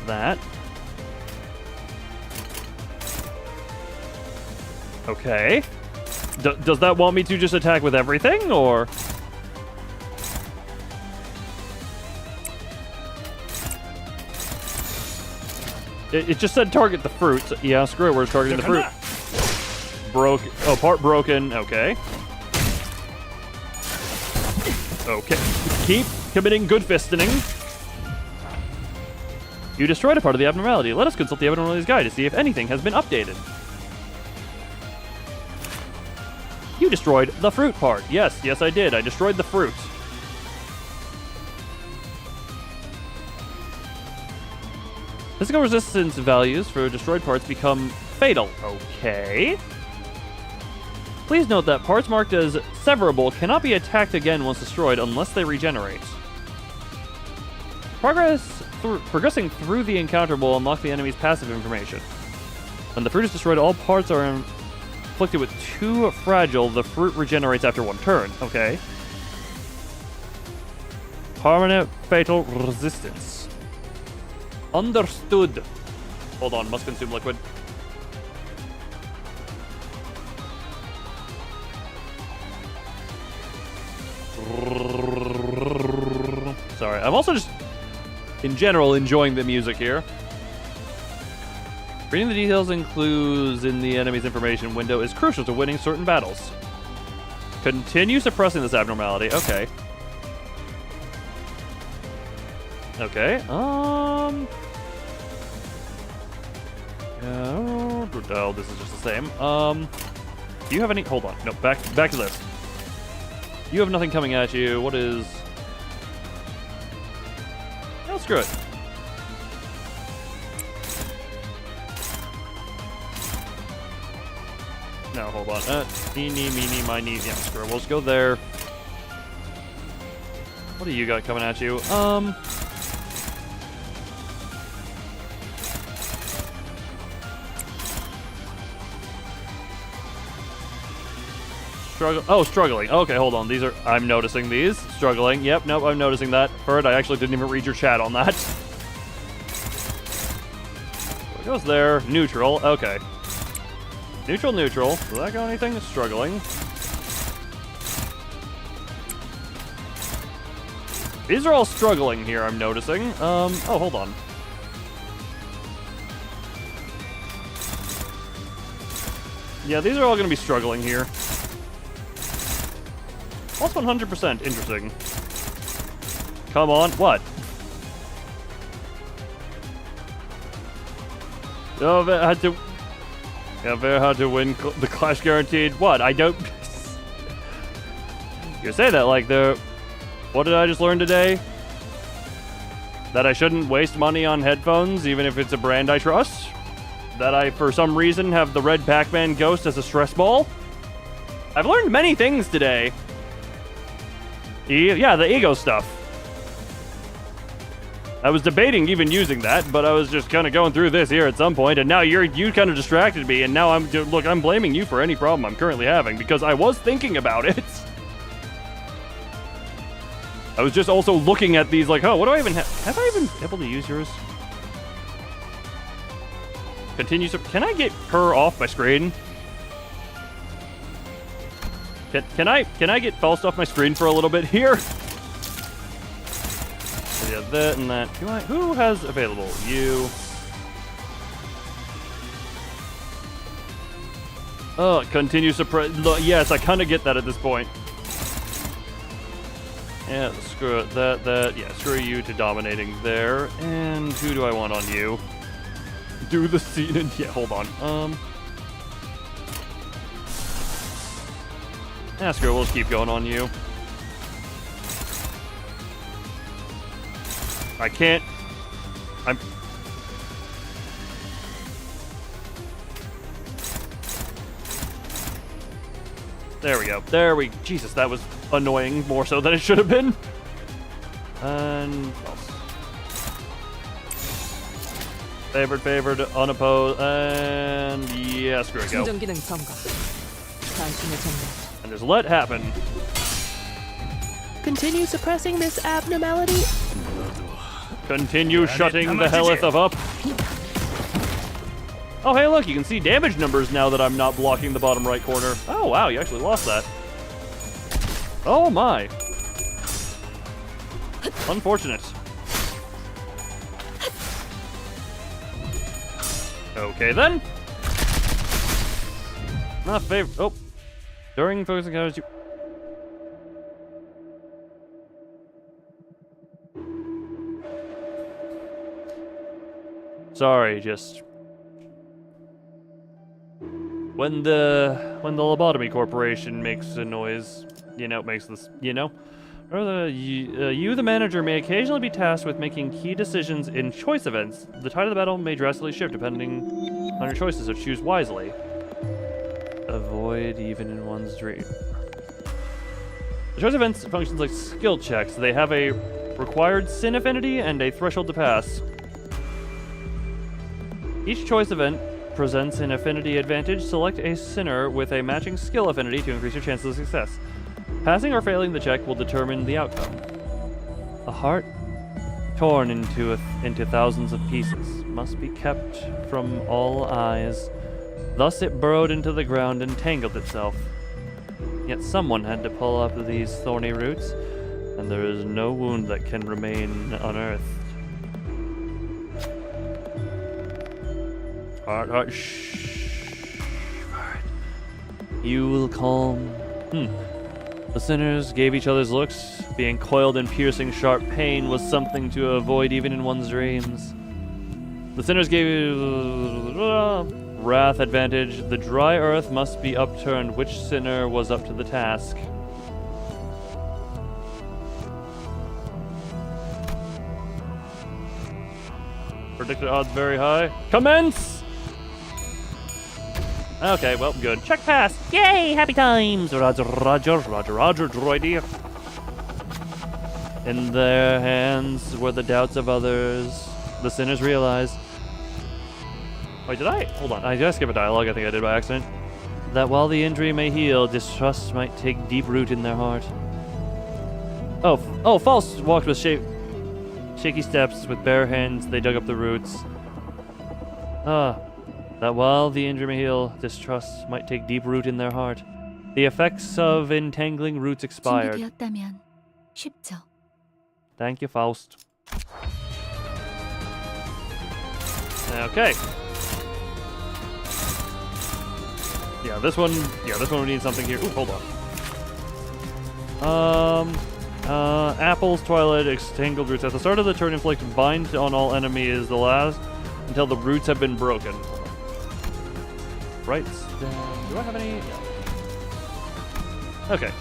That. Okay. Does that want me to just attack with everything, or? It just said target the fruit. So yeah, screw it, we're targeting the fruit. Part broken. Okay. Okay. Keep committing good fistening. You destroyed a part of the abnormality. Let us consult the abnormalities guide to see if anything has been updated. You destroyed the fruit part. Yes, I did. I destroyed the fruit. Physical resistance values for destroyed parts become
fatal. Okay. Please note that parts marked as severable cannot be attacked again once destroyed unless they regenerate. Progressing through the encounter will unlock the enemy's passive information. When the fruit is destroyed, all parts are inflicted with 2 fragile. The fruit regenerates after 1 turn. Okay. Permanent fatal resistance. Understood. Hold on, must consume liquid. Sorry, I'm also just, in general, enjoying the music here. Reading the details and clues in the enemy's information window is crucial to winning certain battles. Continue suppressing this abnormality. Okay. Okay, oh, this is just the same. Do you have any, hold on, no, back to this. You have nothing coming at you. What is, oh, screw it. No, hold on, eeny, meeny, miny, yeah, screw it, we'll just go there. What do you got coming at you? Struggling. Okay, hold on. These are... I'm noticing these. Struggling. Yep, nope, I'm noticing that. Bird, I actually didn't even read your chat on that. It goes there. Neutral. Okay. Neutral. Does that go anything? Struggling. These are all struggling here, I'm noticing. Oh, hold on. Yeah, these are all going to be struggling here. Plus 100%. Interesting. Come on. What? Oh, very hard to win the Clash Guaranteed. What? I don't... You say that like the... What did I just learn today? That I shouldn't waste money on headphones, even if it's a brand I trust? That I, for some reason, have the red Pac-Man ghost as a stress ball? I've learned many things today. Yeah, the ego stuff. I was debating even using that, but I was just kind of going through this here at some point, and now you kind of distracted me, and now I'm blaming you for any problem I'm currently having, because I was thinking about it. I was just also looking at these like, oh, what do I even have? Have I even been able to use yours? Continue. Can I get her off my screen? Can I get Faust off my screen for a little bit here? Yeah, that and that. Who has available? You. Oh, continue suppress. Yes, I kind of get that at this point. Yeah, screw it. That. Yeah, screw you to dominating there. And who do I want on you? Do the scene and yeah, hold on. Yeah, screw it. We'll just keep going on you. I can't. There we. Jesus, that was annoying more so than it should have been. And favored, unopposed, and yeah, screw it, go. And just let happen.
Continue suppressing this abnormality.
Continue shutting the helleth of up. Oh, hey, look, you can see damage numbers now that I'm not blocking the bottom right corner. Oh, wow, you actually lost that. Oh, my. Unfortunate. Okay, then. Not favorite. Oh. During focus encounters, you... Sorry, just... When the Lobotomy Corporation makes a noise, makes this, Or you, the manager, may occasionally be tasked with making key decisions in choice events. The tide of the battle may drastically shift depending
on your choices, so choose wisely. Avoid even in one's dream. The choice events functions like skill checks. They have a required sin affinity and a threshold to pass. Each choice event presents an affinity advantage. Select a sinner with a matching skill affinity to increase your chances of success. Passing or failing the check will determine the outcome. A heart torn into thousands of pieces must be kept from all eyes. Thus it burrowed into the ground and tangled itself. Yet someone had to pull up these thorny roots, and there is no wound that can remain unearthed. Heart, shh. Heart. You will calm. The sinners gave each other's looks. Being coiled in piercing, sharp pain was something to avoid even in one's dreams. The sinners gave wrath advantage. The dry earth must be upturned. Which sinner was up to the task? Predicted odds very high. Commence! Okay, well, good. Check pass. Yay! Happy times! Roger, droidy. In their hands were the doubts of others. The sinners realized. Wait, did I? Hold on. Did I skip a dialogue? I think I did by accident. That while the injury may heal, distrust might take deep root in their heart. Oh, Faust walked with shaky steps. With bare hands, they dug up the roots. That while the injury may heal, distrust might take deep root in their heart. The effects of entangling roots expired.
준비되었다면 쉽죠.
Thank you, Faust. Okay. Yeah, this one we need something here. Ooh, hold on. Apples, twilight, extangled roots. At the start of the turn, inflict bind on all enemies the last until the roots have been broken. Right. Do I have any? Yeah. Okay.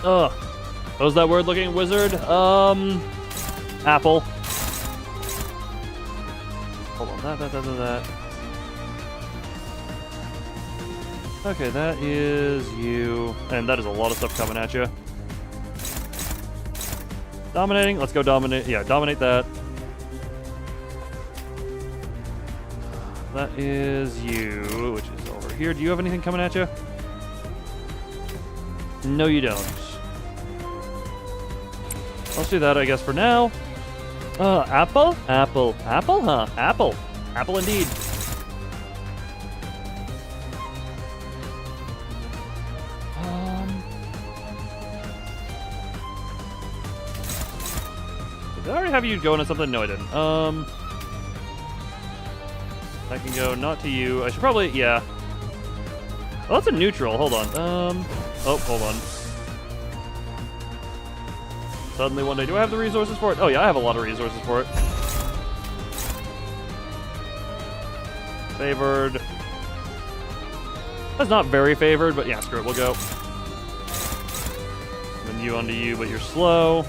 What was that word-looking wizard? Apple. Hold on. That. Okay, that is you. And that is a lot of stuff coming at you. Dominating. Let's go dominate. Yeah, dominate that. That is you, which is over here. Do you have anything coming at you? No, you don't. Let's do that, I guess, for now. Apple? Apple, huh? Apple indeed. Did I already have you going on something? No, I didn't. I can go not to you. I should probably, yeah. Well, that's a neutral. Hold on. Oh, hold on. Suddenly one day, do I have the resources for it? Oh yeah, I have a lot of resources for it. Favored. That's not very favored, but yeah, screw it, we'll go. Then you onto you, but you're slow.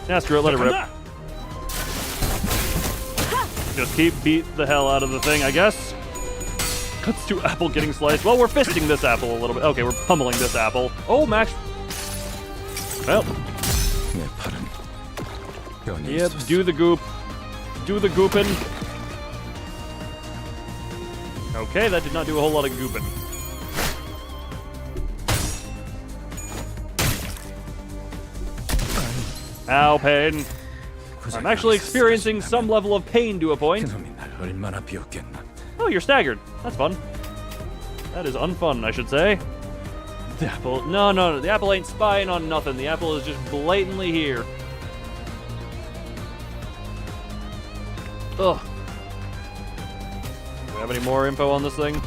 Yeah, screw it, let it rip. Just beat the hell out of the thing, I guess. Cuts to apple getting sliced. Well, we're fisting this apple a little bit. Okay, we're pummeling this apple. Oh, Max. Well. Yep, do the goop. Do the goopin'. Okay, that did not do a whole lot of gooping. Ow, pain. I'm actually experiencing some level of pain to a point. Oh, you're staggered. That's fun. That is unfun, I should say. The apple... No. The apple ain't spying on nothing. The apple is just blatantly here. Ugh. Do we have any more info on this thing?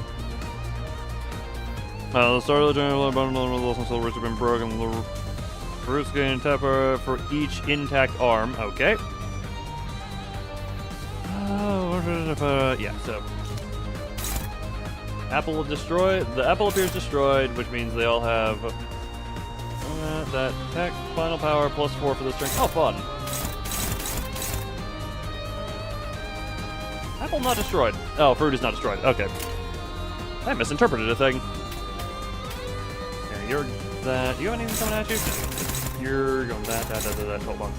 The start of the journey, the roots have been broken. The roots gain temper for each intact arm. Okay. Yeah, so... Apple destroyed. The apple appears destroyed, which means they all have...
that. Attack, final power, +4 for the strength. Oh, fun. Apple not destroyed. Oh, fruit is not destroyed. Okay. I misinterpreted a thing. Okay, you're that. You have anything coming at you? You're going that. Hold on.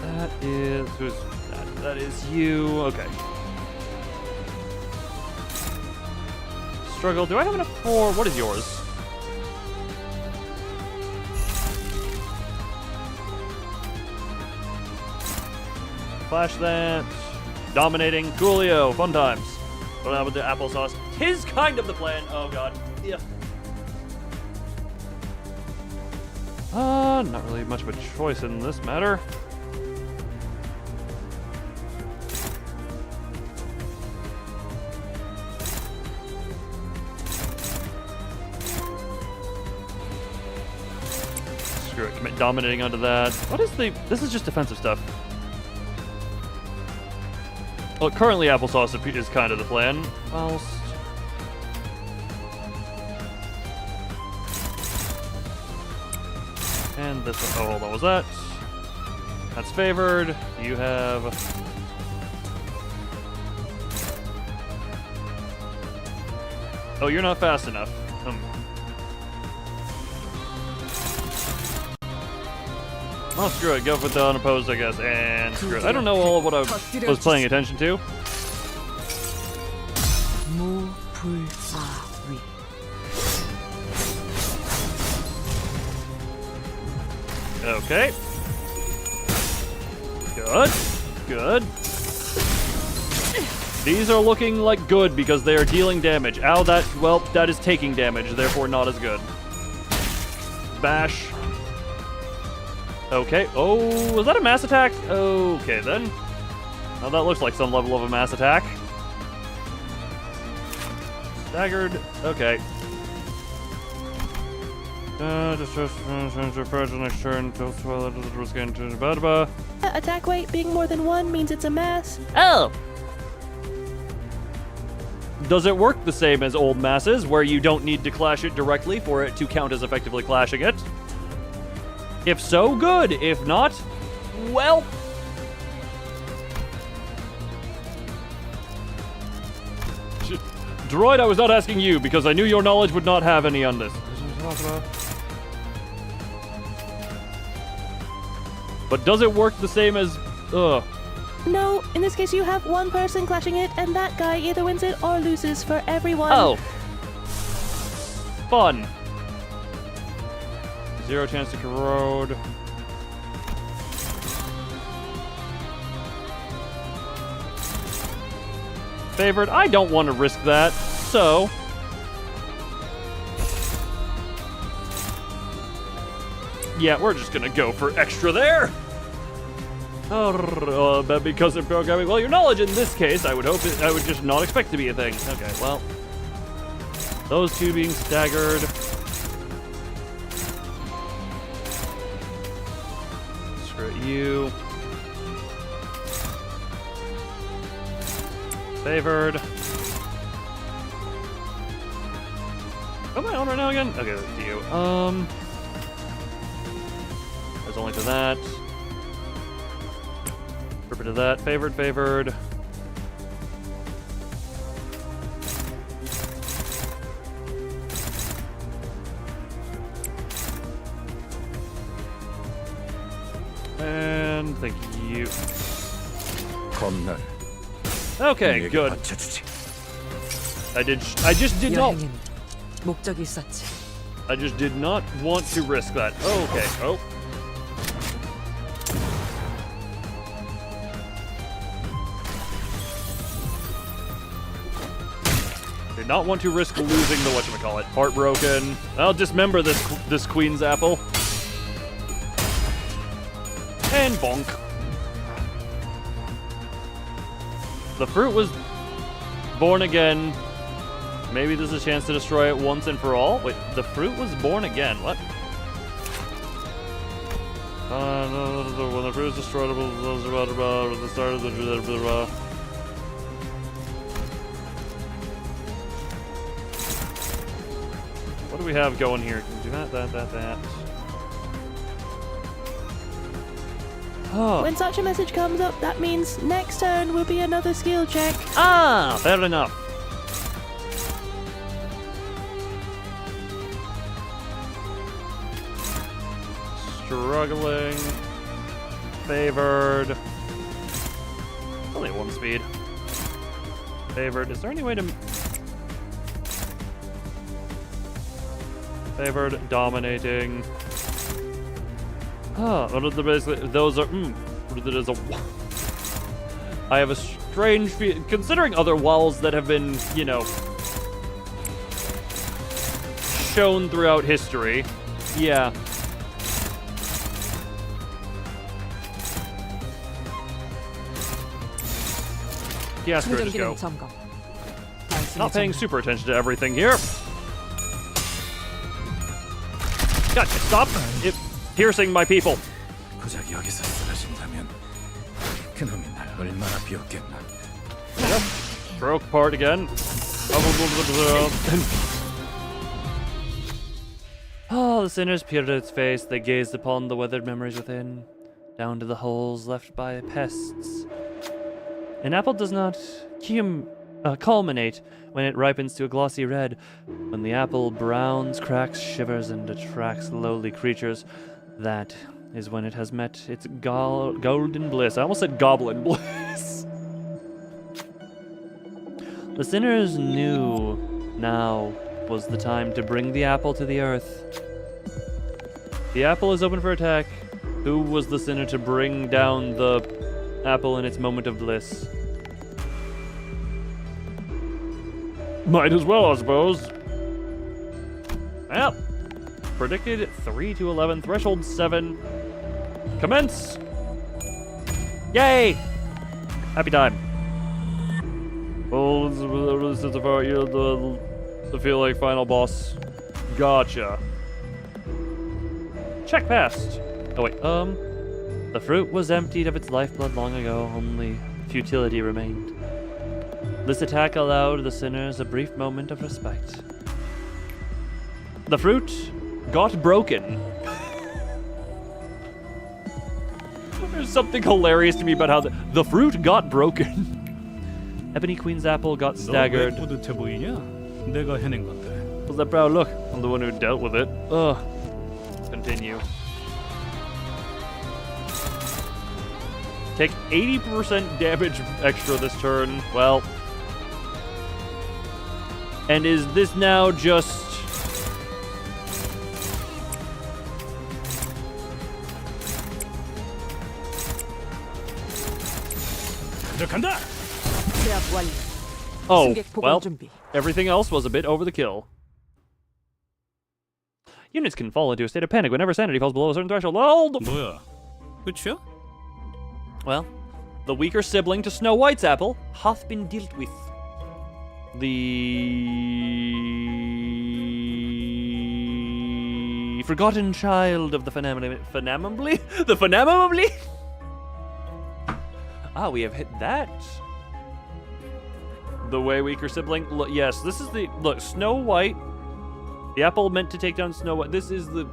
That is... Who's that? That is you. Okay. Struggle. Do I have enough for... What is yours? Flash that. Dominating. Coolio. Fun times. What happened to applesauce? Tis kind of the plan. Oh, God. Yeah. Not really much of a choice in this matter. Screw it. Commit dominating onto that. What is the... This is just defensive stuff. Well, currently applesauce is kind of the plan. Whilst... And this one. Oh, hold on. Was that? That's favored. You have... Oh, you're not fast enough. Oh, screw it. Go for the unopposed, I guess. And screw it. I don't know all of what I was paying attention to. Okay. Good. Good. These are looking like good because they are dealing damage. Ow, that... Well, that is taking damage, therefore not as good. Bash. Okay. Oh, was that a mass attack? Okay, then. Now that looks like some level of a mass attack. Staggered. Okay. Next turn.
Attack weight being more than 1 means it's a mass.
Oh! Does it work the same as old masses, where you don't need to clash it directly for it to count as effectively clashing it? If so, good. If not, well... Droid, I was not asking you, because I knew your knowledge would not have any on this. But does it work the same as...
No, in this case you have one person clashing it, and that guy either wins it or loses for everyone.
Oh. Fun. 0 chance to corrode. Favored. I don't want to risk that, so... Yeah, we're just gonna go for extra there. But because of programming, well, your knowledge in this case, I would hope I would just not expect to be a thing. Okay, well, those two being staggered. Screw you. Favored. Am I on right now again? Okay, that's you. There's only to that. Rip it to that. Favored, favored. And thank you. Okay, good. I just did not.
목적이 있었지.
I just did not want to risk that. Okay. Oh. Did not want to risk losing the whatchamacallit. Heartbroken. I'll dismember this queen's apple. And bonk. The fruit was born again. Maybe there's a chance to destroy it once and for all. Wait, the fruit was born again. What? When the fruit is destroyed, at the start of the... What do we have going here? Can we do that? Oh.
When such a message comes up, that means next turn will be another skill check.
Ah, fair enough. Struggling. Favored. Only 1 speed. Favored. Is there any way to... Favored. Dominating. Ah, what are the basically... Those are... There's a... I have a strange feel... Considering other walls that have been, you know... shown throughout history. Yeah. Yeah, screw it, just go. Not paying super attention to everything here. Gotcha, stop it piercing my people.
고작 여기서 쓰러진다면 그놈이 날 얼마나 비웠겠나.
Broke apart again.
Oh, the sinners peered at its face. They gazed upon the weathered memories within, down to the holes left by pests. An apple does not culminate when it ripens to a glossy red. When the apple browns, cracks, shivers, and attracts lowly creatures, that is when it has met its golden bliss. I almost said goblin bliss. The sinners knew now was the time to bring the apple to the earth. The apple is open for attack. Who was the sinner to bring down the apple in its moment of bliss?
Might as well, I suppose. Well, predicted 3 to 11, threshold 7. Commence! Yay! Happy time. Oh, this is about you, the feel like final boss. Gotcha. Check passed. Oh wait,
The fruit was emptied of its lifeblood long ago, only futility remained. This attack allowed the sinners a brief moment of respite.
The fruit got broken. There's something hilarious to me about how the fruit got broken.
Ebony Queen's apple got staggered.
너 왜 뿌듯해 보이냐? 내가 해낸 건데.
What's that proud look? I'm the one who dealt with it. Ugh. Continue. Take 80% damage extra this turn. Well. And is this now just... Oh, well, everything else was a bit over the kill.
Units can fall into a state of panic whenever sanity falls below a certain threshold. Hold!
뭐야? 끝이야?
Well, the weaker sibling to Snow White's apple hath been dealt with. The forgotten child of the Phenomenally? The Phenomenally? Ah, we have hit that. The way weaker sibling. Look, yes, this is the look. Snow White, the apple meant to take down Snow White. This is the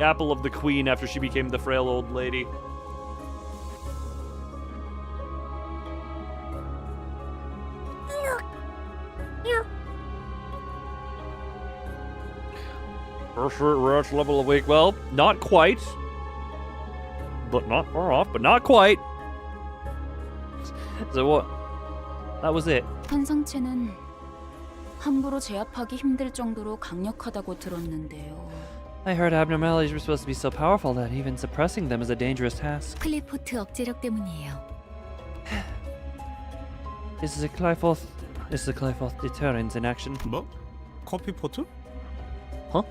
apple of the queen after she became the frail old lady. First rush level of week. Well, not quite, but not far off. But not quite. So what? That was it.
현상체는 함부로 제압하기 힘들 정도로 강력하다고 들었는데요.
I heard abnormalities were supposed to be so powerful that even suppressing them is a dangerous task.
클리포트 억제력 때문이에요.
This is the Clyforth deterrent in action.
뭐? 커피포트?
Huh?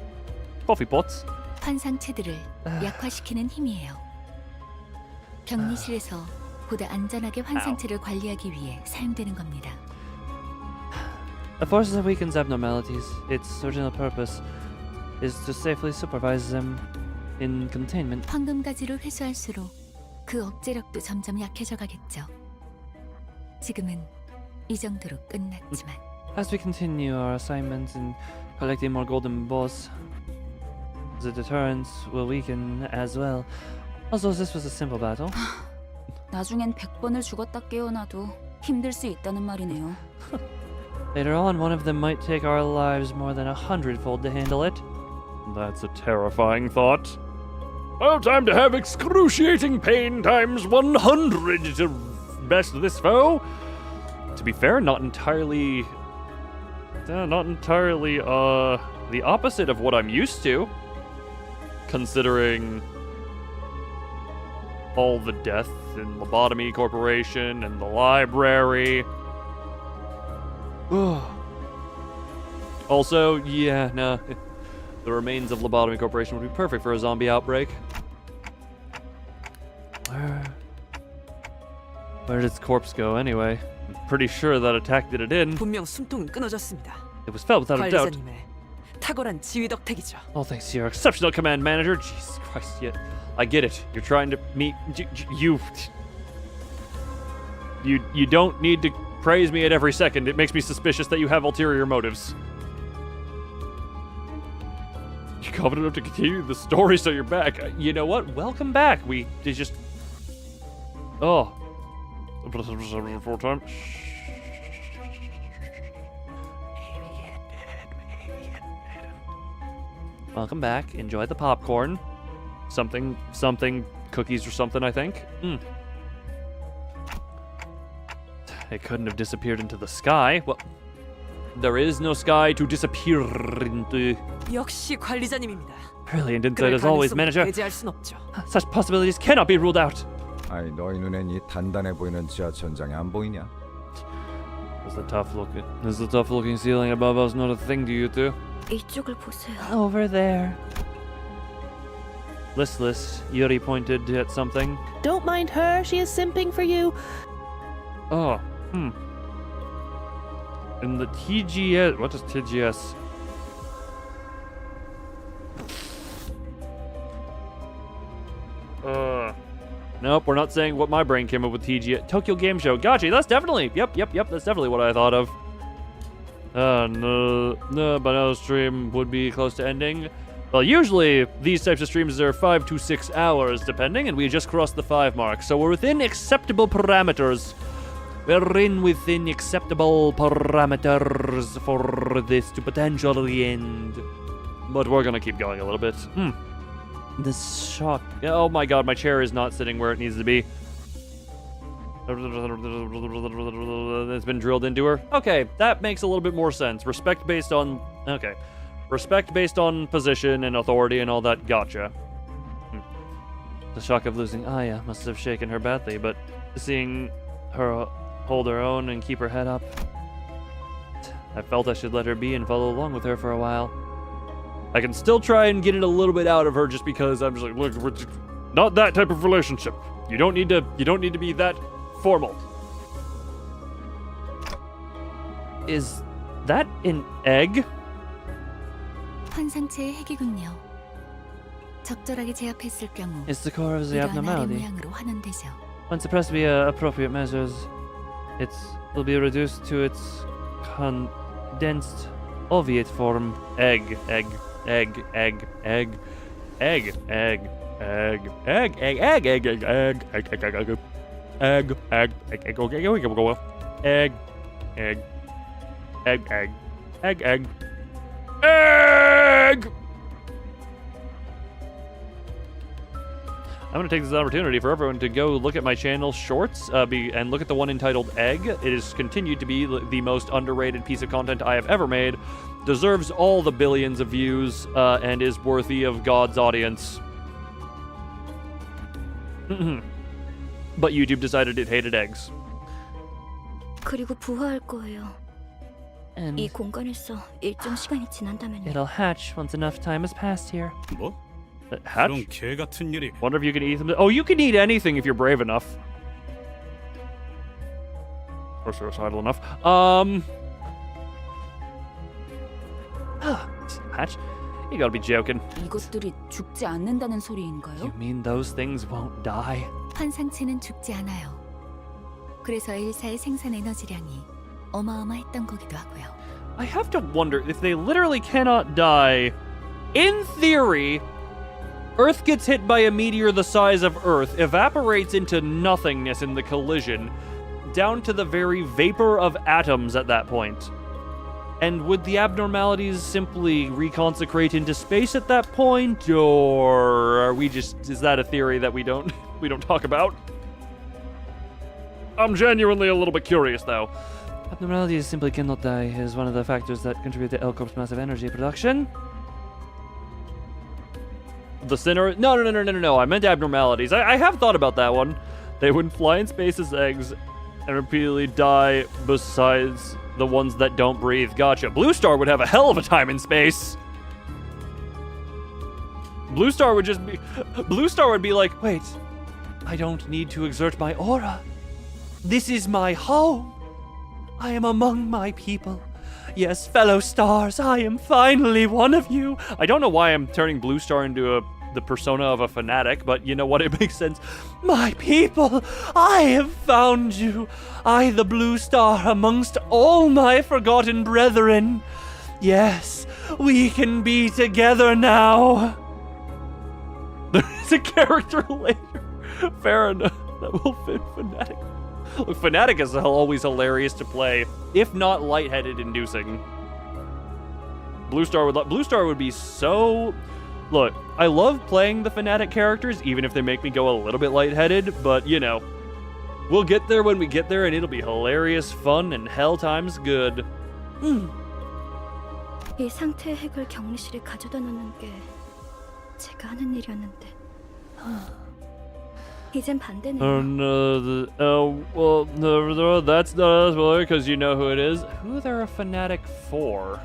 Coffee pots?
환상체들을 약화시키는 힘이에요. 격리실에서 보다 안전하게 환상체를 관리하기 위해 사용되는 겁니다.
A force that weakens abnormalities. Its original purpose is to safely supervise them in containment.
황금가지를 회수할수록 그 억제력도 점점 약해져 가겠죠. 지금은 이 정도로 끝났지만.
As we continue our assignments in Collecting more golden balls. The deterrence will weaken as well. Also, this was a simple battle.
나중엔 100번을 죽었다 깨어나도 힘들 수 있다는 말이네요.
Later on, one of them might take our lives more than 100-fold to handle it.
That's a terrifying thought. Oh, time to have excruciating pain times 100 to best this foe. To be fair, not entirely the opposite of what I'm used to, considering all the death in Lobotomy Corporation and the library. Also, yeah, no. The remains of Lobotomy Corporation would be perfect for a zombie outbreak. Where did its corpse go anyway? I'm pretty sure that attack did it in.
분명 숨통은 끊어졌습니다.
It was felt without a doubt.
관리자님의 탁월한 지휘 덕택이죠.
Oh, thanks to your exceptional command manager. Jesus Christ, yeah. I get it. You're trying to meet you don't need to praise me at every second. It makes me suspicious that you have ulterior motives. You're confident enough to continue the story, so you're back. You know what? Welcome back. We just... Oh. Full time. Welcome back. Enjoy the popcorn. Something cookies or something, I think. It couldn't have disappeared into the sky. Well, there is no sky to disappear into.
역시 관리자님입니다.
Brilliant insight as always, manager.
배제할 순 없죠.
Such possibilities cannot be ruled out.
아이, 너희 눈엔 이 단단해 보이는 지하천장이 안 보이냐?
Is the tough looking ceiling above us not a thing to you two?
이쪽을 보세요.
Over there.
Listless, Yuri pointed at something.
Don't mind her, she is simping for you.
Oh, In the TGS, what is TGS? Nope, we're not saying what my brain came up with TGS. Tokyo Game Show. Gotcha, that's definitely, yep, that's definitely what I thought of. No, but now the stream would be close to ending. Well, usually these types of streams are 5 to 6 hours, depending, and we just crossed the 5 mark, so we're within acceptable parameters. We're within acceptable parameters for this to potentially end. But we're gonna keep going a little bit. This shock. Oh my god, my chair is not sitting where it needs to be. It's been drilled into her. Okay, that makes a little bit more sense. Respect based on... Okay. Respect based on position and authority and all that. Gotcha. The shock of losing Aya must have shaken her badly, but seeing her hold her own and keep her head up, I felt I should let her be and follow along with her for a while. I can still try and get it a little bit out of her just because I'm just like, look, we're not that type of relationship. You don't need to be that formal. Is that an egg?
환상체의 핵이군요. 적절하게 제압했을 경우
It's the core of the
이러한 아래
abnormality.
모양으로 환원되죠.
When suppressed via appropriate measures, it will be reduced to its condensed oviate form.
Egg. I'm going to take this opportunity for everyone to go look at my channel shorts and look at the one entitled Egg. It has continued to be the most underrated piece of content I have ever made. Deserves all the billions of views and is worthy of God's audience. But YouTube decided it hated eggs.
그리고 부화할 거예요.
And
이 공간에서 일정 시간이 지난다면요.
it'll hatch once enough time has passed here.
뭐?
Hatch?
그런 개 같은 일이.
Wonder if you can eat them. Oh, you can eat anything if you're brave enough. Or suicidal enough. Hatch? You gotta be joking.
이것들이 죽지 않는다는 소리인가요?
You mean those things won't die?
환상체는 죽지 않아요. 그래서 엘사의 생산 에너지량이 어마어마했던 거기도 하고요.
I have to wonder if they literally cannot die. In theory, Earth gets hit by a meteor the size of Earth, evaporates into nothingness in the collision, down to the very vapor of atoms at that point. And would the abnormalities simply reconsecrate into space at that point, or are we just, is that a theory that we don't talk about? I'm genuinely a little bit curious, though.
Abnormalities simply cannot die is one of the factors that contribute to L-Corp's massive energy production.
The sinner? No. I meant abnormalities. I have thought about that one. They would fly in space as eggs and repeatedly die besides the ones that don't breathe. Gotcha. Blue Star would have a hell of a time in space. Blue Star would be like, wait, I don't need to exert my aura. This is my home. I am among my people. Yes, fellow stars, I am finally one of you. I don't know why I'm turning Blue Star into the persona of a fanatic, but you know what? It makes sense. My people, I have found you. I, the Blue Star, amongst all my forgotten brethren. Yes, we can be together now. There's a character later. Fair enough. That will fit Fanatic. Look, Fanatic is always hilarious to play, if not lightheaded inducing. Blue Star would be so... Look, I love playing the Fanatic characters, even if they make me go a little bit lightheaded, but, you know, we'll get there when we get there, and it'll be hilarious, fun, and hell times good.
이 상태의 핵을 격리실에 가져다 놓는 게 제가 하는 일이었는데 이젠 반대네요.
Well, that's not as well, because you know who it is. Who they're a Fanatic for?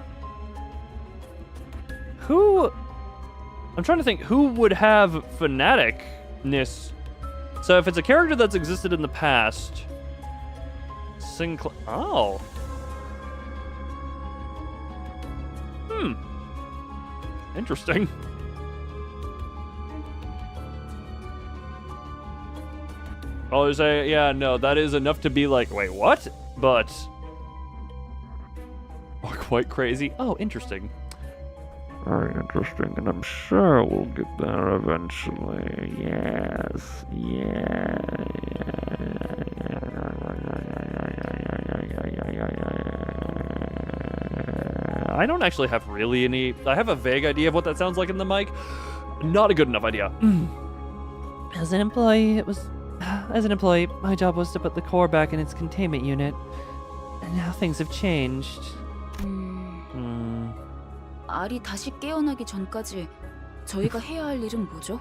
Who... I'm trying to think, who would have Fanatic-ness? So if it's a character that's existed in the past... Sinclair... Oh. Interesting. I was say, yeah, no, that is enough to be like, wait, what? But... quite crazy. Oh, interesting.
Very interesting, and I'm sure we'll get there eventually. Yes.
I don't actually have really any... I have a vague idea of what that sounds like in the mic. Not a good enough idea.
As an employee, my job was to put the core back in its containment unit. And now things have changed.
알이 다시 깨어나기 전까지 저희가 해야 할 일은 뭐죠?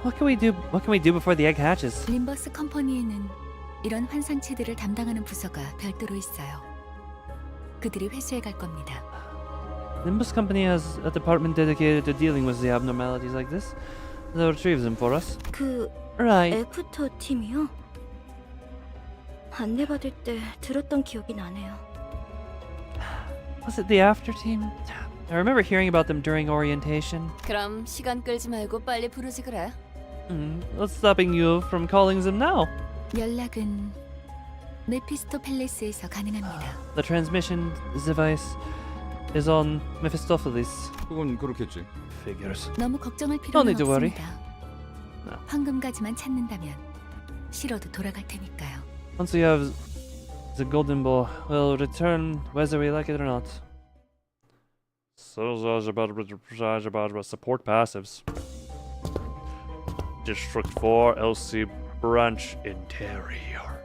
What can we do before the egg hatches?
림버스 컴퍼니에는 이런 환상체들을 담당하는 부서가 별도로 있어요. 그들이 회수해 갈 겁니다.
Limbus company has a department dedicated to dealing with the abnormalities like this. They'll retrieve them for us.
그
Right.
애프터 팀이요? 안내받을 때 들었던 기억이 나네요.
Was it the after team? I remember hearing about them during orientation.
그럼 시간 끌지 말고 빨리 부르지 그래.
What's stopping you from calling them now?
연락은 메피스토 팰리스에서 가능합니다.
The transmission device is on Mephistopheles.
그건 그렇겠지.
Figures.
너무 걱정할
Don't
필요는
need to worry.
없습니다.
No.
황금가지만 찾는다면 싫어도 돌아갈 테니까요.
Once we have the golden ball, we'll return whether we like it or not.
Support passives. District 4 LC branch interior.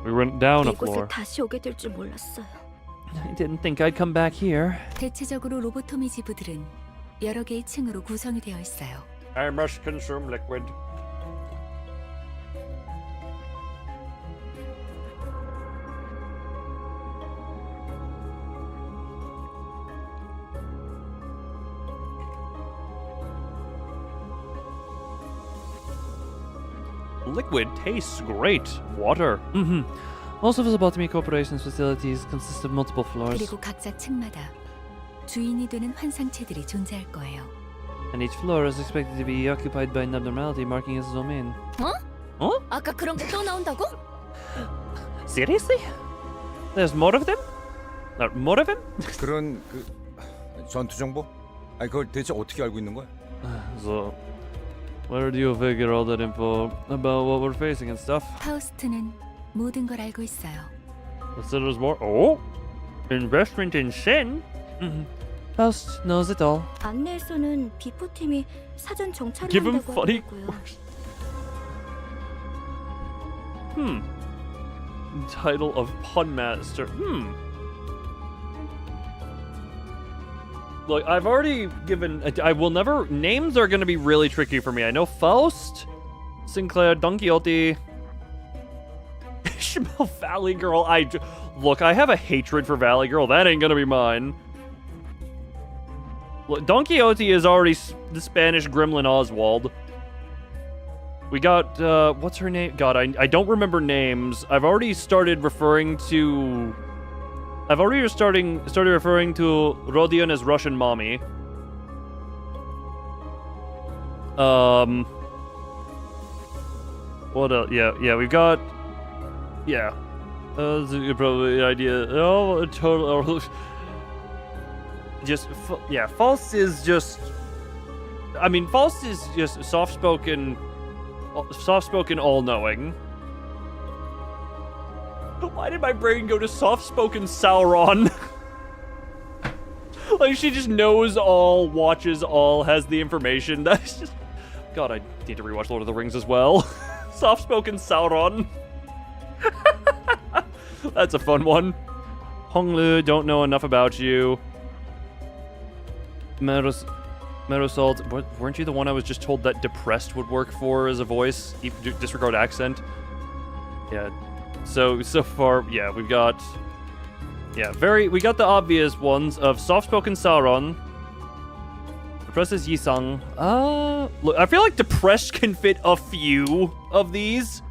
We went down a floor.
이곳에 다시 오게 될 줄 몰랐어요.
I didn't think I'd come back here.
대체적으로 로보토미 지부들은 여러 개의 층으로 구성이 되어 있어요.
I must consume liquid. Liquid tastes great. Water.
Most of the Lobotomy Corporation's facilities consist of multiple floors,
그리고 각자 층마다 주인이 되는 환상체들이 존재할 거예요.
and each floor is expected to be occupied by an abnormality marking its domain.
어? 아까 그런 게 또 나온다고?
Seriously? There's more of them?
More of him?
그런 그 전투 정보? 아니 그걸 대체 어떻게 알고 있는 거야?
So, where do you figure all that info about what we're facing and stuff?
파우스트는 모든 걸 알고 있어요.
Considers more. Oh, investment in sin.
Faust knows it all.
안내에서는 비포 팀이 사전 정찰을
Give him
한다고
funny.
하더라고요.
Title of pun master. Look, I've already given. I will never. Names are going to be really tricky for me. I know Faust, Sinclair, Don Quixote, Ishmael, Valley Girl. Look, I have a hatred for Valley Girl. That ain't gonna be mine. Look, Don Quixote is already the Spanish Gremlin Oswald. We got what's her name? God, I don't remember names. I've already started referring to. I've already started referring to Rodion as Russian mommy. What else? Yeah, we've got. Yeah. That's probably an idea. Oh, total. Just, yeah, Faust is just. I mean, Faust is just soft-spoken, all-knowing. Why did my brain go to soft-spoken Sauron? Like, she just knows all, watches all, has the information. That's just... God, I need to rewatch Lord of the Rings as well. Soft-spoken Sauron. That's a fun one. Honglu, don't know enough about you. Merosalt, weren't you the one I was just told that depressed would work for as a voice? Disregard accent. Yeah. So far, yeah, we've got... Yeah, we got the obvious ones of soft-spoken Sauron. Depressed is Yisung. Look, I feel like depressed can fit a few of these.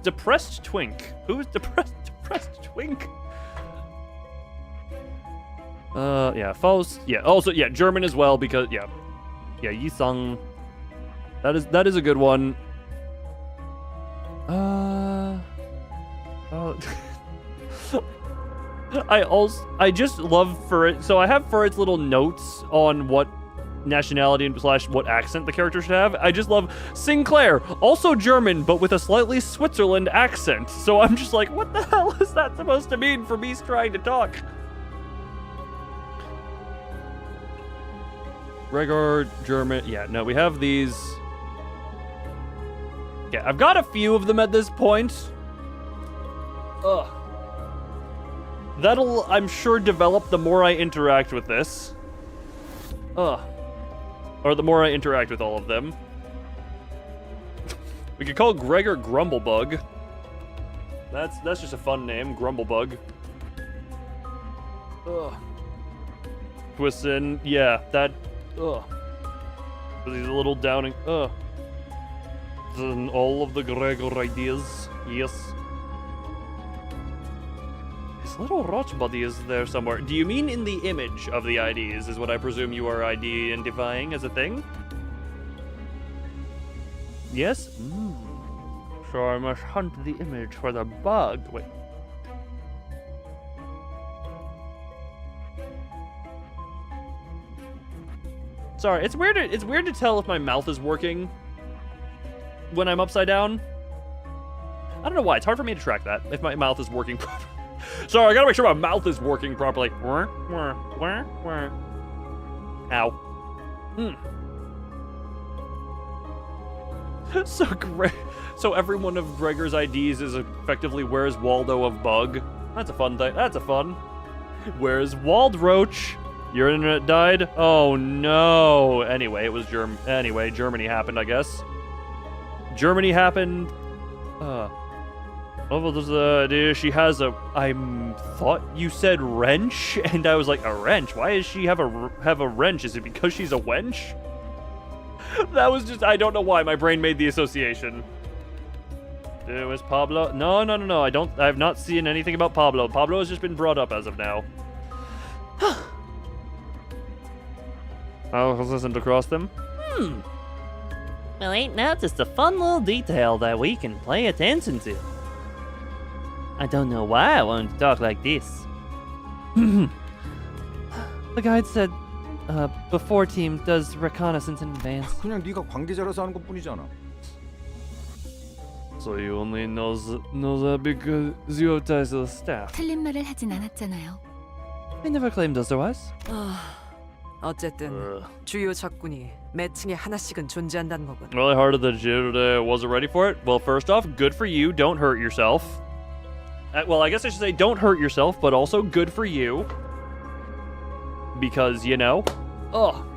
Depressed Twink. Who is depressed Twink? Yeah, Faust. Yeah, also, yeah, German as well, because, yeah, Yisung. That is a good one. I just love Furret. So I have Furret's little notes on what nationality and / what accent the character should have. I just love Sinclair, also German, but with a slightly Switzerland accent. So I'm just like, what the hell is that supposed to mean for me trying to talk? Gregor, German. Yeah, no, we have these. Yeah, I've got a few of them at this point. Ugh. That'll, I'm sure, develop the more I interact with this. Or the more I interact with all of them. We could call Gregor Grumblebug. That's just a fun name, Grumblebug. Ugh. Twistin, yeah, that. Ugh. He's a little downing. Ugh. And all of the Gregor ideas. Yes. His little roach body is there somewhere. Do you mean in the image of the IDs, is what I presume you are identifying as a thing? Yes? So I must hunt the image for the bug. Wait. Sorry, it's weird to tell if my mouth is working when I'm upside down. I don't know why. It's hard for me to track that if my mouth is working properly. Sorry, I gotta make sure my mouth is working properly. Ow. So every one of Gregor's IDs is effectively Where's Waldo of Bug. That's a fun thing. That's a fun. Where's Waldroach? Your internet died? Oh no. Anyway, it was Germany happened, I guess. Germany happened. She has a. I thought you said wrench, and I was like, a wrench? Why does she have a wrench? Is it because she's a wench? That was just. I don't know why my brain made the association. It was Pablo. No. I have not seen anything about Pablo. Pablo has just been brought up as of now. I'll listen across them.
Well, ain't that just a fun little detail that we can pay attention to? I don't know why I wanted to talk like this.
The guide said, before team does reconnaissance in advance.
그냥 네가 관계자라서 하는 것뿐이잖아.
So you only know that because you have ties to the staff.
틀린 말을 하진 않았잖아요.
I never claimed otherwise.
어쨌든 주요 적군이 매칭에 하나씩은 존재한다는 거군.
Really hard of the today. Wasn't ready for it. Well, first off, good for you. Don't hurt yourself. Well, I guess I should say don't hurt yourself, but also good for you. Because, you know,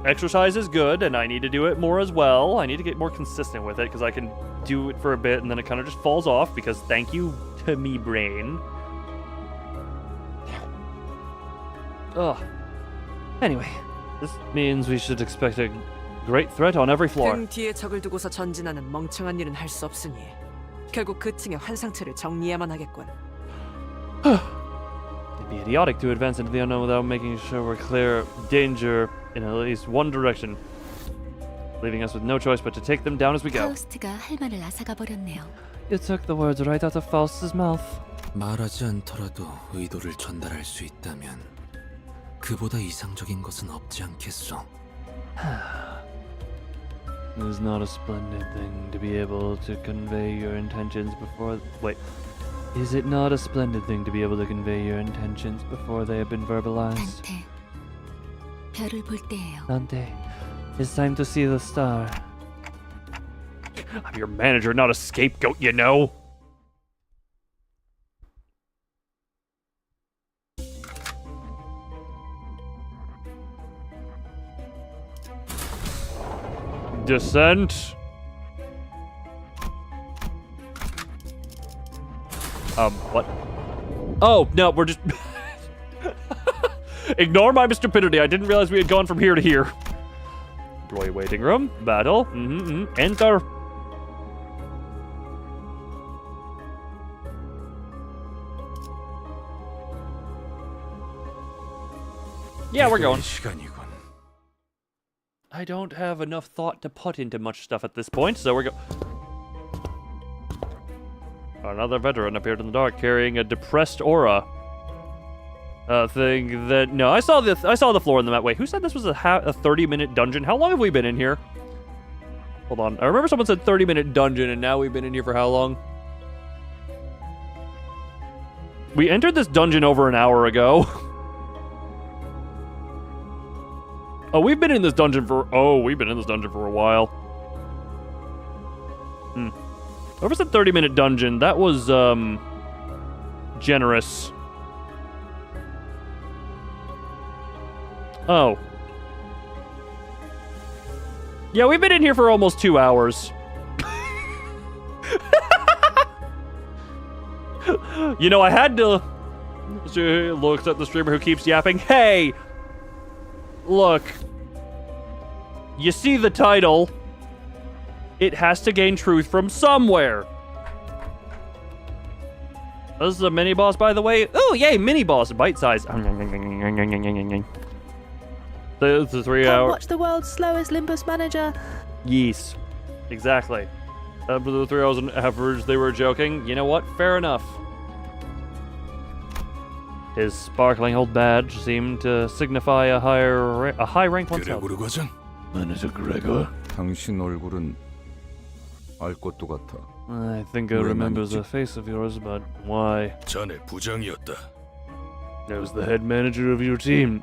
exercise is good, and I need to do it more as well. I need to get more consistent with it, because I can do it for a bit, and then it kind of just falls off, because thank you to me, brain.
Anyway,
this means we should expect a great threat on every floor.
등 뒤에 적을 두고서 전진하는 멍청한 일은 할 수 없으니 결국 그 층의 환상체를 정리해야만 하겠군.
It'd be idiotic to advance into the unknown without making sure we're clear of danger in at least one direction, leaving us with no choice but to take them down as we go.
파우스트가 할 말을 앗아가 버렸네요.
you took the words right out of Faust's mouth.
말하지 않더라도 의도를 전달할 수 있다면 그보다 이상적인 것은 없지 않겠소.
It's not a splendid thing to be able to convey your intentions before... Wait. Is it not a splendid thing to be able to convey your intentions before they have been verbalized?
단테, 별을 볼 때예요.
Dante, it's time to see the star.
I'm your manager, not a scapegoat, you know. Descent. What? Oh, no, we're just... Ignore my stupidity. I didn't realize we had gone from here to here. Employee waiting room. Battle. Enter. Yeah, we're going. I don't have enough thought to put into much stuff at this point, so we're going. Another veteran appeared in the dark, carrying a depressed aura. Thing that no, I saw the floor in the map. Wait, who said this was a 30-minute dungeon? How long have we been in here? Hold on, I remember someone said 30-minute dungeon, and now we've been in here for how long? We entered this dungeon over an hour ago. Oh, we've been in this dungeon for... Oh, we've been in this dungeon for a while. Whoever said 30-minute dungeon, that was, generous. Oh. Yeah, we've been in here for almost 2 hours. You know, I had to... She looks at the streamer who keeps yapping. Hey! Look. You see the title. It has to gain truth from somewhere. This is a mini-boss, by the way. Oh, yay, mini-boss. Bite-size. The 3 hour...
Watch the world's slowest Limbus manager.
Yes. Exactly. For the 3 hours on average, they were joking. You know what? Fair enough. His sparkling old badge seemed to signify a high rank oneself.
Manager Gregor.
당신 얼굴은 알 것도 같아.
I think I remember the face of yours, but why?
자네 부장이었다.
I was the head manager of your team.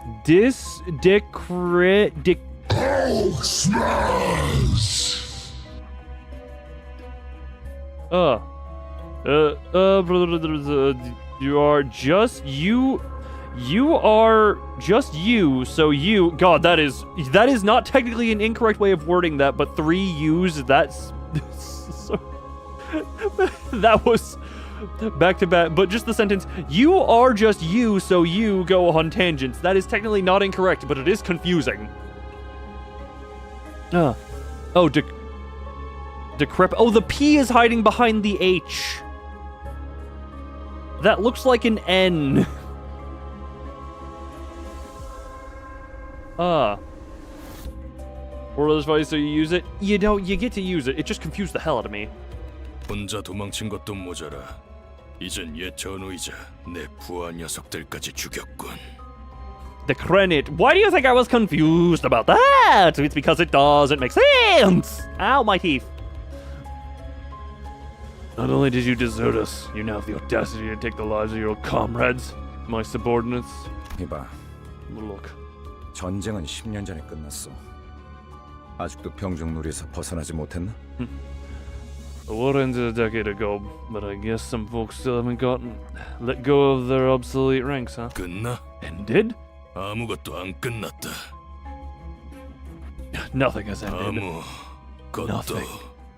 You are just you. You are just you. So you. God, that is not technically an incorrect way of wording that, but 3 U's. That's so, that was back to back. But just the sentence. You are just you. So you go on tangents. That is technically not incorrect, but it is confusing. Oh, decrepit. Oh, the P is hiding behind the H. That looks like an N. Or this way, so you use it. You know, you get to use it. It just confused the hell out of me.
혼자 도망친 것도 모자라. 이젠 옛 전우이자 내 부하 녀석들까지 죽였군.
The credit. Why do you think I was confused about that? It's because it doesn't make sense. Ow, my teeth.
Not only did you desert us, you now have the audacity to take the lives of your comrades, my subordinates.
이봐,
Look.
전쟁은 10년 전에 끝났어. 아직도 병중놀이에서 벗어나지 못했나?
The war ended a decade ago, but I guess some folks still haven't let go of their obsolete ranks, huh?
끝나?
Ended?
아무것도 안 끝났다.
Nothing has ended.
아무것도
Nothing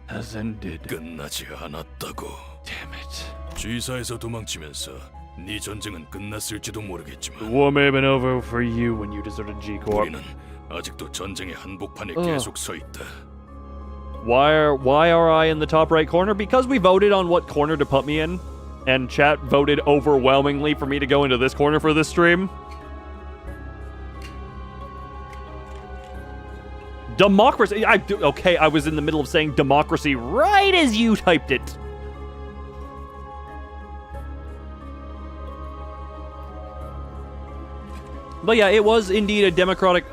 has ended.
끝나지 않았다고.
Damn it.
G사에서 도망치면서 네 전쟁은 끝났을지도
The
모르겠지만
war may have been over for you when you deserted G-Corp.
우리는 아직도 전쟁의 한복판에 계속 서 있다.
Why are I in the top right corner? Because we voted on what corner to put me in, and chat voted overwhelmingly for me to go into this corner for this stream. Democracy. Okay, I was in the middle of saying democracy right as you typed it. But yeah, it was indeed a democratic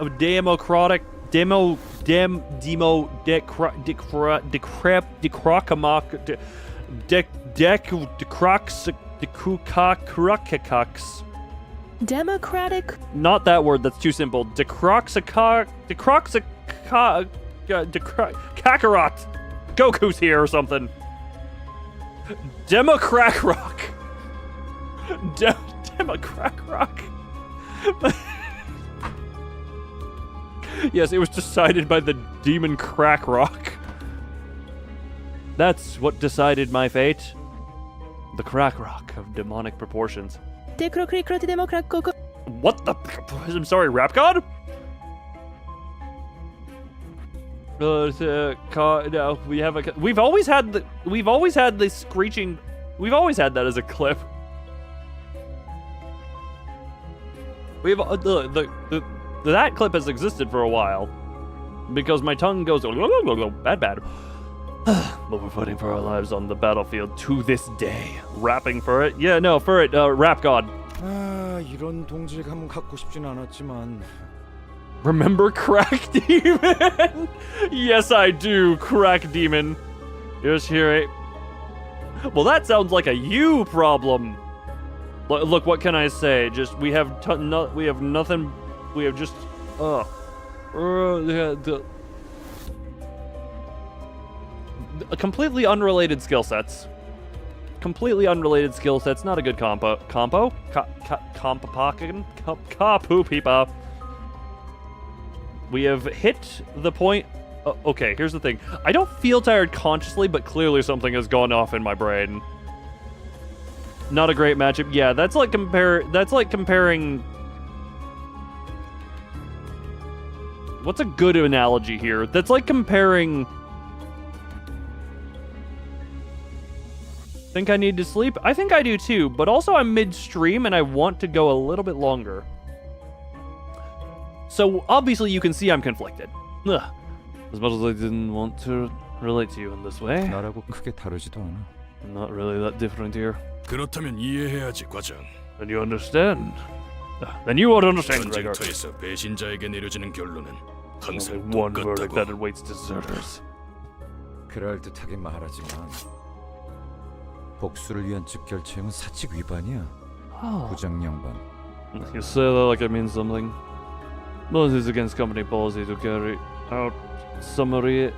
Democratic?
Not that word, that's too simple. Kakarot. Goku's here or something. Democrac rock. Democrac rock. Yes, it was decided by the demon crack rock. That's what decided my fate. The crack rock of demonic proportions. What the? I'm sorry, rap god? No, we've always had the screeching. We've always had that as a clip. We've that clip has existed for a while because my tongue goes bad. But we're fighting for our lives on the battlefield to this day. Rapping for it? Yeah, no, for it. Rap god.
이런 동질감은 갖고 싶진 않았지만.
Remember Crack Demon? Yes, I do, Crack Demon. Here's here. Well, that sounds like a you problem. Look, what can I say? Just we have nothing. We have just completely unrelated skill sets. Completely unrelated skill sets. Not a good compo. Kapu peepa. We have hit the point. Okay, here's the thing. I don't feel tired consciously, but clearly something has gone off in my brain. Not a great matchup. Yeah, that's like comparing. What's a good analogy here? That's like comparing. Think I need to sleep? I think I do too, but also I'm midstream and I want to go a little bit longer. So obviously you can see I'm conflicted. Ugh.
As much as I didn't want to relate to you in this way,
나라고 크게 다르지도 않아.
I'm not really that different here.
그렇다면 이해해야지, 과장.
Then you understand. Then you would understand, Gregor.
전쟁터에서 배신자에게 내려지는 결론은 항상
Only one verdict
똑같다고.
that awaits deserters.
그럴듯하게 말하지만 복수를 위한 즉결체형은 사칙 위반이야. 부장 양반.
You say that like it means something. But it is against company policy to carry out summary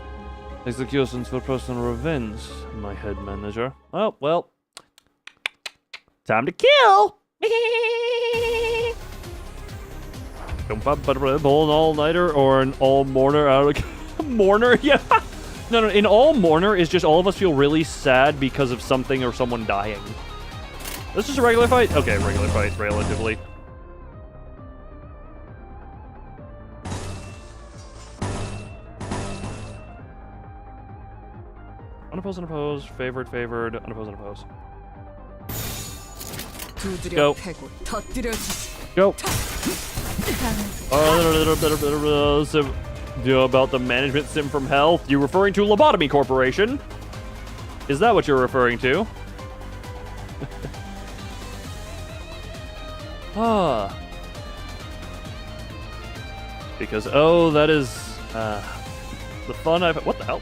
executions for personal revenge, my head manager.
Oh, well. Time to kill! Pull an all-nighter or an all-mourner out of... Mourner? Yeah. No, an all-mourner is just all of us feel really sad because of something or someone dying. This is a regular fight? Okay, regular fight, relatively. Unopposed, unopposed, favored, unopposed, unopposed. Go. Go. About the management sim from hell. You referring to Lobotomy Corporation? Is that what you're referring to?
Because, oh, that is the fun I've... What the hell?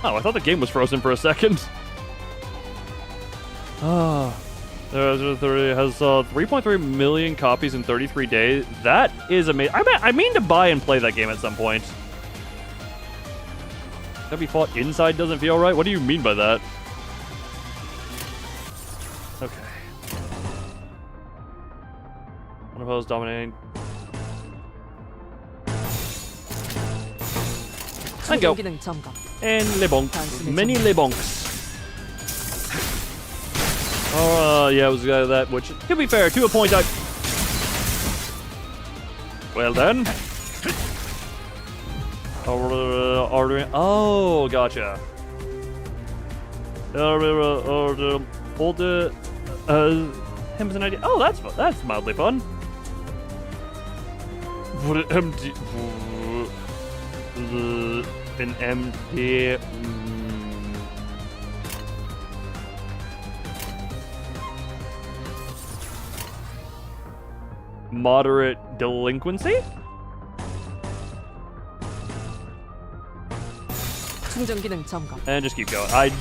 Oh, I thought the game was frozen for a second. Oh, it has 3.3 million copies in 33 days. That is amazing. I mean to buy and play that game at some point. Gotta be fought inside doesn't feel right? What do you mean by that? Okay. Unopposed, dominating. And go. And lebonks. Many lebonks. Oh, yeah, it was that, which, to be fair, to a point I... Well then. Oh, gotcha. Hold the... him as an idea. Oh, that's fun. That's mildly fun. Would it empty... An empty... Moderate delinquency? And just keep going.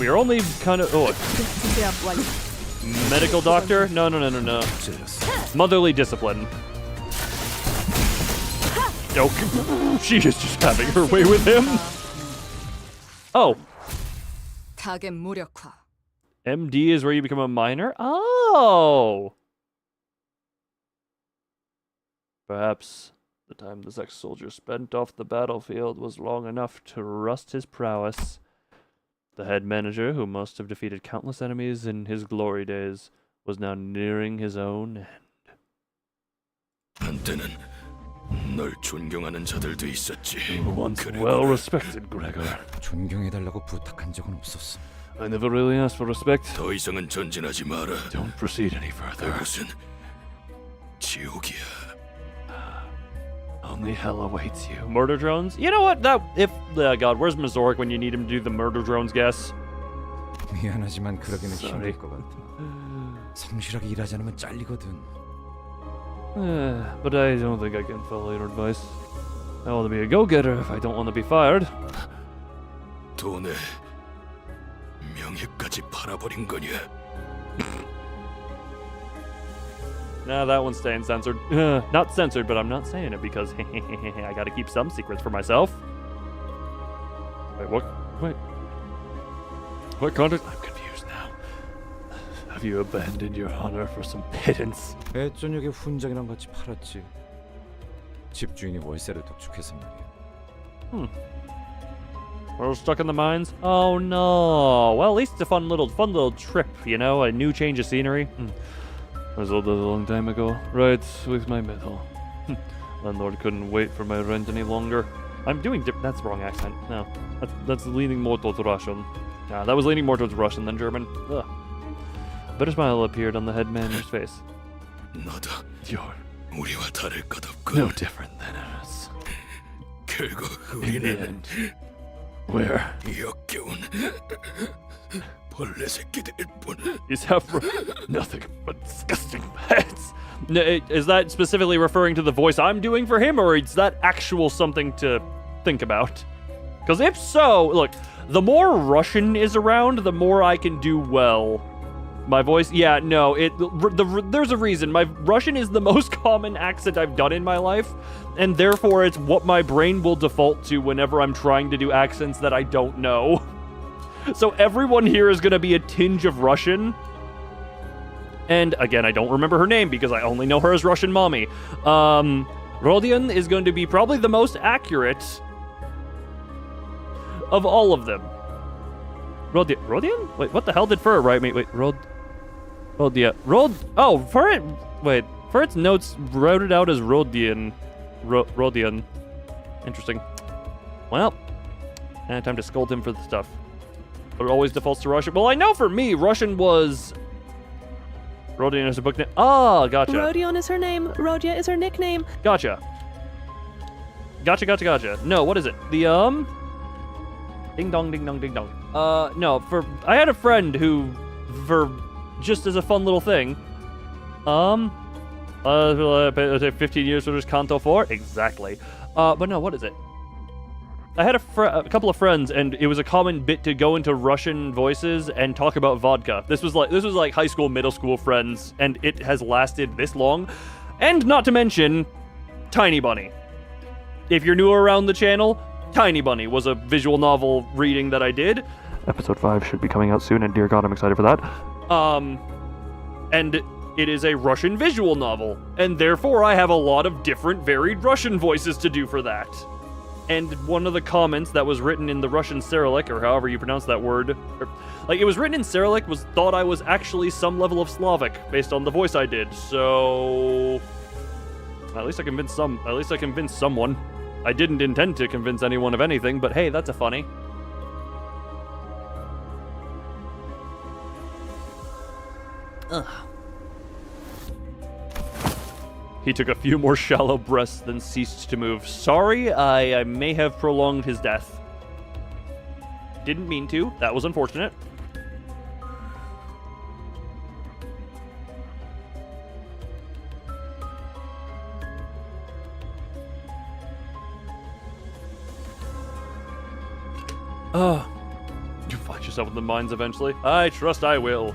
We are only kind of... Oh. Medical doctor? No. Motherly discipline. Oh, she is just having her way with him. Oh. MD is where you become a minor? Oh. Perhaps the time the sex soldier spent off the battlefield was long enough to rust his prowess. The head manager, who must have defeated countless enemies in his glory days, was now nearing his own end.
한때는 널 존경하는 자들도 있었지.
Once well respected, Gregor.
존경해달라고 부탁한 적은 없었어.
I never really asked for respect.
더 이상은 전진하지 마라.
Don't proceed any further.
그것은 지옥이야.
Only hell awaits you. Murder drones? You know what? God, where's Mazoric when you need him to do the murder drones guess?
미안하지만 그러기는 힘들 것 같아. 성실하게 일하지 않으면 잘리거든.
But I don't think I can follow your advice. I want to be a go-getter if I don't want to be fired.
돈에 명예까지 팔아버린 거냐?
Nah, that one's staying censored. Not censored, but I'm not saying it because I gotta keep some secrets for myself. Wait, what? Wait. What context? I'm confused now. Have you abandoned your honor for some pittance?
애저녁에 훈장이랑 같이 팔았지. 집주인이 월세를 독촉해서 말이야.
We're stuck in the mines? Oh no. Well, at least it's a fun little trip, you know? A new change of scenery. I was old a long time ago. Right, with my metal. Landlord couldn't wait for my rent any longer. I'm doing that's the wrong accent. No, that's leaning more towards Russian. Nah, that was leaning more towards Russian than German. Ugh. A bitter smile appeared on the head manager's face.
너도
You're
우리와 다를 것 없고.
no different than us.
결국
In the
우리는
end, we're
역겨운 벌레 새끼들일 뿐.
These have nothing but disgusting pets. Is that specifically referring to the voice I'm doing for him, or is that actual something to think about? Because if so, look, the more Russian is around, the more I can do well. My voice, yeah, no, there's a reason. My Russian is the most common accent I've done in my life, and therefore it's what my brain will default to whenever I'm trying to do accents that I don't know. So everyone here is going to be a tinge of Russian. And again, I don't remember her name because I only know her as Russian Mommy. Rodion is going to be probably the most accurate of all of them. Rodion? Wait, what the hell did Fur write me? Wait, oh, for its notes wrote it out as Rodion. Rodion. Interesting. Well, time to scold him for the stuff. But it always defaults to Russian. Well, I know for me, Russian was... Rodion is a book name. Ah, gotcha.
Rodion is her name. Rodia is her nickname.
Gotcha. Gotcha. No, what is it? The, Ding dong, ding dong, ding dong. No, I had a friend who, just as a fun little thing, Take 15 years for this Kanto 4? Exactly. But no, what is it? I had a couple of friends, and it was a common bit to go into Russian voices and talk about vodka. This was like high school, middle school friends, and it has lasted this long. And not to mention, Tiny Bunny. If you're newer around the channel, Tiny Bunny was a visual novel reading that I did. Episode 5 should be coming out soon, and dear God, I'm excited for that. And it is a Russian visual novel, and therefore I have a lot of different varied Russian voices to do for that. And one of the comments that was written in the Russian Cyrillic, or however you pronounce that word, like it was written in Cyrillic, thought I was actually some level of Slavic based on the voice I did. So at least I convinced someone. I didn't intend to convince anyone of anything, but hey, that's a funny. Ugh. He took a few more shallow breaths, then ceased to move. Sorry, I may have prolonged his death. Didn't mean to. That was unfortunate. You find yourself in the mines eventually. I trust I will.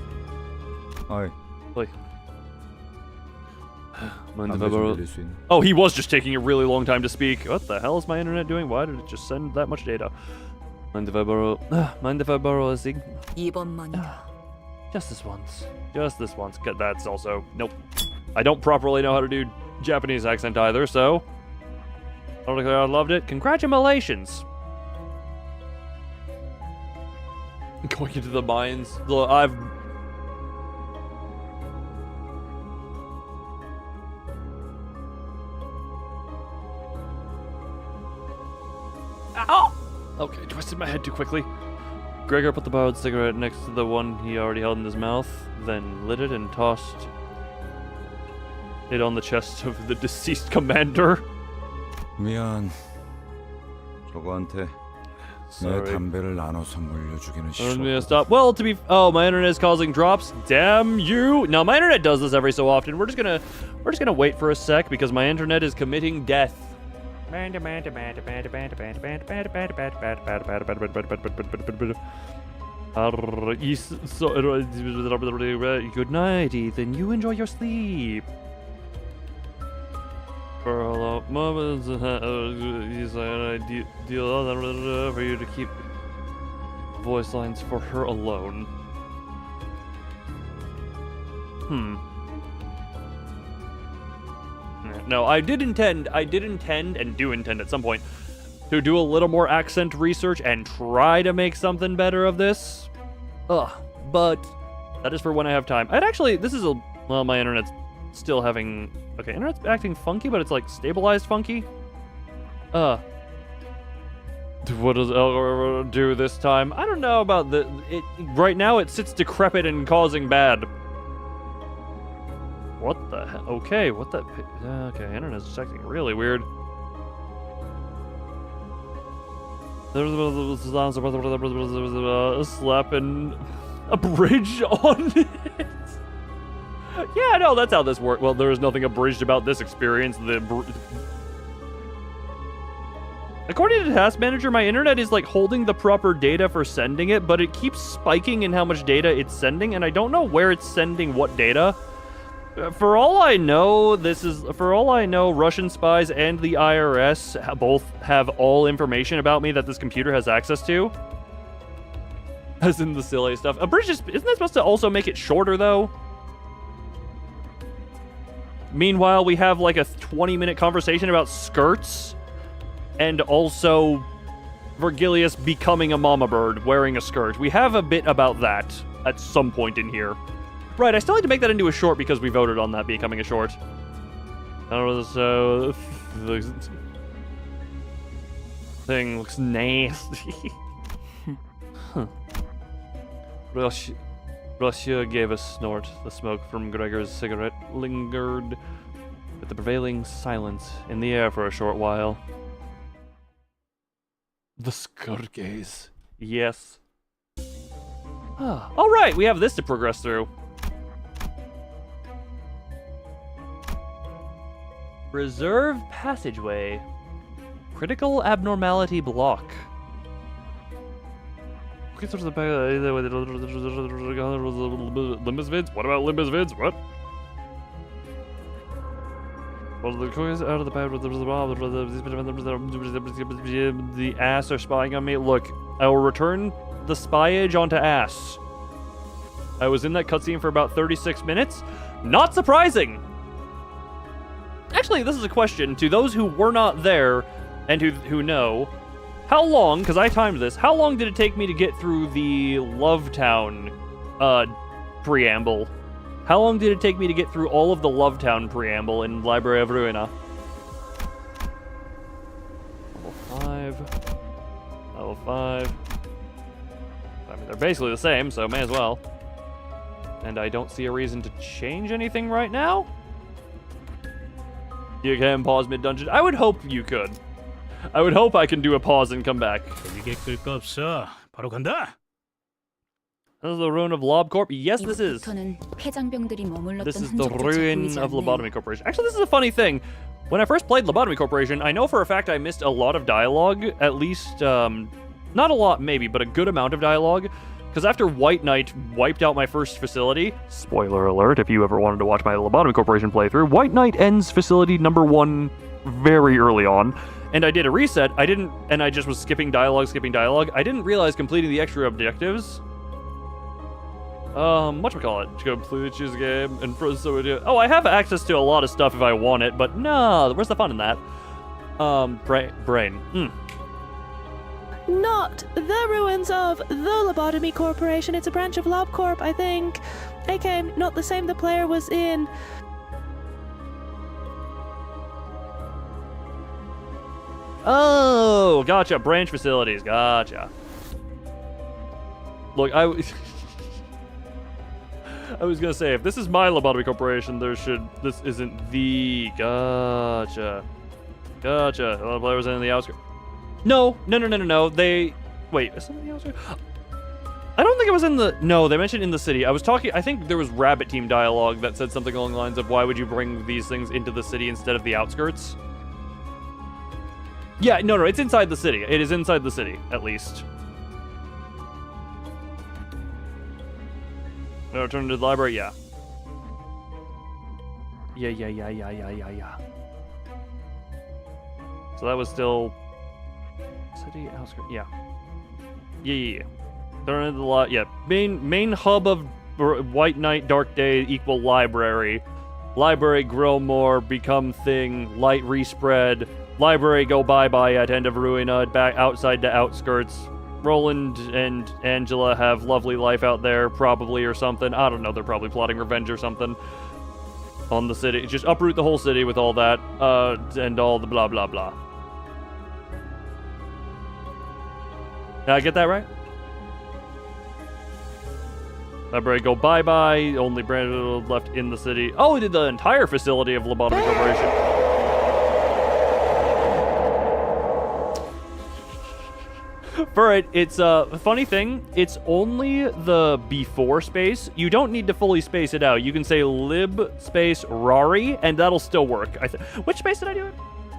Hi.
Like. Oh, he was just taking a really long time to speak. What the hell is my internet doing? Why did it just send that much data? Mind if I borrow a signal? Just this once. Just this once. That's also... Nope. I don't properly know how to do Japanese accent either, so... I don't declare I loved it. Congratulations! Going into the mines. Ow! Okay, twisted my head too quickly. Gregor put the borrowed cigarette next to the one he already held in his mouth, then lit it and tossed it on the chest of the deceased commander.
미안. 저거한테 내 담배를 나눠서 물려주기는 싫어.
Stop. Well, oh, my internet is causing drops. Damn you! No, my internet does this every so often. We're just gonna wait for a sec because my internet is committing death. Good night, Ethan. You enjoy your sleep. For a lot of moments, for you to keep voice lines for her alone. No, I did intend and do intend at some point to do a little more accent research and try to make something better of this. But that is for when I have time. Well, my internet's still having... Okay, internet's acting funky, but it's like stabilized funky. What does Elgar do this time? I don't know about right now it sits decrepit and causing bad. What the hell? Okay, what the... Okay, internet's just acting really weird. Slapping a bridge on it. Yeah, no, that's how this works. Well, there is nothing abridged about this experience. According to Task Manager, my internet is like holding the proper data for sending it, but it keeps spiking in how much data it's sending, and I don't know where it's sending what data. For all I know, Russian spies and the IRS both have all information about me that this computer has access to. As in the silly stuff. Isn't that supposed to also make it shorter, though? Meanwhile, we have like a 20-minute conversation about skirts, and also Virgilius becoming a mama bird wearing a skirt. We have a bit about that at some point in here. Right, I still need to make that into a short because we voted on that becoming a short. I don't know, so... thing looks nasty. Russia gave a snort. The smoke from Gregor's cigarette lingered with the prevailing silence in the air for a short while. The skirt gaze. Yes. Alright, we have this to progress through.
Reserve passageway. Critical abnormality block. Limbus vids? What about Limbus vids? What? The ass are spying on me. Look, I will return the spyage onto ass. I was in that cutscene for about 36 minutes. Not surprising. Actually, this is a question to those who were not there and who know. How long, because I timed this, how long did it take me to get through the Lovetown preamble? How long did it take me to get through all of the Lovetown preamble in Library of Ruina? Level 5. Level 5. I mean, they're basically the same, so may as well. And I don't see a reason to change anything right now. You can pause mid-dungeon. I would hope you could. I would hope I can do a pause and come back.
이게 끌 거 없어. 바로 간다.
This is the ruin of LobCorp? Yes, this is.
폐장병들이 머물렀던
This is the
흔적조차
ruin
보이지
of
않네요.
Lobotomy Corporation. Actually, this is a funny thing. When I first played Lobotomy Corporation, I know for a fact I missed a lot of dialogue. At least, not a lot maybe, but a good amount of dialogue. Because after White Knight wiped out my first facility, spoiler alert if you ever wanted to watch my Lobotomy Corporation playthrough, White Knight ends facility number 1 very early on. And I did a reset, and I just was skipping dialogue. I didn't realize completing the extra objectives. Whatchamacallit? To completely choose a game, and oh, I have access to a lot of stuff if I want it, but no, where's the fun in that? Brain.
Not the ruins of the Lobotomy Corporation. It's a branch of LobCorp, I think. AK, not the same the player was in.
Oh, gotcha. Branch facilities. Gotcha. Look, I was gonna say, if this is my Lobotomy Corporation, this isn't the... Gotcha. A lot of players in the outskirts. No. Wait, is somebody else? I don't think it was in the... No, they mentioned in the city. I think there was Rabbit Team dialogue that said something along the lines of, why would you bring these things into the city instead of the outskirts? Yeah, no, it's inside the city. It is inside the city, at least. No, return to the library, yeah. Yeah. So that was still... City, outskirts, yeah. Yeah. Turn into the yeah. Main hub of White Knight, Dark Day equal library. Library grow more, become thing, light respread. Library go bye-bye at end of Ruina, back outside to outskirts. Roland and Angela have lovely life out there, probably, or something. I don't know, they're probably plotting revenge or something. On the city. Just uproot the whole city with all that, and all the blah blah blah. Did I get that right? Library go bye-bye, only Brandon left in the city. Oh, we did the entire facility of Lobotomy Corporation. For it, it's a funny thing. It's only the before space. You don't need to fully space it out. You can say lib space Rari, and that'll still work. Which space did I do it?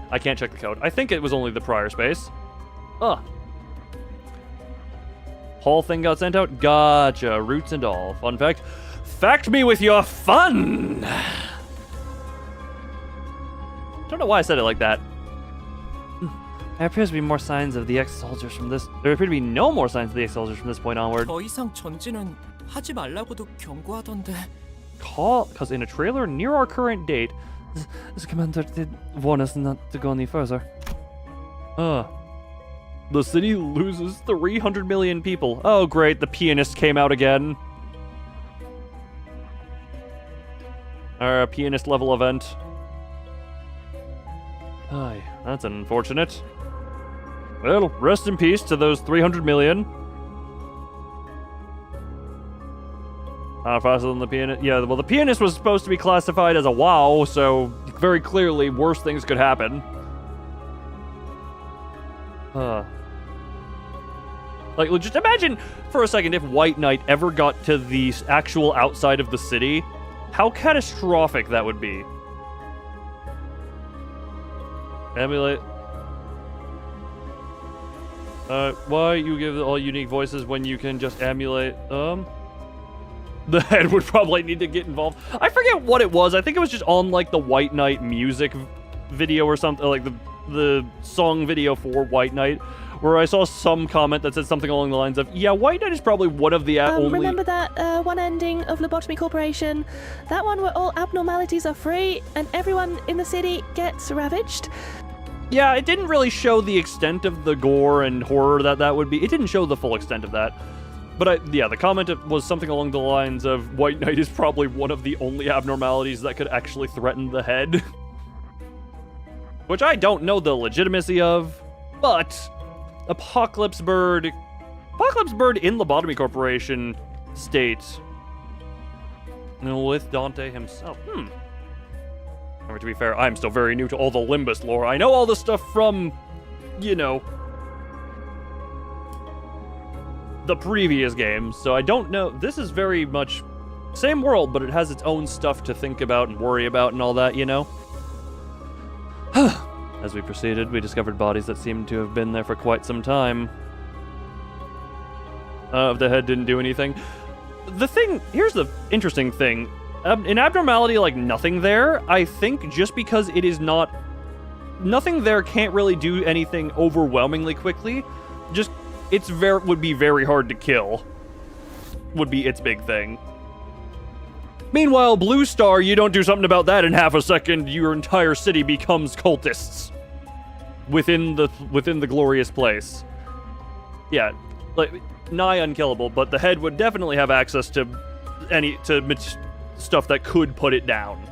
I can't check the code. I think it was only the prior space. Whole thing got sent out? Gotcha. Roots and all. Fun fact. Fact me with your fun! Don't know why I said it like that. There appears to be more signs of the ex-soldiers from this... There appear to be no more signs of the ex-soldiers from this point onward.
더 이상 전진은 하지 말라고도 경고하던데.
Because in a trailer near our current date, this commander did warn us not to go any further. The city loses 300 million people. Oh great, the pianist came out again. Our pianist level event. Aye, that's unfortunate. Well, rest in peace to those 300 million. Faster than the pianist. Yeah, well, the pianist was supposed to be classified as a WoW, so very clearly worse things could happen. Like, just imagine for a second if White Knight ever got to the actual outside of the city. How catastrophic that would be.
Emulate. Why you give all unique voices when you can just emulate them? The head would probably need to get involved. I forget what it was. I think it was just on like the White Knight music video or something, like the song video for White Knight, where I saw some comment that said something along the lines of, yeah, White Knight is probably one of the only...
Remember that one ending of Lobotomy Corporation? That one where all abnormalities are free and everyone in the city gets ravaged?
Yeah, it didn't really show the extent of the gore and horror that would be. It didn't show the full extent of that. But yeah, the comment was something along the lines of, White Knight is probably one of the only abnormalities that could actually threaten the head. Which I don't know the legitimacy of, but Apocalypse Bird in Lobotomy Corporation states, with Dante himself. However, to be fair, I'm still very new to all the Limbus lore. I know all the stuff from, you know, the previous games, so I don't know. This is very much same world, but it has its own stuff to think about and worry about and all that, you know? As we proceeded, we discovered bodies that seemed to have been there for quite some time. The head didn't do anything. Here's the interesting thing. In abnormality, like nothing there, I think just because it is not... Nothing there can't really do anything overwhelmingly quickly. Just, would be very hard to kill. Would be its big thing. Meanwhile, Blue Star, you don't do something about that in half a second, your entire city becomes cultists. Within the glorious place. Yeah, like, nigh unkillable, but the head would definitely have access to stuff that could put it down.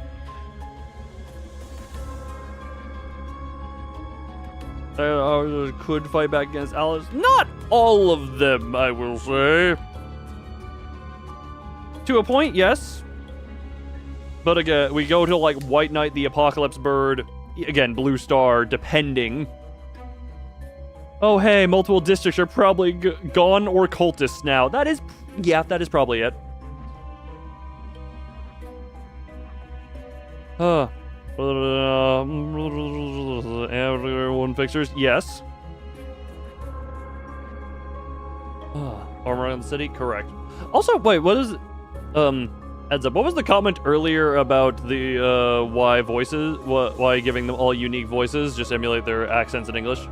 Could fight back against Alice. Not all of them, I will say. To a point, yes. But again, we go to like White Knight, the Apocalypse Bird, again, Blue Star, depending. Oh hey, multiple districts are probably gone or cultists now. That is probably it. One pictures, yes. Armor on the city, correct. Also, wait, what is heads up, what was the comment earlier about the why why giving them all unique voices, just emulate their accents in English?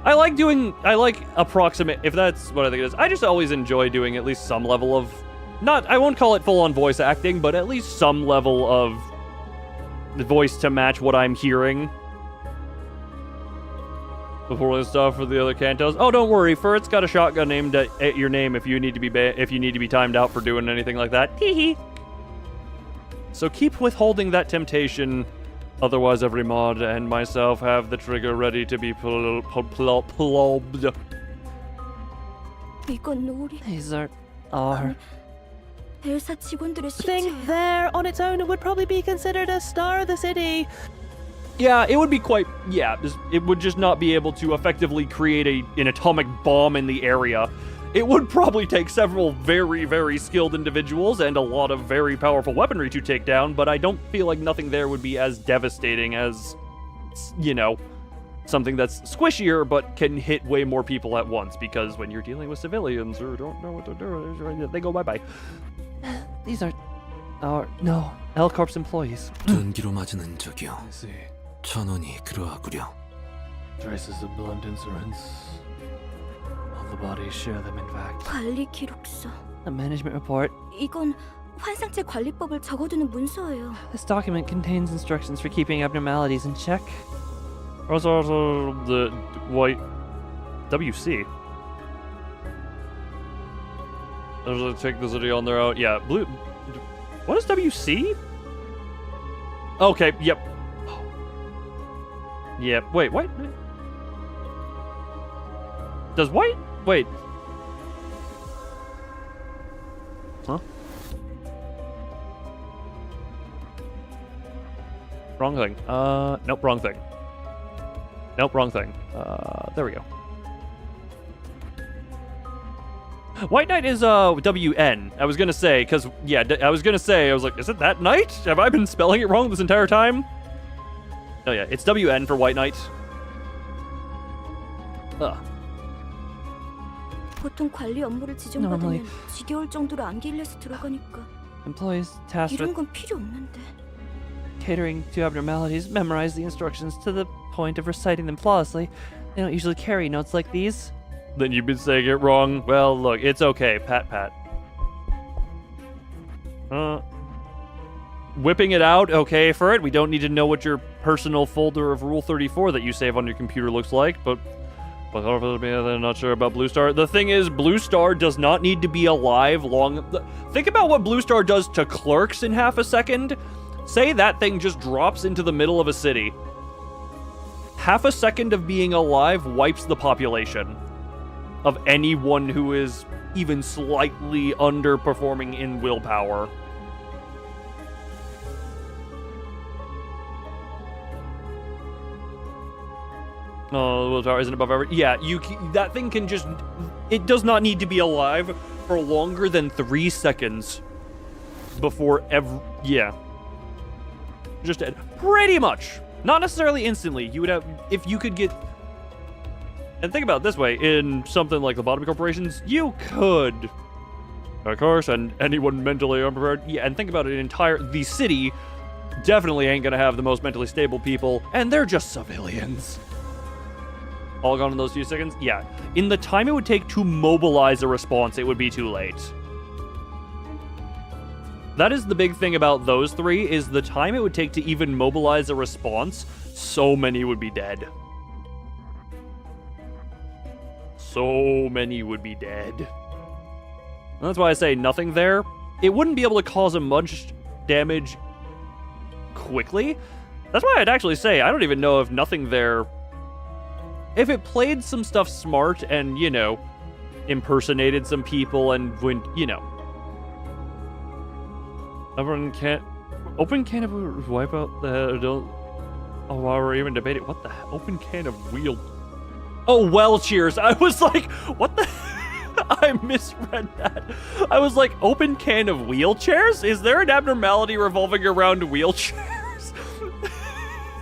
I like approximate, if that's what I think it is. I just always enjoy doing at least some level of, I won't call it full-on voice acting, but at least some level of the voice to match what I'm hearing. Before the stuff for the other cantos. Oh, don't worry, Furret's got a shotgun aimed at your name if you need to be timed out for doing anything like that. Hee. So keep withholding that temptation. Otherwise, every mod and myself have the trigger ready to be plobbed.
These
are
엘사 직원들의
Thing there on its own would probably be considered a star of the city.
Yeah, it would be it would just not be able to effectively create an atomic bomb in the area. It would probably take several very, very skilled individuals and a lot of very powerful weaponry to take down, but I don't feel like nothing there would be as devastating as, you know, something that's squishier but can hit way more people at once, because when you're dealing with civilians who don't know what to do, they go bye-bye.
These are no, L-Corp's employees.
둔기로 맞은 흔적이요. 천원이 그러하구려.
Traces of blunt instruments. All the bodies share them, in fact.
관리 기록서.
A management report.
이건 환상체 관리법을 적어두는 문서예요.
This document contains instructions for keeping abnormalities in check.
Also, the white WC. There's a take the city on their own. Yeah, blue. What is WC? Okay, yep. Yep, wait, what? Does white? Wait. Huh? Wrong thing. Nope, wrong thing. Nope, wrong thing. There we go. White Knight is, WN. I was gonna say, cause, yeah, I was like, is it that night? Have I been spelling it wrong this entire time?
Oh yeah, it's WN for White Knight.
보통 관리 업무를 지정받으면 지겨울 정도로 안개 일려서 들어가니까
Employees tasked
이런
with
건 필요 없는데.
catering to abnormalities memorize the instructions to the point of reciting them flawlessly. They don't usually carry notes like these.
Then you've been saying it wrong. Well, look, it's okay. Pat. Whipping it out, okay for it. We don't need to know what your personal folder of Rule 34 that you save on your computer looks like, but they're not sure about Blue Star. The thing is, Blue Star does not need to be alive long. Think about what Blue Star does to Clerks in half a second. Say that thing just drops into the middle of a city. Half a second of being alive wipes the population of anyone who is even slightly underperforming in willpower. Oh, willpower isn't above average. Yeah, that thing can just... It does not need to be alive for longer than 3 seconds before yeah. Just dead. Pretty much. Not necessarily instantly. You would have... If you could get... And think about it this way. In something like lobotomy corporations, you could... Of course, and anyone mentally unprepared... Yeah, and think about it, the city definitely ain't gonna have the most mentally stable people, and they're just civilians. All gone in those few seconds? Yeah. In the time it would take to mobilize a response, it would be too late. That is the big thing about those three, is the time it would take to even mobilize a response, so many would be dead. So many would be dead. And that's why I say nothing there. It wouldn't be able to cause much damage quickly. That's why I'd actually say, I don't even know if nothing there... If it played some stuff smart and, you know, impersonated some people and went, you know. Everyone can't... Open can of wipe out the... Don't... Oh, while we're even debating... What the hell? Open can of wheel... Oh, well, cheers. I was like, what the... I misread that. I was like, open can of wheelchairs? Is there an abnormality revolving around wheelchairs?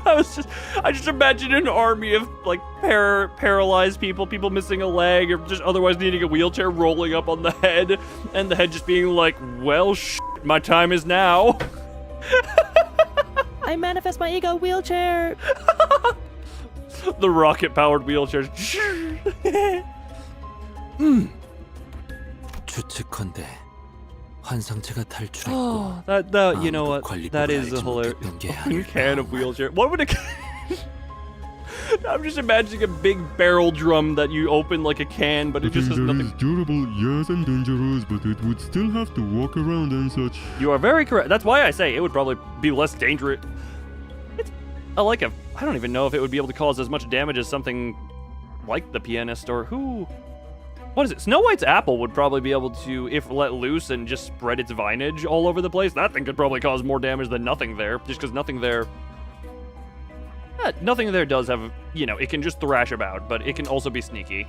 I just imagine an army of, like, paralyzed people missing a leg, or just otherwise needing a wheelchair rolling up on the head, and the head just being like, well, my time is now.
I manifest my ego wheelchair.
The rocket-powered wheelchairs.
추측컨대 환상체가 탈출했고.
Oh, that you know what? That is a hilarious can of wheelchair. What would it? I'm just imagining a big barrel drum that you open like a can, but it just has nothing.
It's durable, yes, and dangerous, but it would still have to walk around and such.
You are very correct. That's why I say it would probably be less dangerous. I don't even know if it would be able to cause as much damage as something like the pianist or who. What is it? Snow White's apple would probably be able to, if let loose and just spread its vinage all over the place, that thing could probably cause more damage than nothing there, just because nothing there... nothing there does have, you know, it can just thrash about, but it can also be sneaky.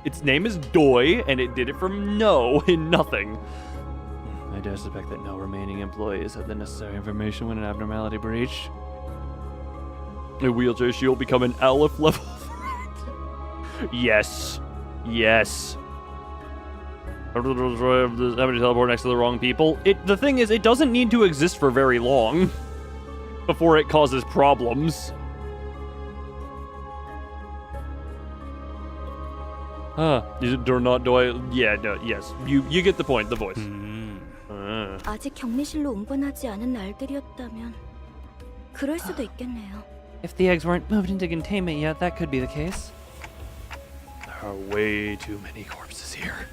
Its name is Doi, and it did it from no in nothing.
I dare suspect that no remaining employees have the necessary information when an abnormality breach.
A wheelchair shield become an Aleph level. Yes. Yes. Having to teleport next to the wrong people. The thing is, it doesn't need to exist for very long before it causes problems. Yeah, no, yes. You get the point, the voice.
아직 격리실로 운반하지 않은 날들이었다면 그럴 수도 있겠네요.
If the eggs weren't moved into containment yet, that could be the case.
There are way too many corpses here.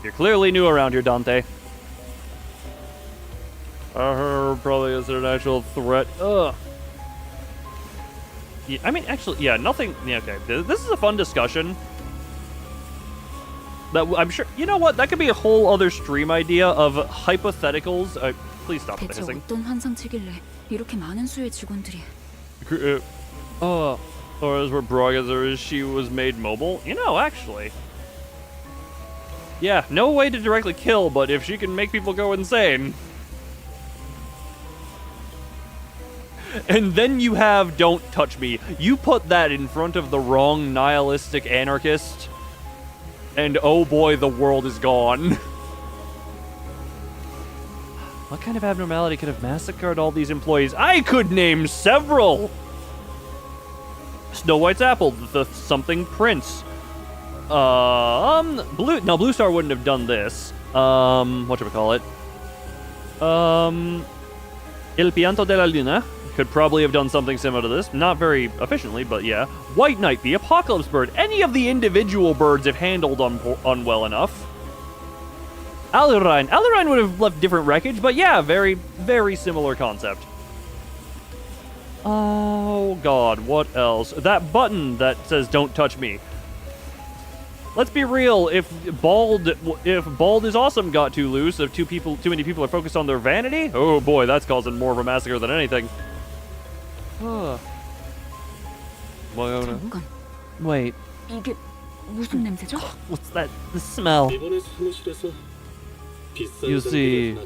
You're clearly new around here, Dante. Probably is an actual threat. Ugh. Yeah, I mean, actually, yeah, nothing. Yeah, okay. This is a fun discussion. That I'm sure. You know what? That could be a whole other stream idea of hypotheticals. Please stop the
대체
hissing.
어떤 환상체길래 이렇게 많은 수의 직원들이?
Or as we're bragging, as she was made mobile. You know, actually. Yeah, no way to directly kill, but if she can make people go insane. And then you have Don't Touch Me. You put that in front of the wrong nihilistic anarchist, and oh boy, the world is gone.
What kind of abnormality could have massacred all these employees?
I could name several. Snow White's apple, the something prince. Blue Star wouldn't have done this. Whatchamacallit? El Pianto de la Luna could probably have done something similar to this. Not very efficiently, but yeah. White Knight, the Apocalypse Bird. Any of the individual birds if handled unwell enough. Alurine would have left different wreckage, but yeah, very, very similar concept. Oh god, what else? That button that says "Don't touch me." Let's be real. If Bald is Awesome got too loose, if too many people are focused on their vanity, oh boy, that's causing more of a massacre than anything.
잠깐.
Wait.
이게 무슨 냄새죠?
What's that? The smell. You see,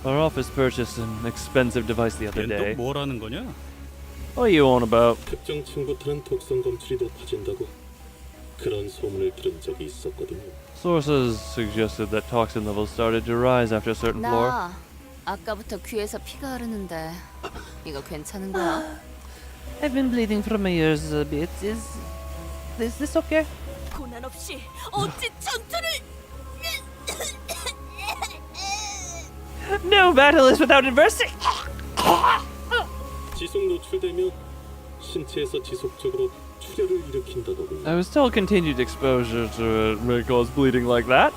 our office purchased an expensive device the other day.
뭐라는 거냐?
What are you on about?
특정 층부터는 독성 검출이 높아진다고 그런 소문을 들은 적이 있었거든요.
Sources suggested that toxin levels started to rise after a certain floor.
나 아까부터 귀에서 피가 흐르는데 이거 괜찮은 거야?
I've been bleeding from my ears a bit. Is this okay?
고난 없이 어찌 전투를
No battle is without adversity.
지속 노출되면 신체에서 지속적으로 출혈을 일으킨다더군요.
I was told continued exposure to it may cause bleeding like that.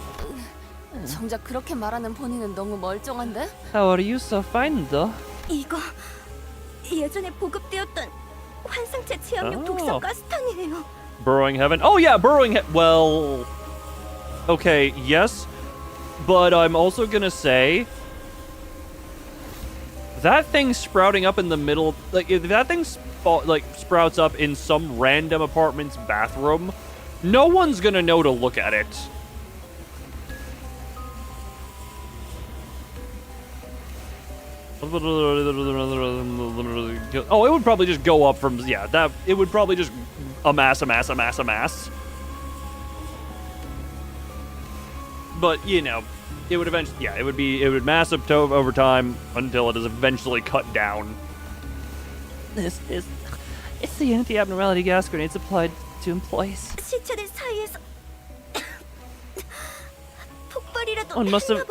정작 그렇게 말하는 본인은 너무 멀쩡한데?
How are you so fine, though?
이거 예전에 보급되었던 환상체 체험용 독성 가스탄이에요.
Burrowing Heaven. Oh yeah, Burrowing Heaven. Well, okay, yes, but I'm also gonna say that thing sprouting up in the middle, like if that thing sprouts up in some random apartment's bathroom, no one's gonna know to look at it. Oh, it would probably just go up from, yeah, that, it would probably just amass. But, you know, it would eventually, yeah, it would mass up over time until it is eventually cut down.
It's the anti-abnormality gas grenades applied to employees.
시체들 사이에서 폭발이라도
One must have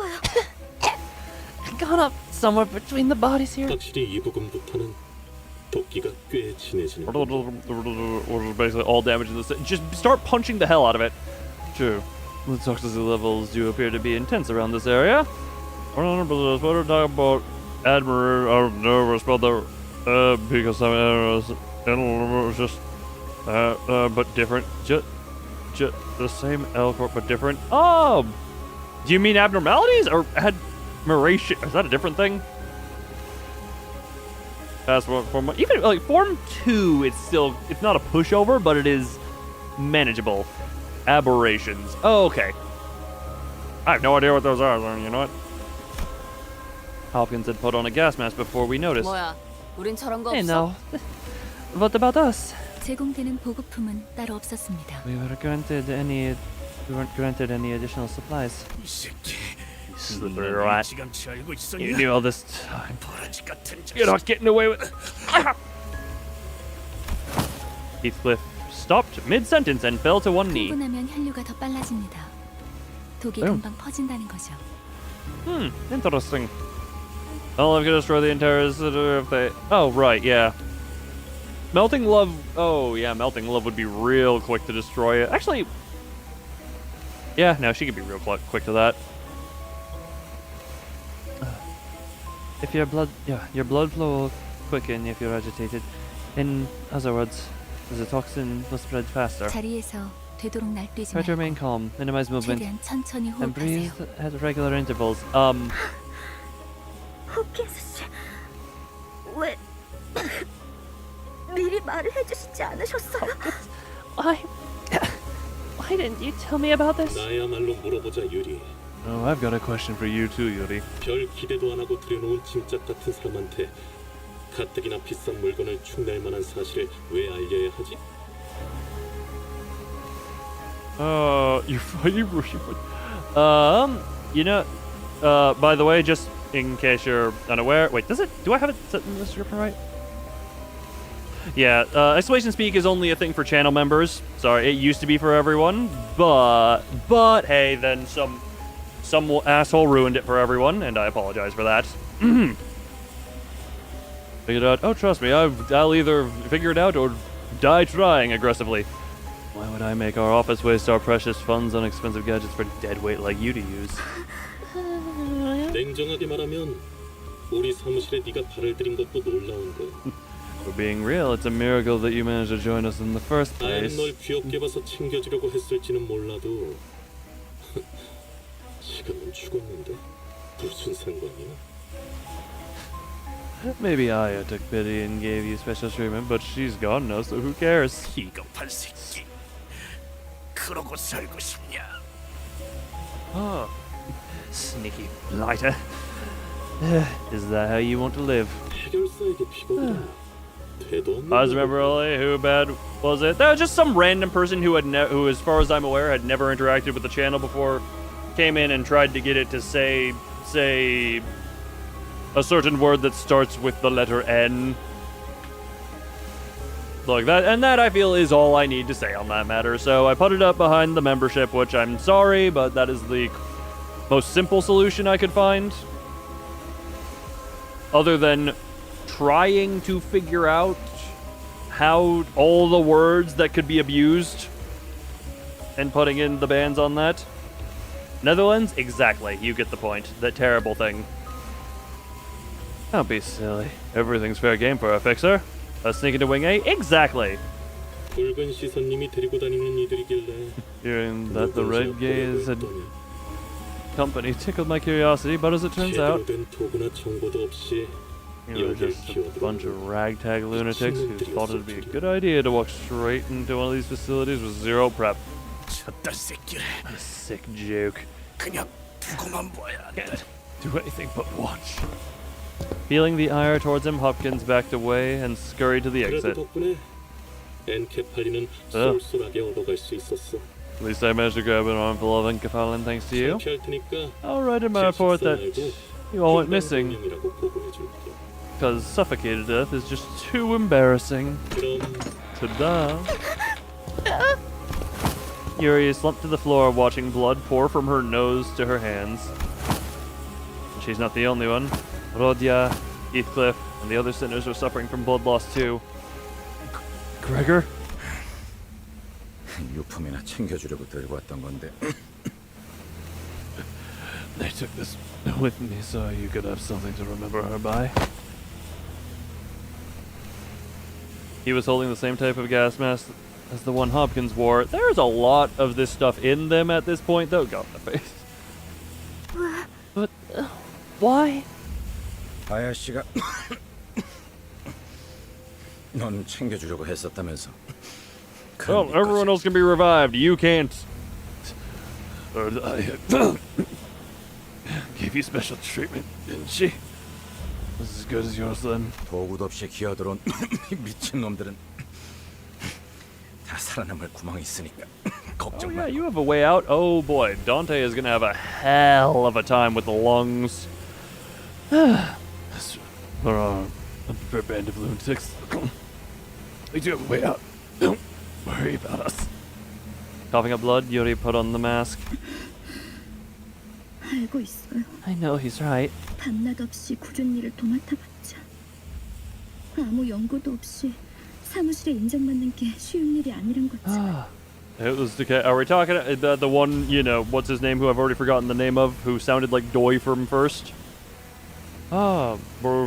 gone up somewhere between the bodies here.
확실히 이 부분부터는 도끼가 꽤 진해지는.
Basically all damage in this. Just start punching the hell out of it.
True. The toxicity levels do appear to be intense around this area.
What are talking about? Admiral, I'm nervous about the because I'm just but different. Just the same L corp but different. Oh, do you mean abnormalities or admiration? Is that a different thing? That's what form. Even like form 2, it's not a pushover, but it is manageable. Aberrations. Oh, okay. I have no idea what those are. You know what?
Hopkins had put on a gas mask before we noticed.
뭐야? 우린 저런 거
Hey,
없어?
no. What about us?
제공되는 보급품은 따로 없었습니다.
We weren't granted any additional supplies.
Slippery rat. You knew all this time. You're not getting away with it. Heathcliff stopped mid-sentence and fell to one knee.
흥분하면 혈류가 더 빨라집니다. 독이 금방 퍼진다는 거죠.
Interesting. Well, I'm gonna destroy the entire city if they... Oh, right, yeah. Melting Love... Oh, yeah, Melting Love would be real quick to destroy it. Actually... Yeah, no, she could be real quick to that.
If your blood flow will quicken if you're agitated. In other words, the toxin will spread faster.
자리에서 되도록 날뛰지
Try to
말고
remain calm, minimize movement,
최대한 천천히
and breathe
호흡하세요.
at regular intervals.
호킨스 씨, 왜 미리 말을 해주시지 않으셨어요?
Why didn't you tell me about this?
나야말로 물어보자 유리.
Oh, I've got a question for you too, Yuri.
별 기대도 안 하고 들여놓은 짐짝 같은 사람한테
가뜩이나 비싼 물건을 축낼 만한 사실을 왜 알려야 하지?
You know, by the way, just in case you're unaware, wait, do I have it set in the description right? Yeah, exclamation speak is only a thing for channel members. Sorry, it used to be for everyone, but hey, then some asshole ruined it for everyone, and I apologize for that. Figured out. Oh, trust me, I'll either figure it out or die trying aggressively. Why would I make our office waste our precious funds on expensive gadgets for deadweight like you to use?
냉정하게 말하면 우리 사무실에 네가 발을 들인 것도 놀라운 거야.
For being real, it's a miracle that you managed to join us in the first
나는
place.
널 귀엽게 봐서 챙겨주려고 했을지는 몰라도 지금은 죽었는데 무슨 상관이야?
Maybe I took pity and gave you special treatment, but she's gone now, so who cares?
비겁한 새끼. 그러고 살고 싶냐?
Oh, sneaky blighter. Is that how you want to live?
해결사에게 비겁이라.
I remember only who bad was it? That was just some random person who who, as far as I'm aware, had never interacted with the channel before, came in and tried to get it to say a certain word that starts with the letter N. Like that, and that I feel is all I need to say on that matter. So I put it up behind the membership, which I'm sorry, but that is the most simple solution I could find. Other than trying to figure out how all the words that could be abused and putting in the bans on that. Netherlands? Exactly. You get the point. That terrible thing. Don't be silly. Everything's fair game for a fixer. A sneak into wing A? Exactly.
붉은 시선님이 데리고 다니는 이들이길래
Hearing that the red gaze had company tickled my curiosity, but as it turns out,
제대로 된 도구나 정보도 없이
you were just a bunch of ragtag lunatics who thought it'd be a good idea to walk straight into one of these facilities with zero prep.
저딴 새끼를
A sick joke.
그냥 두고만 봐야 돼.
Can't do anything but watch. Feeling the ire towards him, Hopkins backed away and scurried to the
그래도
exit.
덕분에 엔케팔린은 쏠쏠하게 얻어갈 수 있었어.
At least I managed to grab an armful of enkephalin thanks to you.
창피할 테니까
I'll write in my report that you all went missing
분명이라고 보고해줄게.
because suffocated death is just too embarrassing. Ta-da! Yuri slumped to the floor watching blood pour from her nose to her hands. She's not the only one. Rodya, Heathcliff, and the other sinners are suffering from blood loss too. Gregor?
유품이나 챙겨주려고 들고 왔던 건데.
They took this with me so you could have something to remember her by. He was holding the same type of gas mask as the one Hopkins wore. There's a lot of this stuff in them at this point, though. Got in the face. But why?
아야씨가 넌 챙겨주려고 했었다면서.
Well, everyone else can be revived. You can't.
I gave you special treatment, didn't she? Was as good as yours then.
도구도 없이 기어들어온 미친 놈들은 다 살아남을 구멍이 있으니까 걱정
Oh
마.
yeah, you have a way out. Oh boy, Dante is gonna have a hell of a time with the lungs.
There are a fair band of lunatics. We do have a way out. Don't worry about us.
Coughing up blood, Yuri put on the mask.
알고 있어요.
I know he's right.
밤낮 없이 굳은 일을 도맡아봤자 아무 연고도 없이 사무실에 인정받는 게 쉬운 일이 아니란 거지.
It was the. Are we talking about the one? You know, what's his name? Who I've already forgotten the name of? Who sounded like Doi from First? We're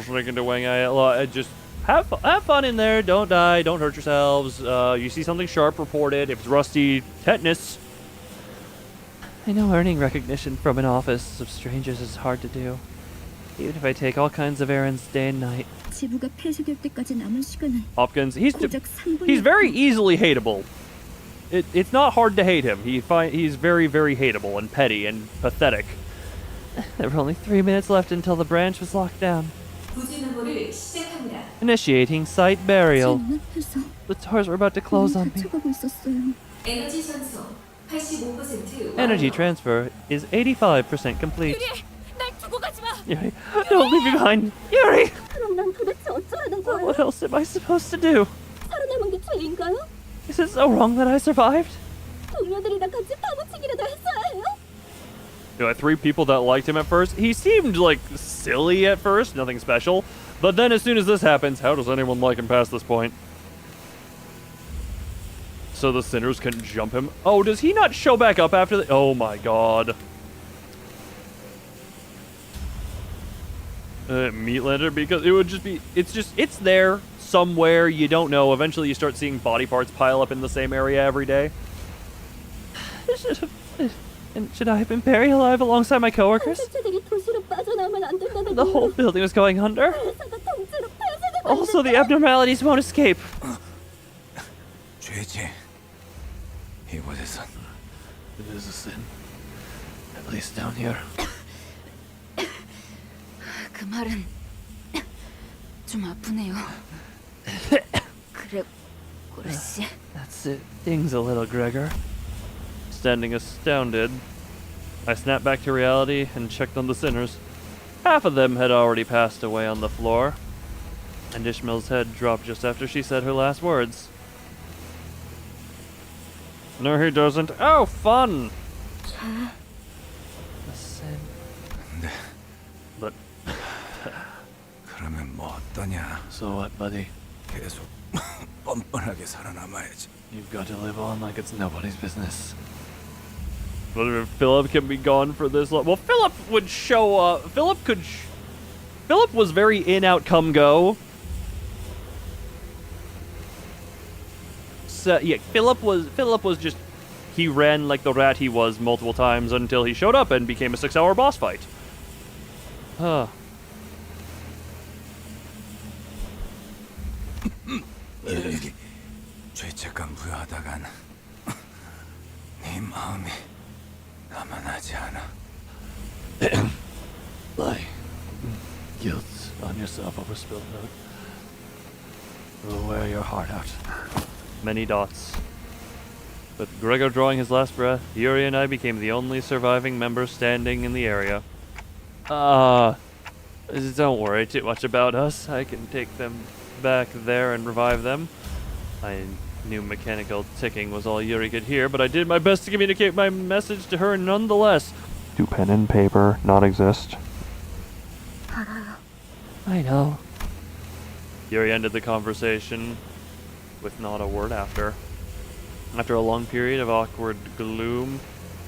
making to Wang Ai. Just have fun in there. Don't die. Don't hurt yourselves. You see something sharp, report it. If it's rusty, tetanus.
I know earning recognition from an office of strangers is hard to do, even if I take all kinds of errands day and night.
지부가 폐쇄될 때까지 남은 시간은
Hopkins, he's
고작 3분.
very easily hateable. It's not hard to hate him. He's very, very hateable and petty and pathetic.
There were only 3 minutes left until the branch was locked down. Initiating site burial.
제 눈앞에서
The doors were about to close on me.
다쳐가고 있었어요.
Energy transfer is 85% complete.
유리, 날 두고 가지 마.
Yuri, don't leave me behind. Yuri!
그럼 난 도대체 어쩌라는 거예요?
What else am I supposed to do?
살아남은 게 죄인가요?
Is it so wrong that I survived?
동료들이랑 같이 파묻히기라도 했어야 해요?
You know, 3 people that liked him at first. He seemed like silly at first, nothing special. But then as soon as this happens, how does anyone like him past this point? So the sinners can jump him. Oh, does he not show back up after the... Oh my god. Meatlander, because it would just be... It's there somewhere, you don't know. Eventually you start seeing body parts pile up in the same area every day.
And should I have been buried alive alongside my coworkers? The whole building was going under. Also, the abnormalities won't escape.
죄지. 이곳에선 it is a sin. At least down here.
그 말은 좀 아프네요. 그래, 고르씨.
That's it. Dings a little, Gregor.
Standing astounded, I snapped back to reality and checked on the sinners. Half of them had already passed away on the floor, and Ishmael's head dropped just after she said her last words. No, he doesn't. Oh, fun!
A sin.
네.
But
그러면 뭐 어떠냐? So what, buddy? 계속 뻔뻔하게 살아남아야지. You've got to live on like it's nobody's business.
But if Philip can be gone for this long... Well, Philip would show up... Philip was very in, out, come, go. So, yeah, Philip was just... He ran like the rat he was multiple times until he showed up and became a 6-hour boss fight. Huh.
죄책감 부여하다간 네 마음이 가만하지 않아. Lie. Guilt on yourself over spilled milk. Will wear your heart out.
Many dots. With Gregor drawing his last breath, Yuri and I became the only surviving members standing in the area.
Don't worry too much about us. I can take them back there and revive them. I knew mechanical ticking was all Yuri could hear, but I did my best to communicate my message to her nonetheless.
Do pen and paper not exist?
I know.
Yuri ended the conversation with not a word after. After a long period of awkward gloom,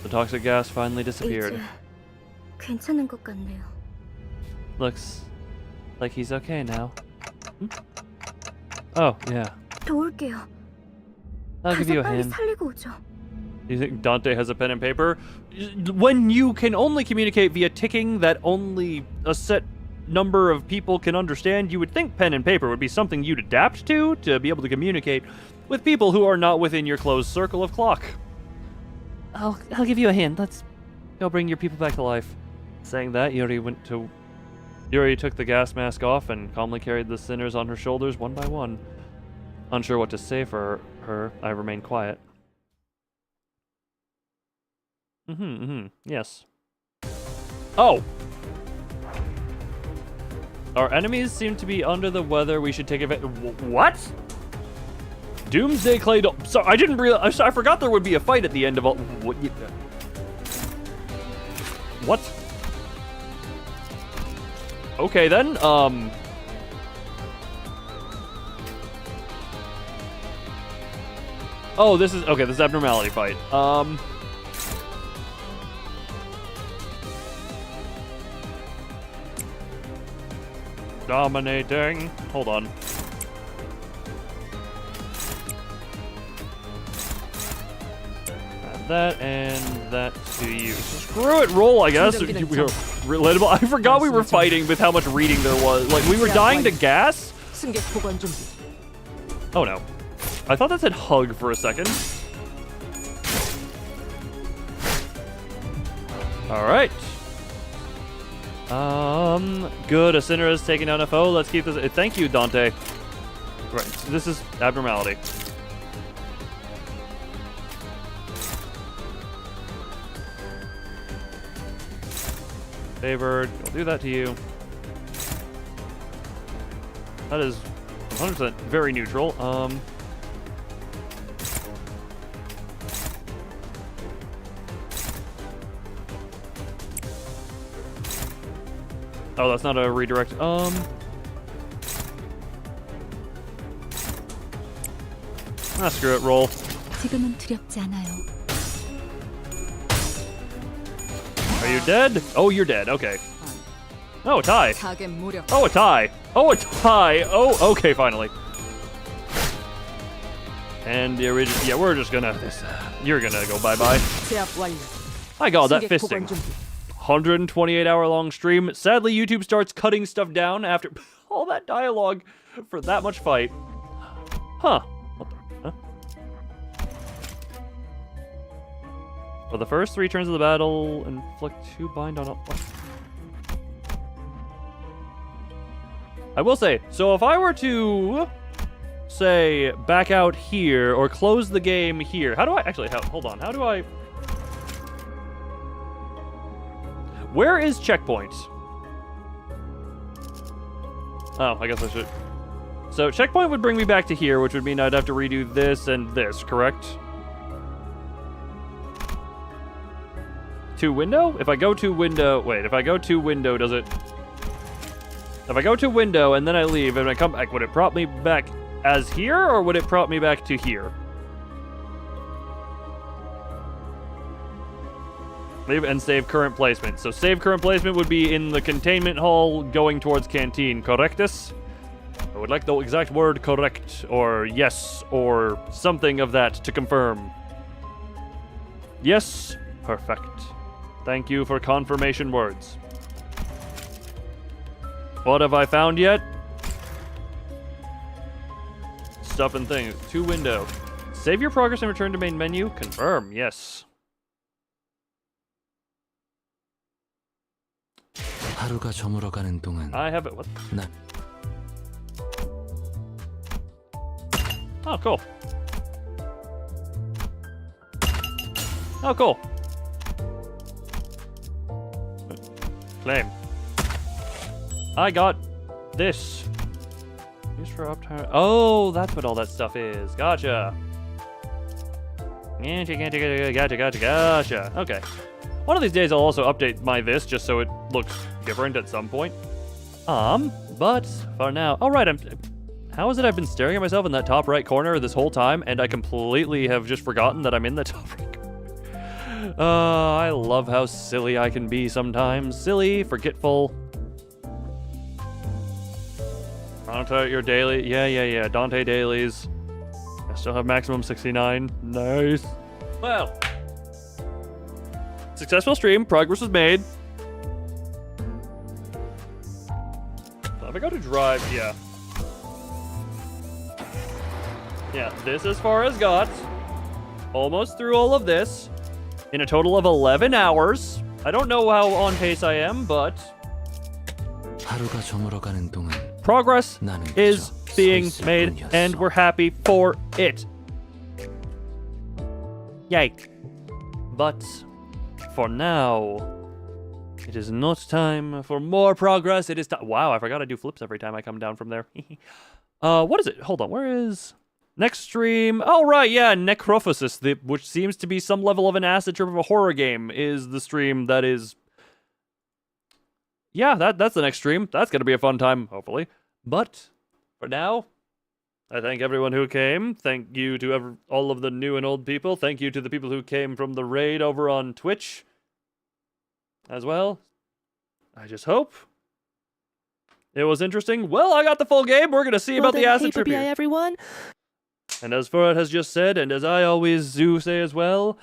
the toxic gas finally disappeared.
이제 괜찮은 것 같네요.
Looks like he's okay now. Oh, yeah.
도울게요.
I'll give you a
가서 빨리
hand.
살리고 오죠.
You think Dante has a pen and paper? When you can only communicate via ticking that only a set number of people can understand, you would think pen and paper would be something you'd adapt to be able to communicate with people who are not within your closed circle of clock.
I'll give you a hand. Let's go bring your people back to life.
Saying that, Yuri took the gas mask off and calmly carried the sinners on her shoulders one by one. Unsure what to say for her, I remained quiet. Yes. Oh! Our enemies seem to be under the weather. We should take advantage. What? Doomsday Clay. Sorry, I didn't realize. I forgot there would be a fight at the end of all. What? Okay then. Oh, this is okay. This is abnormality fight. Dominating. Hold on. Add that and that to you. Screw it, roll, I guess. We were relatable. I forgot we were fighting with how much reading there was. Like, we were dying to gas? Oh no. I thought that said hug for a second. Alright.
Good. A sinner has taken down a foe. Let's keep this. Thank you, Dante. Right. So this is abnormality. Favored. I'll do that to you. That is 100% very neutral. Oh, that's not a redirect. Screw it, roll.
지금은 두렵지 않아요.
Are you dead? Oh, you're dead. Okay. Oh, a tie. Oh, a tie. Oh, a tie. Oh, okay, finally. And the original. Yeah, we're just gonna. You're gonna go bye-bye. My God, that fisting. 128-hour-long stream. Sadly, YouTube starts cutting stuff down after all that dialogue for that much fight. Huh. What the? Huh? For the first 3 turns of the battle, inflict 2 bind on all. I will say, so if I were to say back out here or close the game here, how do I actually hold on? How do I? Where is checkpoint? Oh, I guess I should. So checkpoint would bring me back to here, which would mean I'd have to redo this and this, correct? To window? If I go to window, wait, if I go to window, does it? If I go to window and then I leave and I come back, would it prop me back as here or would it prop me back to here? Leave and save current placement. So save current placement would be in the containment hall going towards canteen, correctus? I would like the exact word correct or yes or something of that to confirm. Yes, perfect. Thank you for confirmation words. What have I found yet? Stuff and things. To window. Save your progress and return to main menu. Confirm. Yes.
하루가 저물어가는 동안
I have it. What? Oh, cool. Oh, cool. Flame. I got this. Use for uptime. Oh, that's what all that stuff is. Gotcha. Gotcha. Okay. One of these days I'll also update my this just so it looks different at some point. But for now, all right. How is it I've been staring at myself in that top right corner this whole time and I completely have just forgotten that I'm in the top right corner? I love how silly I can be sometimes. Silly, forgetful. Dante, your daily. Yeah. Dante dailies. I still have maximum 69. Nice. Well. Successful stream. Progress was made. So if I go to drive, yeah. Yeah, this as far as got. Almost through all of this. In a total of 11 hours. I don't know how on pace I am, but...
하루가 저물어가는 동안
progress is being made, and we're happy for it. Yay. But for now, it is not time for more progress. It is time. Wow, I forgot I do flips every time I come down from there. What is it? Hold on, where is... Next stream, oh right, yeah, Necrophysis, which seems to be some level of an acid trip of a horror game, is the stream that is... Yeah, that's the next stream. That's going to be a fun time, hopefully. But, for now, I thank everyone who came. Thank you to all of the new and old people. Thank you to the people who came from the raid over on Twitch as well. I just hope it was interesting. Well, I got the full game. We're going to see about the acid trip here.
Everyone.
And as Farad has just said, and as I always do say as well,